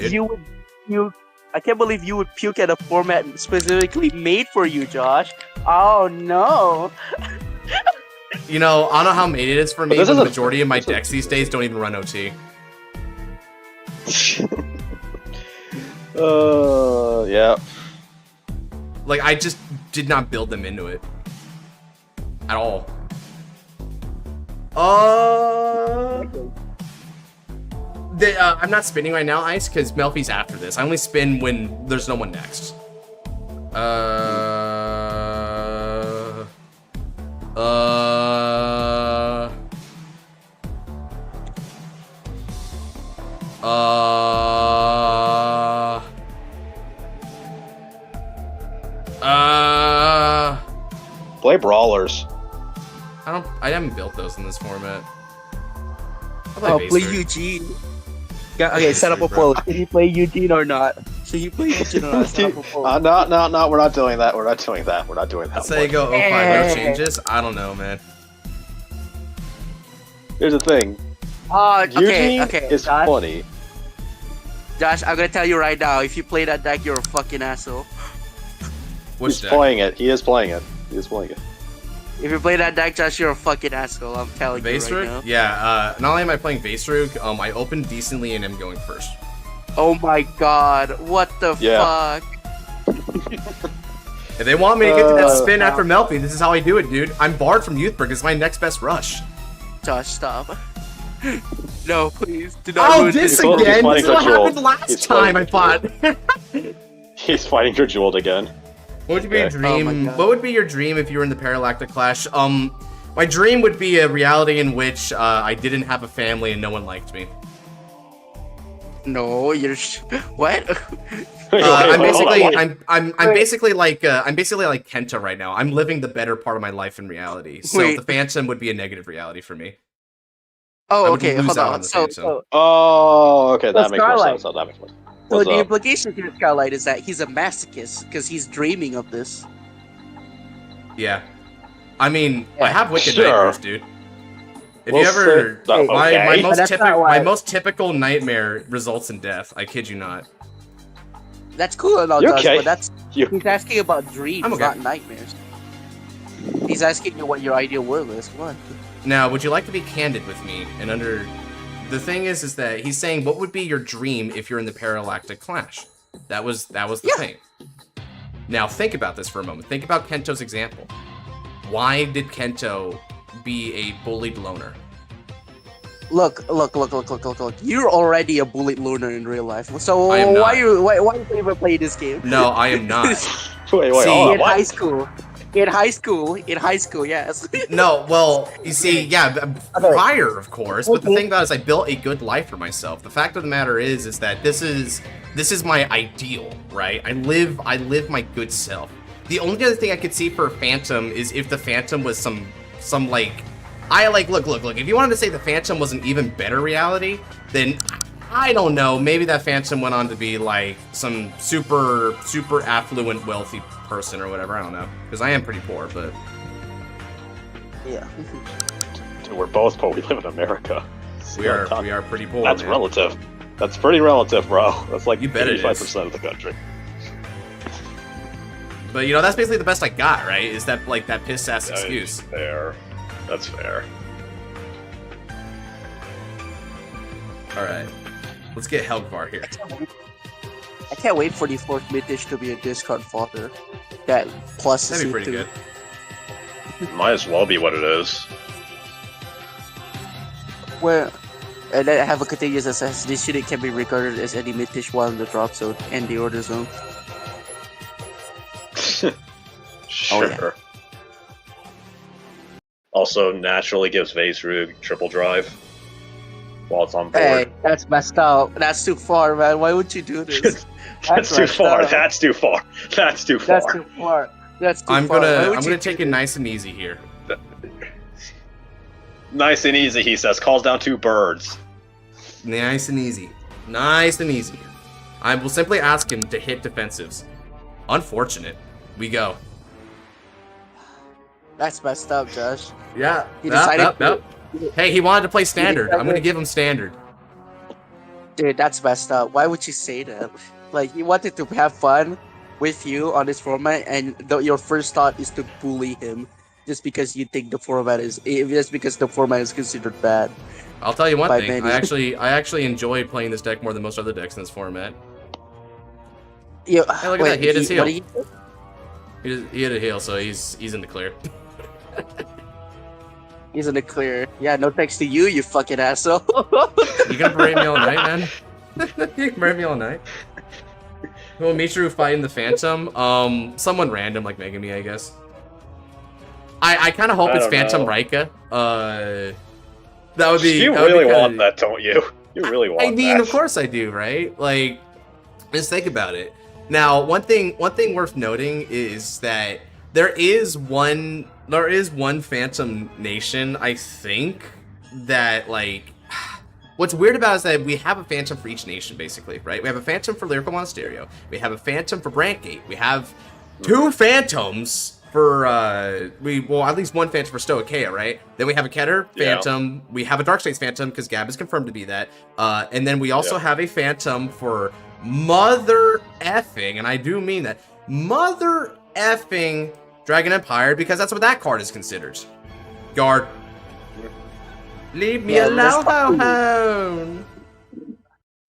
Speaker 1: dude.
Speaker 4: I can't believe you would puke at a format specifically made for you, Josh. Oh no.
Speaker 1: You know, I don't know how made it is for me,
Speaker 3: But this
Speaker 1: but
Speaker 3: is
Speaker 1: the
Speaker 3: a-
Speaker 1: majority of my
Speaker 3: this is-
Speaker 1: decks these days don't even run OT.
Speaker 3: Yeah.
Speaker 1: Like, I just did not build them into it. At all. I'm not spinning right now, Ice, because Melfi's after this. I only spin when there's no one next.
Speaker 3: Play brawlers.
Speaker 1: I haven't built those in this format.
Speaker 4: Play Eugene. Yeah, okay, set up a poll. Should you play Eugene or not? Should you play Eugene or not? Set up a poll.
Speaker 3: No, we're not doing that. We're not doing that. We're not doing that.
Speaker 1: Let's say go 05, no changes. I don't know, man.
Speaker 3: Here's the thing.
Speaker 4: Okay,
Speaker 3: Eugene is
Speaker 4: Josh,
Speaker 3: funny.
Speaker 4: Josh, I'm gonna tell you right now, if you play that deck, you're a fucking asshole.
Speaker 1: Which
Speaker 3: He's
Speaker 1: deck?
Speaker 3: playing it. He is playing it. He is playing it.
Speaker 4: If you play that deck, Josh, you're a fucking asshole. I'm telling you right now.
Speaker 1: Yeah, not only am I playing Vaserug, I opened decently and am going first.
Speaker 4: Oh my god, what the fuck?
Speaker 1: If they want me to get to that spin after Melfi, this is how I do it, dude. I'm barred from Youthburg. It's my next best rush.
Speaker 4: Josh, stop. No, please, do not
Speaker 1: Oh,
Speaker 4: ruin
Speaker 1: this
Speaker 3: He's
Speaker 1: again?
Speaker 3: fighting
Speaker 1: This is what
Speaker 3: Jewel.
Speaker 1: happened last
Speaker 3: He's
Speaker 1: time, I
Speaker 3: fighting
Speaker 1: thought.
Speaker 3: He's fighting for Jeweled again.
Speaker 1: What would be your
Speaker 3: Okay.
Speaker 4: Oh my
Speaker 1: dream?
Speaker 4: God.
Speaker 1: What would be your dream if you were in the Paralactic Clash? My dream would be a reality in which I didn't have a family and no one liked me.
Speaker 4: No, you're what?
Speaker 1: I'm basically,
Speaker 3: Wait.
Speaker 1: I'm basically like Kenta right now. I'm living the better part of my life in reality. So
Speaker 4: Wait.
Speaker 1: the Phantom would be a negative reality for me.
Speaker 4: Oh,
Speaker 1: I would
Speaker 4: okay,
Speaker 1: lose
Speaker 4: hold
Speaker 1: out
Speaker 4: on.
Speaker 1: on the
Speaker 4: So,
Speaker 1: Phantom.
Speaker 3: Oh, okay, that makes more
Speaker 4: Starlight.
Speaker 3: sense. That makes more sense.
Speaker 4: so
Speaker 3: What's
Speaker 4: the
Speaker 3: up?
Speaker 4: implication here, Skylight, is that he's a masochist because he's dreaming of this.
Speaker 1: Yeah. I mean, I
Speaker 4: Yeah.
Speaker 1: have wicked
Speaker 3: Sure.
Speaker 1: nightmares, dude. If
Speaker 3: We'll
Speaker 1: you ever,
Speaker 3: see. Okay.
Speaker 1: my
Speaker 4: But that's not
Speaker 1: my
Speaker 4: why-
Speaker 1: most typical nightmare results in death. I kid you not.
Speaker 4: That's cool and all,
Speaker 3: You
Speaker 4: Josh,
Speaker 3: okay?
Speaker 4: but that's
Speaker 3: You-
Speaker 4: he's asking about dreams,
Speaker 1: I'm okay.
Speaker 4: not nightmares. He's asking you what your ideal world is. Come on.
Speaker 1: Now, would you like to be candid with me? And the thing is that he's saying, what would be your dream if you're in the Paralactic Clash? That was the thing. Now, think about this for a moment. Think about Kento's example. Why did Kento be a bullied loner?
Speaker 4: Look. You're already a bullet loner in real life. So
Speaker 1: I am
Speaker 4: why
Speaker 1: not.
Speaker 4: you even play this game?
Speaker 1: No, I am not.
Speaker 3: Wait,
Speaker 1: See,
Speaker 3: hold on.
Speaker 4: In
Speaker 3: What?
Speaker 4: high school, yes.
Speaker 1: No, well, you see, yeah, prior, of course, but the
Speaker 4: Okay.
Speaker 1: thing about it is I built a good life for myself. The fact of the matter is that this is my ideal, right? I live my good self. The only other thing I could see for a Phantom is if the Phantom was some like, look, if you wanted to say the Phantom was an even better reality, then I don't know, maybe that Phantom went on to be like some super affluent, wealthy person or whatever, I don't know. Because I am pretty poor, but
Speaker 4: Yeah.
Speaker 3: Dude, we're both poor. We live in America.
Speaker 1: we are pretty poor.
Speaker 3: That's
Speaker 1: man.
Speaker 3: relative. That's pretty relative, bro. That's like
Speaker 1: You bet it is.
Speaker 3: 85% of the country.
Speaker 1: But you know, that's basically the best I got, right? Is that like that piss ass excuse?
Speaker 3: Fair. That's fair.
Speaker 1: Alright. Let's get Helgvar here.
Speaker 4: I can't wait for the fourth mid-dish to be a discard fodder. That plus
Speaker 1: That'd be pretty
Speaker 4: two.
Speaker 1: good.
Speaker 3: Might as well be what it is.
Speaker 4: Where and then have a continuous assess. This unit can be regarded as any mid-dish while in the drop zone and the order zone.
Speaker 3: Sure.
Speaker 4: yeah.
Speaker 3: Also, naturally gives Vaserug triple drive while it's on board.
Speaker 4: Hey, that's messed up. That's too far, man. Why would you do this?
Speaker 3: That's too
Speaker 4: messed
Speaker 3: far.
Speaker 4: up.
Speaker 3: That's too far. That's too far.
Speaker 4: That's too far. That's too
Speaker 1: I'm
Speaker 4: far. Why
Speaker 1: gonna
Speaker 4: would you
Speaker 1: take
Speaker 4: do
Speaker 1: it
Speaker 4: this?
Speaker 1: nice and easy here.
Speaker 3: Nice and easy, he says. Calls down 2 birds.
Speaker 1: Nice and easy. Nice and easy. I will simply ask him to hit defensives. Unfortunate. We go.
Speaker 4: That's messed up, Josh.
Speaker 1: Yeah.
Speaker 4: He decided
Speaker 1: Nope. Hey, he wanted to play standard. I'm gonna give him standard.
Speaker 4: Dude, that's messed up. Why would you say that? Like, he wanted to have fun with you on this format, and your first thought is to bully him just because you think the format is considered bad.
Speaker 1: I'll tell you one
Speaker 4: By
Speaker 1: thing.
Speaker 4: many.
Speaker 1: I actually enjoy playing this deck more than most other decks in this format.
Speaker 4: Yeah,
Speaker 1: Hey, look at that, he hit his
Speaker 4: what
Speaker 1: heel.
Speaker 4: do you-
Speaker 1: He hit a heel, so he's in the clear.
Speaker 4: He's in the clear. Yeah, no thanks to you, you fucking asshole.
Speaker 1: You gonna berate me all night, man? You can berate me all night. Well, Michiru fighting the Phantom. Someone random like Megami, I guess. I kind of hope
Speaker 2: I
Speaker 1: it's
Speaker 2: don't
Speaker 1: Phantom
Speaker 2: know.
Speaker 1: Rika. That would be.
Speaker 2: You
Speaker 1: that would
Speaker 2: really
Speaker 1: be kinda-
Speaker 2: want that, don't you? You really want
Speaker 1: I mean,
Speaker 2: that.
Speaker 1: of course I do, right? Like, just think about it. Now, one thing worth noting is that there is one Phantom Nation, I think, that like. What's weird about it is that we have a Phantom for each nation, basically, right? We have a Phantom for Lyrical Monasterio. We have a Phantom for Brantgate. We have 2 Phantoms for, at least 1 Phantom for Stoicheia, right? Then we have a Keter Phantom. Yeah. We have a Darkstates Phantom, because Gab is confirmed to be that. And then we also have a Phantom for mother effing, and I do mean that, mother effing Dragon Empire, because that's what that card is considered. Guard. Leave me alone.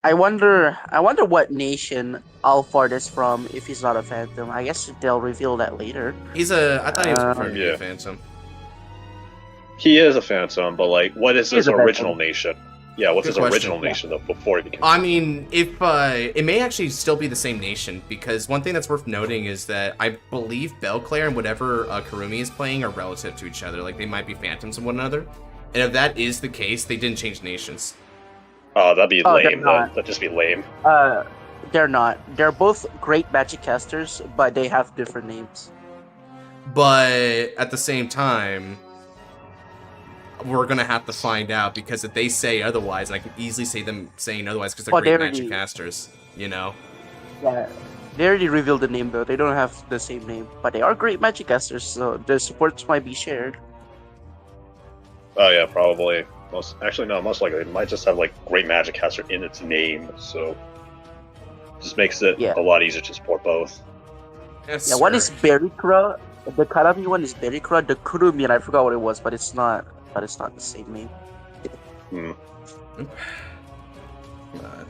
Speaker 4: I wonder what nation Alphard is from if he's not a Phantom. I guess they'll reveal that later.
Speaker 1: I thought he was confirmed to be
Speaker 2: yeah.
Speaker 1: a Phantom.
Speaker 2: He is a Phantom, but like, what is his
Speaker 4: He's a
Speaker 2: original
Speaker 4: Phantom.
Speaker 2: nation? Yeah, what's
Speaker 1: Good
Speaker 2: his original
Speaker 1: question.
Speaker 2: nation though before he became?
Speaker 1: I mean, if it may actually still be the same nation, because one thing that's worth noting is that I believe Belclair and whatever Kurumi is playing are relative to each other. Like, they might be Phantoms of one another. And if that is the case, they didn't change nations.
Speaker 2: Oh, that'd be
Speaker 4: Oh, they're
Speaker 2: lame.
Speaker 4: not.
Speaker 2: That'd just be lame.
Speaker 4: They're not. They're both great magic casters, but they have different names.
Speaker 1: But at the same time, we're gonna have to find out, because if they say otherwise, I can easily see them saying otherwise, because they're
Speaker 4: Oh,
Speaker 1: great
Speaker 4: they
Speaker 1: magic
Speaker 4: already-
Speaker 1: casters, you know?
Speaker 4: Yeah. They already revealed the name though. They don't have the same name, but they are great magic casters, so their supports might be shared.
Speaker 2: Oh yeah, probably. Most likely it might just have like great magic caster in its name, so just makes it
Speaker 4: Yeah.
Speaker 2: a lot easier to support both.
Speaker 1: Yes,
Speaker 4: Yeah, one
Speaker 1: sir.
Speaker 4: is Berikra. The Karami one is Berikra. The Kurumi, and I forgot what it was, but it's not the same name.
Speaker 1: God.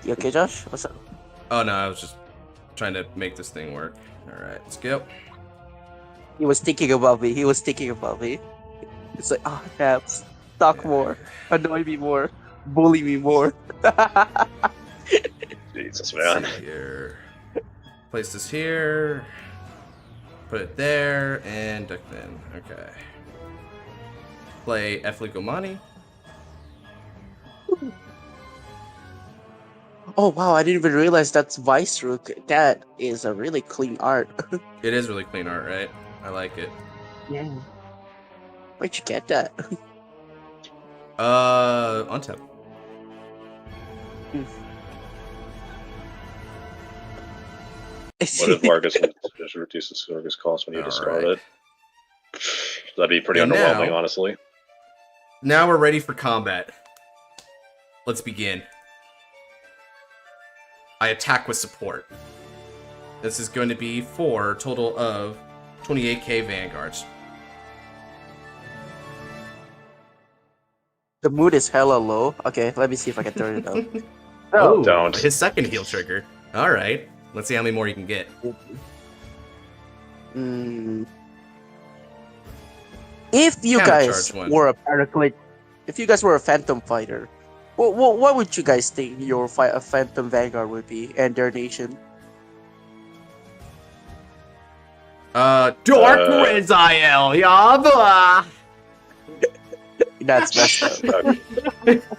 Speaker 4: You okay, Josh? What's up?
Speaker 1: Oh no, I was just trying to make this thing work. Alright, let's go.
Speaker 4: He was thinking about me. It's like, oh, Naps, talk more, annoy me more, bully me more.
Speaker 2: Jesus,
Speaker 1: Let's
Speaker 2: man.
Speaker 1: see here. Place this here. Put it there, and duck then. Okay. Play Efligomani.
Speaker 4: Oh wow, I didn't even realize that's Vicerook. That is a really clean art.
Speaker 1: It is really clean art, right? I like it.
Speaker 4: Yeah. Where'd you get that?
Speaker 1: Untap.
Speaker 2: What if Vargas just reduces Vargas cost when you discard
Speaker 1: Alright.
Speaker 2: it? That'd be pretty
Speaker 1: And
Speaker 2: underwhelming,
Speaker 1: now-
Speaker 2: honestly.
Speaker 1: Now we're ready for combat. Let's begin. I attack with support. This is going to be for a total of 28k Vanguards.
Speaker 4: The mood is hella low. Okay, let me see if I can turn it up.
Speaker 1: Oh,
Speaker 2: Don't.
Speaker 1: his second heal trigger. Alright. Let's see how many more you can get.
Speaker 4: Mm. If you
Speaker 1: Counter
Speaker 4: guys
Speaker 1: charge one.
Speaker 4: were a Paraclete, if you guys were a Phantom Fighter, what would you guys think your a Phantom Vanguard would be and their nation?
Speaker 1: Dark Reziel, yeah,
Speaker 4: That's messed up.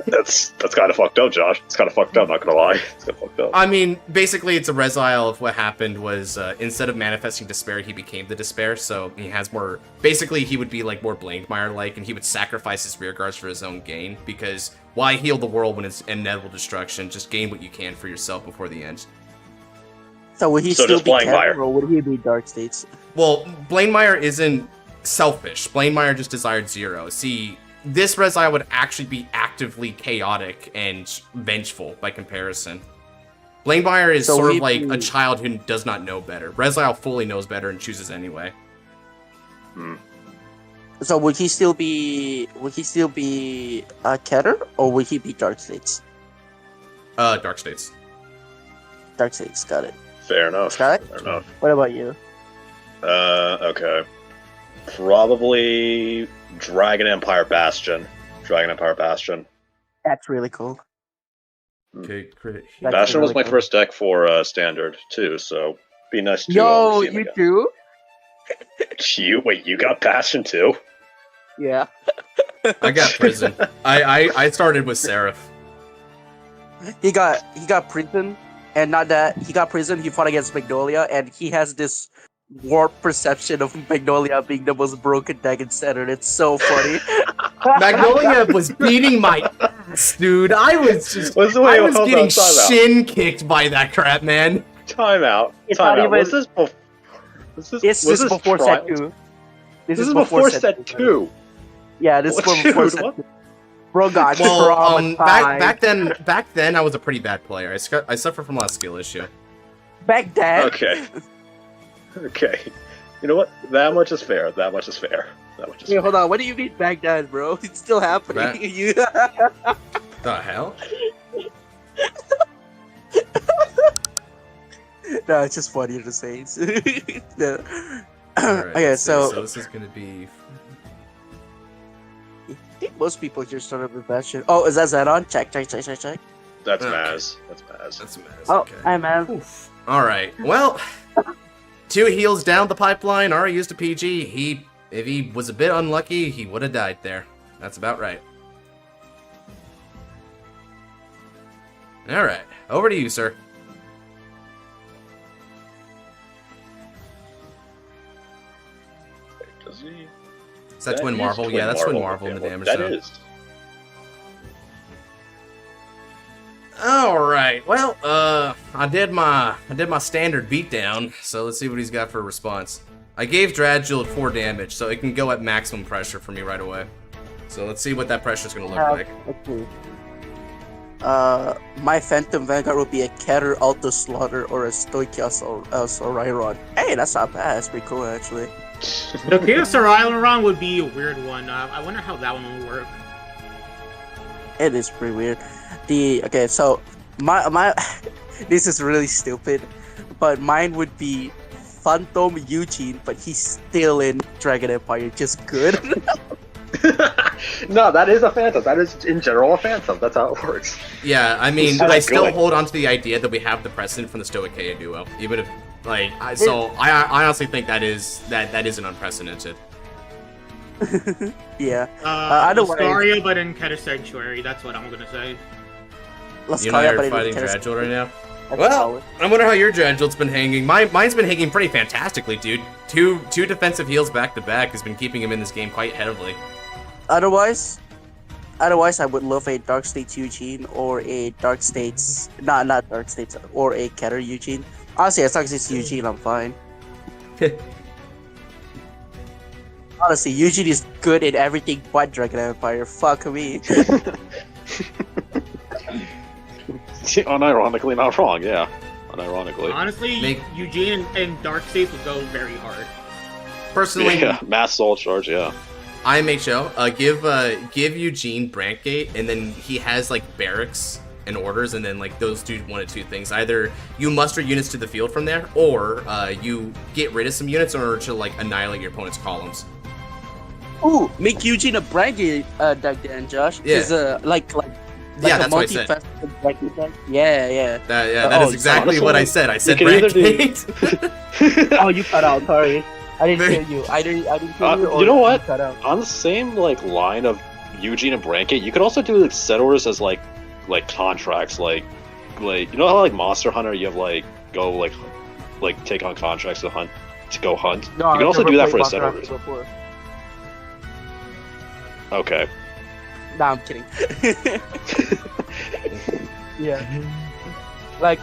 Speaker 2: That's kind of fucked up, Josh. It's kind of fucked up, not gonna lie. It's kind of fucked up.
Speaker 1: I mean, basically, it's a Reziel of what happened was instead of manifesting despair, he became the despair. So he has more. Basically, he would be like more Blankmeyer-like, and he would sacrifice his rear guards for his own gain. Because why heal the world when it's inevitable destruction? Just gain what you can for yourself before the end.
Speaker 4: So would he
Speaker 2: So
Speaker 4: still
Speaker 2: just
Speaker 4: be
Speaker 2: Blankmeyer.
Speaker 4: Keter, or would he be Dark States?
Speaker 1: Well, Blankmeyer isn't selfish. Blankmeyer just desired 0. See, this Reziel would actually be actively chaotic and vengeful by comparison. Blankmeyer is
Speaker 4: So
Speaker 1: sort of
Speaker 4: he'd
Speaker 1: like a
Speaker 4: be-
Speaker 1: child who does not know better. Reziel fully knows better and chooses anyway.
Speaker 4: So would he still be Keter, or would he be Dark States?
Speaker 1: Dark States.
Speaker 4: Dark States. Got it.
Speaker 2: Fair enough.
Speaker 4: Sky?
Speaker 2: Fair enough.
Speaker 4: What about you?
Speaker 2: Okay. Probably Dragon Empire Bastion. Dragon Empire Bastion.
Speaker 4: That's really cool.
Speaker 1: Okay, crit.
Speaker 4: That's
Speaker 2: Bastion was
Speaker 4: really
Speaker 2: my
Speaker 4: cool.
Speaker 2: first deck for Standard, too, so be nice to
Speaker 4: Yo,
Speaker 2: see him
Speaker 4: you
Speaker 2: again.
Speaker 4: too?
Speaker 2: Wait, you got Bastion, too?
Speaker 4: Yeah.
Speaker 1: I got Prison. I started with Seraph.
Speaker 4: He got prison, and not that he got prison. He fought against Magnolia, and he has this warped perception of Magnolia being the most broken deck in Standard. It's so funny.
Speaker 1: Magnolia was beating my ass, dude. I was just
Speaker 2: Wait,
Speaker 1: I was
Speaker 2: hold on,
Speaker 1: getting
Speaker 2: time out.
Speaker 1: shin kicked by that crap, man.
Speaker 2: Time out.
Speaker 4: It's
Speaker 2: Time
Speaker 4: not
Speaker 2: out.
Speaker 4: even-
Speaker 2: Was this before?
Speaker 4: This is before set 2.
Speaker 2: This is before set 2.
Speaker 4: Yeah, this is
Speaker 2: What?
Speaker 4: before
Speaker 2: Dude,
Speaker 4: set
Speaker 2: what?
Speaker 4: 2. Bro got
Speaker 1: Well,
Speaker 4: traumatized.
Speaker 1: back then I was a pretty bad player. I suffered from a lot of skill issue.
Speaker 4: Back then.
Speaker 2: Okay. Okay. You know what? That much is fair. That much is fair.
Speaker 4: Wait, hold on. What do you mean back then, bro? It's still happening.
Speaker 1: Back-
Speaker 4: You-
Speaker 1: The hell?
Speaker 4: No, it's just funny to say. No.
Speaker 1: Alright,
Speaker 4: Okay,
Speaker 1: let's see.
Speaker 4: so
Speaker 1: this is gonna be.
Speaker 4: I think most people here started with Bastion. Oh, is that Zenon? Check.
Speaker 2: That's
Speaker 1: Okay.
Speaker 2: Maz. That's Maz.
Speaker 1: That's a mess.
Speaker 4: Oh,
Speaker 1: Okay.
Speaker 4: hi, man.
Speaker 1: Oof. All right. Well, 2 heals down the pipeline. Ari used a PG. If he was a bit unlucky, he would have died there. That's about right. All right. Over to you, sir.
Speaker 2: Does he?
Speaker 1: Is that Twin
Speaker 2: is
Speaker 1: Marvel?
Speaker 2: Twin
Speaker 1: Yeah, that's Twin
Speaker 2: Marvel.
Speaker 1: Marvel in the
Speaker 2: Okay,
Speaker 1: damage
Speaker 2: that
Speaker 1: zone.
Speaker 2: is.
Speaker 1: All right. Well, I did my standard beatdown. So let's see what he's got for a response. I gave Dragula 4 damage, so it can go at maximum pressure for me right away. So let's see what that pressure's gonna look like.
Speaker 4: Okay. My Phantom Vanguard will be a Keter Alto Slaughter or a Stoichios Oriron. Hey, that's not bad. That's pretty cool, actually.
Speaker 5: The Chaos Aileron would be a weird one. I wonder how that one will work.
Speaker 4: It is pretty weird. Okay, so my this is really stupid, but mine would be Phantom Eugene, but he's still in Dragon Empire, just good.
Speaker 2: No, that is a Phantom. That is, in general, a Phantom. That's how it works.
Speaker 1: Yeah, I mean,
Speaker 2: Still
Speaker 1: I still
Speaker 2: going.
Speaker 1: hold on to the idea that we have the precedent from the Stoicheia duo, even if, like, I honestly think that is an unprecedented.
Speaker 4: Yeah. Otherwise-
Speaker 5: Lucaria, but in Keter Sanctuary. That's what I'm gonna say.
Speaker 4: Let's
Speaker 1: You
Speaker 4: call
Speaker 1: and I
Speaker 4: it, but
Speaker 1: are
Speaker 4: it
Speaker 1: fighting
Speaker 4: is
Speaker 1: Dragula right now.
Speaker 4: That's
Speaker 1: Well,
Speaker 4: solid.
Speaker 1: I wonder how your Dragula's been hanging. Mine's been hanging pretty fantastically, dude. Two defensive heals back to back has been keeping him in this game quite heavily.
Speaker 4: Otherwise, I would love a Dark States Eugene or a Dark States, not Dark States, or a Keter Eugene. Honestly, as long as it's Eugene, I'm fine. Honestly, Eugene is good in everything but Dragon Empire. Fuck me.
Speaker 3: Unironically, not wrong. Yeah, unironically.
Speaker 5: Honestly, Eugene and Dark States would go very hard.
Speaker 1: Personally,
Speaker 3: Yeah, mass soul charge. Yeah.
Speaker 1: I make sure give Eugene Brantgate, and then he has like barracks and orders, and then like those do one of two things: either you muster units to the field from there, or you get rid of some units in order to like annihilate your opponent's columns.
Speaker 4: Ooh, make Eugene a Braggy deck then, Josh.
Speaker 1: Yeah.
Speaker 4: Is like
Speaker 1: Yeah,
Speaker 4: a
Speaker 1: that's what I said.
Speaker 4: multi-faceted Braggy deck. Yeah.
Speaker 1: That is exactly
Speaker 3: honestly,
Speaker 1: what I said. I said
Speaker 3: can either do-
Speaker 1: Brantgate.
Speaker 4: Oh, you cut out. Sorry, I didn't hear you. I didn't hear you. Or
Speaker 3: you know what?
Speaker 4: Cut out.
Speaker 3: On the same like line of Eugene and Brankett, you could also do like set orders as like contracts, like you know how like Monster Hunter you have like go like take on contracts to go hunt.
Speaker 4: No,
Speaker 3: you can
Speaker 4: I've
Speaker 3: also
Speaker 4: never
Speaker 3: do that
Speaker 4: played
Speaker 3: for a set
Speaker 4: Monster
Speaker 3: orders.
Speaker 4: Hunter before.
Speaker 3: Okay.
Speaker 4: Nah, I'm kidding. Yeah. Like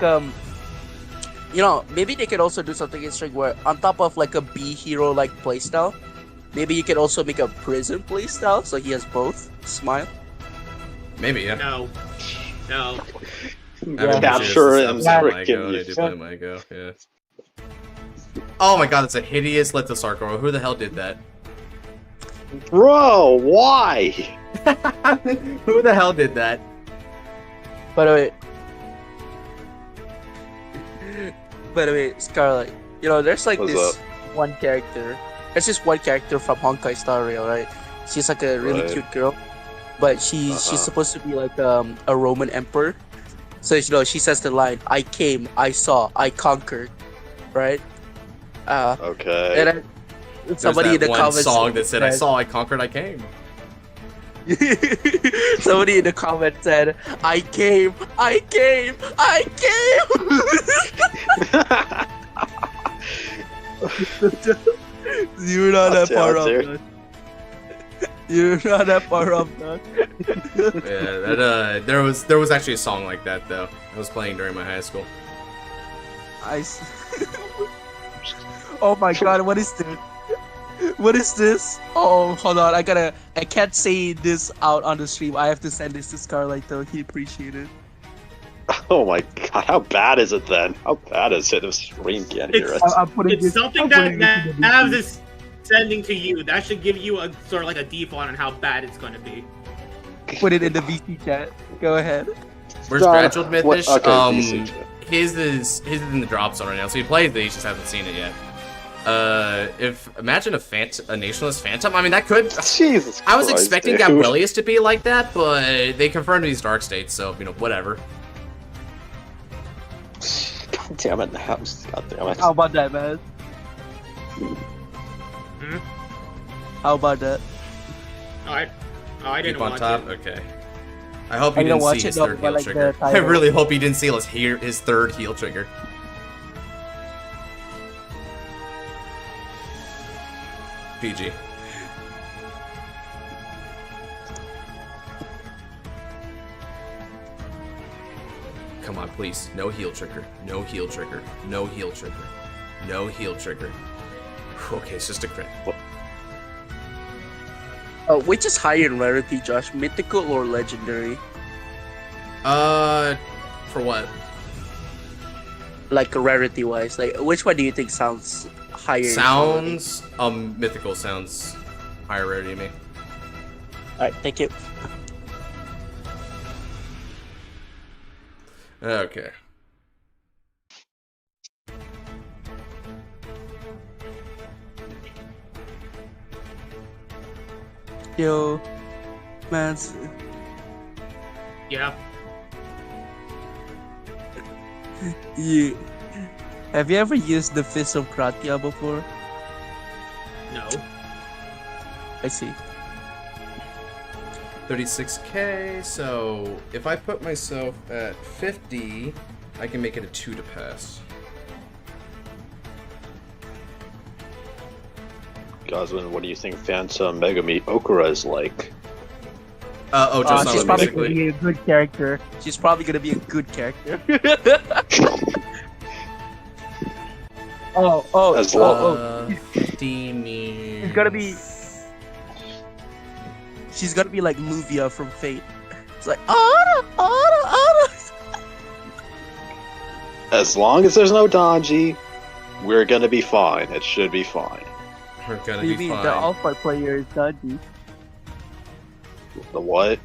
Speaker 4: maybe they could also do something interesting where on top of like a B hero like playstyle, maybe you could also make a prison playstyle so he has both. Smile.
Speaker 1: Maybe, yeah.
Speaker 5: No.
Speaker 3: Capture and
Speaker 1: freaking. I
Speaker 3: freaking
Speaker 1: do play Mygo, yeah. Oh my god, that's a hideous Lithosarkor. Who the hell did that?
Speaker 3: Bro, why?
Speaker 1: Who the hell did that?
Speaker 4: By the way, By the way, Scarlet, you know, there's like
Speaker 3: What's
Speaker 4: this
Speaker 3: up?
Speaker 4: one character. There's this one character from Honkai Star Rail, right? She's like a really
Speaker 3: Right.
Speaker 4: cute girl, but she's supposed to be like a Roman emperor. So you know, she says the line, "I came, I saw, I conquered," right?
Speaker 3: Okay.
Speaker 4: And then somebody in the
Speaker 1: one
Speaker 4: comments
Speaker 1: song that said, "I saw, I conquered, I came."
Speaker 4: Somebody in the comments said, "I came, I came, I came." You're not that far off,
Speaker 3: dude.
Speaker 4: man. You're not that far off, man.
Speaker 1: Yeah, that there was actually a song like that though. I was playing during my high school.
Speaker 4: Oh my god, what is this? What is this? Oh, hold on, I can't say this out on the stream. I have to send this to Scarlight though. He appreciate it.
Speaker 3: Oh my god, how bad is it then? How bad is it if stream can't hear it?
Speaker 4: I'm putting
Speaker 5: It's something that Navs is sending to you. That should give you a sort of like a default on how bad it's going to be.
Speaker 4: Put it in the VC chat. Go ahead.
Speaker 1: Where's Gradual Mythish?
Speaker 3: What- okay, DC chat.
Speaker 1: His is in the drop zone right now, so he plays it. He just hasn't seen it yet. Imagine a nationalist phantom. I mean, that could.
Speaker 3: Jesus
Speaker 1: I was
Speaker 3: Christ,
Speaker 1: expecting
Speaker 3: dude.
Speaker 1: Gabrielius to be like that, but they confirmed he's dark states, so you know, whatever.
Speaker 3: God damn it, Nabs. God damn it.
Speaker 4: How about that, man? How about that?
Speaker 5: I didn't
Speaker 1: Keep on
Speaker 5: watch
Speaker 1: top.
Speaker 5: it.
Speaker 1: Okay. I hope he
Speaker 4: I don't
Speaker 1: didn't
Speaker 4: watch
Speaker 1: see his
Speaker 4: it, though,
Speaker 1: third
Speaker 4: but
Speaker 1: heal
Speaker 4: like
Speaker 1: trigger.
Speaker 4: the
Speaker 1: I
Speaker 4: title.
Speaker 1: really hope he didn't see his third heal trigger. PG. Come on, please. No heal trigger. No heal trigger. No heal trigger. No heal trigger. Okay, it's just a crit.
Speaker 4: Which is higher in rarity, Josh? Mythical or legendary?
Speaker 1: For what?
Speaker 4: Like rarity wise, like which one do you think sounds higher? in quality?
Speaker 1: Sounds, mythical sounds higher rarity to me.
Speaker 4: Alright, thank you.
Speaker 1: Okay.
Speaker 4: Yo, man.
Speaker 5: Yeah.
Speaker 4: You have you ever used the Fist of Kratia before?
Speaker 5: No.
Speaker 4: I see.
Speaker 1: 36k, so if I put myself at 50, I can make it a 2 to pass.
Speaker 3: Goswin, what do you think Phantom Megami Okura is like?
Speaker 1: Just
Speaker 4: She's
Speaker 1: not
Speaker 4: probably
Speaker 1: basically.
Speaker 4: gonna be a good character. She's probably gonna be a good character.
Speaker 3: As long-
Speaker 1: 50 means...
Speaker 4: She's gonna be like Luvia from Fate. It's like Ara.
Speaker 3: As long as there's no Donji, we're gonna be fine. It should be fine.
Speaker 1: We're gonna
Speaker 4: What do you
Speaker 1: be
Speaker 4: mean
Speaker 1: fine.
Speaker 4: the Alphard player is Dungy?
Speaker 3: The what?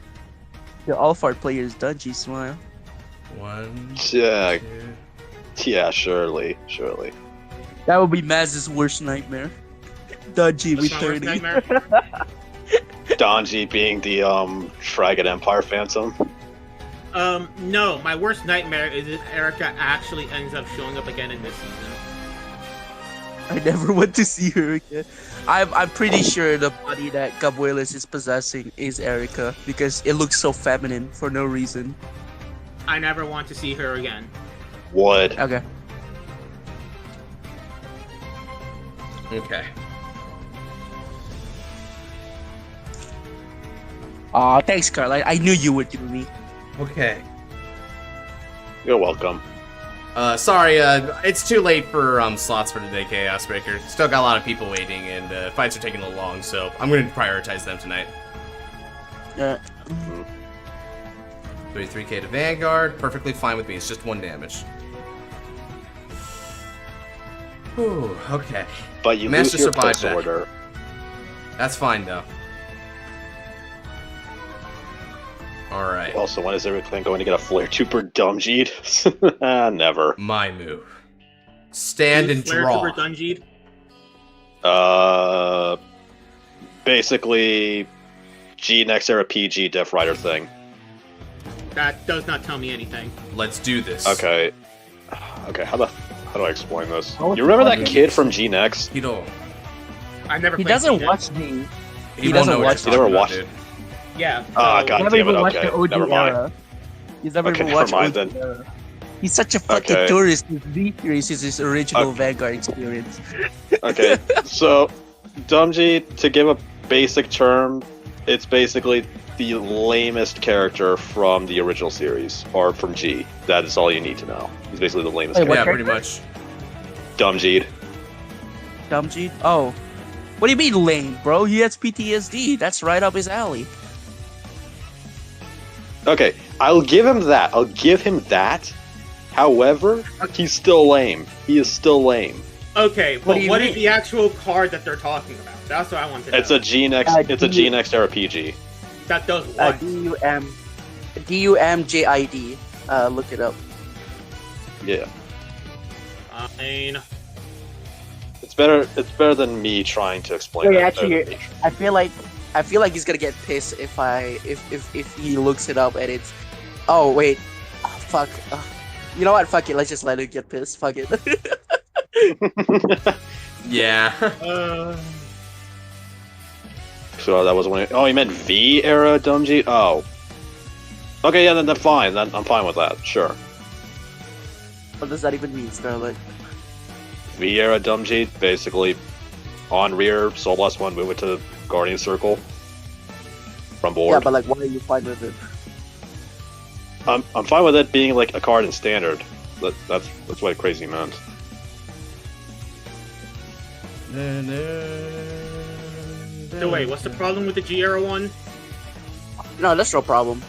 Speaker 4: The Alphard player is Dungy, smile.
Speaker 1: 1,
Speaker 3: Yeah,
Speaker 1: 2...
Speaker 3: yeah, surely.
Speaker 4: That would be Maz's worst nightmare. Dungy with
Speaker 5: That's my worst
Speaker 4: 30.
Speaker 5: nightmare.
Speaker 3: Donji being the Dragon Empire Phantom.
Speaker 5: No, my worst nightmare is if Erica actually ends up showing up again in this season.
Speaker 4: I never want to see her again. I'm pretty sure the body that Gabuelas is possessing is Erica because it looks so feminine for no reason.
Speaker 5: I never want to see her again.
Speaker 3: Would.
Speaker 4: Okay.
Speaker 1: Okay.
Speaker 4: Aw, thanks, Carl. I knew you would give me.
Speaker 1: Okay.
Speaker 3: You're welcome.
Speaker 1: Sorry, it's too late for slots for today, Chaos Breaker. Still got a lot of people waiting, and fights are taking a little long, so I'm going to prioritize them tonight. 33k to Vanguard, perfectly fine with me. It's just 1 damage. Whew, okay.
Speaker 3: But you
Speaker 1: Managed
Speaker 3: lose
Speaker 1: to
Speaker 3: your
Speaker 1: survive
Speaker 3: plus
Speaker 1: that.
Speaker 3: order.
Speaker 1: That's fine, though. All right.
Speaker 3: Also, when is everything going to get a Flare Trooper Dumjeed? Never.
Speaker 1: My move. Stand and
Speaker 5: Flare
Speaker 1: draw.
Speaker 5: Trooper Dungeed?
Speaker 3: Basically, G next era PG Death Rider thing.
Speaker 5: That does not tell me anything.
Speaker 1: Let's do this.
Speaker 3: Okay. Okay, how do I explain this?
Speaker 4: Oh,
Speaker 3: You remember that
Speaker 4: it's-
Speaker 3: kid from G Next?
Speaker 1: You don't.
Speaker 5: I never.
Speaker 4: He
Speaker 5: played
Speaker 4: doesn't
Speaker 5: G-Deck.
Speaker 4: watch me.
Speaker 1: He,
Speaker 4: doesn't
Speaker 1: won't know
Speaker 4: watch-
Speaker 1: what
Speaker 3: you
Speaker 1: you're
Speaker 3: never
Speaker 1: talking
Speaker 3: watched-
Speaker 1: about,
Speaker 5: Yeah.
Speaker 3: Ah,
Speaker 5: so-
Speaker 3: God
Speaker 4: Never
Speaker 3: damn it,
Speaker 4: even watched
Speaker 3: okay,
Speaker 4: the OG
Speaker 3: never mind.
Speaker 4: era. He's never
Speaker 3: Okay,
Speaker 4: even
Speaker 3: never
Speaker 4: watched
Speaker 3: mind
Speaker 4: OG
Speaker 3: then.
Speaker 4: era. He's such a fucking
Speaker 3: Okay.
Speaker 4: tourist. His V-Series is his original
Speaker 3: Okay.
Speaker 4: Vanguard experience.
Speaker 3: Okay, so Dumjeed, to give a basic term, it's basically the lamest character from the original series, or from G. That is all you need to know. He's basically the lamest
Speaker 4: Wait, what
Speaker 1: Yeah,
Speaker 3: character.
Speaker 1: pretty much.
Speaker 3: Dumjeed.
Speaker 4: Dumjeed? Oh. What do you mean lame, bro? He has PTSD. That's right up his alley.
Speaker 3: Okay, I'll give him that. However, he's still lame. He is still lame.
Speaker 5: Okay,
Speaker 4: What
Speaker 5: but
Speaker 4: do you
Speaker 5: what is
Speaker 4: mean?
Speaker 5: the actual card that they're talking about? That's what I want to know.
Speaker 3: It's a G next. It's a G next era PG.
Speaker 5: That does what?
Speaker 4: DUMJID. Look it up.
Speaker 3: Yeah,
Speaker 5: I mean,
Speaker 3: it's better. It's better than me trying to explain.
Speaker 4: Wait,
Speaker 3: that.
Speaker 4: actually, I feel like he's gonna get pissed if he looks it up and it's. Oh wait, fuck. You know what? Fuck it. Let's just let him get pissed. Fuck it.
Speaker 1: Yeah.
Speaker 3: So that was when. Oh, you meant V era Dumjeed. Oh. Okay, yeah, then fine. Then I'm fine with that. Sure.
Speaker 4: What does that even mean, Scarlet?
Speaker 3: V era Dumjeed, basically on rear, Soul Blast 1, move it to Guardian Circle from board.
Speaker 4: Yeah, but like, why are you fine with it?
Speaker 3: I'm fine with it being like a card in standard. That's what crazy meant.
Speaker 5: so wait, what's the problem with the G era one?
Speaker 4: No, that's no problem.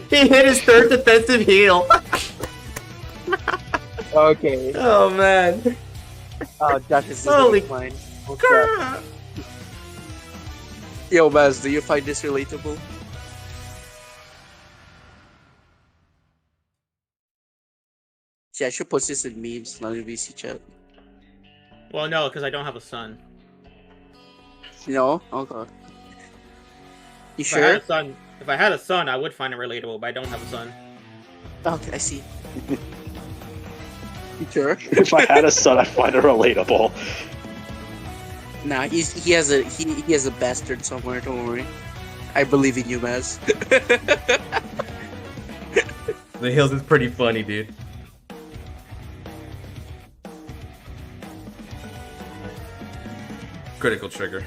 Speaker 1: He hit his third defensive heal.
Speaker 4: Okay.
Speaker 1: Oh man.
Speaker 4: Oh, Josh is
Speaker 1: Holy
Speaker 4: mine.
Speaker 1: crap.
Speaker 4: Yo, Maz, do you find this relatable? See, I should post this in memes, not in VC chat.
Speaker 5: Well, no, because I don't have a son.
Speaker 4: No? Okay. You
Speaker 5: If I had
Speaker 4: sure?
Speaker 5: a son, if I had a son, I would find it relatable, but I don't have a son.
Speaker 4: Okay, I see. You sure?
Speaker 3: If I had a son, I'd find it relatable.
Speaker 4: Nah, he has a bastard somewhere. Don't worry. I believe in you, Maz.
Speaker 1: The heals is pretty funny, dude. Critical trigger.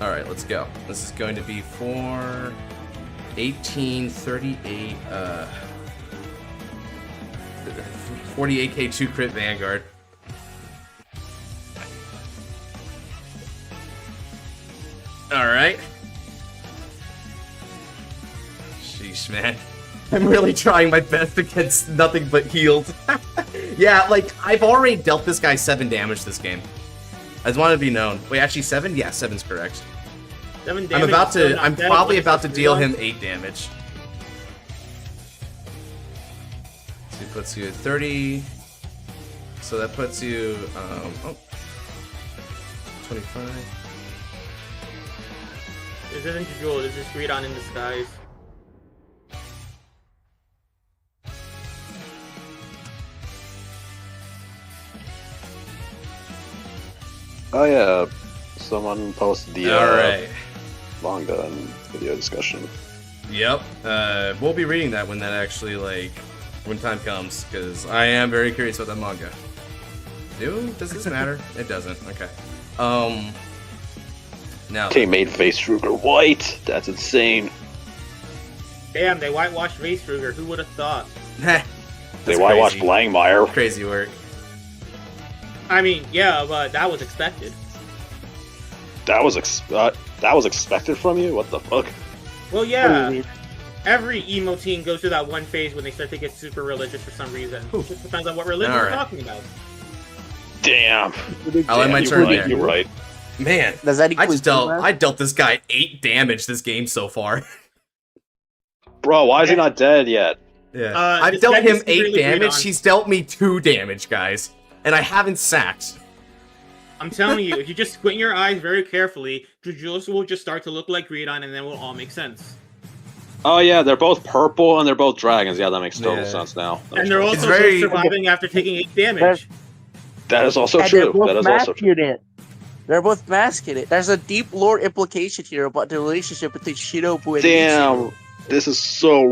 Speaker 1: Alright, let's go. This is going to be for 1838, 48k2 crit Vanguard. Alright. Sheesh, man. I'm really trying my best against nothing but healed. Yeah, like, I've already dealt this guy 7 damage this game. I just want to be known. Wait, actually 7? Yeah, 7's correct.
Speaker 5: 7
Speaker 1: I'm
Speaker 5: damage.
Speaker 1: about
Speaker 5: is still
Speaker 1: to,
Speaker 5: not
Speaker 1: I'm
Speaker 5: dead,
Speaker 1: probably
Speaker 5: but
Speaker 1: about to
Speaker 5: it's
Speaker 1: deal
Speaker 5: still-
Speaker 1: him 8 damage. So he puts you at 30. So that puts you, 25.
Speaker 5: This isn't Yugioh, this is Greedon in disguise.
Speaker 3: Oh yeah, someone posted the
Speaker 1: Alright.
Speaker 3: manga and video discussion.
Speaker 1: Yep. We'll be reading that when that actually, like, when time comes, because I am very curious about that manga. Does this matter? It doesn't. Okay. Now.
Speaker 3: They made Face Ruger white. That's insane.
Speaker 5: Damn, they whitewashed Raceruger, who would have thought?
Speaker 3: They
Speaker 1: That's
Speaker 3: whitewashed
Speaker 1: crazy.
Speaker 3: Langmire.
Speaker 1: Crazy work.
Speaker 5: I mean, yeah, but that was expected.
Speaker 3: That was expected from you. What the fuck?
Speaker 5: Well,
Speaker 4: What do you
Speaker 5: yeah,
Speaker 4: mean?
Speaker 5: every emo teen goes through that one phase when they start to get super religious for some reason. It just depends on what religion we're
Speaker 1: Alright.
Speaker 5: talking about.
Speaker 3: Damn.
Speaker 1: I'll end my
Speaker 3: You're
Speaker 1: turn
Speaker 3: right,
Speaker 1: there.
Speaker 3: You're right.
Speaker 1: Man,
Speaker 4: Does that
Speaker 1: I
Speaker 4: equal
Speaker 1: just dealt
Speaker 4: two,
Speaker 1: I dealt this guy 8 damage this game so far.
Speaker 3: Bro, why is he not dead yet?
Speaker 1: Yeah,
Speaker 5: I've
Speaker 1: I've dealt him 8
Speaker 5: secretly agreed
Speaker 1: damage.
Speaker 5: on.
Speaker 1: He's dealt me 2 damage, guys, and I haven't sacked.
Speaker 5: I'm telling you, if you just squint your eyes very carefully, Yugioh will just start to look like Greedon, and then it will all make sense.
Speaker 3: Oh yeah, they're both purple and they're both dragons. Yeah, that makes total
Speaker 1: Yeah.
Speaker 3: sense now.
Speaker 5: And they're also
Speaker 1: very-
Speaker 5: surviving after taking 8 damage.
Speaker 3: That is also
Speaker 4: And
Speaker 3: true.
Speaker 4: they're both
Speaker 3: That is also true.
Speaker 4: masculine. They're both masculine. There's a deep lore implication here about the relationship between Shinobu and
Speaker 3: Damn,
Speaker 4: Ichigo.
Speaker 3: this is so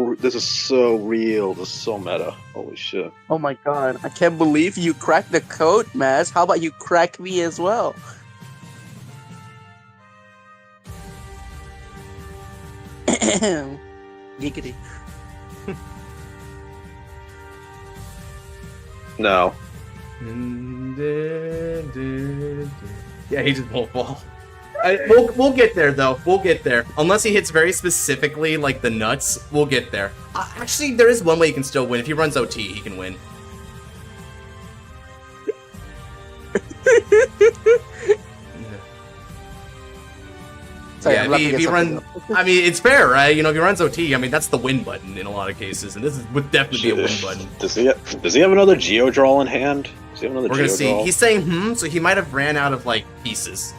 Speaker 3: real. This is so meta. Holy shit.
Speaker 4: Oh my god, I can't believe you cracked the code, Maz. How about you crack me as well? Giggity.
Speaker 3: No.
Speaker 1: Yeah, he just won't fall. We'll get there though. We'll get there. Unless he hits very specifically like the nuts, we'll get there. Actually, there is one way he can still win. If he runs OT, he can win.
Speaker 4: Sorry,
Speaker 1: Yeah,
Speaker 4: I'm
Speaker 1: if
Speaker 4: laughing
Speaker 1: he
Speaker 4: at something
Speaker 1: runs, I mean, it's fair, right? You know, if he runs OT, I mean, that's the win button in a lot of cases, and this would definitely be a win button.
Speaker 3: Does he have another Geodraw in hand? Does he have another
Speaker 1: We're gonna see.
Speaker 3: Geodraw?
Speaker 1: He's saying so he might have ran out of like pieces.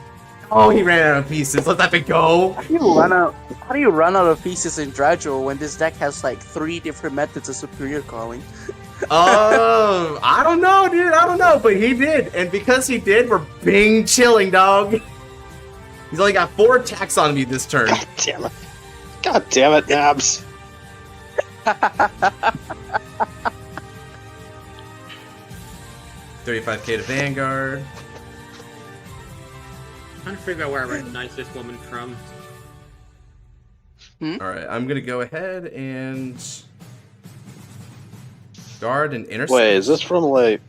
Speaker 1: Oh, he ran out of pieces. Let that bit go.
Speaker 4: How do you run out of pieces in Dragul when this deck has like 3 different methods of superior calling?
Speaker 1: I don't know, dude. I don't know, but he did, and because he did, we're being chilling, dog. He's only got 4 attacks on me this turn.
Speaker 3: God damn it. God damn it, Nabs.
Speaker 1: $35K to Vanguard.
Speaker 5: I'm trying to figure out where I recognize this woman from.
Speaker 1: All right, I'm gonna go ahead and guard and intercept.
Speaker 3: Wait, is this from like?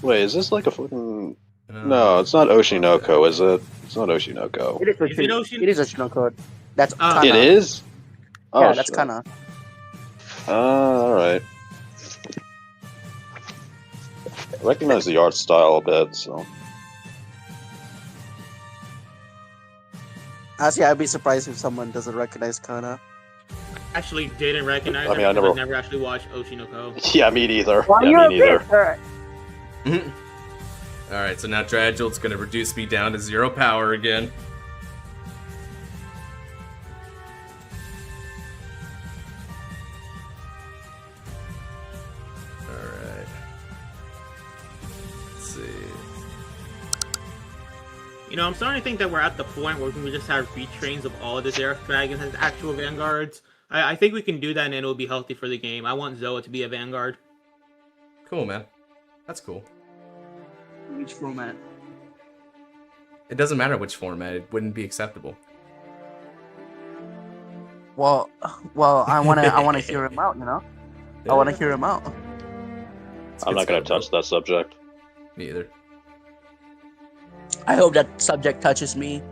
Speaker 3: Wait, is this like a fucking? No, it's not Oshinoko, is it? It's not Oshinoko.
Speaker 4: It is
Speaker 5: Is it Oshin-
Speaker 4: It is Oshinoko. That's
Speaker 5: Ah.
Speaker 4: Kana.
Speaker 3: It is. Oh,
Speaker 4: Yeah, that's
Speaker 3: shit.
Speaker 4: Kana.
Speaker 3: All right. I recognize the art style a bit, so.
Speaker 4: Honestly, I'd be surprised if someone doesn't recognize Kana.
Speaker 5: Actually didn't recognize
Speaker 3: I mean,
Speaker 5: her
Speaker 3: I
Speaker 5: because
Speaker 3: never-
Speaker 5: I never actually watched Oshinoko.
Speaker 3: Yeah, me neither.
Speaker 4: Well,
Speaker 3: Yeah,
Speaker 4: you're
Speaker 3: me neither.
Speaker 4: bitch.
Speaker 1: All right, so now Dragul's gonna reduce me down to 0 power again. All right. Let's see.
Speaker 5: You know, I'm starting to think that we're at the point where we can just have retrains of all of the Xerath Dragons as actual Vanguards. I think we can do that and it'll be healthy for the game. I want Zoa to be a Vanguard.
Speaker 1: Cool, man. That's cool.
Speaker 4: Which format?
Speaker 1: It doesn't matter which format; it wouldn't be acceptable.
Speaker 4: Well, I wanna hear him out. You know, I wanna hear him out.
Speaker 3: I'm not gonna touch that subject.
Speaker 1: Me either.
Speaker 4: I hope that subject touches me.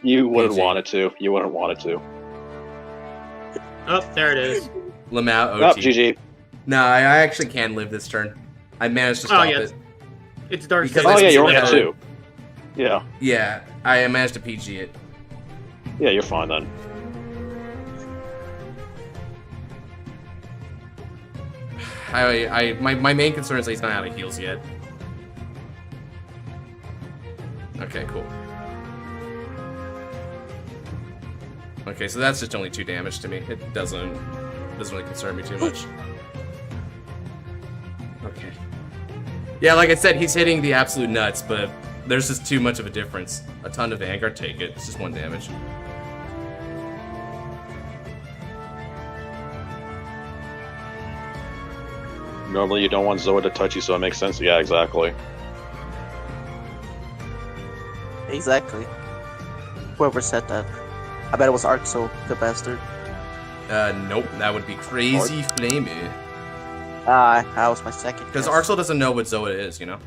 Speaker 3: You wouldn't
Speaker 1: PG.
Speaker 3: want it to. You wouldn't want it to.
Speaker 5: Oh, there it is.
Speaker 1: Lamau
Speaker 3: Oh,
Speaker 1: OT.
Speaker 3: GG.
Speaker 1: No, I actually can live this turn. I managed to stop
Speaker 5: yes.
Speaker 1: it.
Speaker 5: It's Dark
Speaker 1: Because
Speaker 3: Oh
Speaker 1: It's
Speaker 3: yeah, you're on
Speaker 1: better.
Speaker 3: it too. Yeah.
Speaker 1: Yeah, I managed to PG it.
Speaker 3: Yeah, you're fine then.
Speaker 1: My main concern is that he's not out of heals yet. Okay, cool. Okay, so that's just only 2 damage to me. It doesn't really concern me too much. Okay. Yeah, like I said, he's hitting the absolute nuts, but there's just too much of a difference. A ton of Vanguard, take it. It's just 1 damage.
Speaker 3: Normally you don't want Zoa to touch you, so it makes sense. Yeah, exactly.
Speaker 4: Exactly. Whoever said that, I bet it was Arxo, the bastard.
Speaker 1: Nope, that would be Crazy Flamey.
Speaker 4: That was my second.
Speaker 1: Because
Speaker 4: guess.
Speaker 1: Arxel doesn't know what Zoa is, you know?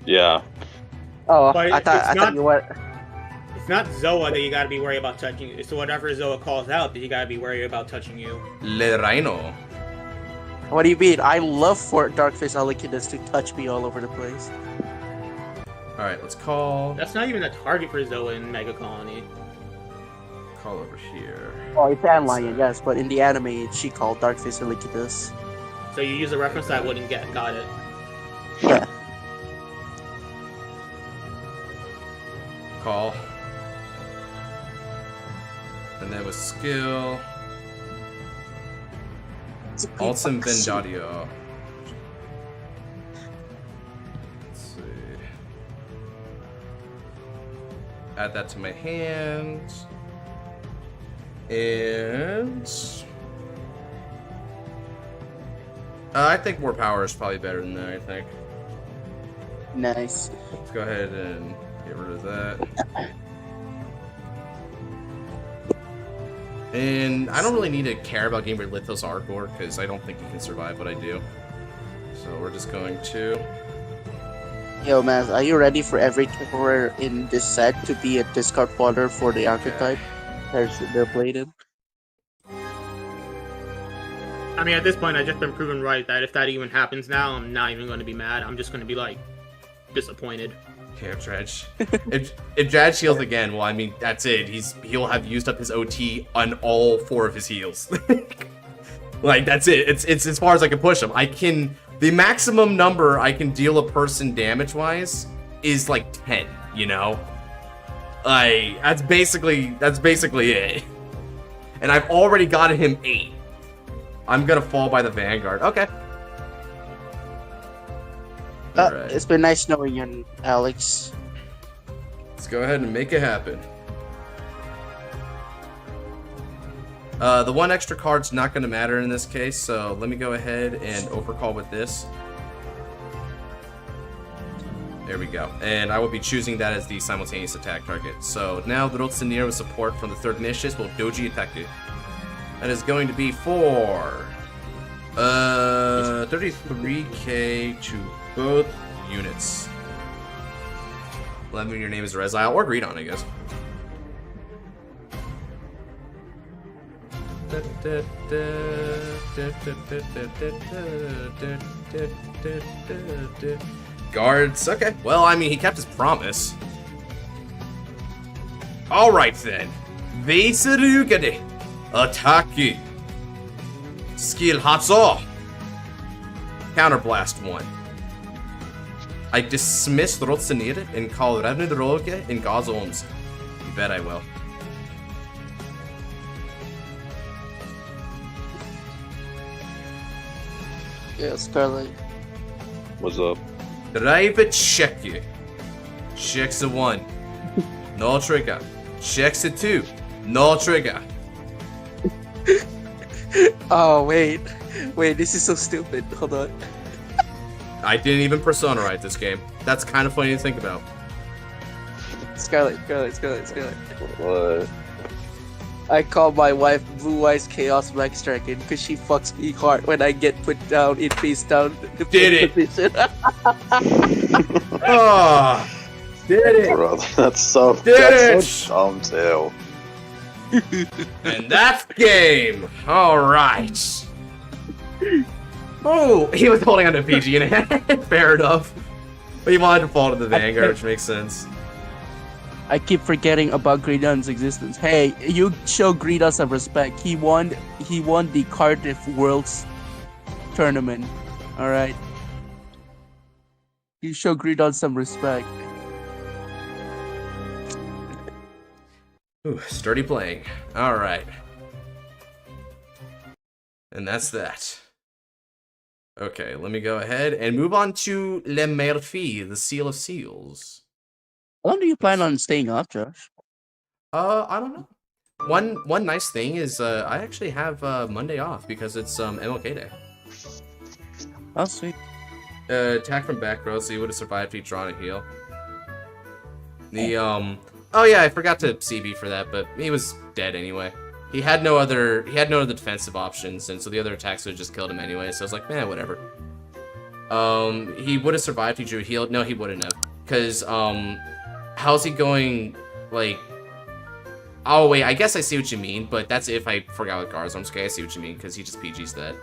Speaker 3: Yeah.
Speaker 4: Oh,
Speaker 5: But
Speaker 4: I thought
Speaker 5: it's not-
Speaker 4: you were.
Speaker 5: It's not Zoa that you gotta be worried about touching. It's whatever Zoa calls out that you gotta be worried about touching you.
Speaker 1: Le Rhino.
Speaker 4: What do you mean? I love for Darkface Alicidus to touch me all over the place.
Speaker 1: Alright, let's call.
Speaker 5: That's not even a target for Zoa in Mega Colony.
Speaker 1: Call over here.
Speaker 4: Oh, it's Lion, yes, but in the anime, she called Darkface Alicidus.
Speaker 5: So you use a reference that I wouldn't get. Got it.
Speaker 4: Yeah.
Speaker 1: Call. And then with skill. Ultim Vendadio. Let's see. Add that to my hand. And I think more power is probably better than that, I think.
Speaker 4: Nice.
Speaker 1: Let's go ahead and get rid of that. And I don't really need to care about getting rid of Lithos Arcor, because I don't think he can survive what I do. So we're just going to...
Speaker 4: Yo, man, are you ready for every temporary in this set to be a discard fodder for the archetype? They're plated.
Speaker 5: I mean, at this point, I've just been proven right that if that even happens now, I'm not even going to be mad. I'm just going to be, like, disappointed.
Speaker 1: Okay, Dredge. if Dredge heals again, well, I mean, that's it. He'll have used up his OT on all 4 of his heals. Like, that's it. It's as far as I can push him. The maximum number I can deal a person damage-wise is like 10, you know? That's basically it. And I've already gotten him 8. I'm gonna fall by the Vanguard. Okay. Alright.
Speaker 4: It's been nice knowing you, Alex.
Speaker 1: Let's go ahead and make it happen. The one extra card's not going to matter in this case, so let me go ahead and overcall with this. There we go. And I will be choosing that as the simultaneous attack target. So now the Rotsunir with support from the 3rd initiative will doji attack it. That is going to be for 33k to both units. Let me know your name is Rezile or Greedon, I guess. Guards, okay. Well, I mean, he kept his promise. Alright then. Veserugade. Attack. Skill Hatso. Counterblast 1. I dismiss Rotsunir and call Ravnidroge in Gazons. You bet I will.
Speaker 4: Yeah, Scarlet.
Speaker 3: What's up?
Speaker 1: Drive it, check you. Checks a 1. No trigger. Checks a 2. No trigger.
Speaker 4: Oh, wait, this is so stupid. Hold on.
Speaker 1: I didn't even Persona write this game. That's kind of funny to think about.
Speaker 4: Scarlet.
Speaker 3: What?
Speaker 4: I call my wife Blue Eyes Chaos Black Striking because she fucks me hard when I get put down in face down.
Speaker 1: Did it?
Speaker 4: Position.
Speaker 1: Oh, did it?
Speaker 3: Bro, that's so dumb too.
Speaker 1: And that's game. All right. Oh, he was holding on to PG in hand. Fair enough. But he wanted to fall to the Vanguard, which makes sense.
Speaker 4: I keep forgetting about Greedon's existence. Hey, you show Greedon some respect. He won the Cardiff Worlds tournament. All right. You show Greedon some respect.
Speaker 1: Ooh, sturdy playing. All right. And that's that. Okay, let me go ahead and move on to Le Murphy, the Seal of Seals.
Speaker 4: How long do you plan on staying up, Josh?
Speaker 1: I don't know. One nice thing is I actually have Monday off because it's MLK Day.
Speaker 4: Oh, sweet.
Speaker 1: Attack from back row, so you would have survived if you drawn a heal. The oh yeah, I forgot to CB for that, but he was dead anyway. He had no other defensive options, and so the other attacks would have just killed him anyway. So I was like, man, whatever. He would have survived if he drew a heal. No, he wouldn't have, because how's he going? Like, oh wait, I guess I see what you mean, but that's if I forgot with Garzarm's. Okay, I see what you mean, because he just PG's that.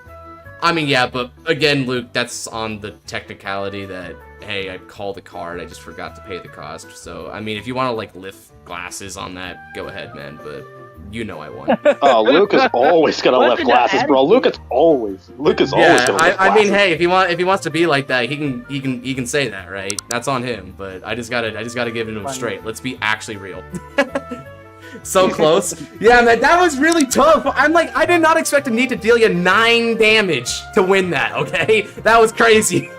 Speaker 1: I mean, yeah, but again, Luke, that's on the technicality that, hey, I called the card, I just forgot to pay the cost. So, I mean, if you want to, like, lift glasses on that, go ahead, man, but you know I won.
Speaker 3: Oh, Luke is always gonna lift glasses, bro. Luke is always gonna lift glasses.
Speaker 1: I mean, hey, if he wants to be like that, he can say that, right? That's on him, but I just gotta give it to him straight. Let's be actually real. So close. Yeah, man, that was really tough. I'm like, I did not expect to need to deal you 9 damage to win that, okay? That was crazy.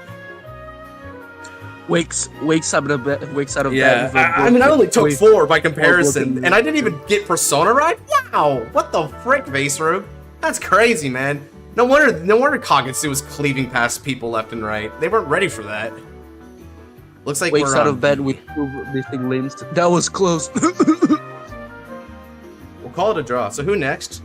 Speaker 4: Wakes out of bed.
Speaker 1: Yeah, I mean, I only took 4 by comparison, and I didn't even get Persona Ride? Wow, what the frick, Vaseru? That's crazy, man. No wonder Kagetsu was cleaving past people left and right. They weren't ready for that. Looks like
Speaker 4: wakes out of bed with 2 missing limbs. That was close.
Speaker 1: We'll call it a draw. So who next?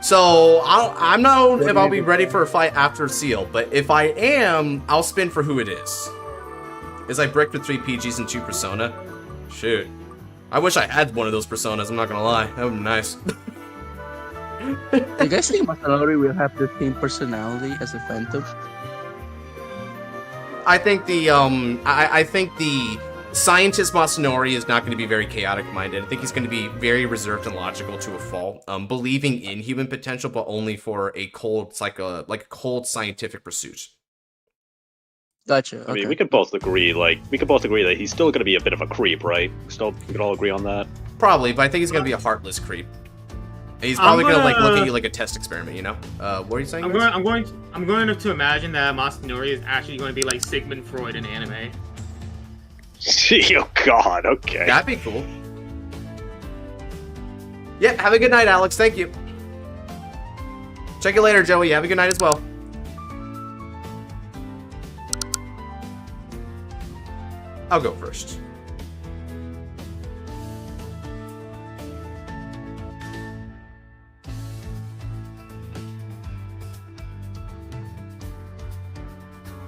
Speaker 1: So I'm not if I'll be ready for a fight after Seal, but if I am, I'll spin for who it is. Is I bricked with 3 PGs and 2 Persona? Shoot. I wish I had one of those Personas, I'm not gonna lie. That would be nice.
Speaker 4: Do you guys think Masanori will have the same personality as a Phantom?
Speaker 1: I think the scientist Masanori is not going to be very chaotic-minded. I think he's going to be very reserved and logical to a fault, believing in human potential, but only for a cold, cold scientific pursuit.
Speaker 4: Gotcha.
Speaker 2: I mean, we could both agree, that he's still going to be a bit of a creep, right? We could all agree on that.
Speaker 1: Probably, but I think he's going to be a heartless creep. And he's probably going to look at you like a test experiment, you know? What are you saying?
Speaker 5: I'm going to imagine that Masanori is actually going to be like Sigmund Freud in anime.
Speaker 2: Oh God, okay.
Speaker 1: That'd be cool. Yeah, have a good night, Alex. Thank you. Check you later, Joey. Have a good night as well. I'll go first.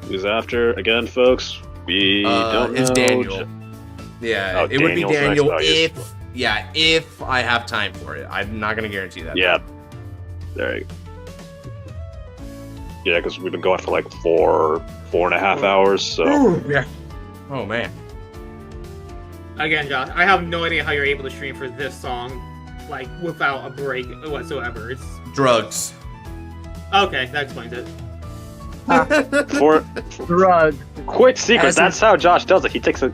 Speaker 2: Who's after again, folks? We don't know.
Speaker 1: It's Daniel. Yeah, it would be Daniel if I have time for it. I'm not gonna guarantee that.
Speaker 2: Yeah. There you go. Yeah, because we've been going for like 4.5 hours, so.
Speaker 1: Ooh, yeah. Oh man.
Speaker 5: Again, Josh, I have no idea how you're able to stream for this song, like, without a break whatsoever. It's
Speaker 1: drugs.
Speaker 5: Okay, that explains it.
Speaker 2: For
Speaker 4: Drug.
Speaker 2: quick secret, that's how Josh does it. He takes a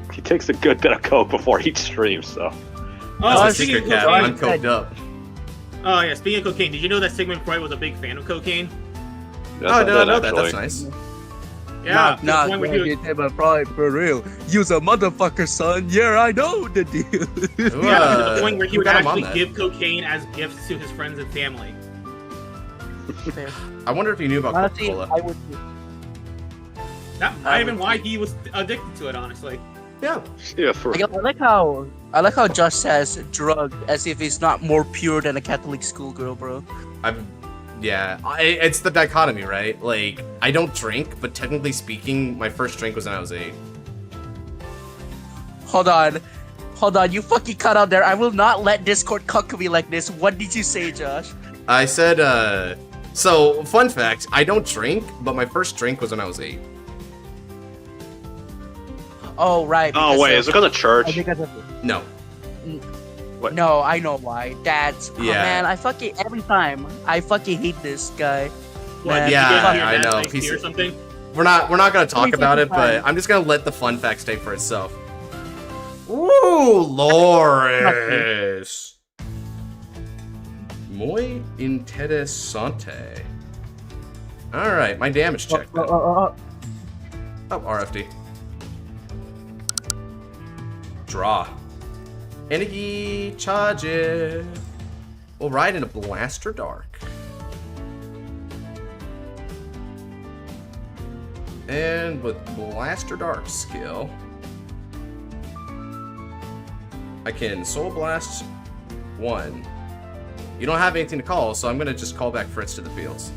Speaker 2: good bit of coke before each stream. So.
Speaker 1: That's a secret, Cap. I'm coked up.
Speaker 5: Oh yeah, speaking of cocaine, did you know that Sigmund Freud was a big fan of cocaine?
Speaker 1: I didn't know that. That's nice.
Speaker 5: Yeah,
Speaker 4: Nah, but probably for real. You's a motherfucker, son. Yeah, I know the deal.
Speaker 5: Yeah, to the point where he would actually give cocaine as gifts to his friends and family.
Speaker 1: I wonder if he knew about Coca-Cola.
Speaker 5: That might have been why he was addicted to it, honestly.
Speaker 1: Yeah.
Speaker 2: Yeah.
Speaker 4: I like how Josh says drug as if it's not more pure than a Catholic schoolgirl, bro.
Speaker 1: It's the dichotomy, right? Like, I don't drink, but technically speaking, my first drink was when I was 8.
Speaker 4: Hold on, you fucking cut out there. I will not let Discord cuck me like this. What did you say, Josh?
Speaker 1: I said, so, fun fact, I don't drink, but my first drink was when I was 8.
Speaker 4: Oh, right.
Speaker 2: Oh, wait, is it because of church?
Speaker 1: No.
Speaker 2: What?
Speaker 4: No, I know why. That's
Speaker 1: Yeah.
Speaker 4: man, every time I fucking hate this guy. Man,
Speaker 1: I know.
Speaker 5: Nice or something.
Speaker 1: We're not gonna talk about it, but I'm just gonna let the fun fact stay for itself. Ooh, Loris. Muy interesante. Alright, my damage check. Oh, RFD. Draw. Energy charge it. We'll ride in a Blaster Dark. And with Blaster Dark skill, I can Soul Blast 1. You don't have anything to call, so I'm gonna just call back Fritz to the fields.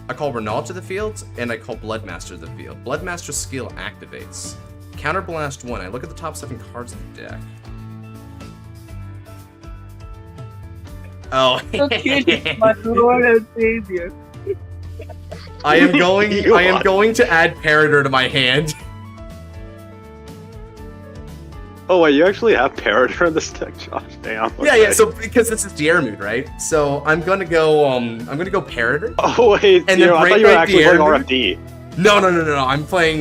Speaker 1: I call Renault to the fields, and I call Bloodmaster to the field. Bloodmaster's skill activates. Counterblast 1. I look at the top 7 cards of the deck. Oh.
Speaker 4: Cocaine, my lord and savior.
Speaker 1: I am going to add Parador to my hand.
Speaker 3: Oh wait, you actually have Parador in this deck, Josh? Damn.
Speaker 1: Yeah, yeah. So because this is Diarmuid, right? So I'm gonna go Parador.
Speaker 3: Oh wait,
Speaker 1: And
Speaker 3: you
Speaker 1: then
Speaker 3: know, I
Speaker 1: break
Speaker 3: thought you were
Speaker 1: right
Speaker 3: actually
Speaker 1: the
Speaker 3: playing
Speaker 1: Diarmuid?
Speaker 3: RFD.
Speaker 1: No. I'm playing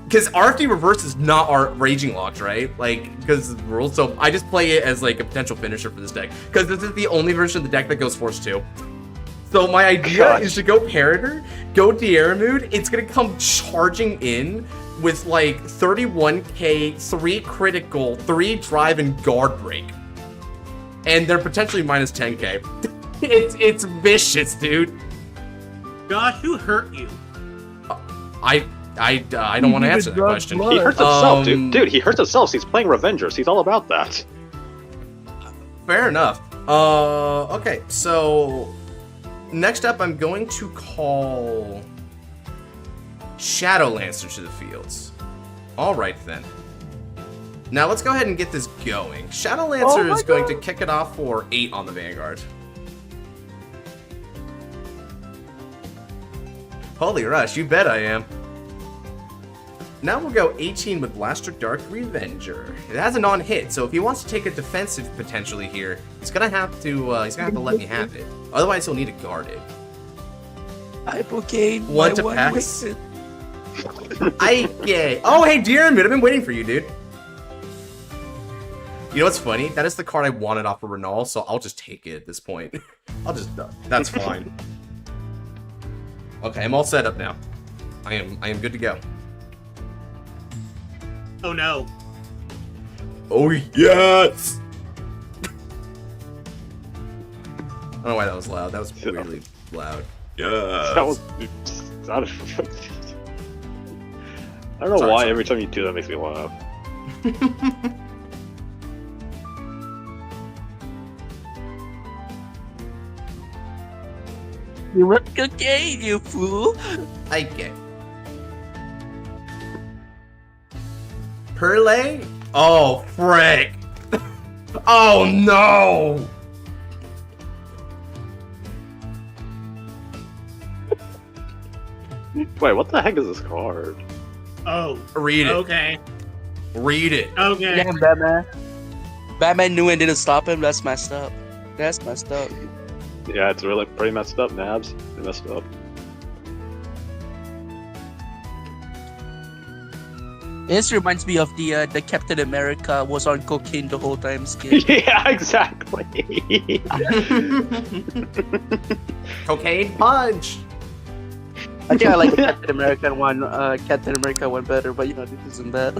Speaker 1: because RFD Reverse is not our Raging Locks, right? Like because of the rules. So I just play it as like a potential finisher for this deck because this is the only version of the deck that goes Force 2. So my idea is to go Parador, go Diarmuid. It's gonna come charging in with like 31k, 3 critical, 3 drive, and guard break. And they're potentially minus 10k. It's vicious, dude.
Speaker 5: Josh, who hurt you?
Speaker 1: I don't want to answer that question.
Speaker 3: He hurts himself, dude. Dude, he hurts himself. He's playing Revengers. He's all about that.
Speaker 1: Fair enough. Okay, so next up, I'm going to call Shadowlancer to the fields. All right then. Now let's go ahead and get this going. Shadowlancer is going to kick it off for 8 on the Vanguard. Holy rush, you bet I am. Now we'll go 18 with Blaster Dark Revenger. It has a non-hit, so if he wants to take a defensive potentially here, he's gonna have to let me have it. Otherwise, he'll need to guard it.
Speaker 4: Hypocaine.
Speaker 1: One to pass. Oh, hey, Diarmuid, I've been waiting for you, dude. You know what's funny? That is the card I wanted off of Renal, so I'll just take it at this point. That's fine. Okay, I'm all set up now. I am good to go.
Speaker 5: Oh no.
Speaker 1: Oh yes! I don't know why that was loud. That was really loud. Yes.
Speaker 3: That was. I don't know why every time you do that makes me laugh.
Speaker 4: You want cocaine, you fool?
Speaker 1: I get. Perlay? Oh, frick. Oh, no.
Speaker 3: Wait, what the heck is this card?
Speaker 5: Oh.
Speaker 1: Read it.
Speaker 5: Okay.
Speaker 1: Read it.
Speaker 5: Okay.
Speaker 4: Yeah, Batman. Batman knew and didn't stop him. That's messed up. That's messed up.
Speaker 3: Yeah, it's really pretty messed up, Nabs. They messed up.
Speaker 4: This reminds me of the Captain America was on cocaine the whole time skit.
Speaker 3: Yeah, exactly.
Speaker 1: Cocaine punch.
Speaker 4: I think I like the Captain America one. Captain America one better, but you know this isn't that.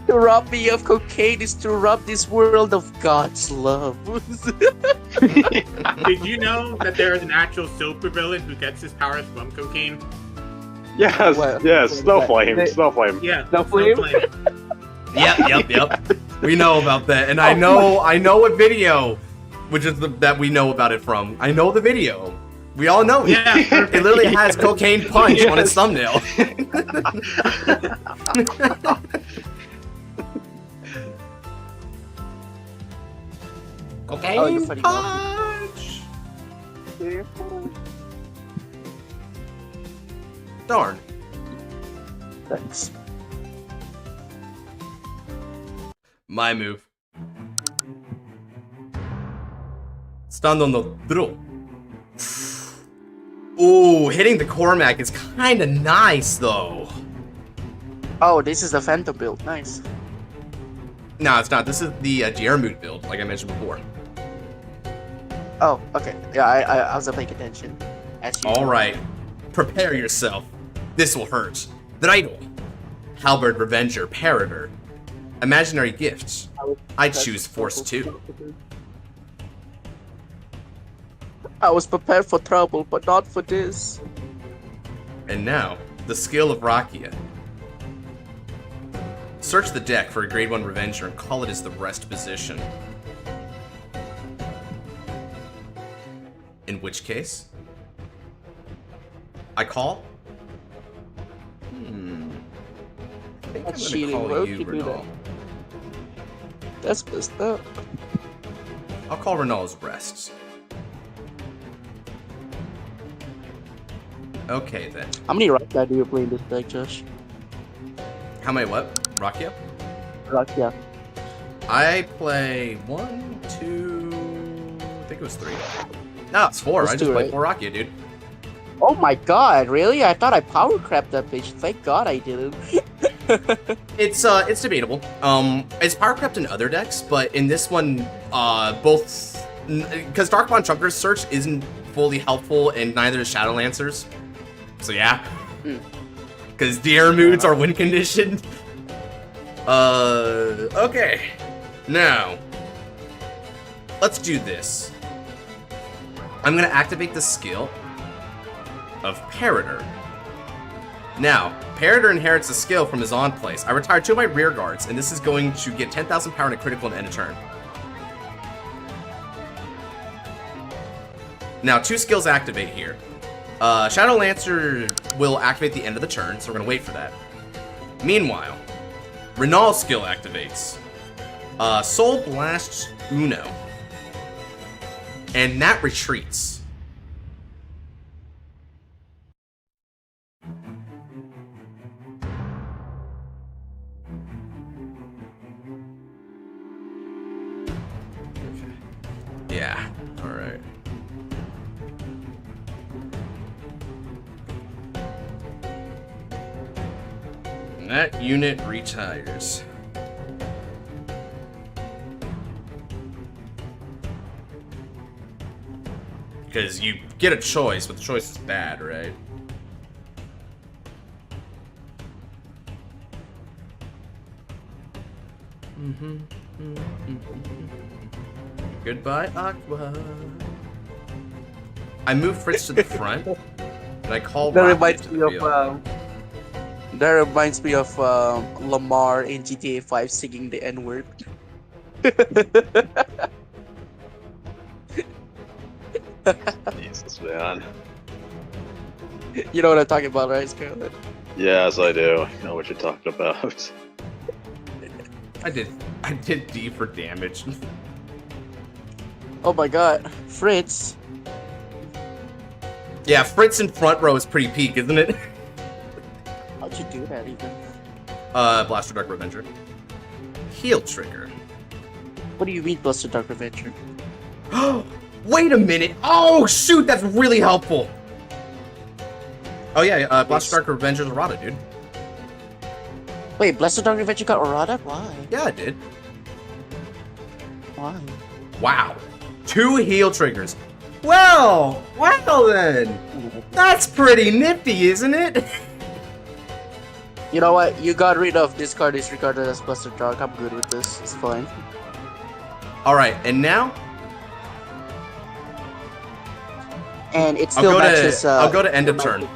Speaker 4: To rob me of cocaine is to rob this world of God's love.
Speaker 5: Did you know that there is an actual supervillain who gets his powers from cocaine?
Speaker 3: Yes,
Speaker 4: What?
Speaker 3: yes, Snowflame, Snowflame.
Speaker 5: Yeah.
Speaker 4: Snowflame?
Speaker 1: Yep. We know about that, and I know a video, which is that we know about it from. I know the video. We all know it.
Speaker 5: Yeah.
Speaker 1: It literally has cocaine punch on its thumbnail. Cocaine
Speaker 4: Oh, you're funny,
Speaker 1: punch. Darn.
Speaker 4: Thanks.
Speaker 1: My move. Stand on the draw. Ooh, hitting the Cormac is kind of nice though.
Speaker 4: Oh, this is the Phantom build. Nice.
Speaker 1: No, it's not. This is the Diarmuid build, like I mentioned before.
Speaker 4: Oh, okay. Yeah, I wasn't paying attention. As you.
Speaker 1: All right, prepare yourself. This will hurt. Dreidel, Halberd Revenger, Parador, Imaginary Gifts. I choose Force 2.
Speaker 4: I was prepared for trouble, but not for this.
Speaker 1: And now, the skill of Rakia. Search the deck for a grade 1 Revenger and call it as the rest position. In which case, I call? I think
Speaker 4: That's
Speaker 1: I'm
Speaker 4: cheating.
Speaker 1: gonna
Speaker 4: Why
Speaker 1: call
Speaker 4: would
Speaker 1: you,
Speaker 4: you do
Speaker 1: Renal.
Speaker 4: that? That's messed up.
Speaker 1: I'll call Renal's Rest. Okay then.
Speaker 4: How many Rakia do you play in this deck, Josh?
Speaker 1: How many what? Rakia?
Speaker 4: Rakia.
Speaker 1: I play 1, 2, I think it was 3. No, it's 4.
Speaker 4: It's
Speaker 1: I just
Speaker 4: 2,
Speaker 1: played
Speaker 4: right?
Speaker 1: 4 Rakia, dude.
Speaker 4: Oh my god, really? I thought I power crapped that bitch. Thank god I didn't.
Speaker 1: It's debatable. It's power crept in other decks, but in this one, both because Darkbond Chunker's search isn't fully helpful, and neither is Shadowlancer's. So yeah, because the air moods are win conditioned. Okay, now let's do this. I'm gonna activate the skill of Parroter. Now, Parroter inherits a skill from his on place. I retire 2 of my rear guards, and this is going to get 10,000 power and a critical and end of turn. Now, 2 skills activate here. Shadowlancer will activate the end of the turn, so we're going to wait for that. Meanwhile, Renal's skill activates. Soul Blast Uno. And that retreats. Yeah, alright. And that unit retires. Because you get a choice, but the choice is bad, right? Goodbye, Aqua. I move Fritz to the front, and I call
Speaker 4: That
Speaker 1: Rocket
Speaker 4: reminds
Speaker 1: to
Speaker 4: me
Speaker 1: the
Speaker 4: of
Speaker 1: field.
Speaker 4: Lamar in GTA 5 singing the N-word.
Speaker 3: Jesus, man.
Speaker 4: You know what I'm talking about, right, Scarlett?
Speaker 3: Yes, I do. I know what you're talking about.
Speaker 1: I did D for damage.
Speaker 4: Oh my god, Fritz.
Speaker 1: Yeah, Fritz in front row is pretty peak, isn't it?
Speaker 4: How'd you do that even?
Speaker 1: Blaster Dark Revenger. Heal trigger.
Speaker 4: What do you mean, Buster Dark Revenger?
Speaker 1: Wait a minute! Oh shoot, that's really helpful! Oh yeah, Blaster Dark Revenger's errata, dude.
Speaker 4: Wait, Blaster Dark Revenger got errata? Why?
Speaker 1: Yeah, I did.
Speaker 4: Why?
Speaker 1: Wow. 2 heal triggers. Well then. That's pretty nifty, isn't it?
Speaker 4: You know what? You got rid of this card is regarded as Buster Dark. I'm good with this. It's fine.
Speaker 1: Alright, and now?
Speaker 4: And it still matches.
Speaker 1: I'll go to end of turn.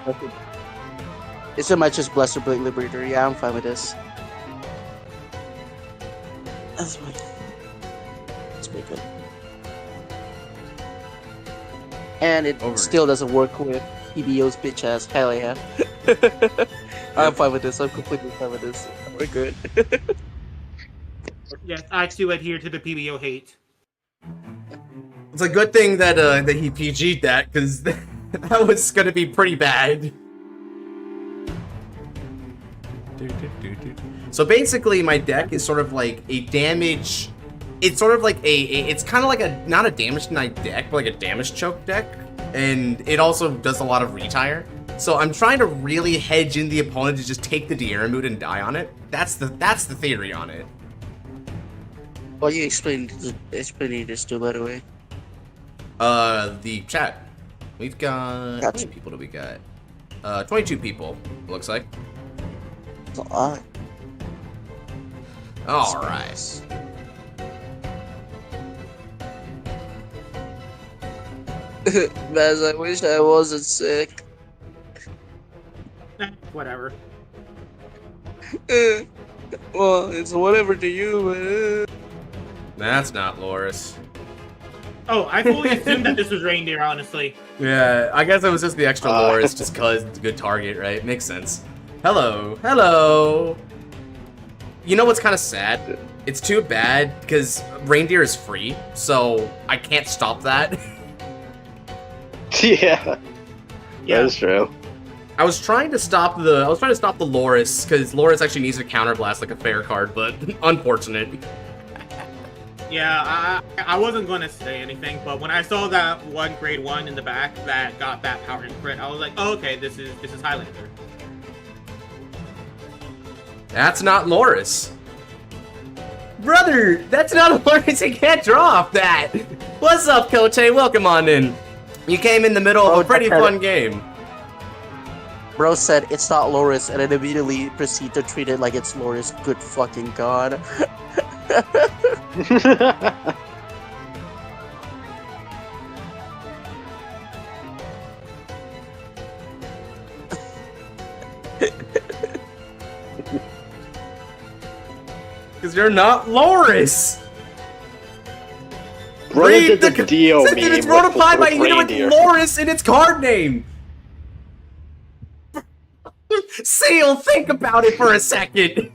Speaker 4: It still matches Blaster Blade Liberator. Yeah, I'm fine with this. That's fine. Let's make it. And it still doesn't work with EBO's bitch ass. Hell yeah. I'm fine with this. I'm completely fine with this. We're good.
Speaker 5: Yes, I too adhere to the PBO hate.
Speaker 1: It's a good thing that that he PG'd that, because that was gonna be pretty bad. So basically, my deck is sort of like a damage. It's sort of like it's kind of like a not a damage denied deck, but like a damage choke deck, and it also does a lot of retire. So I'm trying to really hedge in the opponent to just take the Diaramoot and die on it. That's the theory on it.
Speaker 4: Well, you explained this too, by the way.
Speaker 1: The chat. We've got how many people do we got? 22 people. Looks like.
Speaker 4: That's a lot.
Speaker 1: All right.
Speaker 4: Baz, I wish I wasn't sick.
Speaker 5: Whatever.
Speaker 4: Well, it's whatever to you, but.
Speaker 1: That's not Loris.
Speaker 5: Oh, I fully assumed that this was reindeer, honestly.
Speaker 1: Yeah, I guess it was just the extra Loris just cause it's a good target, right? Makes sense. Hello. Hello. You know what's kind of sad? It's too bad because reindeer is free, so I can't stop that.
Speaker 3: Yeah,
Speaker 5: Yeah.
Speaker 3: that is true.
Speaker 1: I was trying to stop the Loris because Loris actually needs to counterblast like a fair card, but unfortunate.
Speaker 5: Yeah, I wasn't gonna say anything, but when I saw that one grade 1 in the back that got that power imprint, I was like, oh, okay, this is Highlander.
Speaker 1: That's not Loris. Brother, that's not Loris. You can't draw off that. What's up, Coach? Welcome on in. You came in the middle of a pretty fun game.
Speaker 4: Bro said it's not Loris, and then immediately proceed to treat it like it's Loris. Good fucking god.
Speaker 1: Because you're not Loris.
Speaker 3: Run into the Dio
Speaker 1: Since
Speaker 3: meme
Speaker 1: it's
Speaker 3: with
Speaker 1: notified by you with
Speaker 3: reindeer.
Speaker 1: Loris in its card name. Seal, think about it for a second.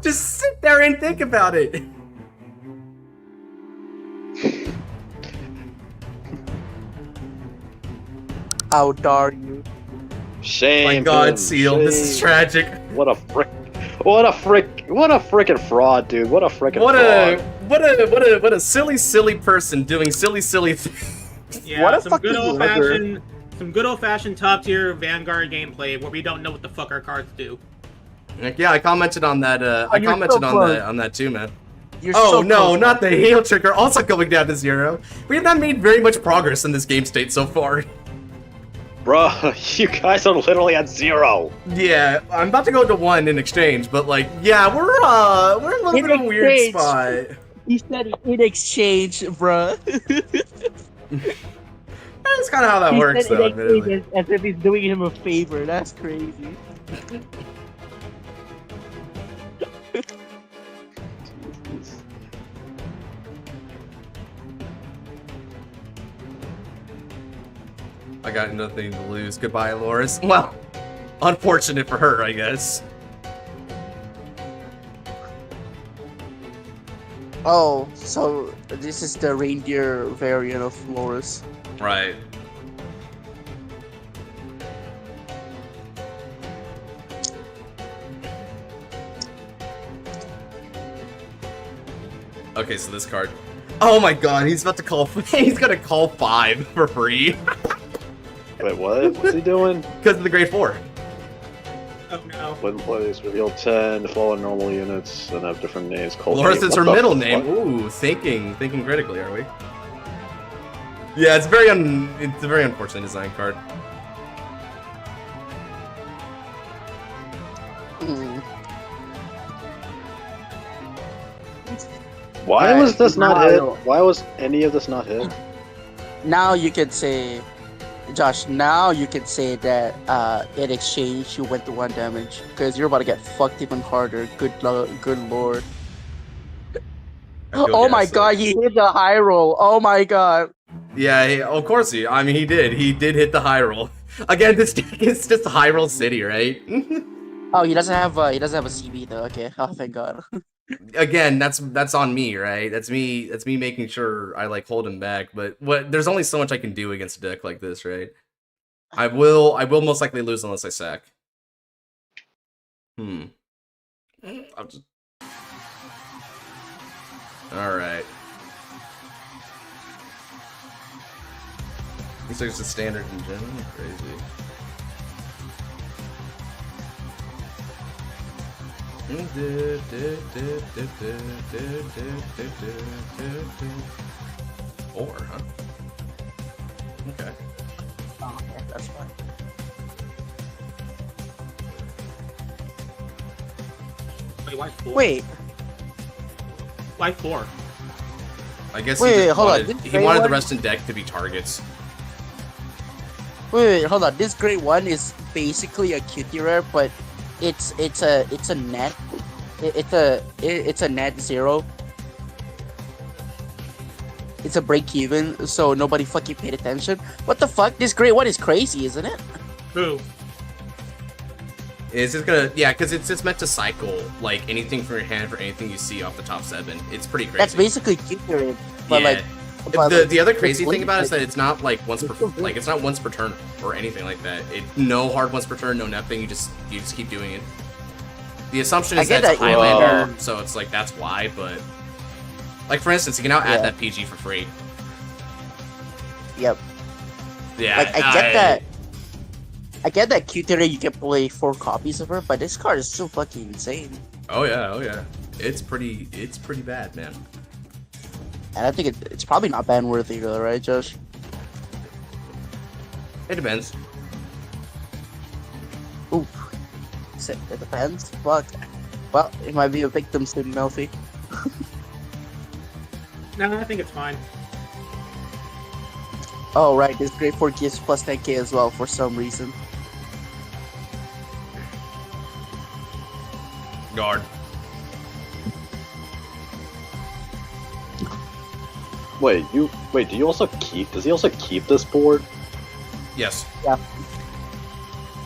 Speaker 1: Just sit there and think about it.
Speaker 4: How dare you?
Speaker 3: Shame.
Speaker 1: My God,
Speaker 3: him,
Speaker 1: Seal, this is
Speaker 3: shame.
Speaker 1: tragic.
Speaker 3: What a freaking fraud, dude. What a freaking fraud.
Speaker 1: What a silly person doing silly things.
Speaker 5: Yeah,
Speaker 4: What a
Speaker 5: some
Speaker 4: fucking
Speaker 5: good old fashioned top tier Vanguard gameplay where we don't know what the fuck our cards do.
Speaker 1: Like, yeah, I commented on that. I
Speaker 4: you're
Speaker 1: commented
Speaker 4: so
Speaker 1: on
Speaker 4: close.
Speaker 1: that too, man.
Speaker 4: You're
Speaker 1: Oh
Speaker 4: so
Speaker 1: no,
Speaker 4: close.
Speaker 1: not the hail trigger. Also going down to 0. We have not made very much progress in this game state so far.
Speaker 3: Bruh, you guys are literally at 0.
Speaker 1: Yeah, I'm about to go to 1 in exchange, but like, yeah, we're a little
Speaker 4: In
Speaker 1: bit of a weird
Speaker 4: exchange.
Speaker 1: spot.
Speaker 4: He said in exchange, bruh.
Speaker 1: That's kind of how that works, though. Admittedly.
Speaker 4: as if he's doing him a favor. That's crazy.
Speaker 1: I got nothing to lose. Goodbye, Loris. Well, unfortunate for her, I guess.
Speaker 4: Oh, so this is the reindeer variant of Loris.
Speaker 1: Right. Okay, so this card. Oh my God, he's about to call. He's gonna call 5 for free
Speaker 3: Wait, what? What's he doing?
Speaker 1: because of the grade 4.
Speaker 5: Oh no.
Speaker 3: When plays reveal 10, follow normal units, and have different names.
Speaker 1: Loris is her middle name. Ooh, thinking critically, are we? Yeah, it's a very unfortunate design card.
Speaker 4: Mm.
Speaker 3: Why was this not hit?
Speaker 4: Wow.
Speaker 3: Why was any of this not hit?
Speaker 4: Now you can say, Josh. Now you can say that in exchange you went to 1 damage because you're about to get fucked even harder. Good lord. Oh my god, he hit the high roll. Oh my god.
Speaker 1: Yeah, of course he. I mean, he did. He did hit the high roll. Again, this deck is just high roll city, right?
Speaker 4: Oh, he doesn't have a CB though. Okay. Oh, thank God.
Speaker 1: Again, that's on me, right? That's me making sure I like hold him back. But there's only so much I can do against a deck like this, right? I will most likely lose unless I sack. I'll just... All right. These are just standard in general. Crazy. Four, huh? Okay.
Speaker 4: Oh, yeah, that's fine.
Speaker 5: Wait, why 4?
Speaker 4: Wait,
Speaker 5: Why 4?
Speaker 1: I guess
Speaker 4: Wait,
Speaker 1: he just
Speaker 4: hold on.
Speaker 1: wanted,
Speaker 4: Didn't
Speaker 1: he
Speaker 4: Grey
Speaker 1: wanted the
Speaker 4: one-
Speaker 1: rest in deck to be targets.
Speaker 4: wait, hold on. This grade 1 is basically a cutie rare, but it's a net. It's a net 0. It's a break even, so nobody fucking paid attention. What the fuck? This grade 1 is crazy, isn't it?
Speaker 5: Who?
Speaker 1: It's just gonna, yeah, because it's just meant to cycle like anything from your hand for anything you see off the top 7. It's pretty crazy.
Speaker 4: That's basically tutoring, but
Speaker 1: Yeah. The other crazy thing about it is
Speaker 4: like-
Speaker 1: that it's not like once per it's not once per turn or anything like that. No hard once per turn, no nothing. You just keep doing it. The assumption is
Speaker 4: I get
Speaker 1: that it's
Speaker 4: that,
Speaker 1: Highlander, so it's like that's why. But like for instance, you can now add that PG for free.
Speaker 4: Yep.
Speaker 1: Yeah,
Speaker 4: Like I get that Q-Terra you can play 4 copies of her, but this card is so fucking insane.
Speaker 1: Oh yeah. It's pretty bad, man.
Speaker 4: And I think it's probably not ban worthy though, right, Josh?
Speaker 1: It depends.
Speaker 4: Oof. It depends. Fuck. Well, it might be a victim soon, Melfi.
Speaker 5: No, I think it's fine.
Speaker 4: Oh right, this grade 4 gives plus 10k as well for some reason.
Speaker 1: Guard.
Speaker 3: Wait, do you also keep? Does he also keep this board?
Speaker 1: Yes.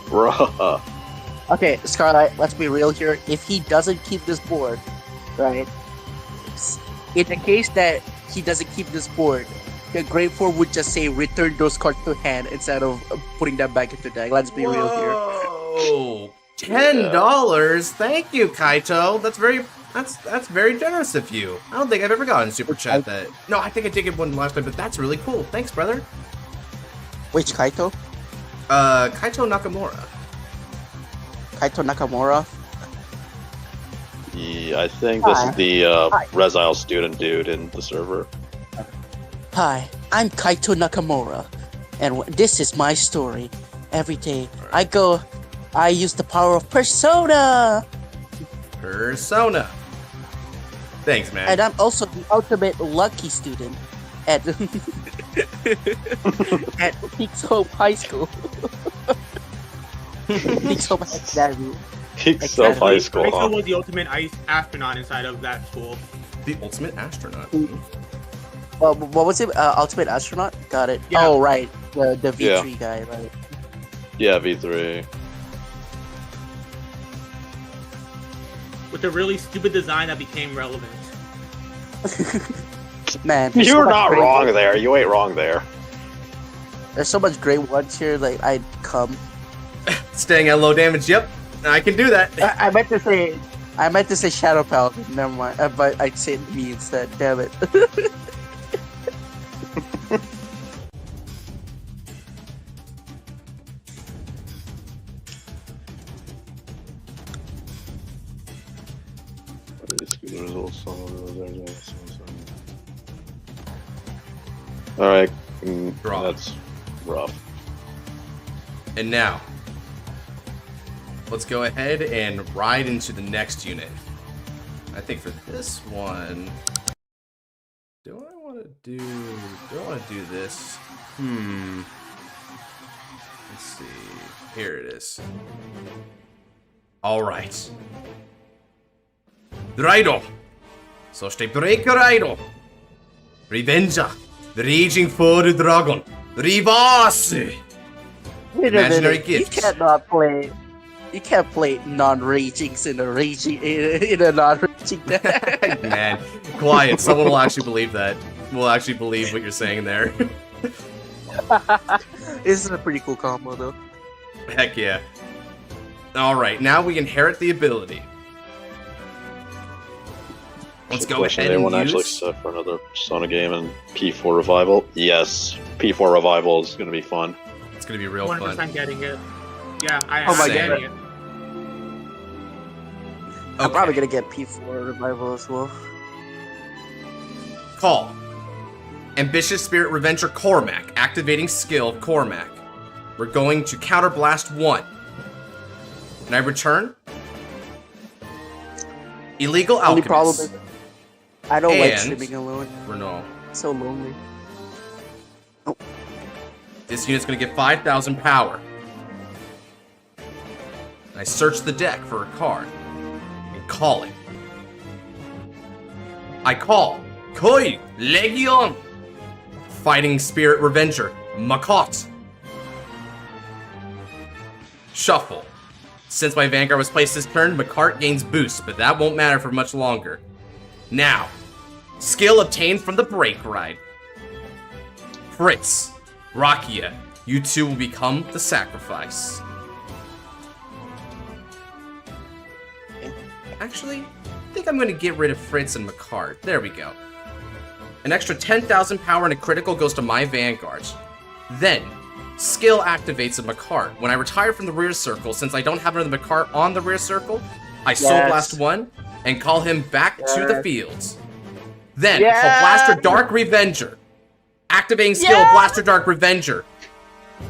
Speaker 3: Bruh.
Speaker 4: Okay, Scarlet, let's be real here. If he doesn't keep this board, right? In the case that he doesn't keep this board, the grade 4 would just say return those cards to hand instead of putting them back into deck. Let's be real here.
Speaker 1: Whoa. $10. Thank you, Kaito. That's very generous of you. I don't think I've ever gotten a super chat that. No, I think I did get one last time, but that's really cool. Thanks, brother.
Speaker 4: Which Kaito?
Speaker 1: Kaito Nakamura.
Speaker 4: Kaito Nakamura?
Speaker 3: Yeah, I think this is the Resile student dude in the server.
Speaker 4: Hi, I'm Kaito Nakamura, and this is my story. Every day, I use the power of Persona!
Speaker 1: Persona. Thanks, man.
Speaker 4: And I'm also the ultimate lucky student at at Peaks Hope High School. Peaks Hope Academy.
Speaker 3: Peaks of high school,
Speaker 5: Rachel
Speaker 3: huh?
Speaker 5: was the ultimate ice astronaut inside of that school.
Speaker 1: The ultimate astronaut.
Speaker 4: What was it? Ultimate Astronaut? Got it.
Speaker 5: Yeah.
Speaker 4: Oh, right. The V3 guy, right.
Speaker 3: Yeah, V3.
Speaker 5: With a really stupid design that became relevant.
Speaker 4: Man. there's so
Speaker 3: You're
Speaker 4: much
Speaker 3: not
Speaker 4: great-
Speaker 3: wrong there. You ain't wrong there.
Speaker 4: There's so much great ones here, like, I'd come.
Speaker 1: Staying at low damage. Yep, I can do that.
Speaker 4: I meant to say Shadow Paladin, never mind. But I said me instead, damn it.
Speaker 3: Alright,
Speaker 1: Draw.
Speaker 3: that's rough.
Speaker 1: And now, let's go ahead and ride into the next unit. I think for this one, do I want to do this? Let's see. Here it is. All right. Raido. そして Breaker Raido. Revenger. The Raging Fire Dragon. Reverse.
Speaker 4: Wait a
Speaker 1: Imaginary
Speaker 4: minute.
Speaker 1: gifts.
Speaker 4: You cannot play. You can't play non-ragings in a non-raging deck.
Speaker 1: Man, quiet. Someone will actually believe that. Will actually believe what you're saying there.
Speaker 4: This is a pretty cool combo, though.
Speaker 1: Heck yeah. Alright, now we inherit the ability. Let's go
Speaker 3: Question,
Speaker 1: ahead and
Speaker 3: anyone actually
Speaker 1: use...
Speaker 3: set for another Persona game and P4 Revival? Yes, P4 Revival is going to be fun.
Speaker 1: It's gonna be real
Speaker 5: 100%
Speaker 1: fun.
Speaker 5: getting it. Yeah, I
Speaker 4: Oh my
Speaker 5: am
Speaker 4: God.
Speaker 5: getting it.
Speaker 4: I'm probably
Speaker 1: Okay.
Speaker 4: gonna get P4 Revival as well.
Speaker 1: Call. Ambitious Spirit Revenger Cormac. Activating skill of Cormac. We're going to Counterblast 1. And I return. Illegal
Speaker 4: Only problem
Speaker 1: Alchemist.
Speaker 4: is I don't like
Speaker 1: And-
Speaker 4: sleeping alone.
Speaker 1: Renault.
Speaker 4: It's so lonely.
Speaker 1: This unit's gonna get 5,000 power. I search the deck for a card and call it. I call Koi Legion, Fighting Spirit Revenger Makot. Shuffle. Since my Vanguard was placed this turn, McCart gains boost, but that won't matter for much longer. Now, skill obtained from the brake ride. Fritz, Rakia, you two will become the sacrifice. Actually, I think I'm going to get rid of Fritz and McCart. There we go. An extra 10,000 power and a critical goes to my Vanguard. Then, skill activates a McCart. When I retire from the rear circle, since I don't have another McCart on the rear circle, I Soul Blast 1 and call him back to the fields. Then, call Blaster Dark Revenger. Activating skill Blaster Dark Revenger.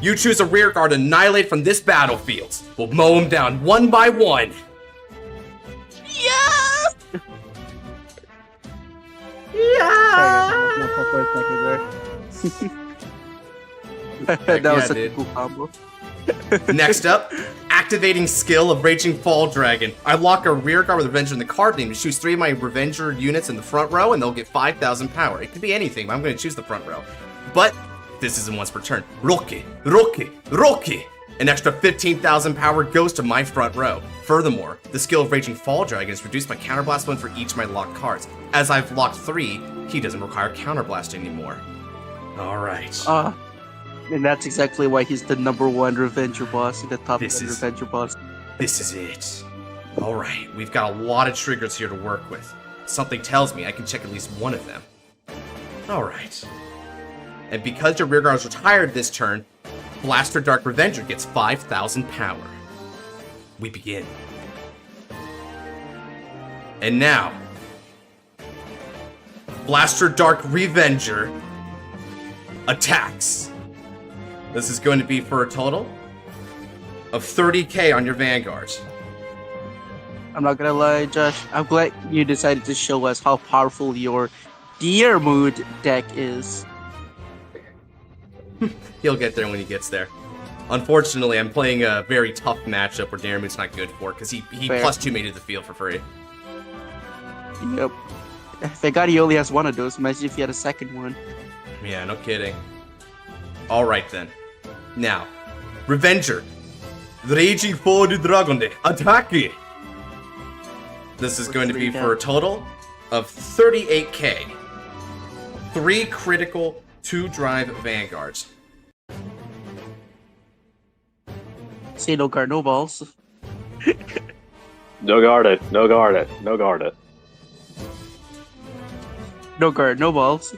Speaker 1: You choose a rear guard and annihilate from this battlefield. We'll mow him down one by one.
Speaker 4: Yeah! That was a cool combo.
Speaker 1: Next up, activating skill of Raging Fall Dragon. I lock a rear guard with Revenger in the card name to choose 3 of my Revenger units in the front row, and they'll get 5,000 power. It could be anything, but I'm going to choose the front row. But this isn't once per turn. Roke. An extra 15,000 power goes to my front row. Furthermore, the skill of Raging Fall Dragon is reduced by Counterblast 1 for each of my locked cards. As I've locked 3, he doesn't require Counterblast anymore. Alright.
Speaker 4: And that's exactly why he's the #1 Revenger boss in the top 10 Revenger boss.
Speaker 1: This is it. Alright, we've got a lot of triggers here to work with. Something tells me I can check at least one of them. Alright. And because your rear guard is retired this turn, Blaster Dark Revenger gets 5,000 power. We begin. And now, Blaster Dark Revenger attacks. This is going to be for a total of 30k on your Vanguard.
Speaker 4: I'm not gonna lie, Josh. I'm glad you decided to show us how powerful your Deer Mood deck is.
Speaker 1: He'll get there when he gets there. Unfortunately, I'm playing a very tough matchup where Darrenmood's not good for, because he +2 made it to the field for free.
Speaker 4: Yep. Thank God he only has one of those. Imagine if he had a second one.
Speaker 1: Yeah, no kidding. Alright then. Now, Revenger. Raging for the Dragon. Attack! This is going to be for a total of 38k. 3 critical, 2 drive Vanguards.
Speaker 4: Say no guard, no balls.
Speaker 3: No guard it. No guard it. No guard it.
Speaker 4: No guard, no balls.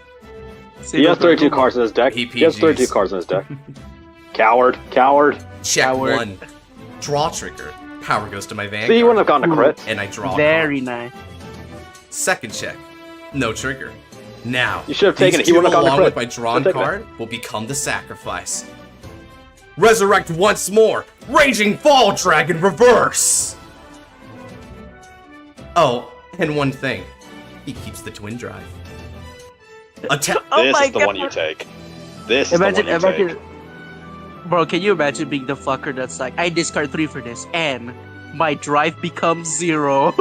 Speaker 4: Say
Speaker 3: He
Speaker 4: no
Speaker 3: has
Speaker 4: guard,
Speaker 3: 32
Speaker 4: no
Speaker 3: cards in his deck.
Speaker 1: PPGs.
Speaker 3: He has 32 cards in his deck. Coward. Coward.
Speaker 1: Check
Speaker 4: Coward.
Speaker 1: 1. Draw trigger. Power goes to my Vanguard.
Speaker 3: See, you wouldn't have gotten a crit.
Speaker 1: And I draw a
Speaker 4: Very
Speaker 1: card.
Speaker 4: nice.
Speaker 1: Second check. No trigger. Now,
Speaker 3: You should have taken
Speaker 1: these
Speaker 3: it. He
Speaker 1: two,
Speaker 3: wouldn't have gotten a
Speaker 1: along
Speaker 3: crit.
Speaker 1: with my drawn
Speaker 3: Should've taken
Speaker 1: card, will become the sacrifice. Resurrect once more! Raging Fall Dragon Reverse! Oh, and one thing. He keeps the twin drive. Attack!
Speaker 4: Oh
Speaker 3: This
Speaker 4: my
Speaker 3: is the one you
Speaker 4: God.
Speaker 3: take. This
Speaker 4: Imagine,
Speaker 3: is the one you take.
Speaker 4: Bro, can you imagine being the fucker that's like, I discard 3 for this, and my drive becomes 0.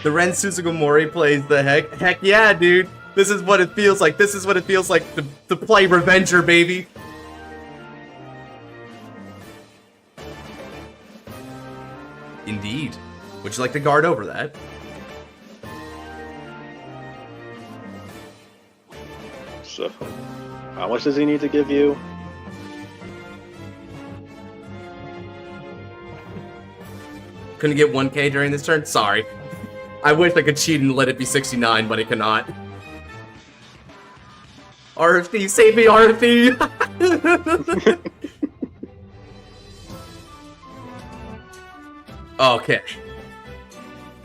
Speaker 1: The Ren Suzugomori plays the heck yeah, dude. This is what it feels like. This is what it feels like to play Revenger, baby. Indeed. Would you like to guard over that?
Speaker 3: So, how much does he need to give you?
Speaker 1: Couldn't get 1k during this turn? Sorry. I wish I could cheat and let it be 69, but I cannot. RFP, save me, RFP! Okay.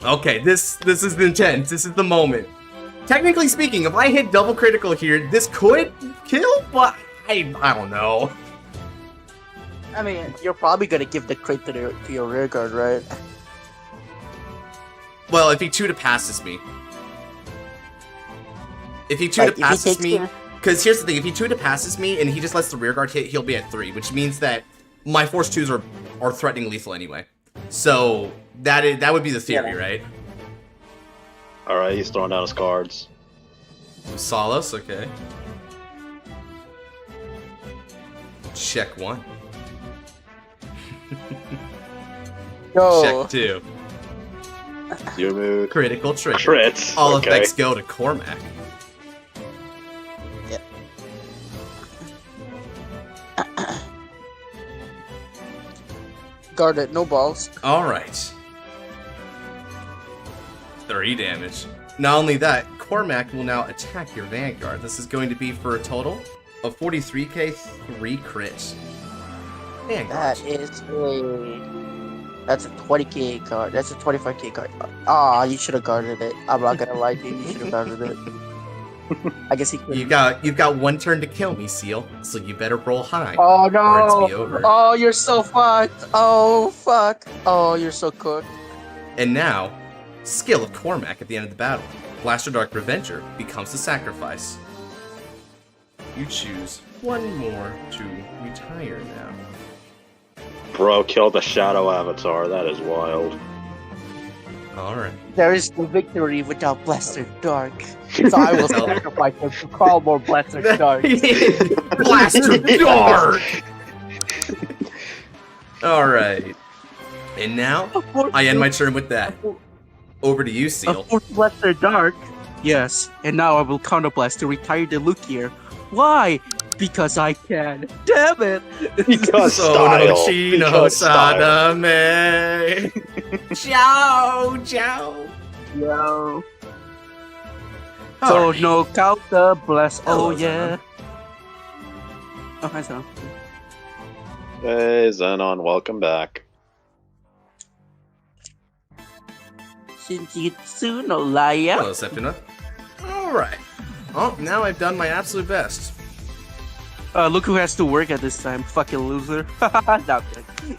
Speaker 1: Okay, this is intense. This is the moment. Technically speaking, if I hit double critical here, this could kill, but I don't know.
Speaker 4: I mean, you're probably gonna give the crit to your rear guard, right?
Speaker 1: Well, if he 2 passes me. If he 2 passes me, because here's the thing, if he 2 passes me and he just lets the rear guard hit, he'll be at 3, which means that my force 2s are threatening lethal anyway. So that would be the theory, right?
Speaker 3: Alright, he's throwing down his cards.
Speaker 1: Solace, okay. Check 1.
Speaker 4: Yo.
Speaker 1: Check 2.
Speaker 3: Your mood.
Speaker 1: Critical trigger.
Speaker 3: Crits.
Speaker 1: All
Speaker 3: okay.
Speaker 1: effects go to Cormac.
Speaker 4: Guarded, no balls.
Speaker 1: Alright. 3 damage. Not only that, Cormac will now attack your Vanguard. This is going to be for a total of 43k, 3 crits. Vanguard.
Speaker 4: That's a 20k card. That's a 25k card. Ah, you should have guarded it. I'm not gonna lie to you. You should have guarded it. I guess he could.
Speaker 1: You've got 1 turn to kill me, Seal. So you better roll high.
Speaker 4: Oh
Speaker 1: Or it's be
Speaker 4: no!
Speaker 1: over.
Speaker 4: Oh, you're so fucked. Oh fuck. Oh, you're so cooked.
Speaker 1: And now, skill of Cormac at the end of the battle. Blaster Dark Revenger becomes the sacrifice. You choose 1 more to retire now.
Speaker 3: Bro killed the shadow avatar. That is wild.
Speaker 1: Alright.
Speaker 4: There is no victory without Blaster Dark. So I will sacrifice him to call more Blaster Dark.
Speaker 1: Blaster Dark! Alright. And now, I end my turn with that. Over to you, Seal.
Speaker 4: Of course, Blaster Dark. Yes, and now I will counterblast to retire the Lukier. Why? Because I can. Damn it!
Speaker 3: Because
Speaker 1: Sono
Speaker 3: style.
Speaker 1: Chino
Speaker 3: Because style.
Speaker 1: Sadame. Ciao, ciao.
Speaker 4: Yo. So
Speaker 1: Alright.
Speaker 4: no counterblast.
Speaker 1: Hello,
Speaker 4: Oh yeah. Oh hi Sam.
Speaker 3: Hey, Zenon, welcome back.
Speaker 4: Shinjitsu no Laya.
Speaker 1: Hello, Septima. Alright. Oh, now I've done my absolute best.
Speaker 4: Look who has to work at this time. Fucking loser. No, I'm kidding.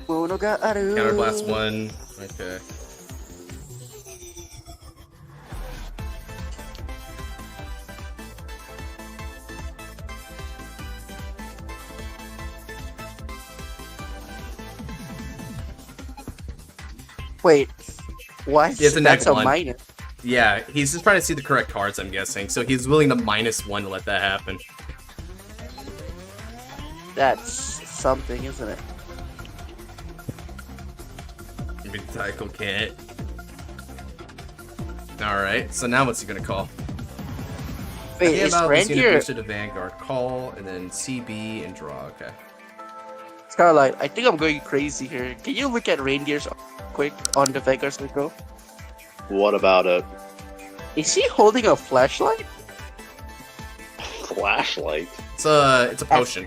Speaker 1: Counterblast 1. Okay.
Speaker 4: Wait. What?
Speaker 1: He has a
Speaker 4: That's
Speaker 1: neg
Speaker 4: a
Speaker 1: 1.
Speaker 4: minus.
Speaker 1: Yeah, he's just trying to see the correct cards, I'm guessing. So he's willing to -1 to let that happen.
Speaker 4: That's something, isn't it?
Speaker 1: Maybe Tycho can't. Alright, so now what's he gonna call?
Speaker 4: Wait,
Speaker 1: Yeah,
Speaker 4: is
Speaker 1: about this unit
Speaker 4: Reindeer?
Speaker 1: boosted to Vanguard. Call, and then CB, and draw. Okay.
Speaker 4: Scarlet, I think I'm going crazy here. Can you look at reindeers quick on the Vanguard circle?
Speaker 3: What about it?
Speaker 4: Is he holding a flashlight?
Speaker 3: Flashlight?
Speaker 1: It's a potion.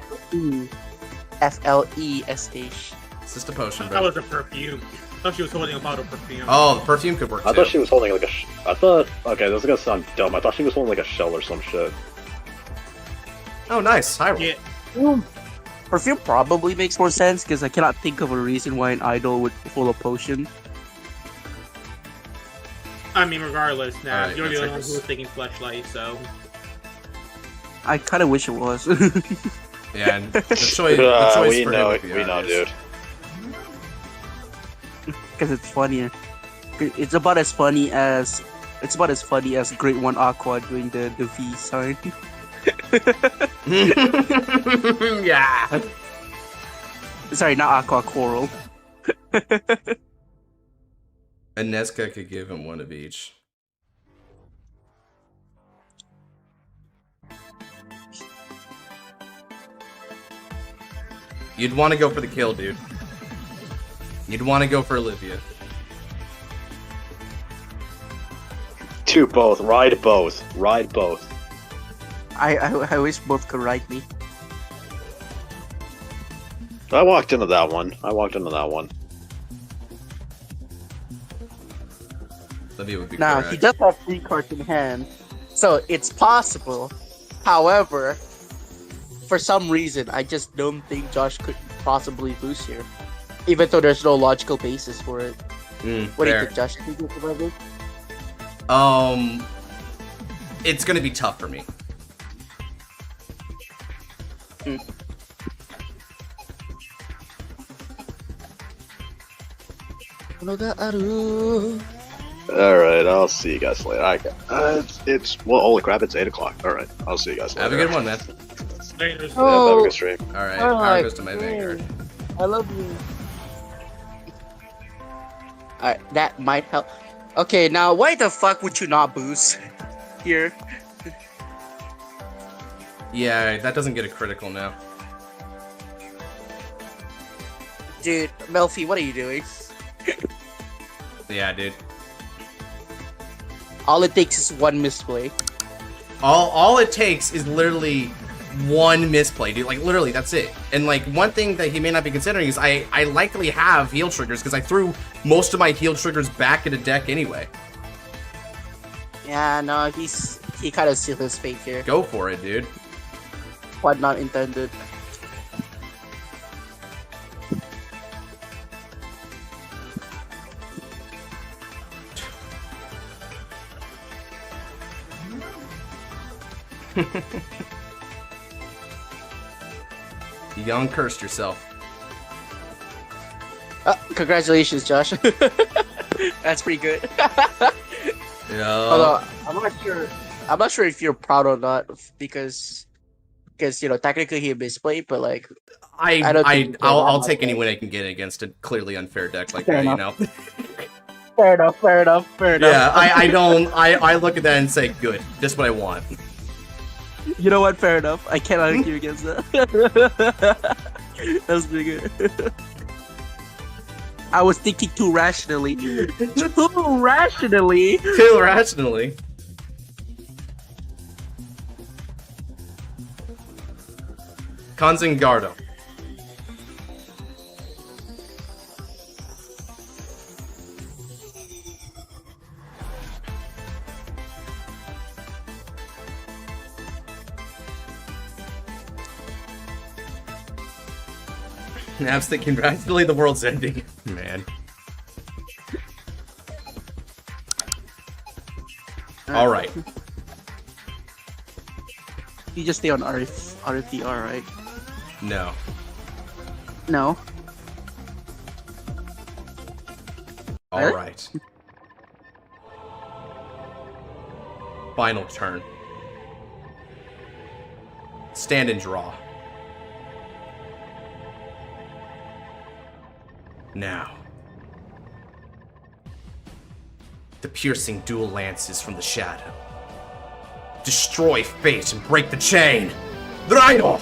Speaker 4: F-L-E-S-H.
Speaker 1: It's just a potion,
Speaker 5: That
Speaker 1: bro.
Speaker 5: was a perfume. I thought she was holding a bottle of perfume.
Speaker 1: Oh, the perfume could work
Speaker 3: I
Speaker 1: too.
Speaker 3: thought she was holding like a. I thought. Okay, this is gonna sound dumb. I thought she was holding like a shell or some shit.
Speaker 1: Oh, nice. High roll.
Speaker 5: Yeah.
Speaker 4: Perfume probably makes more sense because I cannot think of a reason why an idol would pull a potion.
Speaker 5: I mean, regardless, now
Speaker 1: Alright,
Speaker 5: you're the
Speaker 1: let's
Speaker 5: only
Speaker 1: check
Speaker 5: one
Speaker 1: this.
Speaker 5: who was taking flashlight, so
Speaker 4: I kind of wish it was.
Speaker 1: Yeah, and the choice
Speaker 3: we
Speaker 1: for
Speaker 3: know
Speaker 1: him
Speaker 3: it.
Speaker 1: would be
Speaker 3: We know,
Speaker 1: obvious.
Speaker 3: dude.
Speaker 4: Because it's funnier. It's about as funny as Great One Aqua doing the V sign.
Speaker 1: Yeah.
Speaker 4: Sorry, not Aqua, Coral.
Speaker 1: And Nezca could give him 1 of each. You'd want to go for the kill, dude. You'd want to go for Olivia.
Speaker 3: Do both. Ride both. Ride both.
Speaker 4: I wish both could ride me.
Speaker 3: I walked into that one.
Speaker 1: Olivia would be
Speaker 4: Now,
Speaker 1: correct.
Speaker 4: he does have 3 cards in hand, so it's possible. However, for some reason, I just don't think Josh could possibly lose here. Even though there's no logical basis for it. What do you
Speaker 1: Fair.
Speaker 4: think, Josh? Think you can survive it?
Speaker 1: It's gonna be tough for me.
Speaker 3: Alright, I'll see you guys later. Well, holy crap, it's 8 o'clock. Alright, I'll see you guys later.
Speaker 1: Have a good one, man.
Speaker 3: Yeah, have a good stream.
Speaker 1: All right, power goes to my Vanguard.
Speaker 4: I love you. Alright, that might help. Okay, now why the fuck would you not boost here?
Speaker 1: Yeah, that doesn't get a critical now.
Speaker 4: Dude, Melfi, what are you doing?
Speaker 1: Yeah, dude.
Speaker 4: All it takes is one misplay.
Speaker 1: All it takes is literally one misplay, dude. Like, literally, that's it. And, like, one thing that he may not be considering is I likely have heal triggers because I threw most of my heal triggers back in the deck anyway.
Speaker 4: Yeah, no, he kind of sealed his fate here.
Speaker 1: Go for it, dude.
Speaker 4: What not intended.
Speaker 1: You young cursed yourself.
Speaker 4: Congratulations, Josh. That's pretty good.
Speaker 1: Yeah.
Speaker 4: Although I'm not sure if you're proud or not because you know technically he misplayed, but like
Speaker 1: I'll take any win I can get against a clearly unfair deck like
Speaker 4: Fair
Speaker 1: that,
Speaker 4: enough.
Speaker 1: you know.
Speaker 4: Fair enough.
Speaker 1: Yeah, I look at that and say, good, just what I want.
Speaker 4: You know what? Fair enough. I cannot argue against that. That was pretty good. I was thinking too rationally. Too rationally.
Speaker 1: Too rationally. Kanzengardo. I was thinking, practically the world's ending. Man. Alright.
Speaker 4: You just stay on RFDR, right?
Speaker 1: No.
Speaker 4: No.
Speaker 1: Alright. Final turn. Stand and draw. Now. The piercing dual lances from the shadow. Destroy fate and break the chain. Drydoll!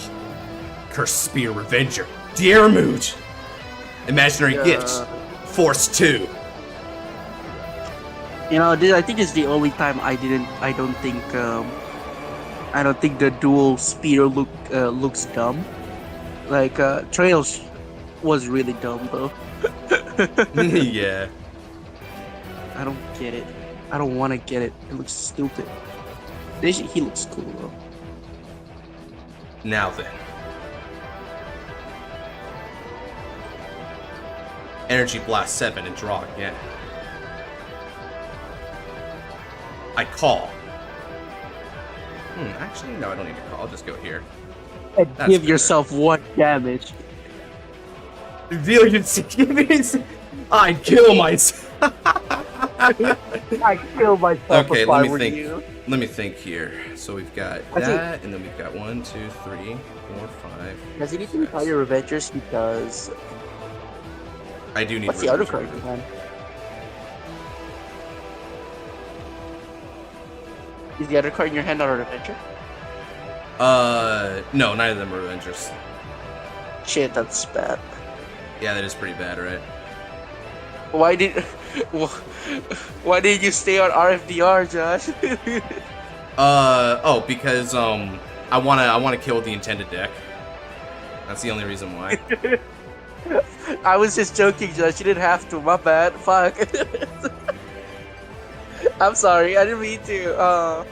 Speaker 1: Cursed Spear Revenger. Diermood. Imaginary Gift. Force 2.
Speaker 4: You know, I think it's the only time I don't think the dual spear looks dumb. Like Trails was really dumb though.
Speaker 1: Yeah.
Speaker 4: I don't get it. I don't want to get it. It looks stupid. He looks cool though.
Speaker 1: Now then. Energy Blast 7 and draw again. I call. Actually, no, I don't need to call. I'll just go here.
Speaker 4: And
Speaker 1: That's
Speaker 4: give
Speaker 1: better.
Speaker 4: yourself 1 damage.
Speaker 1: Reveal your secrets. I kill myself.
Speaker 4: I kill myself.
Speaker 1: Okay,
Speaker 4: if
Speaker 1: let
Speaker 4: I
Speaker 1: me
Speaker 4: were
Speaker 1: think.
Speaker 4: you.
Speaker 1: Let me think here. So we've got that, and then we've got 1, 2, 3, 4, 5.
Speaker 4: Does he need to retire your Revengers? Because
Speaker 1: I do need.
Speaker 4: what's the other card,
Speaker 1: Revenge.
Speaker 4: man? Is the other card in your hand not a Revenger?
Speaker 1: No, neither of them are Revengers.
Speaker 4: Shit, that's bad.
Speaker 1: Yeah, that is pretty bad, right?
Speaker 4: Why did you stay on RFDR, Josh?
Speaker 1: Because I wanna kill the intended deck. That's the only reason why.
Speaker 4: I was just joking, Josh. You didn't have to. My bad. Fuck. I'm sorry. I didn't mean to.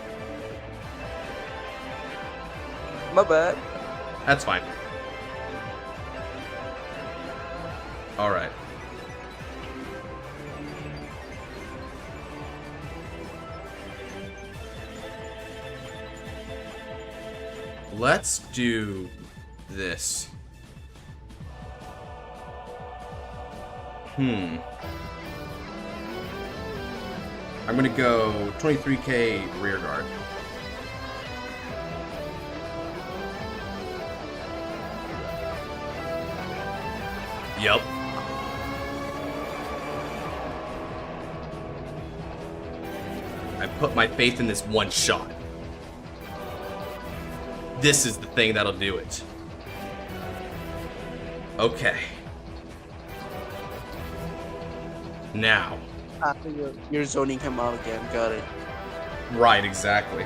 Speaker 4: My bad.
Speaker 1: That's fine. Alright. Let's do this? I'm gonna go 23k rear guard. Yup. I put my faith in this one shot. This is the thing that'll do it. Okay. Now.
Speaker 4: You're zoning him out again. Got it.
Speaker 1: Right, exactly.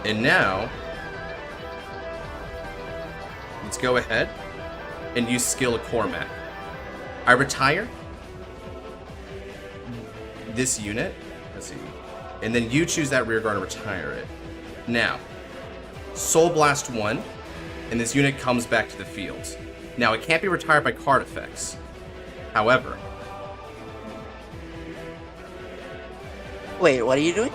Speaker 1: And now, let's go ahead and use skill Cormac. I retire this unit. Let's see. And then you choose that rear guard and retire it. Now, Soul Blast 1, and this unit comes back to the field. Now, it can't be retired by card effects. However...
Speaker 4: Wait, what are you doing?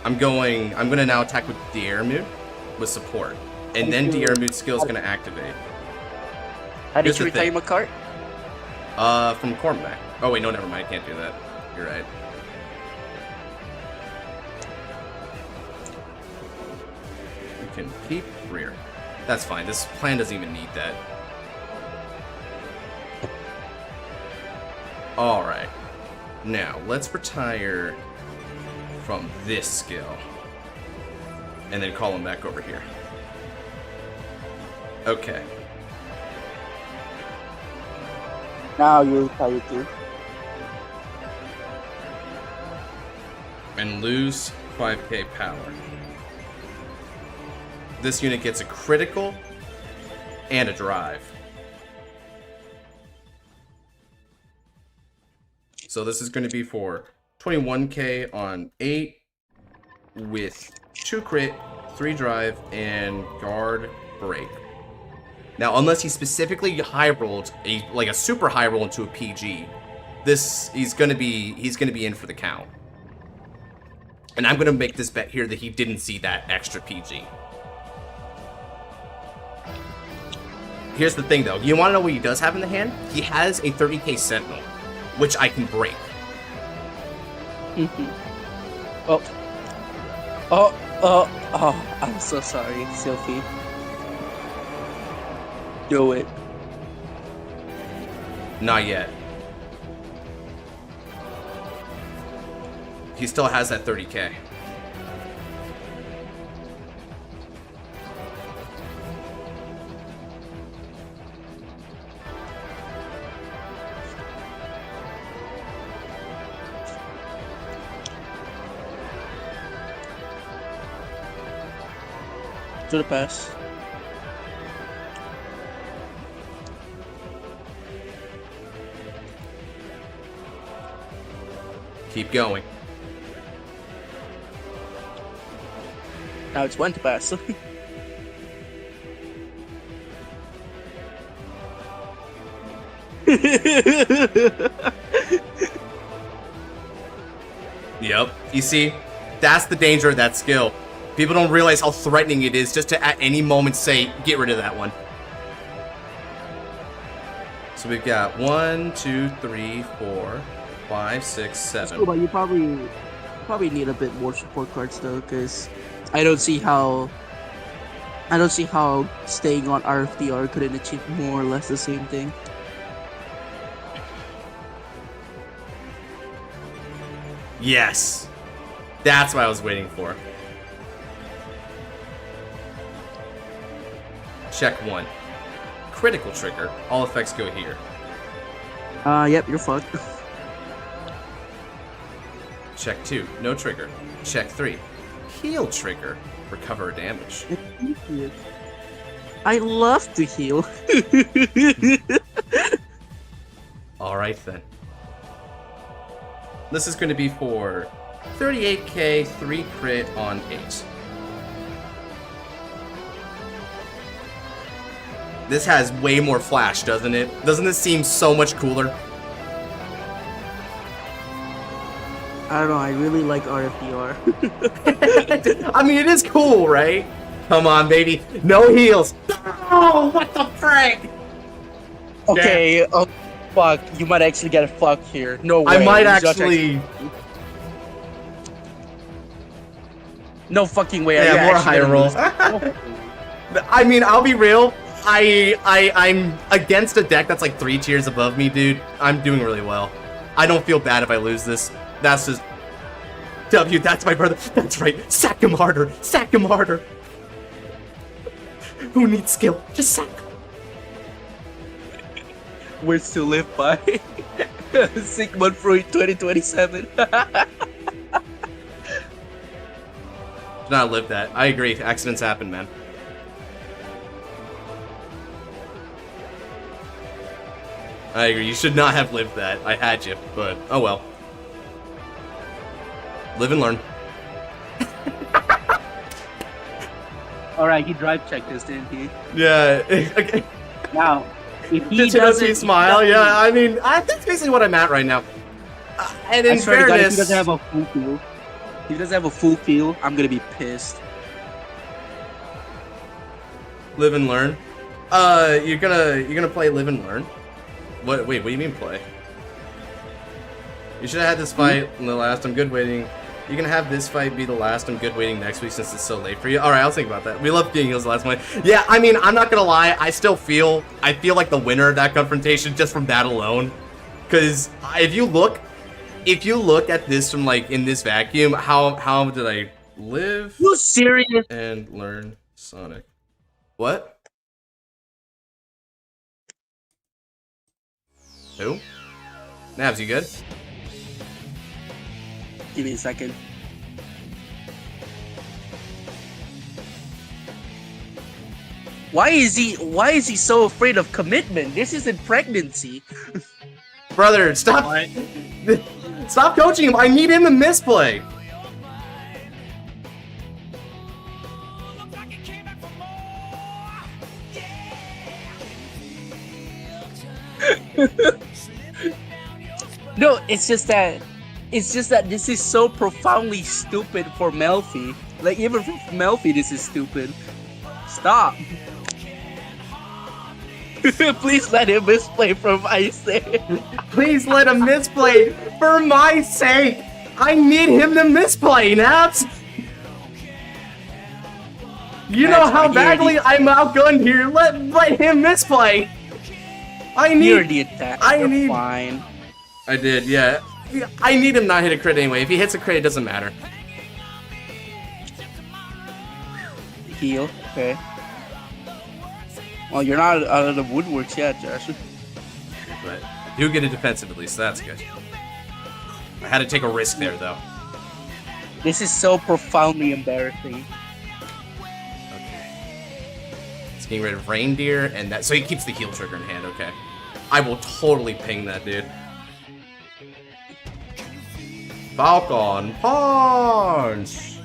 Speaker 1: I'm gonna now attack with Diermut with support. And then Diermut's skill is gonna activate.
Speaker 4: How did
Speaker 1: Here's
Speaker 4: you
Speaker 1: the
Speaker 4: retire
Speaker 1: thing.
Speaker 4: my cart?
Speaker 1: From Cormac. Oh wait, no, never mind, I can't do that. You're right. You can keep rear. That's fine, this plan doesn't even need that. Alright. Now, let's retire from this skill. And then call him back over here. Okay.
Speaker 4: Now you retire too.
Speaker 1: And lose 5k power. This unit gets a critical and a drive. So this is going to be for 21k on 8 with 2 crit, 3 drive, and guard break. Now, unless he specifically high rolled a super high roll into a PG, he's gonna be in for the count. And I'm gonna make this bet here that he didn't see that extra PG. Here's the thing though, you wanna know what he does have in the hand? He has a 30k Sentinel, which I can break.
Speaker 4: Oh, I'm so sorry, Sophie. Do it.
Speaker 1: Not yet. He still has that 30k.
Speaker 4: To the pass.
Speaker 1: Keep going.
Speaker 4: Now it's one to pass.
Speaker 1: Yep. You see, that's the danger of that skill. People don't realize how threatening it is just to at any moment say, get rid of that one. So we've got 1, 2, 3, 4, 5, 6, 7.
Speaker 4: Cool, but you probably need a bit more support cards though, because I don't see how staying on RFDR couldn't achieve more or less the same thing.
Speaker 1: Yes. That's what I was waiting for. Check 1. Critical trigger. All effects go here.
Speaker 4: Yep, you're fucked.
Speaker 1: Check 2. No trigger. Check 3. Heal trigger. Recover damage.
Speaker 4: I love to heal.
Speaker 1: Alright then. This is going to be for 38k, 3 crit on 8. This has way more flash, doesn't it? Doesn't this seem so much cooler?
Speaker 4: I don't know. I really like RFDR.
Speaker 1: I mean, it is cool, right? Come on, baby. No heals. Oh, what the frick?
Speaker 4: Okay. Oh, fuck. You might actually get a fuck here. No way.
Speaker 1: I might
Speaker 4: Josh
Speaker 1: actually.
Speaker 4: No fucking way.
Speaker 1: Yeah,
Speaker 4: Are you
Speaker 1: more
Speaker 4: actually
Speaker 1: higher
Speaker 4: gonna
Speaker 1: rolls.
Speaker 4: lose?
Speaker 1: I mean, I'll be real. I'm against a deck that's like 3 tiers above me, dude. I'm doing really well. I don't feel bad if I lose this. That's just W. That's my brother. That's right. Sack him harder. Sack him harder. Who needs skill? Just sack him.
Speaker 4: Words to live by. Sigmund Freud 2027.
Speaker 1: Do not live that. I agree. Accidents happen, man. I agree. You should not have lived that. I had you, but oh well. Live and learn.
Speaker 4: Alright, he drive checked us, didn't he?
Speaker 1: Yeah. Okay.
Speaker 4: Now, if he
Speaker 1: Did you
Speaker 4: doesn't
Speaker 1: smile? Yeah. I mean, that's basically what I'm at right now. And in
Speaker 4: I swear to God, if
Speaker 1: fairness,
Speaker 4: he doesn't have a full field, if he doesn't have a full field, I'm gonna be pissed.
Speaker 1: live and learn. You're gonna play live and learn. What? Wait, what do you mean play? You should have had this fight in the last. I'm good waiting. You can have this fight be the last. I'm good waiting next week since it's so late for you. All right, I'll think about that. We love getting heals last month. Yeah, I mean, I'm not gonna lie. I feel like the winner of that confrontation just from that alone. Because if you look at this from like in this vacuum, how did I live?
Speaker 4: You serious?
Speaker 1: And learn Sonic. What? Who? Nabs, you good?
Speaker 4: Give me a second. Why is he so afraid of commitment? This isn't pregnancy.
Speaker 1: Brother, stop.
Speaker 5: What?
Speaker 1: Stop coaching him. I need him to misplay.
Speaker 4: No, it's just that this is so profoundly stupid for Melfi. Like even for Melfi, this is stupid. Stop. Please let him misplay for my sake.
Speaker 1: Please let him misplay for my sake. I need him to misplay, Naps. You know how badly I'm outgunned here. Let him misplay.
Speaker 4: You're the attack.
Speaker 1: I need.
Speaker 4: Fine.
Speaker 1: I did, yeah. I need him not hit a crit anyway. If he hits a crit, it doesn't matter.
Speaker 4: Heal. Okay. Well, you're not out of the woodworks yet, Josh.
Speaker 1: But do get a defensive at least. So that's good. I had to take a risk there, though.
Speaker 4: This is so profoundly embarrassing.
Speaker 1: Okay. He's getting rid of reindeer and that, so he keeps the heal trigger in hand. Okay. I will totally ping that dude. Falcon Punch.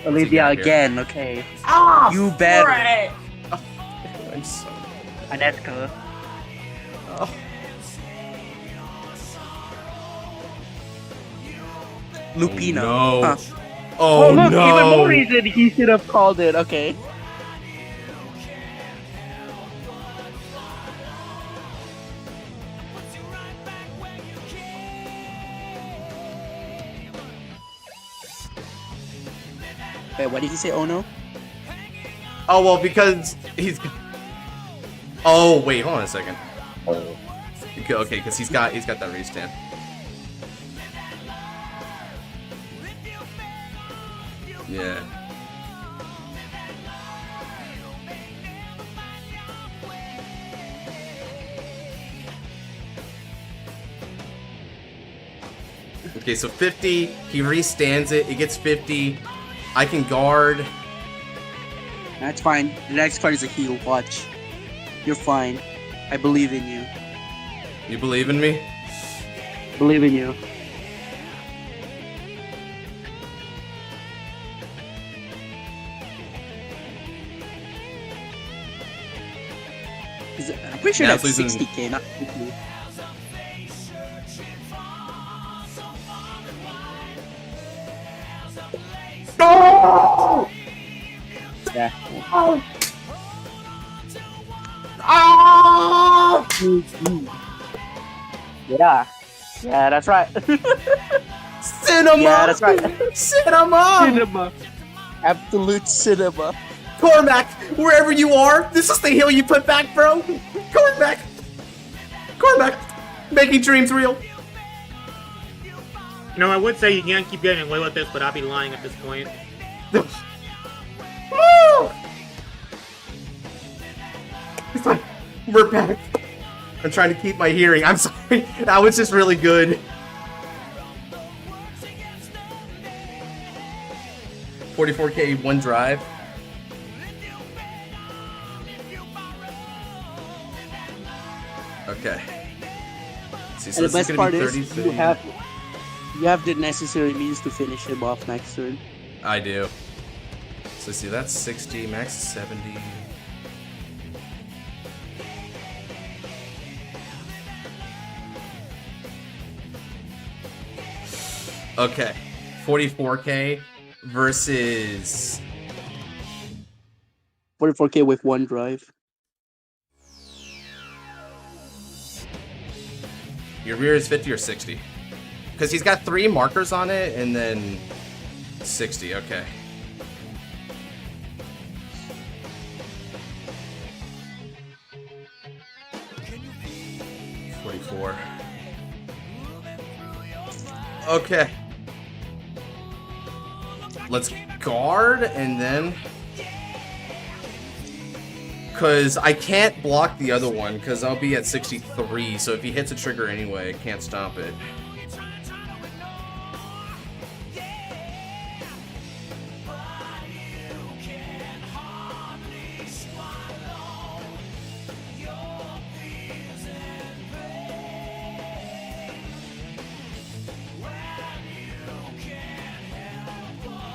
Speaker 4: Olivia again. Okay.
Speaker 1: Ah,
Speaker 4: You better.
Speaker 1: Oh, I'm so.
Speaker 4: Anetka.
Speaker 1: Oh.
Speaker 4: Lupino.
Speaker 1: No.
Speaker 4: Huh.
Speaker 1: Oh,
Speaker 4: look,
Speaker 1: no.
Speaker 4: even more reason he should have called it. Okay. Wait, what did he say? Oh no.
Speaker 1: Oh well, because he's. Oh wait, hold on a second. Okay, because he's got that restand. Yeah. Okay, so 50. He restands it. It gets 50. I can guard.
Speaker 4: That's fine. The next card is a heal. Watch. You're fine. I believe in you.
Speaker 1: You believe in me?
Speaker 4: Believe in you. I'm pretty sure
Speaker 1: Yeah,
Speaker 4: that's
Speaker 1: please
Speaker 4: 60k, not 50. Yeah.
Speaker 1: Oh!
Speaker 4: Yeah. Yeah, that's right.
Speaker 1: Cinema!
Speaker 4: Yeah, that's right.
Speaker 1: Cinema!
Speaker 4: Cinema. Absolute cinema.
Speaker 1: Cormac, wherever you are, this is the hill you put back, bro. Cormac! Cormac! Making dreams real.
Speaker 5: You know, I would say you can't keep getting away with this, but I'd be lying at this point.
Speaker 1: Woo! It's like, we're back. I'm trying to keep my hearing. I'm sorry. That was just really good. $44K, one drive. Okay. See, so
Speaker 4: And the
Speaker 1: this
Speaker 4: best
Speaker 1: is
Speaker 4: part
Speaker 1: gonna
Speaker 4: is
Speaker 1: be 30
Speaker 4: you have the necessary means to finish him off next turn.
Speaker 1: I do. So see, that's 60, max is 70. Okay, 44K versus
Speaker 4: 44K with one drive.
Speaker 1: your rear is 50 or 60? Because he's got 3 markers on it and then 60. Okay. $44. Okay. Let's guard and then... Because I can't block the other one because I'll be at 63, so if he hits a trigger anyway, I can't stop it.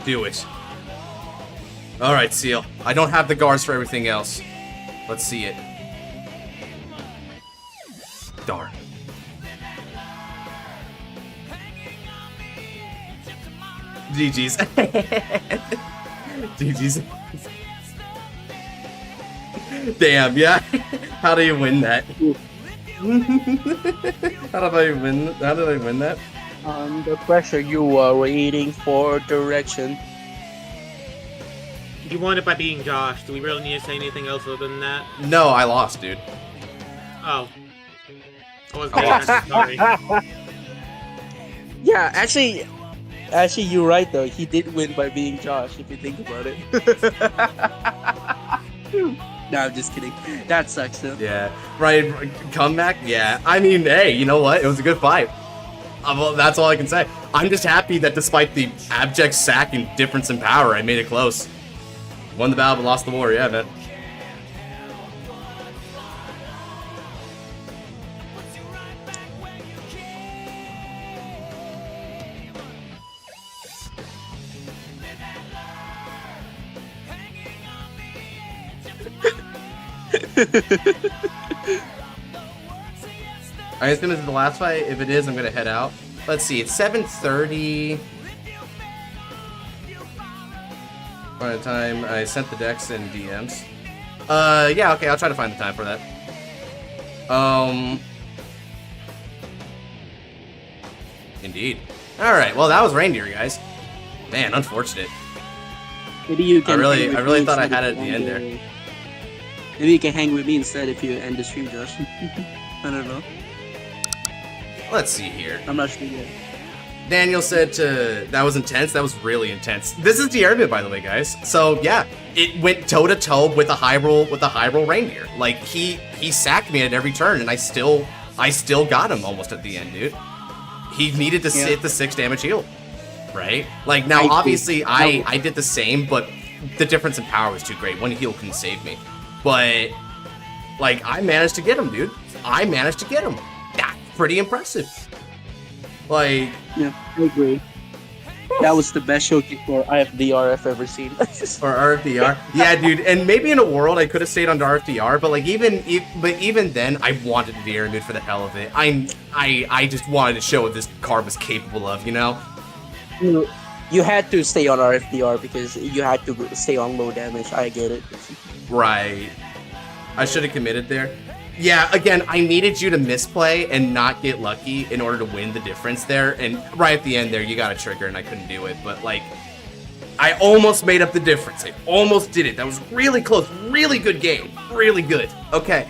Speaker 1: Do it. Alright, Seal. I don't have the guards for everything else. Let's see it. Darn. GG's. GG's. Damn, yeah. How do you win that? How did I win that?
Speaker 4: Under pressure, you are waiting for direction.
Speaker 5: You won it by being Josh. Do we really need to say anything else other than that?
Speaker 1: No, I lost, dude.
Speaker 5: Oh. I was sorry.
Speaker 4: Yeah, actually, you're right though. He did win by being Josh, if you think about it. No, I'm just kidding. That sucks though.
Speaker 1: Yeah. Right, comeback? Yeah. I mean, hey, you know what? It was a good fight. Well, that's all I can say. I'm just happy that despite the abject sack and difference in power, I made it close. Won the battle but lost the war, yeah, man. I guess gonna do the last fight. If it is, I'm gonna head out. Let's see, it's 7:30. By the time I sent the decks and DMs. Yeah, okay, I'll try to find the time for that. Indeed. Alright, well that was reindeer, guys. Man, unfortunate.
Speaker 4: Maybe you can.
Speaker 1: I really thought I had it at the end there.
Speaker 4: Maybe you can hang with me instead if you end the stream, Josh. I don't know.
Speaker 1: Let's see here.
Speaker 4: I'm not sure yet.
Speaker 1: Daniel said that was intense. That was really intense. This is Diarmid, by the way, guys. So yeah, it went toe to toe with a high roll reindeer. Like he sacked me at every turn, and I still got him almost at the end, dude. He needed to hit the 6 damage heal, right? Like now, obviously, I did the same, but the difference in power was too great. One heal couldn't save me, but like I managed to get him, dude. I managed to get him. That's pretty impressive. Like,
Speaker 4: yeah, I agree. That was the best showcase for IFDR I've ever seen.
Speaker 1: Or RFDR. Yeah, dude. And maybe in a world I could have stayed under RFDR, but like even then, I wanted to be Aramid for the hell of it. I just wanted to show what this card was capable of, you know?
Speaker 4: You had to stay on RFDR because you had to stay on low damage. I get it.
Speaker 1: Right. I should have committed there. Yeah, again, I needed you to misplay and not get lucky in order to win the difference there. And right at the end there, you got a trigger and I couldn't do it. But, like, I almost made up the difference. I almost did it. That was really close. Really good game. Really good. Okay,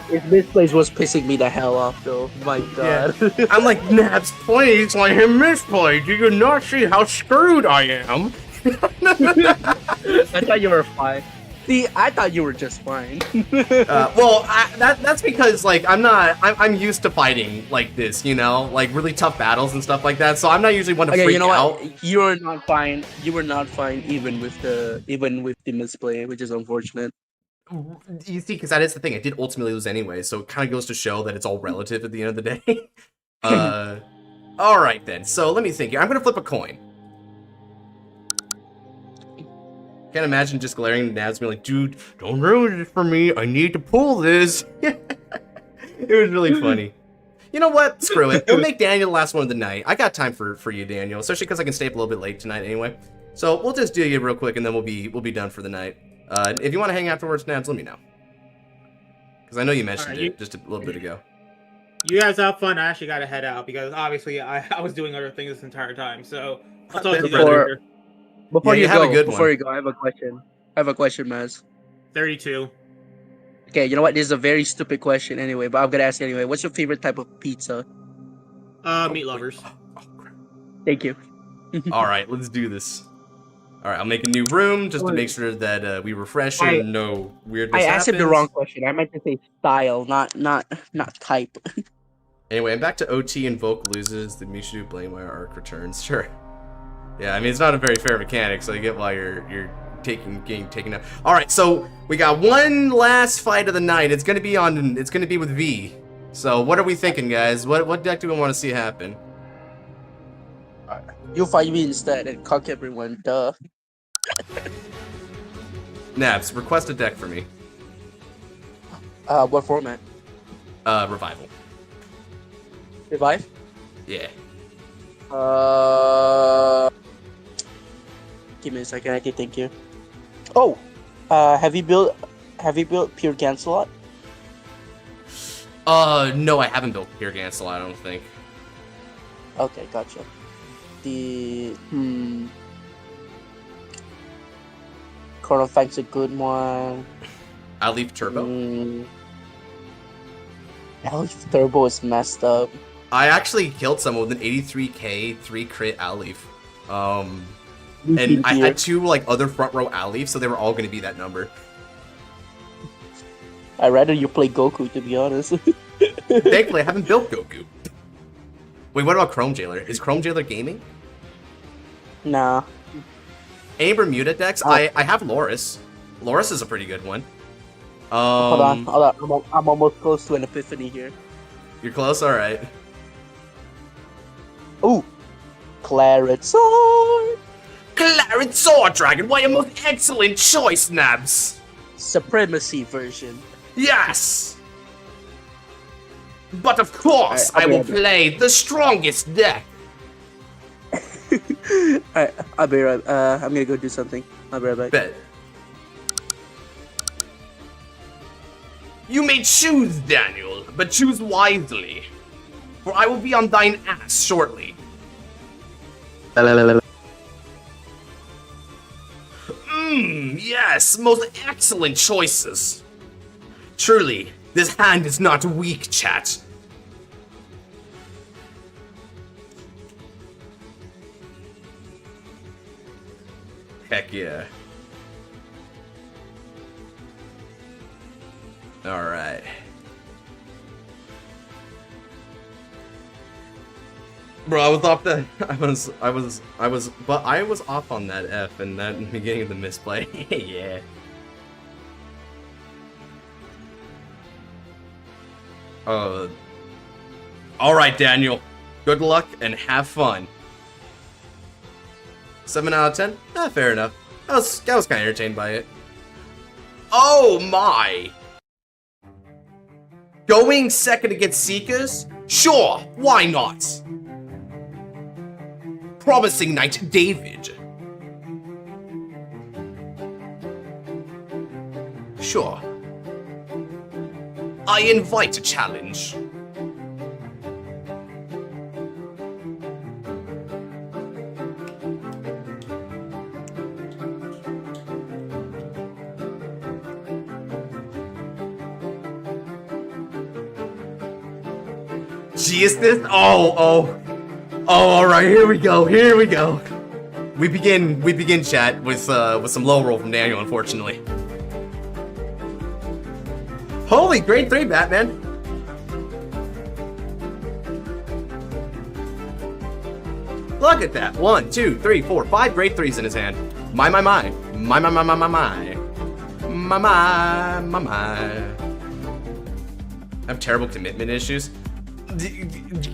Speaker 4: His misplays was pissing me the hell off, though. My God.
Speaker 1: Yeah. I'm like, Nabs, please let him misplay. Do you not see how screwed I am?
Speaker 4: I thought you were fine. See, I thought you were just fine.
Speaker 1: Well, that's because, like, I'm used to fighting like this, you know, like really tough battles and stuff like that. So I'm not usually one to freak
Speaker 4: you know
Speaker 1: out.
Speaker 4: what? You were not fine. You were not fine even with the misplay, which is unfortunate.
Speaker 1: You see, because that is the thing. I did ultimately lose anyway, so it kind of goes to show that it's all relative at the end of the day. All right then. So let me think here. I'm gonna flip a coin. Can't imagine just glaring at Nabs being like, dude, don't ruin it for me. I need to pull this. It was really funny. You know what? Screw it. We'll make Daniel the last one of the night. I got time for you, Daniel, especially because I can stay up a little bit late tonight anyway. So we'll just do you real quick, and then we'll be done for the night. If you want to hang afterwards, Nabs, let me know. Because I know you mentioned it just a little bit ago.
Speaker 5: You guys have fun. I actually got to head out because obviously I was doing other things this entire time. So I'll talk to you guys later.
Speaker 4: Before
Speaker 1: Yeah,
Speaker 4: you
Speaker 1: have
Speaker 4: go,
Speaker 1: a good one.
Speaker 4: I have a question. Maz.
Speaker 5: 32.
Speaker 4: Okay, you know what? This is a very stupid question anyway, but I'm gonna ask anyway. What's your favorite type of pizza?
Speaker 5: Meat lovers.
Speaker 1: Oh, crap.
Speaker 4: Thank you.
Speaker 1: All right, let's do this. All right, I'll make a new room just to make sure that we refresh and no weirdness
Speaker 4: I asked him the
Speaker 1: happens.
Speaker 4: wrong question. I meant to say style, not type.
Speaker 1: Anyway, I'm back to OT and Volk loses. The Mishu Blamewire arc returns. Sure. Yeah, I mean, it's not a very fair mechanic, so I get why you're getting taken out. All right, so we got one last fight of the night. It's gonna be with V. So what are we thinking, guys? What deck do we want to see happen?
Speaker 4: You'll fight me instead and cuck everyone. Duh.
Speaker 1: Nabs, request a deck for me.
Speaker 4: What format?
Speaker 1: Revival.
Speaker 4: Revive?
Speaker 1: Yeah.
Speaker 4: Give me a second. I can think here. Oh, have you built Pure Cancelot?
Speaker 1: No, I haven't built Pure Gansel, I don't think.
Speaker 4: Okay, gotcha. Chronofang's a good one.
Speaker 1: I'll leave Turbo.
Speaker 4: Elf Turbo is messed up.
Speaker 1: I actually killed someone with an 83k 3 crit Owleaf. And I had 2 like other front row Owleaf, so they were all going to be that number.
Speaker 4: I'd rather you play Goku, to be honest.
Speaker 1: Thankfully, I haven't built Goku. Wait, what about Chrome Jailer? Is Chrome Jailer gaming?
Speaker 4: Nah.
Speaker 1: Any Bermuda decks? I have Loris. Loris is a pretty good one.
Speaker 4: Hold on. I'm almost close to an epiphany here.
Speaker 1: You're close? Alright.
Speaker 4: Ooh! Claret-Sword!
Speaker 1: Claret-Sword Dragon! What a most excellent choice, Nabs!
Speaker 4: Supremacy version.
Speaker 1: Yes! But of course, I will play the strongest deck!
Speaker 4: Alright, I'll be right. I'm gonna go do something. I'll be right back.
Speaker 1: Bet. You may choose, Daniel, but choose wisely, for I will be on thine ass shortly. Yes, most excellent choices. Truly, this hand is not weak, chat. Heck yeah. Alright. Bro, I was off the I was off on that F and that in the beginning of the misplay. Yeah. Alright, Daniel. Good luck and have fun. 7 out of 10? Fair enough. I was kind of entertained by it. Oh my! Going second against Seekers? Sure, why not? Promising Knight David. Sure. I invite a challenge. Gee, is this? Oh, all right. Here we go. We begin chat with some low roll from Daniel, unfortunately. Holy, grade 3, Batman. Look at that. 1, 2, 3, 4, 5 grade 3s in his hand. My. I have terrible commitment issues.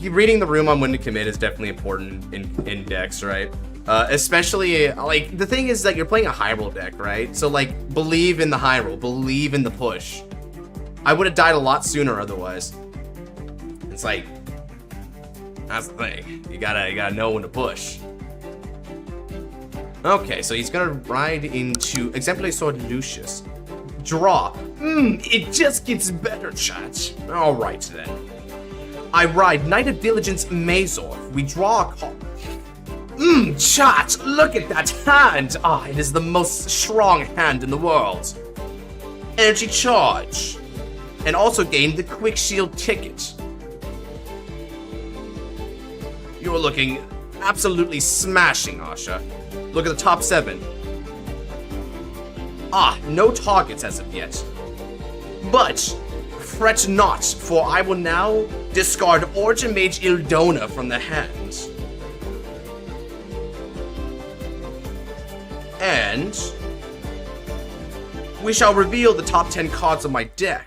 Speaker 1: Reading the room on when to commit is definitely important in decks, right? Especially, like, the thing is that you're playing a high roll deck, right? So, like, believe in the high roll, believe in the push. I would have died a lot sooner otherwise. It's like, that's the thing. You gotta know when to push. Okay, so he's gonna ride into Exemplary Sword Lucius. Draw. It just gets better, chat. Alright then. I ride Knight of Diligence Mazor. We draw a card. Chat, look at that hand. It is the most strong hand in the world. Energy charge. And also gain the Quick Shield ticket. You're looking absolutely smashing, Asha. Look at the top 7. No targets as of yet. But fret not, for I will now discard Origin Mage Ildona from the hand. And we shall reveal the top 10 cards of my deck.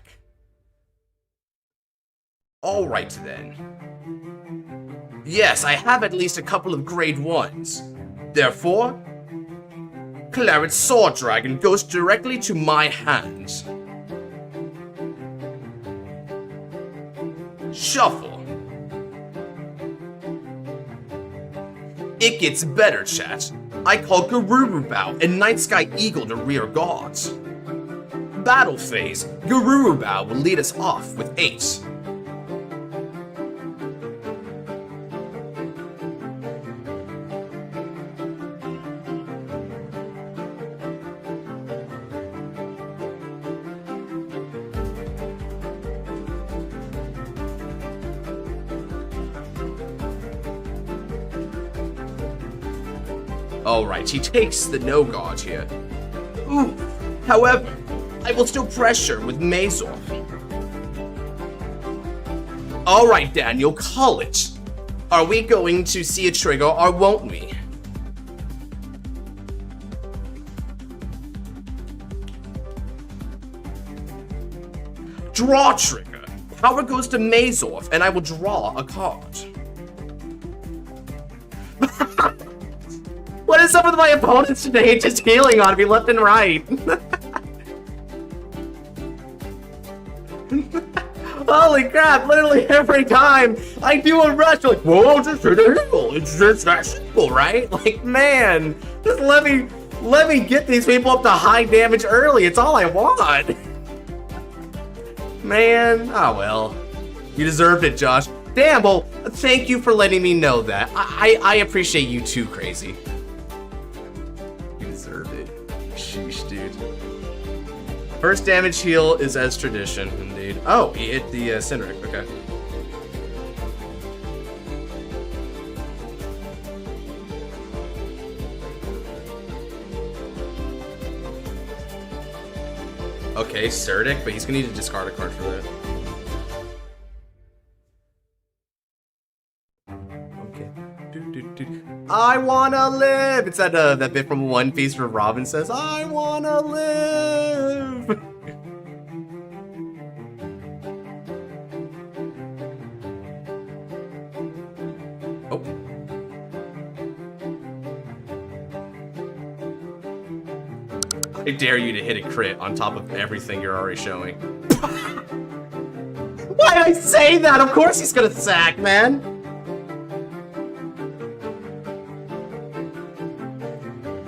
Speaker 1: Alright then. Yes, I have at least a couple of grade 1s. Therefore, Claret Sword Dragon goes directly to my hand. Shuffle. It gets better, chat. I call Garurubao and Night Sky Eagle to rear guards. Battle phase, Garurubao will lead us off with 8. Alright, he takes the no guard here. Ooh, however, I will still pressure with Mazor. Alright, Daniel, call it. Are we going to see a trigger or won't we? Draw trigger. Power goes to Mazor, and I will draw a card. What is up with my opponents today? Just healing on me left and right. Holy crap, literally every time I do a rush, like, whoa, just hit a heal. It's just that simple, right? Like, man, just let me get these people up to high damage early. It's all I want. Man, oh well. You deserved it, Josh. Damn, well, thank you for letting me know that. I appreciate you too, Crazy. You deserved it. Sheesh, dude. First damage heal is as tradition, indeed. Oh, he hit the Cinderic, okay. Okay, Cinderic, but he's gonna need to discard a card for that. Okay. I wanna live! It's that bit from One Piece where Robin says, I wanna live! Oh. I dare you to hit a crit on top of everything you're already showing. Why did I say that? Of course he's gonna sack, man!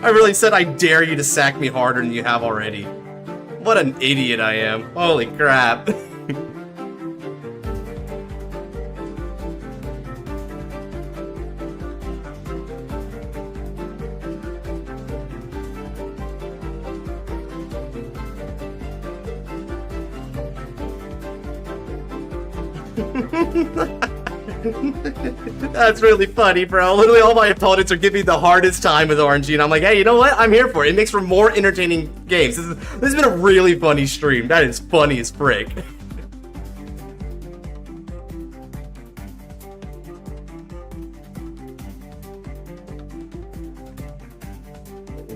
Speaker 1: I really said I dare you to sack me harder than you have already. What an idiot I am. Holy crap. That's really funny, bro. Literally all my opponents are giving me the hardest time with RNG, and I'm like, hey, you know what? I'm here for it. It makes for more entertaining games. This has been a really funny stream. That is funny as frick.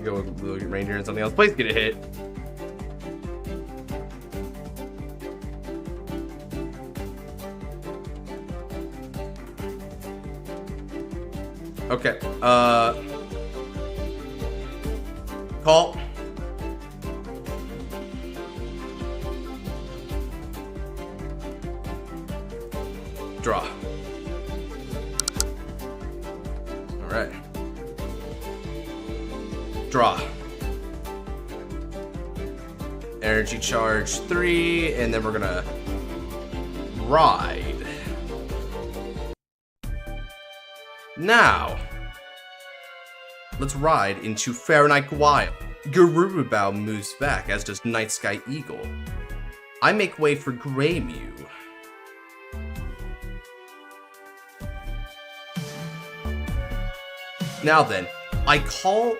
Speaker 1: Go with Little Reindeer and something else. Please get a hit. Okay, call. Draw. Alright. Draw. Energy charge 3, and then we're gonna ride. Now, let's ride into Fahrenheit Wild. Garurubao moves back, as does Night Sky Eagle. I make way for Greymew. Now then, I call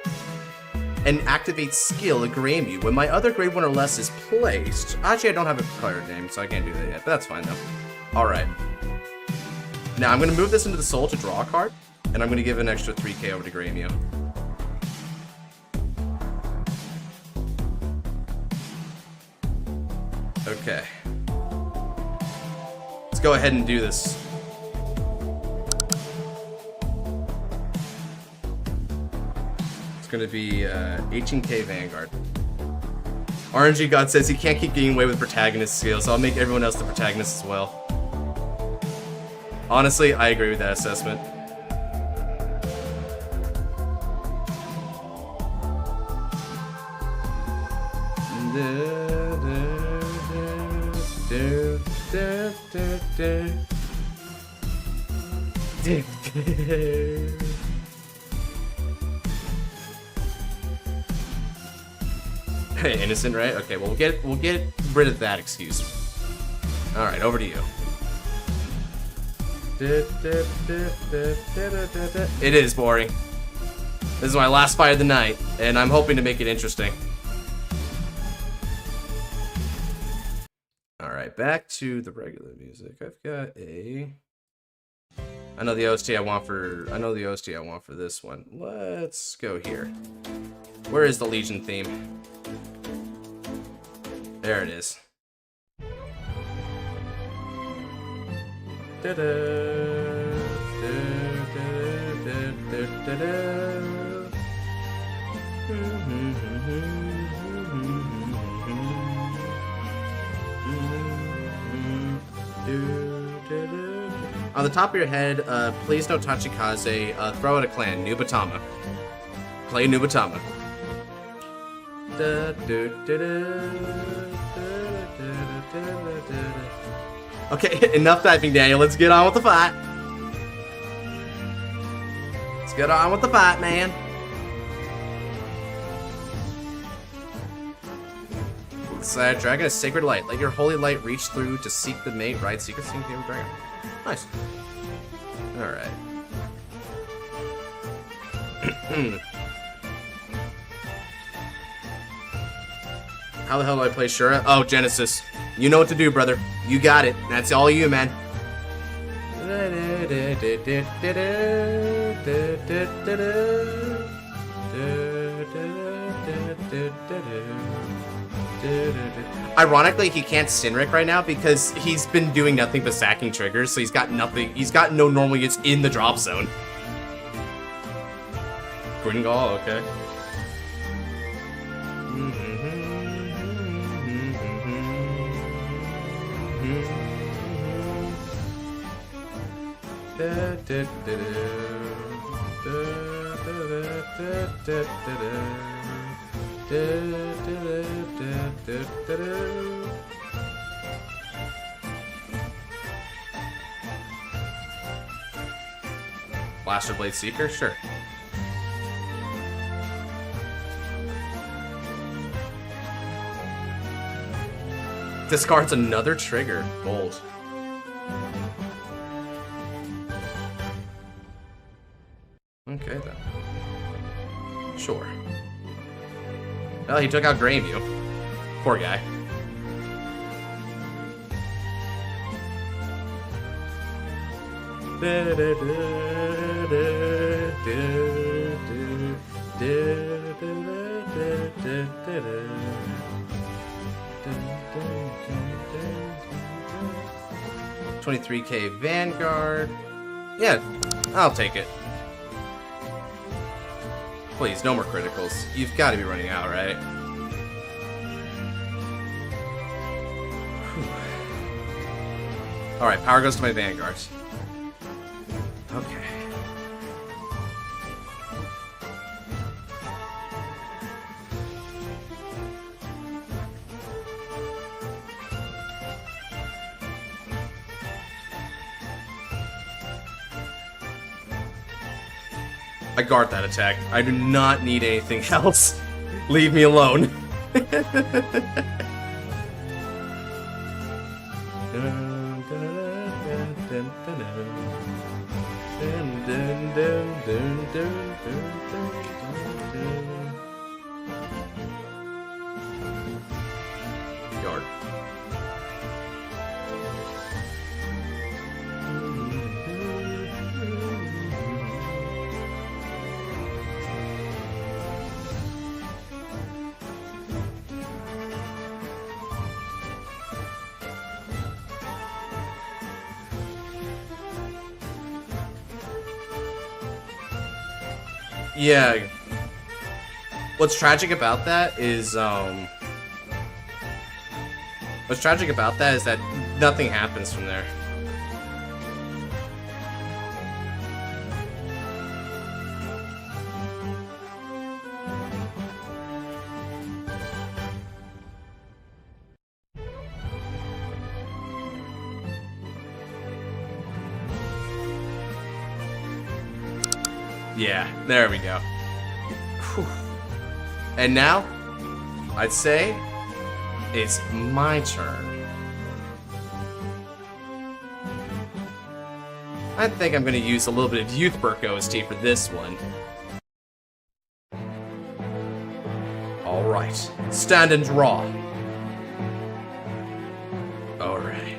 Speaker 1: and activate skill at Greymew when my other grade 1 or less is placed. Actually, I don't have a card name, so I can't do that yet, but that's fine though. Alright. Now, I'm going to move this into the soul to draw a card, and I'm going to give an extra 3k over to Greymew. Okay. Let's go ahead and do this. It's going to be 18k Vanguard. RNG God says he can't keep getting away with protagonist skills, so I'll make everyone else the protagonist as well. Honestly, I agree with that assessment. Hey, innocent, right? Okay, well, we'll get rid of that excuse. All right, over to you. It is boring. This is my last fight of the night, and I'm hoping to make it interesting. Alright, back to the regular music. I've got a... I know the OST I want for this one. Let's go here. Where is the Legion theme? There it is. On the top of your head, please no Tachikaze, throw out a clan, Nubatama. Play Nubatama. Okay, enough typing, Daniel. Let's get on with the fight. Let's get on with the fight, man. Side dragon is sacred light. Let your holy light reach through to seek the mate. Ride secret sing game dragon. Nice. Alright. How the hell do I play Shura? Oh, Genesis. You know what to do, brother. You got it. That's all you, man. Ironically, he can't Sinric right now because he's been doing nothing but sacking triggers, so he's got nothing. He's got no normal hits in the drop zone. Gringal, okay. Blaster Blade Seeker, sure. Discards another trigger. Bold. Okay then. Sure. Well, he took out Greymew. Poor guy. $23K Vanguard. Yeah, I'll take it. Please, no more criticals. You've got to be running out, right? Alright, power goes to my Vanguard. Okay. I guard that attack. I do not need anything else. Leave me alone. Yard. Yeah. What's tragic about that is that nothing happens from there. Yeah, there we go. Whew. And now, I'd say, it's my turn. I think I'm going to use a little bit of Youth Burk OST for this one. Alright, stand and draw. Alright.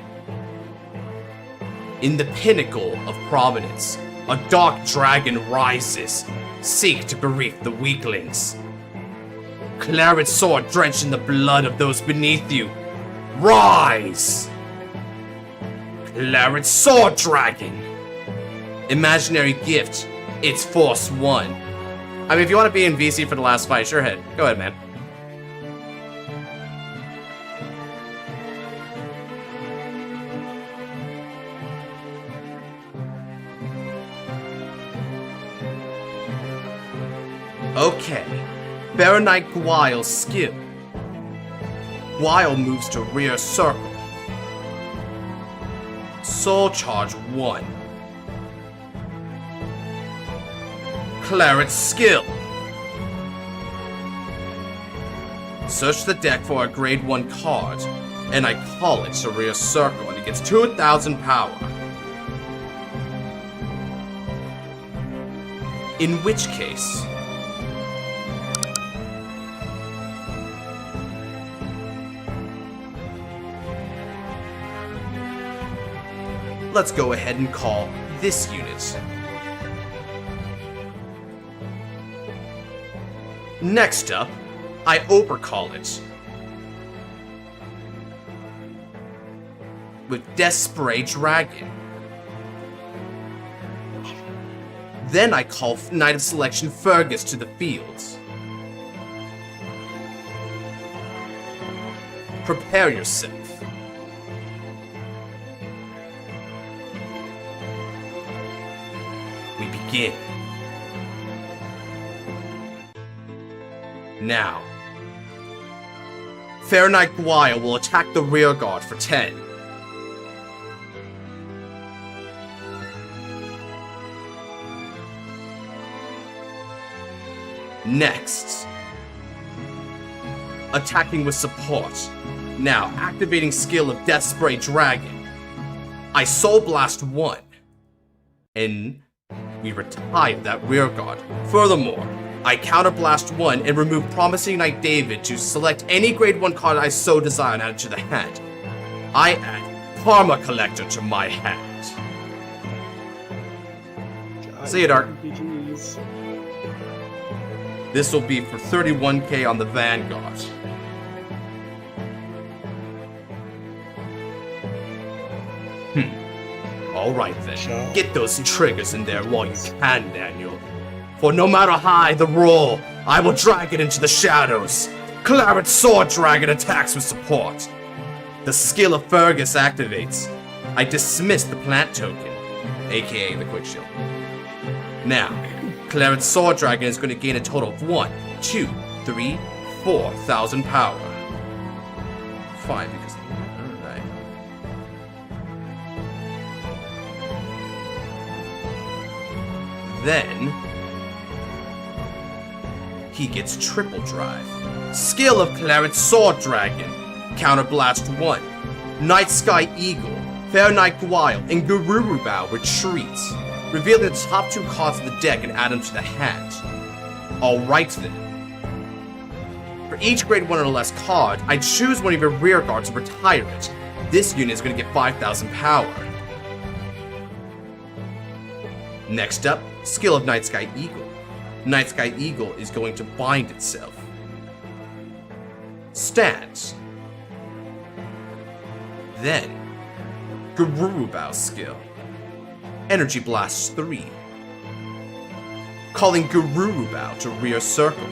Speaker 1: In the pinnacle of prominence, a dark dragon rises, seek to bereave the weaklings. Claret sword drenched in the blood of those beneath you. Rise! Claret sword dragon! Imaginary gift, it's force 1. I mean, if you want to be in VC for the last fight, sure head. Go ahead, man. Okay, Baronite Guile's skill. Guile moves to rear circle. Soul Charge 1. Claret's skill. Search the deck for a grade 1 card, and I call it to rear circle, and it gets 2,000 power. In which case, let's go ahead and call this unit. Next up, I overcall it with Desperate Dragon. Then I call Knight of Selection Fergus to the field. Prepare yourself. begin. Now, Fair Knight Guile will attack the rear guard for 10. Next, attacking with support. Now, activating skill of Death Spray Dragon. I Soul Blast 1. And we retire that rear guard. Furthermore, I Counterblast 1 and remove Promising Knight David to select any grade 1 card I so desire and add it to the hand. I add Karma Collector to my hand. See you, Dark.
Speaker 3: RPGs.
Speaker 1: This will be for 31k on the Vanguard. Alright then,
Speaker 6: Sure.
Speaker 1: get those triggers in there while you can, Daniel. For no matter how high the roll, I will drag it into the shadows. Claret Sword Dragon attacks with support. The skill of Fergus activates. I dismiss the plant token, aka the Quick Shield. Now, Claret Sword Dragon is going to gain a total of 1, 2, 3, 4,000 power. 5 because... Alright. Then... he gets Triple Drive. Skill of Claret Sword Dragon. Counterblast 1. Night Sky Eagle, Fair Knight Guile, and Gururubao retreats. Revealing the top 2 cards of the deck and add them to the hand. Alright then. For each grade 1 or less card, I choose one of your rear guards to retire it. This unit is going to get 5,000 power. Next up, skill of Night Sky Eagle. Night Sky Eagle is going to bind itself. Stance. Then, Gururubao skill. Energy Blast 3. Calling Gururubao to rear circle.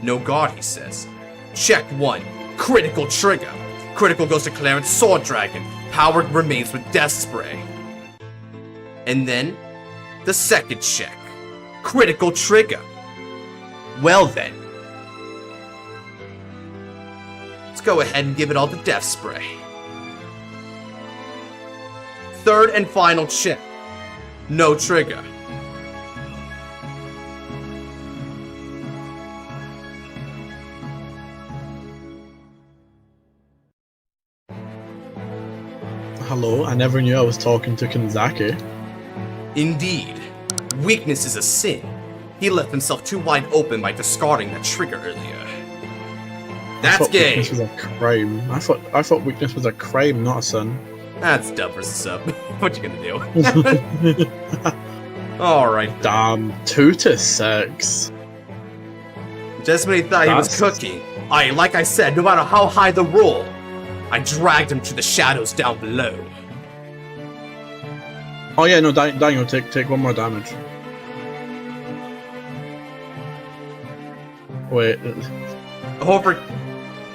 Speaker 1: No guard, he says. Check 1. Critical trigger. Critical goes to Claret Sword Dragon. Power remains with Death Spray. And then, the second check. Critical trigger. Well then. Let's go ahead and give it all the Death Spray. Third and final check. No trigger.
Speaker 6: Hello, I never knew I was talking to Kanzaki.
Speaker 1: Indeed. Weakness is a sin. He left himself too wide open by discarding that trigger earlier. That's
Speaker 6: thought
Speaker 1: gay.
Speaker 6: Weakness was a crime. I thought weakness was a crime, not a sin.
Speaker 1: That's dub versus sub. What you gonna do? Alright.
Speaker 6: Damn, 2 to 6.
Speaker 1: Just when he thought he was
Speaker 6: That's-
Speaker 1: cooking. Like I said, no matter how high the roll, I dragged him to the shadows down below.
Speaker 6: Oh yeah, no, Daniel, take 1 more damage. Wait,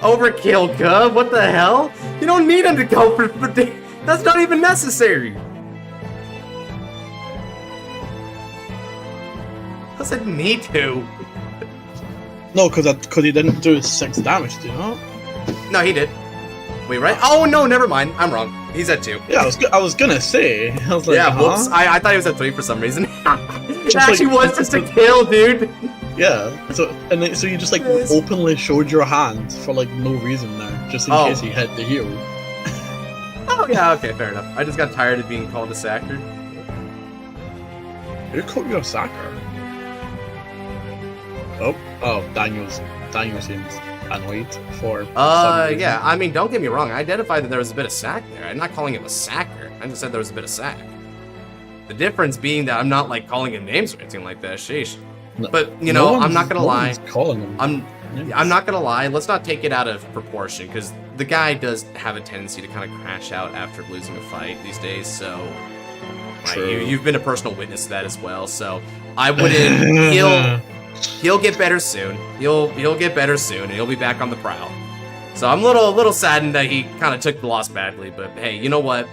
Speaker 1: Overkill, Cub. What the hell? You don't need him to go for that's not even necessary. Doesn't need to.
Speaker 6: no, because he didn't do 6 damage, do you know?
Speaker 1: No, he did. Wait, right? Oh no, never mind. I'm wrong. He's at 2.
Speaker 6: Yeah, I was gonna say. I was like,
Speaker 1: Yeah,
Speaker 6: huh?
Speaker 1: whoops. I thought he was at 3 for some reason. It
Speaker 6: Just
Speaker 1: actually
Speaker 6: like-
Speaker 1: was just a kill, dude.
Speaker 6: Yeah. So you just like
Speaker 1: Yes.
Speaker 6: openly showed your hand for like no reason there, just in
Speaker 1: Oh.
Speaker 6: case he hit the heel.
Speaker 1: Oh yeah, okay, fair enough. I just got tired of being called a sacker.
Speaker 6: Who called you a sacker? Oh, Daniel seems annoyed for some reason.
Speaker 1: Yeah, I mean, don't get me wrong. I identified that there was a bit of sack there. I'm not calling him a sacker. I just said there was a bit of sack. The difference being that I'm not, like, calling him names or anything like that. Sheesh.
Speaker 6: No-
Speaker 1: But, you
Speaker 6: no
Speaker 1: know,
Speaker 6: one's-
Speaker 1: I'm not gonna
Speaker 6: no
Speaker 1: lie.
Speaker 6: one's calling him.
Speaker 1: I'm not gonna lie. Let's not take it out of proportion, because the guy does have a tendency to kind of crash out after losing a fight these days, so... Like,
Speaker 6: True.
Speaker 1: you've been a personal witness to that as well, so... I wouldn't... He'll get better soon. He'll get better soon, and he'll be back on the prowl. So I'm a little saddened that he kind of took the loss badly, but hey, you know what?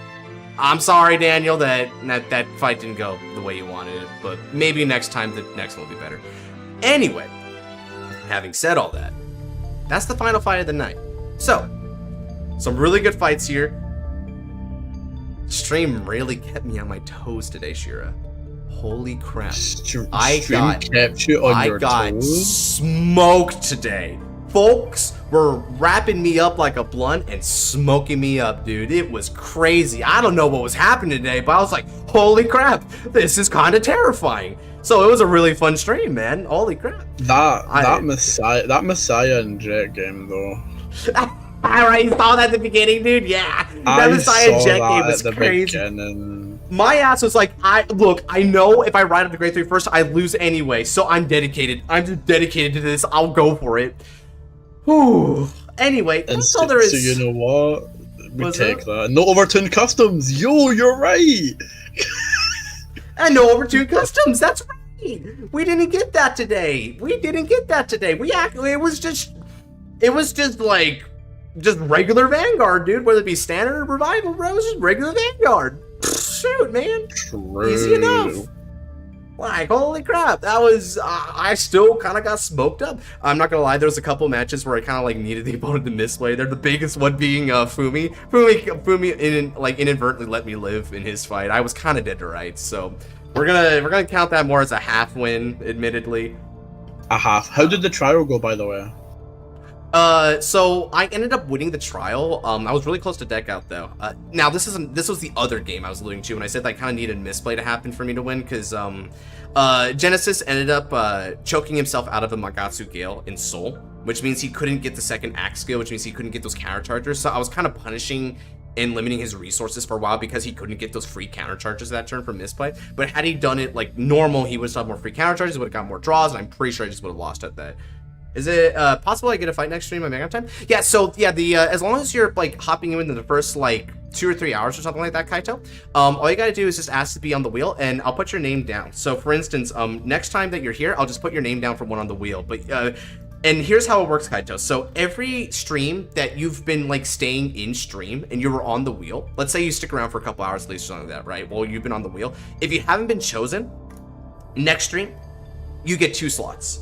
Speaker 1: I'm sorry, Daniel, that fight didn't go the way you wanted it, but maybe next time the next one will be better. Anyway, having said all that, that's the final fight of the night. So, some really good fights here. Stream really kept me on my toes today, Shira. Holy crap. I got smoked today. Folks were wrapping me up like a blunt and smoking me up, dude. It was crazy. I don't know what was happening today, but I was like, holy crap, this is kind of terrifying. So it was a really fun stream, man. Holy crap.
Speaker 6: That Messiah and Jet game, though.
Speaker 1: Alright, you saw that at the beginning, dude? Yeah. That Messiah and Jet game was crazy.
Speaker 6: Beginning.
Speaker 1: My ass was like, I know if I ride up to grade 3 first, I lose anyway, so I'm dedicated. I'm just dedicated to this. I'll go for it. Whew. Anyway, that's all there is.
Speaker 6: So you know what? We take that. No overturned customs. Yo, you're right.
Speaker 1: And no overturned customs. That's right. We didn't get that today. It was just like regular Vanguard, dude. Whether it be standard or revival, bro, it was just regular Vanguard. Shoot, man.
Speaker 6: True.
Speaker 1: Easy enough. Like, holy crap, that was, I still kind of got smoked up. I'm not gonna lie, there was a couple matches where I kind of like needed the opponent to misplay. They're the biggest one being Fumi. Fumi inadvertently let me live in his fight. I was kind of dead to rights, so we're gonna count that more as a half win, admittedly.
Speaker 6: A half. How did the trial go, by the way?
Speaker 1: So I ended up winning the trial. I was really close to deck out though. Now this was the other game I was alluding to when I said I kind of needed misplay to happen for me to win, because Genesis ended up choking himself out of a Magatsu Gale in Soul, which means he couldn't get the second axe skill, which means he couldn't get those counter chargers. So I was kind of punishing and limiting his resources for a while because he couldn't get those free counter charges that turn from misplay. But had he done it like normal, he would have more free counter charges, would have got more draws, and I'm pretty sure I just would have lost at that. Is it possible I get a fight next stream on Mega Time? Yeah, so yeah, as long as you're like hopping in the first like 2 or 3 hours or something like that, Kaito, all you gotta do is just ask to be on the wheel, and I'll put your name down. So for instance, next time that you're here, I'll just put your name down for one on the wheel. But and here's how it works, Kaito. So every stream that you've been like staying in stream and you were on the wheel, let's say you stick around for a couple hours at least or something like that, right? Well, you've been on the wheel. If you haven't been chosen, next stream, you get 2 slots.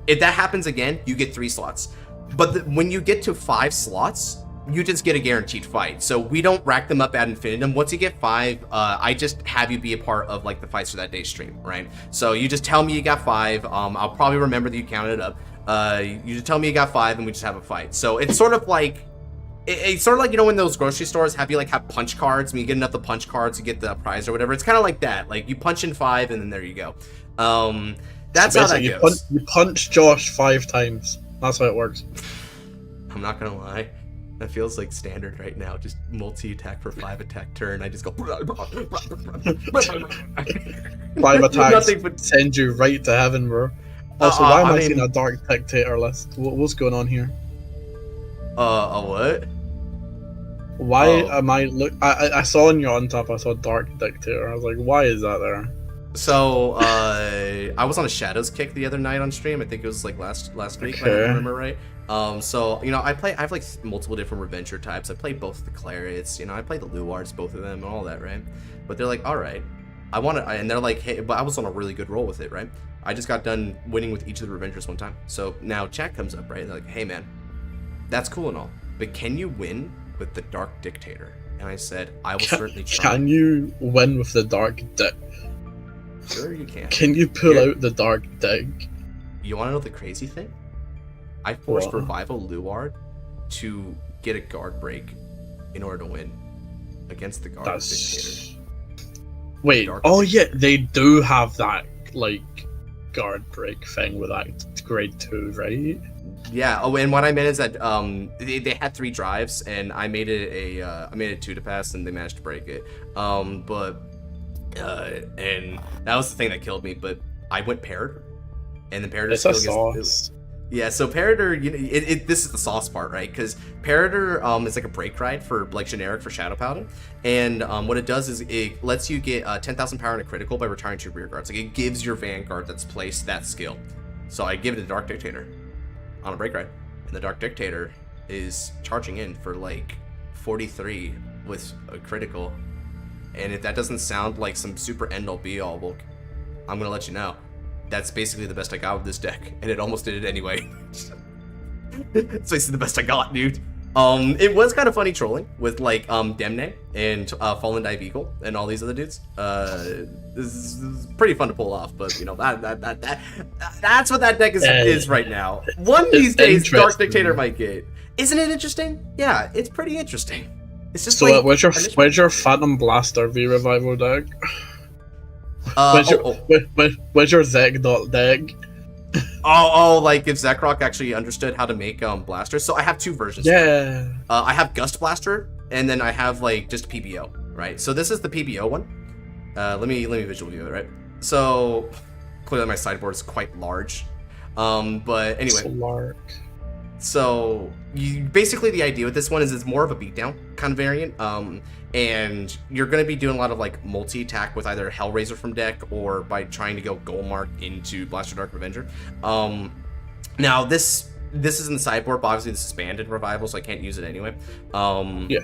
Speaker 1: If that happens again, you get 3 slots. But when you get to 5 slots, you just get a guaranteed fight. So we don't rack them up ad infinitum. Once you get 5, I just have you be a part of like the fights for that day's stream, right? So you just tell me you got 5. I'll probably remember that you counted it up. You just tell me you got 5, and we just have a fight. So it's sort of like, it's sort of like, you know, when those grocery stores have you like have punch cards. When you get enough the punch cards, you get the prize or whatever. It's kind of like that. Like you punch in 5, and then there you go. That's so how that goes.
Speaker 6: You punch Josh 5 times. That's how it works.
Speaker 1: I'm not gonna lie. That feels like standard right now. Just multi-attack for 5 attack turn. I just go 5
Speaker 6: attacks.
Speaker 1: Nothing but
Speaker 6: send you right to heaven, bro. Also, why am I seeing a Dark Dictator list? What's going on here?
Speaker 1: A what?
Speaker 6: Why am I look? I saw in your Untap, I saw Dark Dictator. I was like, why is that there?
Speaker 1: So I was on a Shadows kick the other night on stream. I think it was like last week, if I remember right. So you know, I have like multiple different Revenger types. I play both the Clarets, you know, I play the Luards, both of them, and all that, right? But they're like, all right, I want to, and they're like, hey, but I was on a really good roll with it, right? I just got done winning with each of the Revengers one time. So now chat comes up, right? They're like, hey man, that's cool and all, but can you win with the Dark Dictator? And I said, I will certainly try.
Speaker 6: Can you win with the Dark Dick?
Speaker 1: Sure you can.
Speaker 6: Can you pull out the Dark Dick?
Speaker 1: You want to know the crazy thing? I forced Revival Luard to get a guard break in order to win against the Guard Dictator.
Speaker 6: Wait, yeah, they do have that, like, guard break thing with that grade 2, right?
Speaker 1: Yeah, and what I meant is that they had 3 drives, and I made it a 2 to pass, and they managed to break it. And that was the thing that killed me, but I went Parator, and the Parator still gets... Yeah, so Parator, you know, this is the sauce part, right? Because Parator is like a break ride for like generic for Shadow Paladin, and what it does is it lets you get 10,000 power and a critical by retiring 2 rear guards. Like it gives your Vanguard that's placed that skill. So I give it to the Dark Dictator on a break ride, and the Dark Dictator is charging in for like 43 with a critical, And if that doesn't sound like some super end-all be-all, well, I'm gonna let you know. That's basically the best I got with this deck, and it almost did it anyway. It's basically the best I got, dude. It was kind of funny trolling with like Demne and Fallen Dive Eagle and all these other dudes. This is pretty fun to pull off, but you know that's what that deck is right now. One of these days, Dark Dictator might get. Isn't it interesting? Yeah, it's pretty interesting. It's just
Speaker 6: so
Speaker 1: like,
Speaker 6: where's your Phantom Blaster V Revival deck? Where's your Zeg deck?
Speaker 1: Like if Zekrock actually understood how to make blasters. So I have two versions.
Speaker 6: Yeah.
Speaker 1: I have Gust Blaster, and then I have like just PBO, right? So this is the PBO one. Let me visual view it, right? So clearly my sideboard is quite large. But anyway. So basically the idea with this one is it's more of a beatdown kind of variant. And you're going to be doing a lot of like multi-attack with either Hellraiser from deck or by trying to go Goldmark into Blaster Dark Revenger. Now this is in the sideboard, but obviously this is banned in Revival, so I can't use it anyway. Yeah.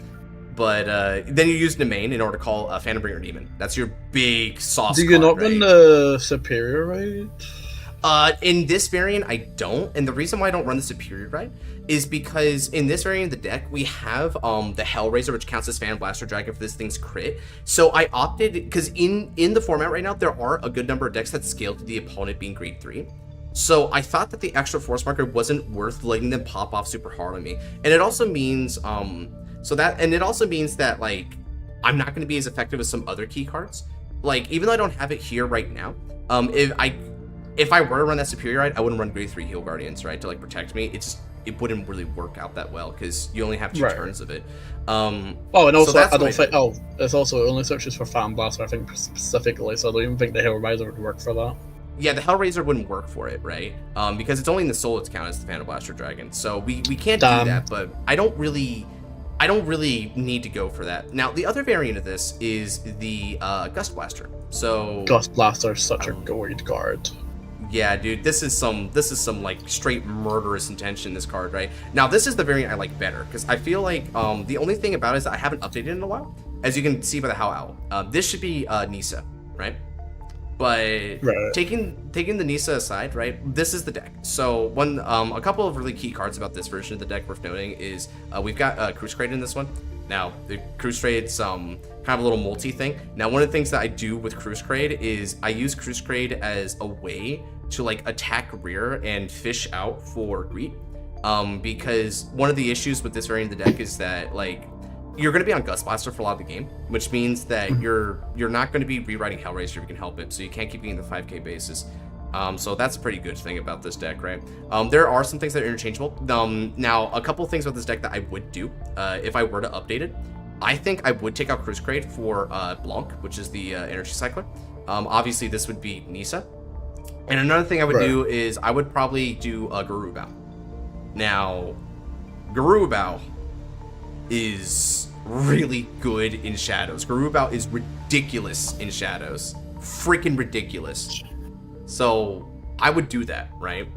Speaker 1: But then you use the main in order to call Phantom Bringer Demon. That's your big sauce.
Speaker 6: Do you not run the Superior, right?
Speaker 1: In this variant, I don't, and the reason why I don't run the Superior Ride is because in this variant of the deck, we have the Hellraiser, which counts as Phantom Blaster Dragon for this thing's crit. So I opted, because in the format right now, there are a good number of decks that scale to the opponent being grade 3. So I thought that the extra force marker wasn't worth letting them pop off super hard on me. And it also means, that, like, I'm not going to be as effective as some other key cards. Like, even though I don't have it here right now, if I were to run that Superior Ride, I wouldn't run grade 3 Heal Guardians, right, to like protect me. It wouldn't really work out that well because you only have 2 turns of it.
Speaker 6: And also so I don't think it's also only searches for Phantom Blaster, I think specifically, so I don't even think the Hellraiser would work for that.
Speaker 1: Yeah, the Hellraiser wouldn't work for it, right? Because it's only in the soul it's counted as the Phantom Blaster Dragon. So we can't do that, but I don't really need to go for that. Now, the other variant of this is the Gust Blaster. So
Speaker 6: Gust Blaster is such a gold card.
Speaker 1: Yeah, dude, this is some like straight murderous intention, this card, right? Now, this is the variant I like better, because I feel like the only thing about it is that I haven't updated it in a while. As you can see by the Howl Owl. This should be Nisa, right? But taking the Nisa aside, right, this is the deck. So a couple of really key cards about this version of the deck worth noting is we've got Cruise Crate in this one. Now, the Cruise Crate's kind of a little multi thing. Now, one of the things that I do with Cruise Crate is I use Cruise Crate as a way to like attack rear and fish out for Greet. Because one of the issues with this variant of the deck is that like you're going to be on Gust Blaster for a lot of the game, which means that you're not going to be rewriting Hellraiser if you can help it, so you can't keep getting the 5k bases. So that's a pretty good thing about this deck, right? There are some things that are interchangeable. Now, a couple things about this deck that I would do if I were to update it. I think I would take out Cruise Crate for Blanc, which is the Energy Cycler. Obviously, this would be Nisa. And another thing I would do is I would probably do Garubao. Now, Garubao is really good in Shadows. Garubao is ridiculous in Shadows. Freaking ridiculous. So I would do that, right?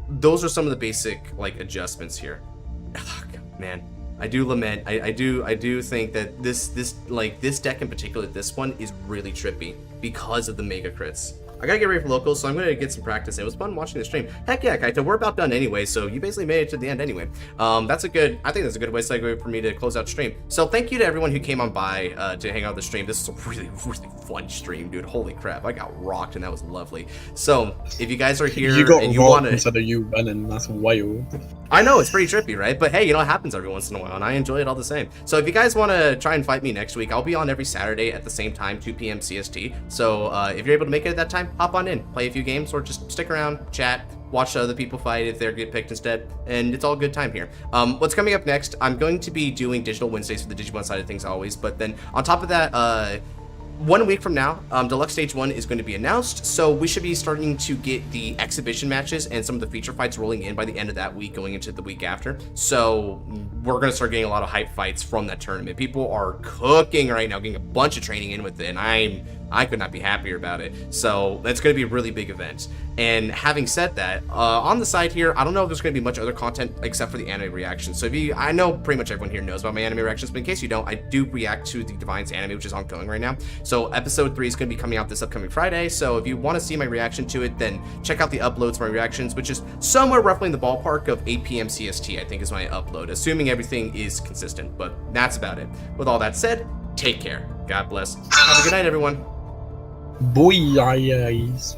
Speaker 1: Those are some of the basic like adjustments here. Oh, God, man, I do lament. I do think that this deck in particular, this one is really trippy because of the mega crits. I gotta get ready for locals, so I'm gonna get some practice. It was fun watching the stream. Heck yeah, Kaito, we're about done anyway, so you basically made it to the end anyway. I think that's a good way segue for me to close out stream. So thank you to everyone who came on by to hang out with the stream. This is a really, really fun stream, dude. Holy crap, I got rocked and that was lovely. So if you guys are here and you want to,
Speaker 6: instead of you winning, that's wild.
Speaker 1: I know, it's pretty trippy, right? But hey, you know, it happens every once in a while, and I enjoy it all the same. So if you guys want to try and fight me next week, I'll be on every Saturday at the same time, 2 p.m. CST. So if you're able to make it at that time, hop on in, play a few games, or just stick around, chat, watch other people fight if they get picked instead, and it's all good time here. What's coming up next, I'm going to be doing Digital Wednesdays for the Digimon side of things always, but then on top of that, 1 week from now, Deluxe Stage 1 is going to be announced, so we should be starting to get the exhibition matches and some of the feature fights rolling in by the end of that week, going into the week after. So we're going to start getting a lot of hype fights from that tournament. People are cooking right now, getting a bunch of training in with it, and I'm I could not be happier about it. So that's going to be a really big event. And having said that, on the side here, I don't know if there's going to be much other content except for the anime reactions. So I know pretty much everyone here knows about my anime reactions, but in case you don't, I do react to the Divine's anime, which is ongoing right now. So episode 3 is going to be coming out this upcoming Friday. So if you want to see my reaction to it, then check out the uploads for my reactions, which is somewhere roughly in the ballpark of 8 p.m. CST, I think is when I upload, assuming everything is consistent. But that's about it. With all that said, take care. God bless. Have a good night, everyone.
Speaker 6: Boy, eyes.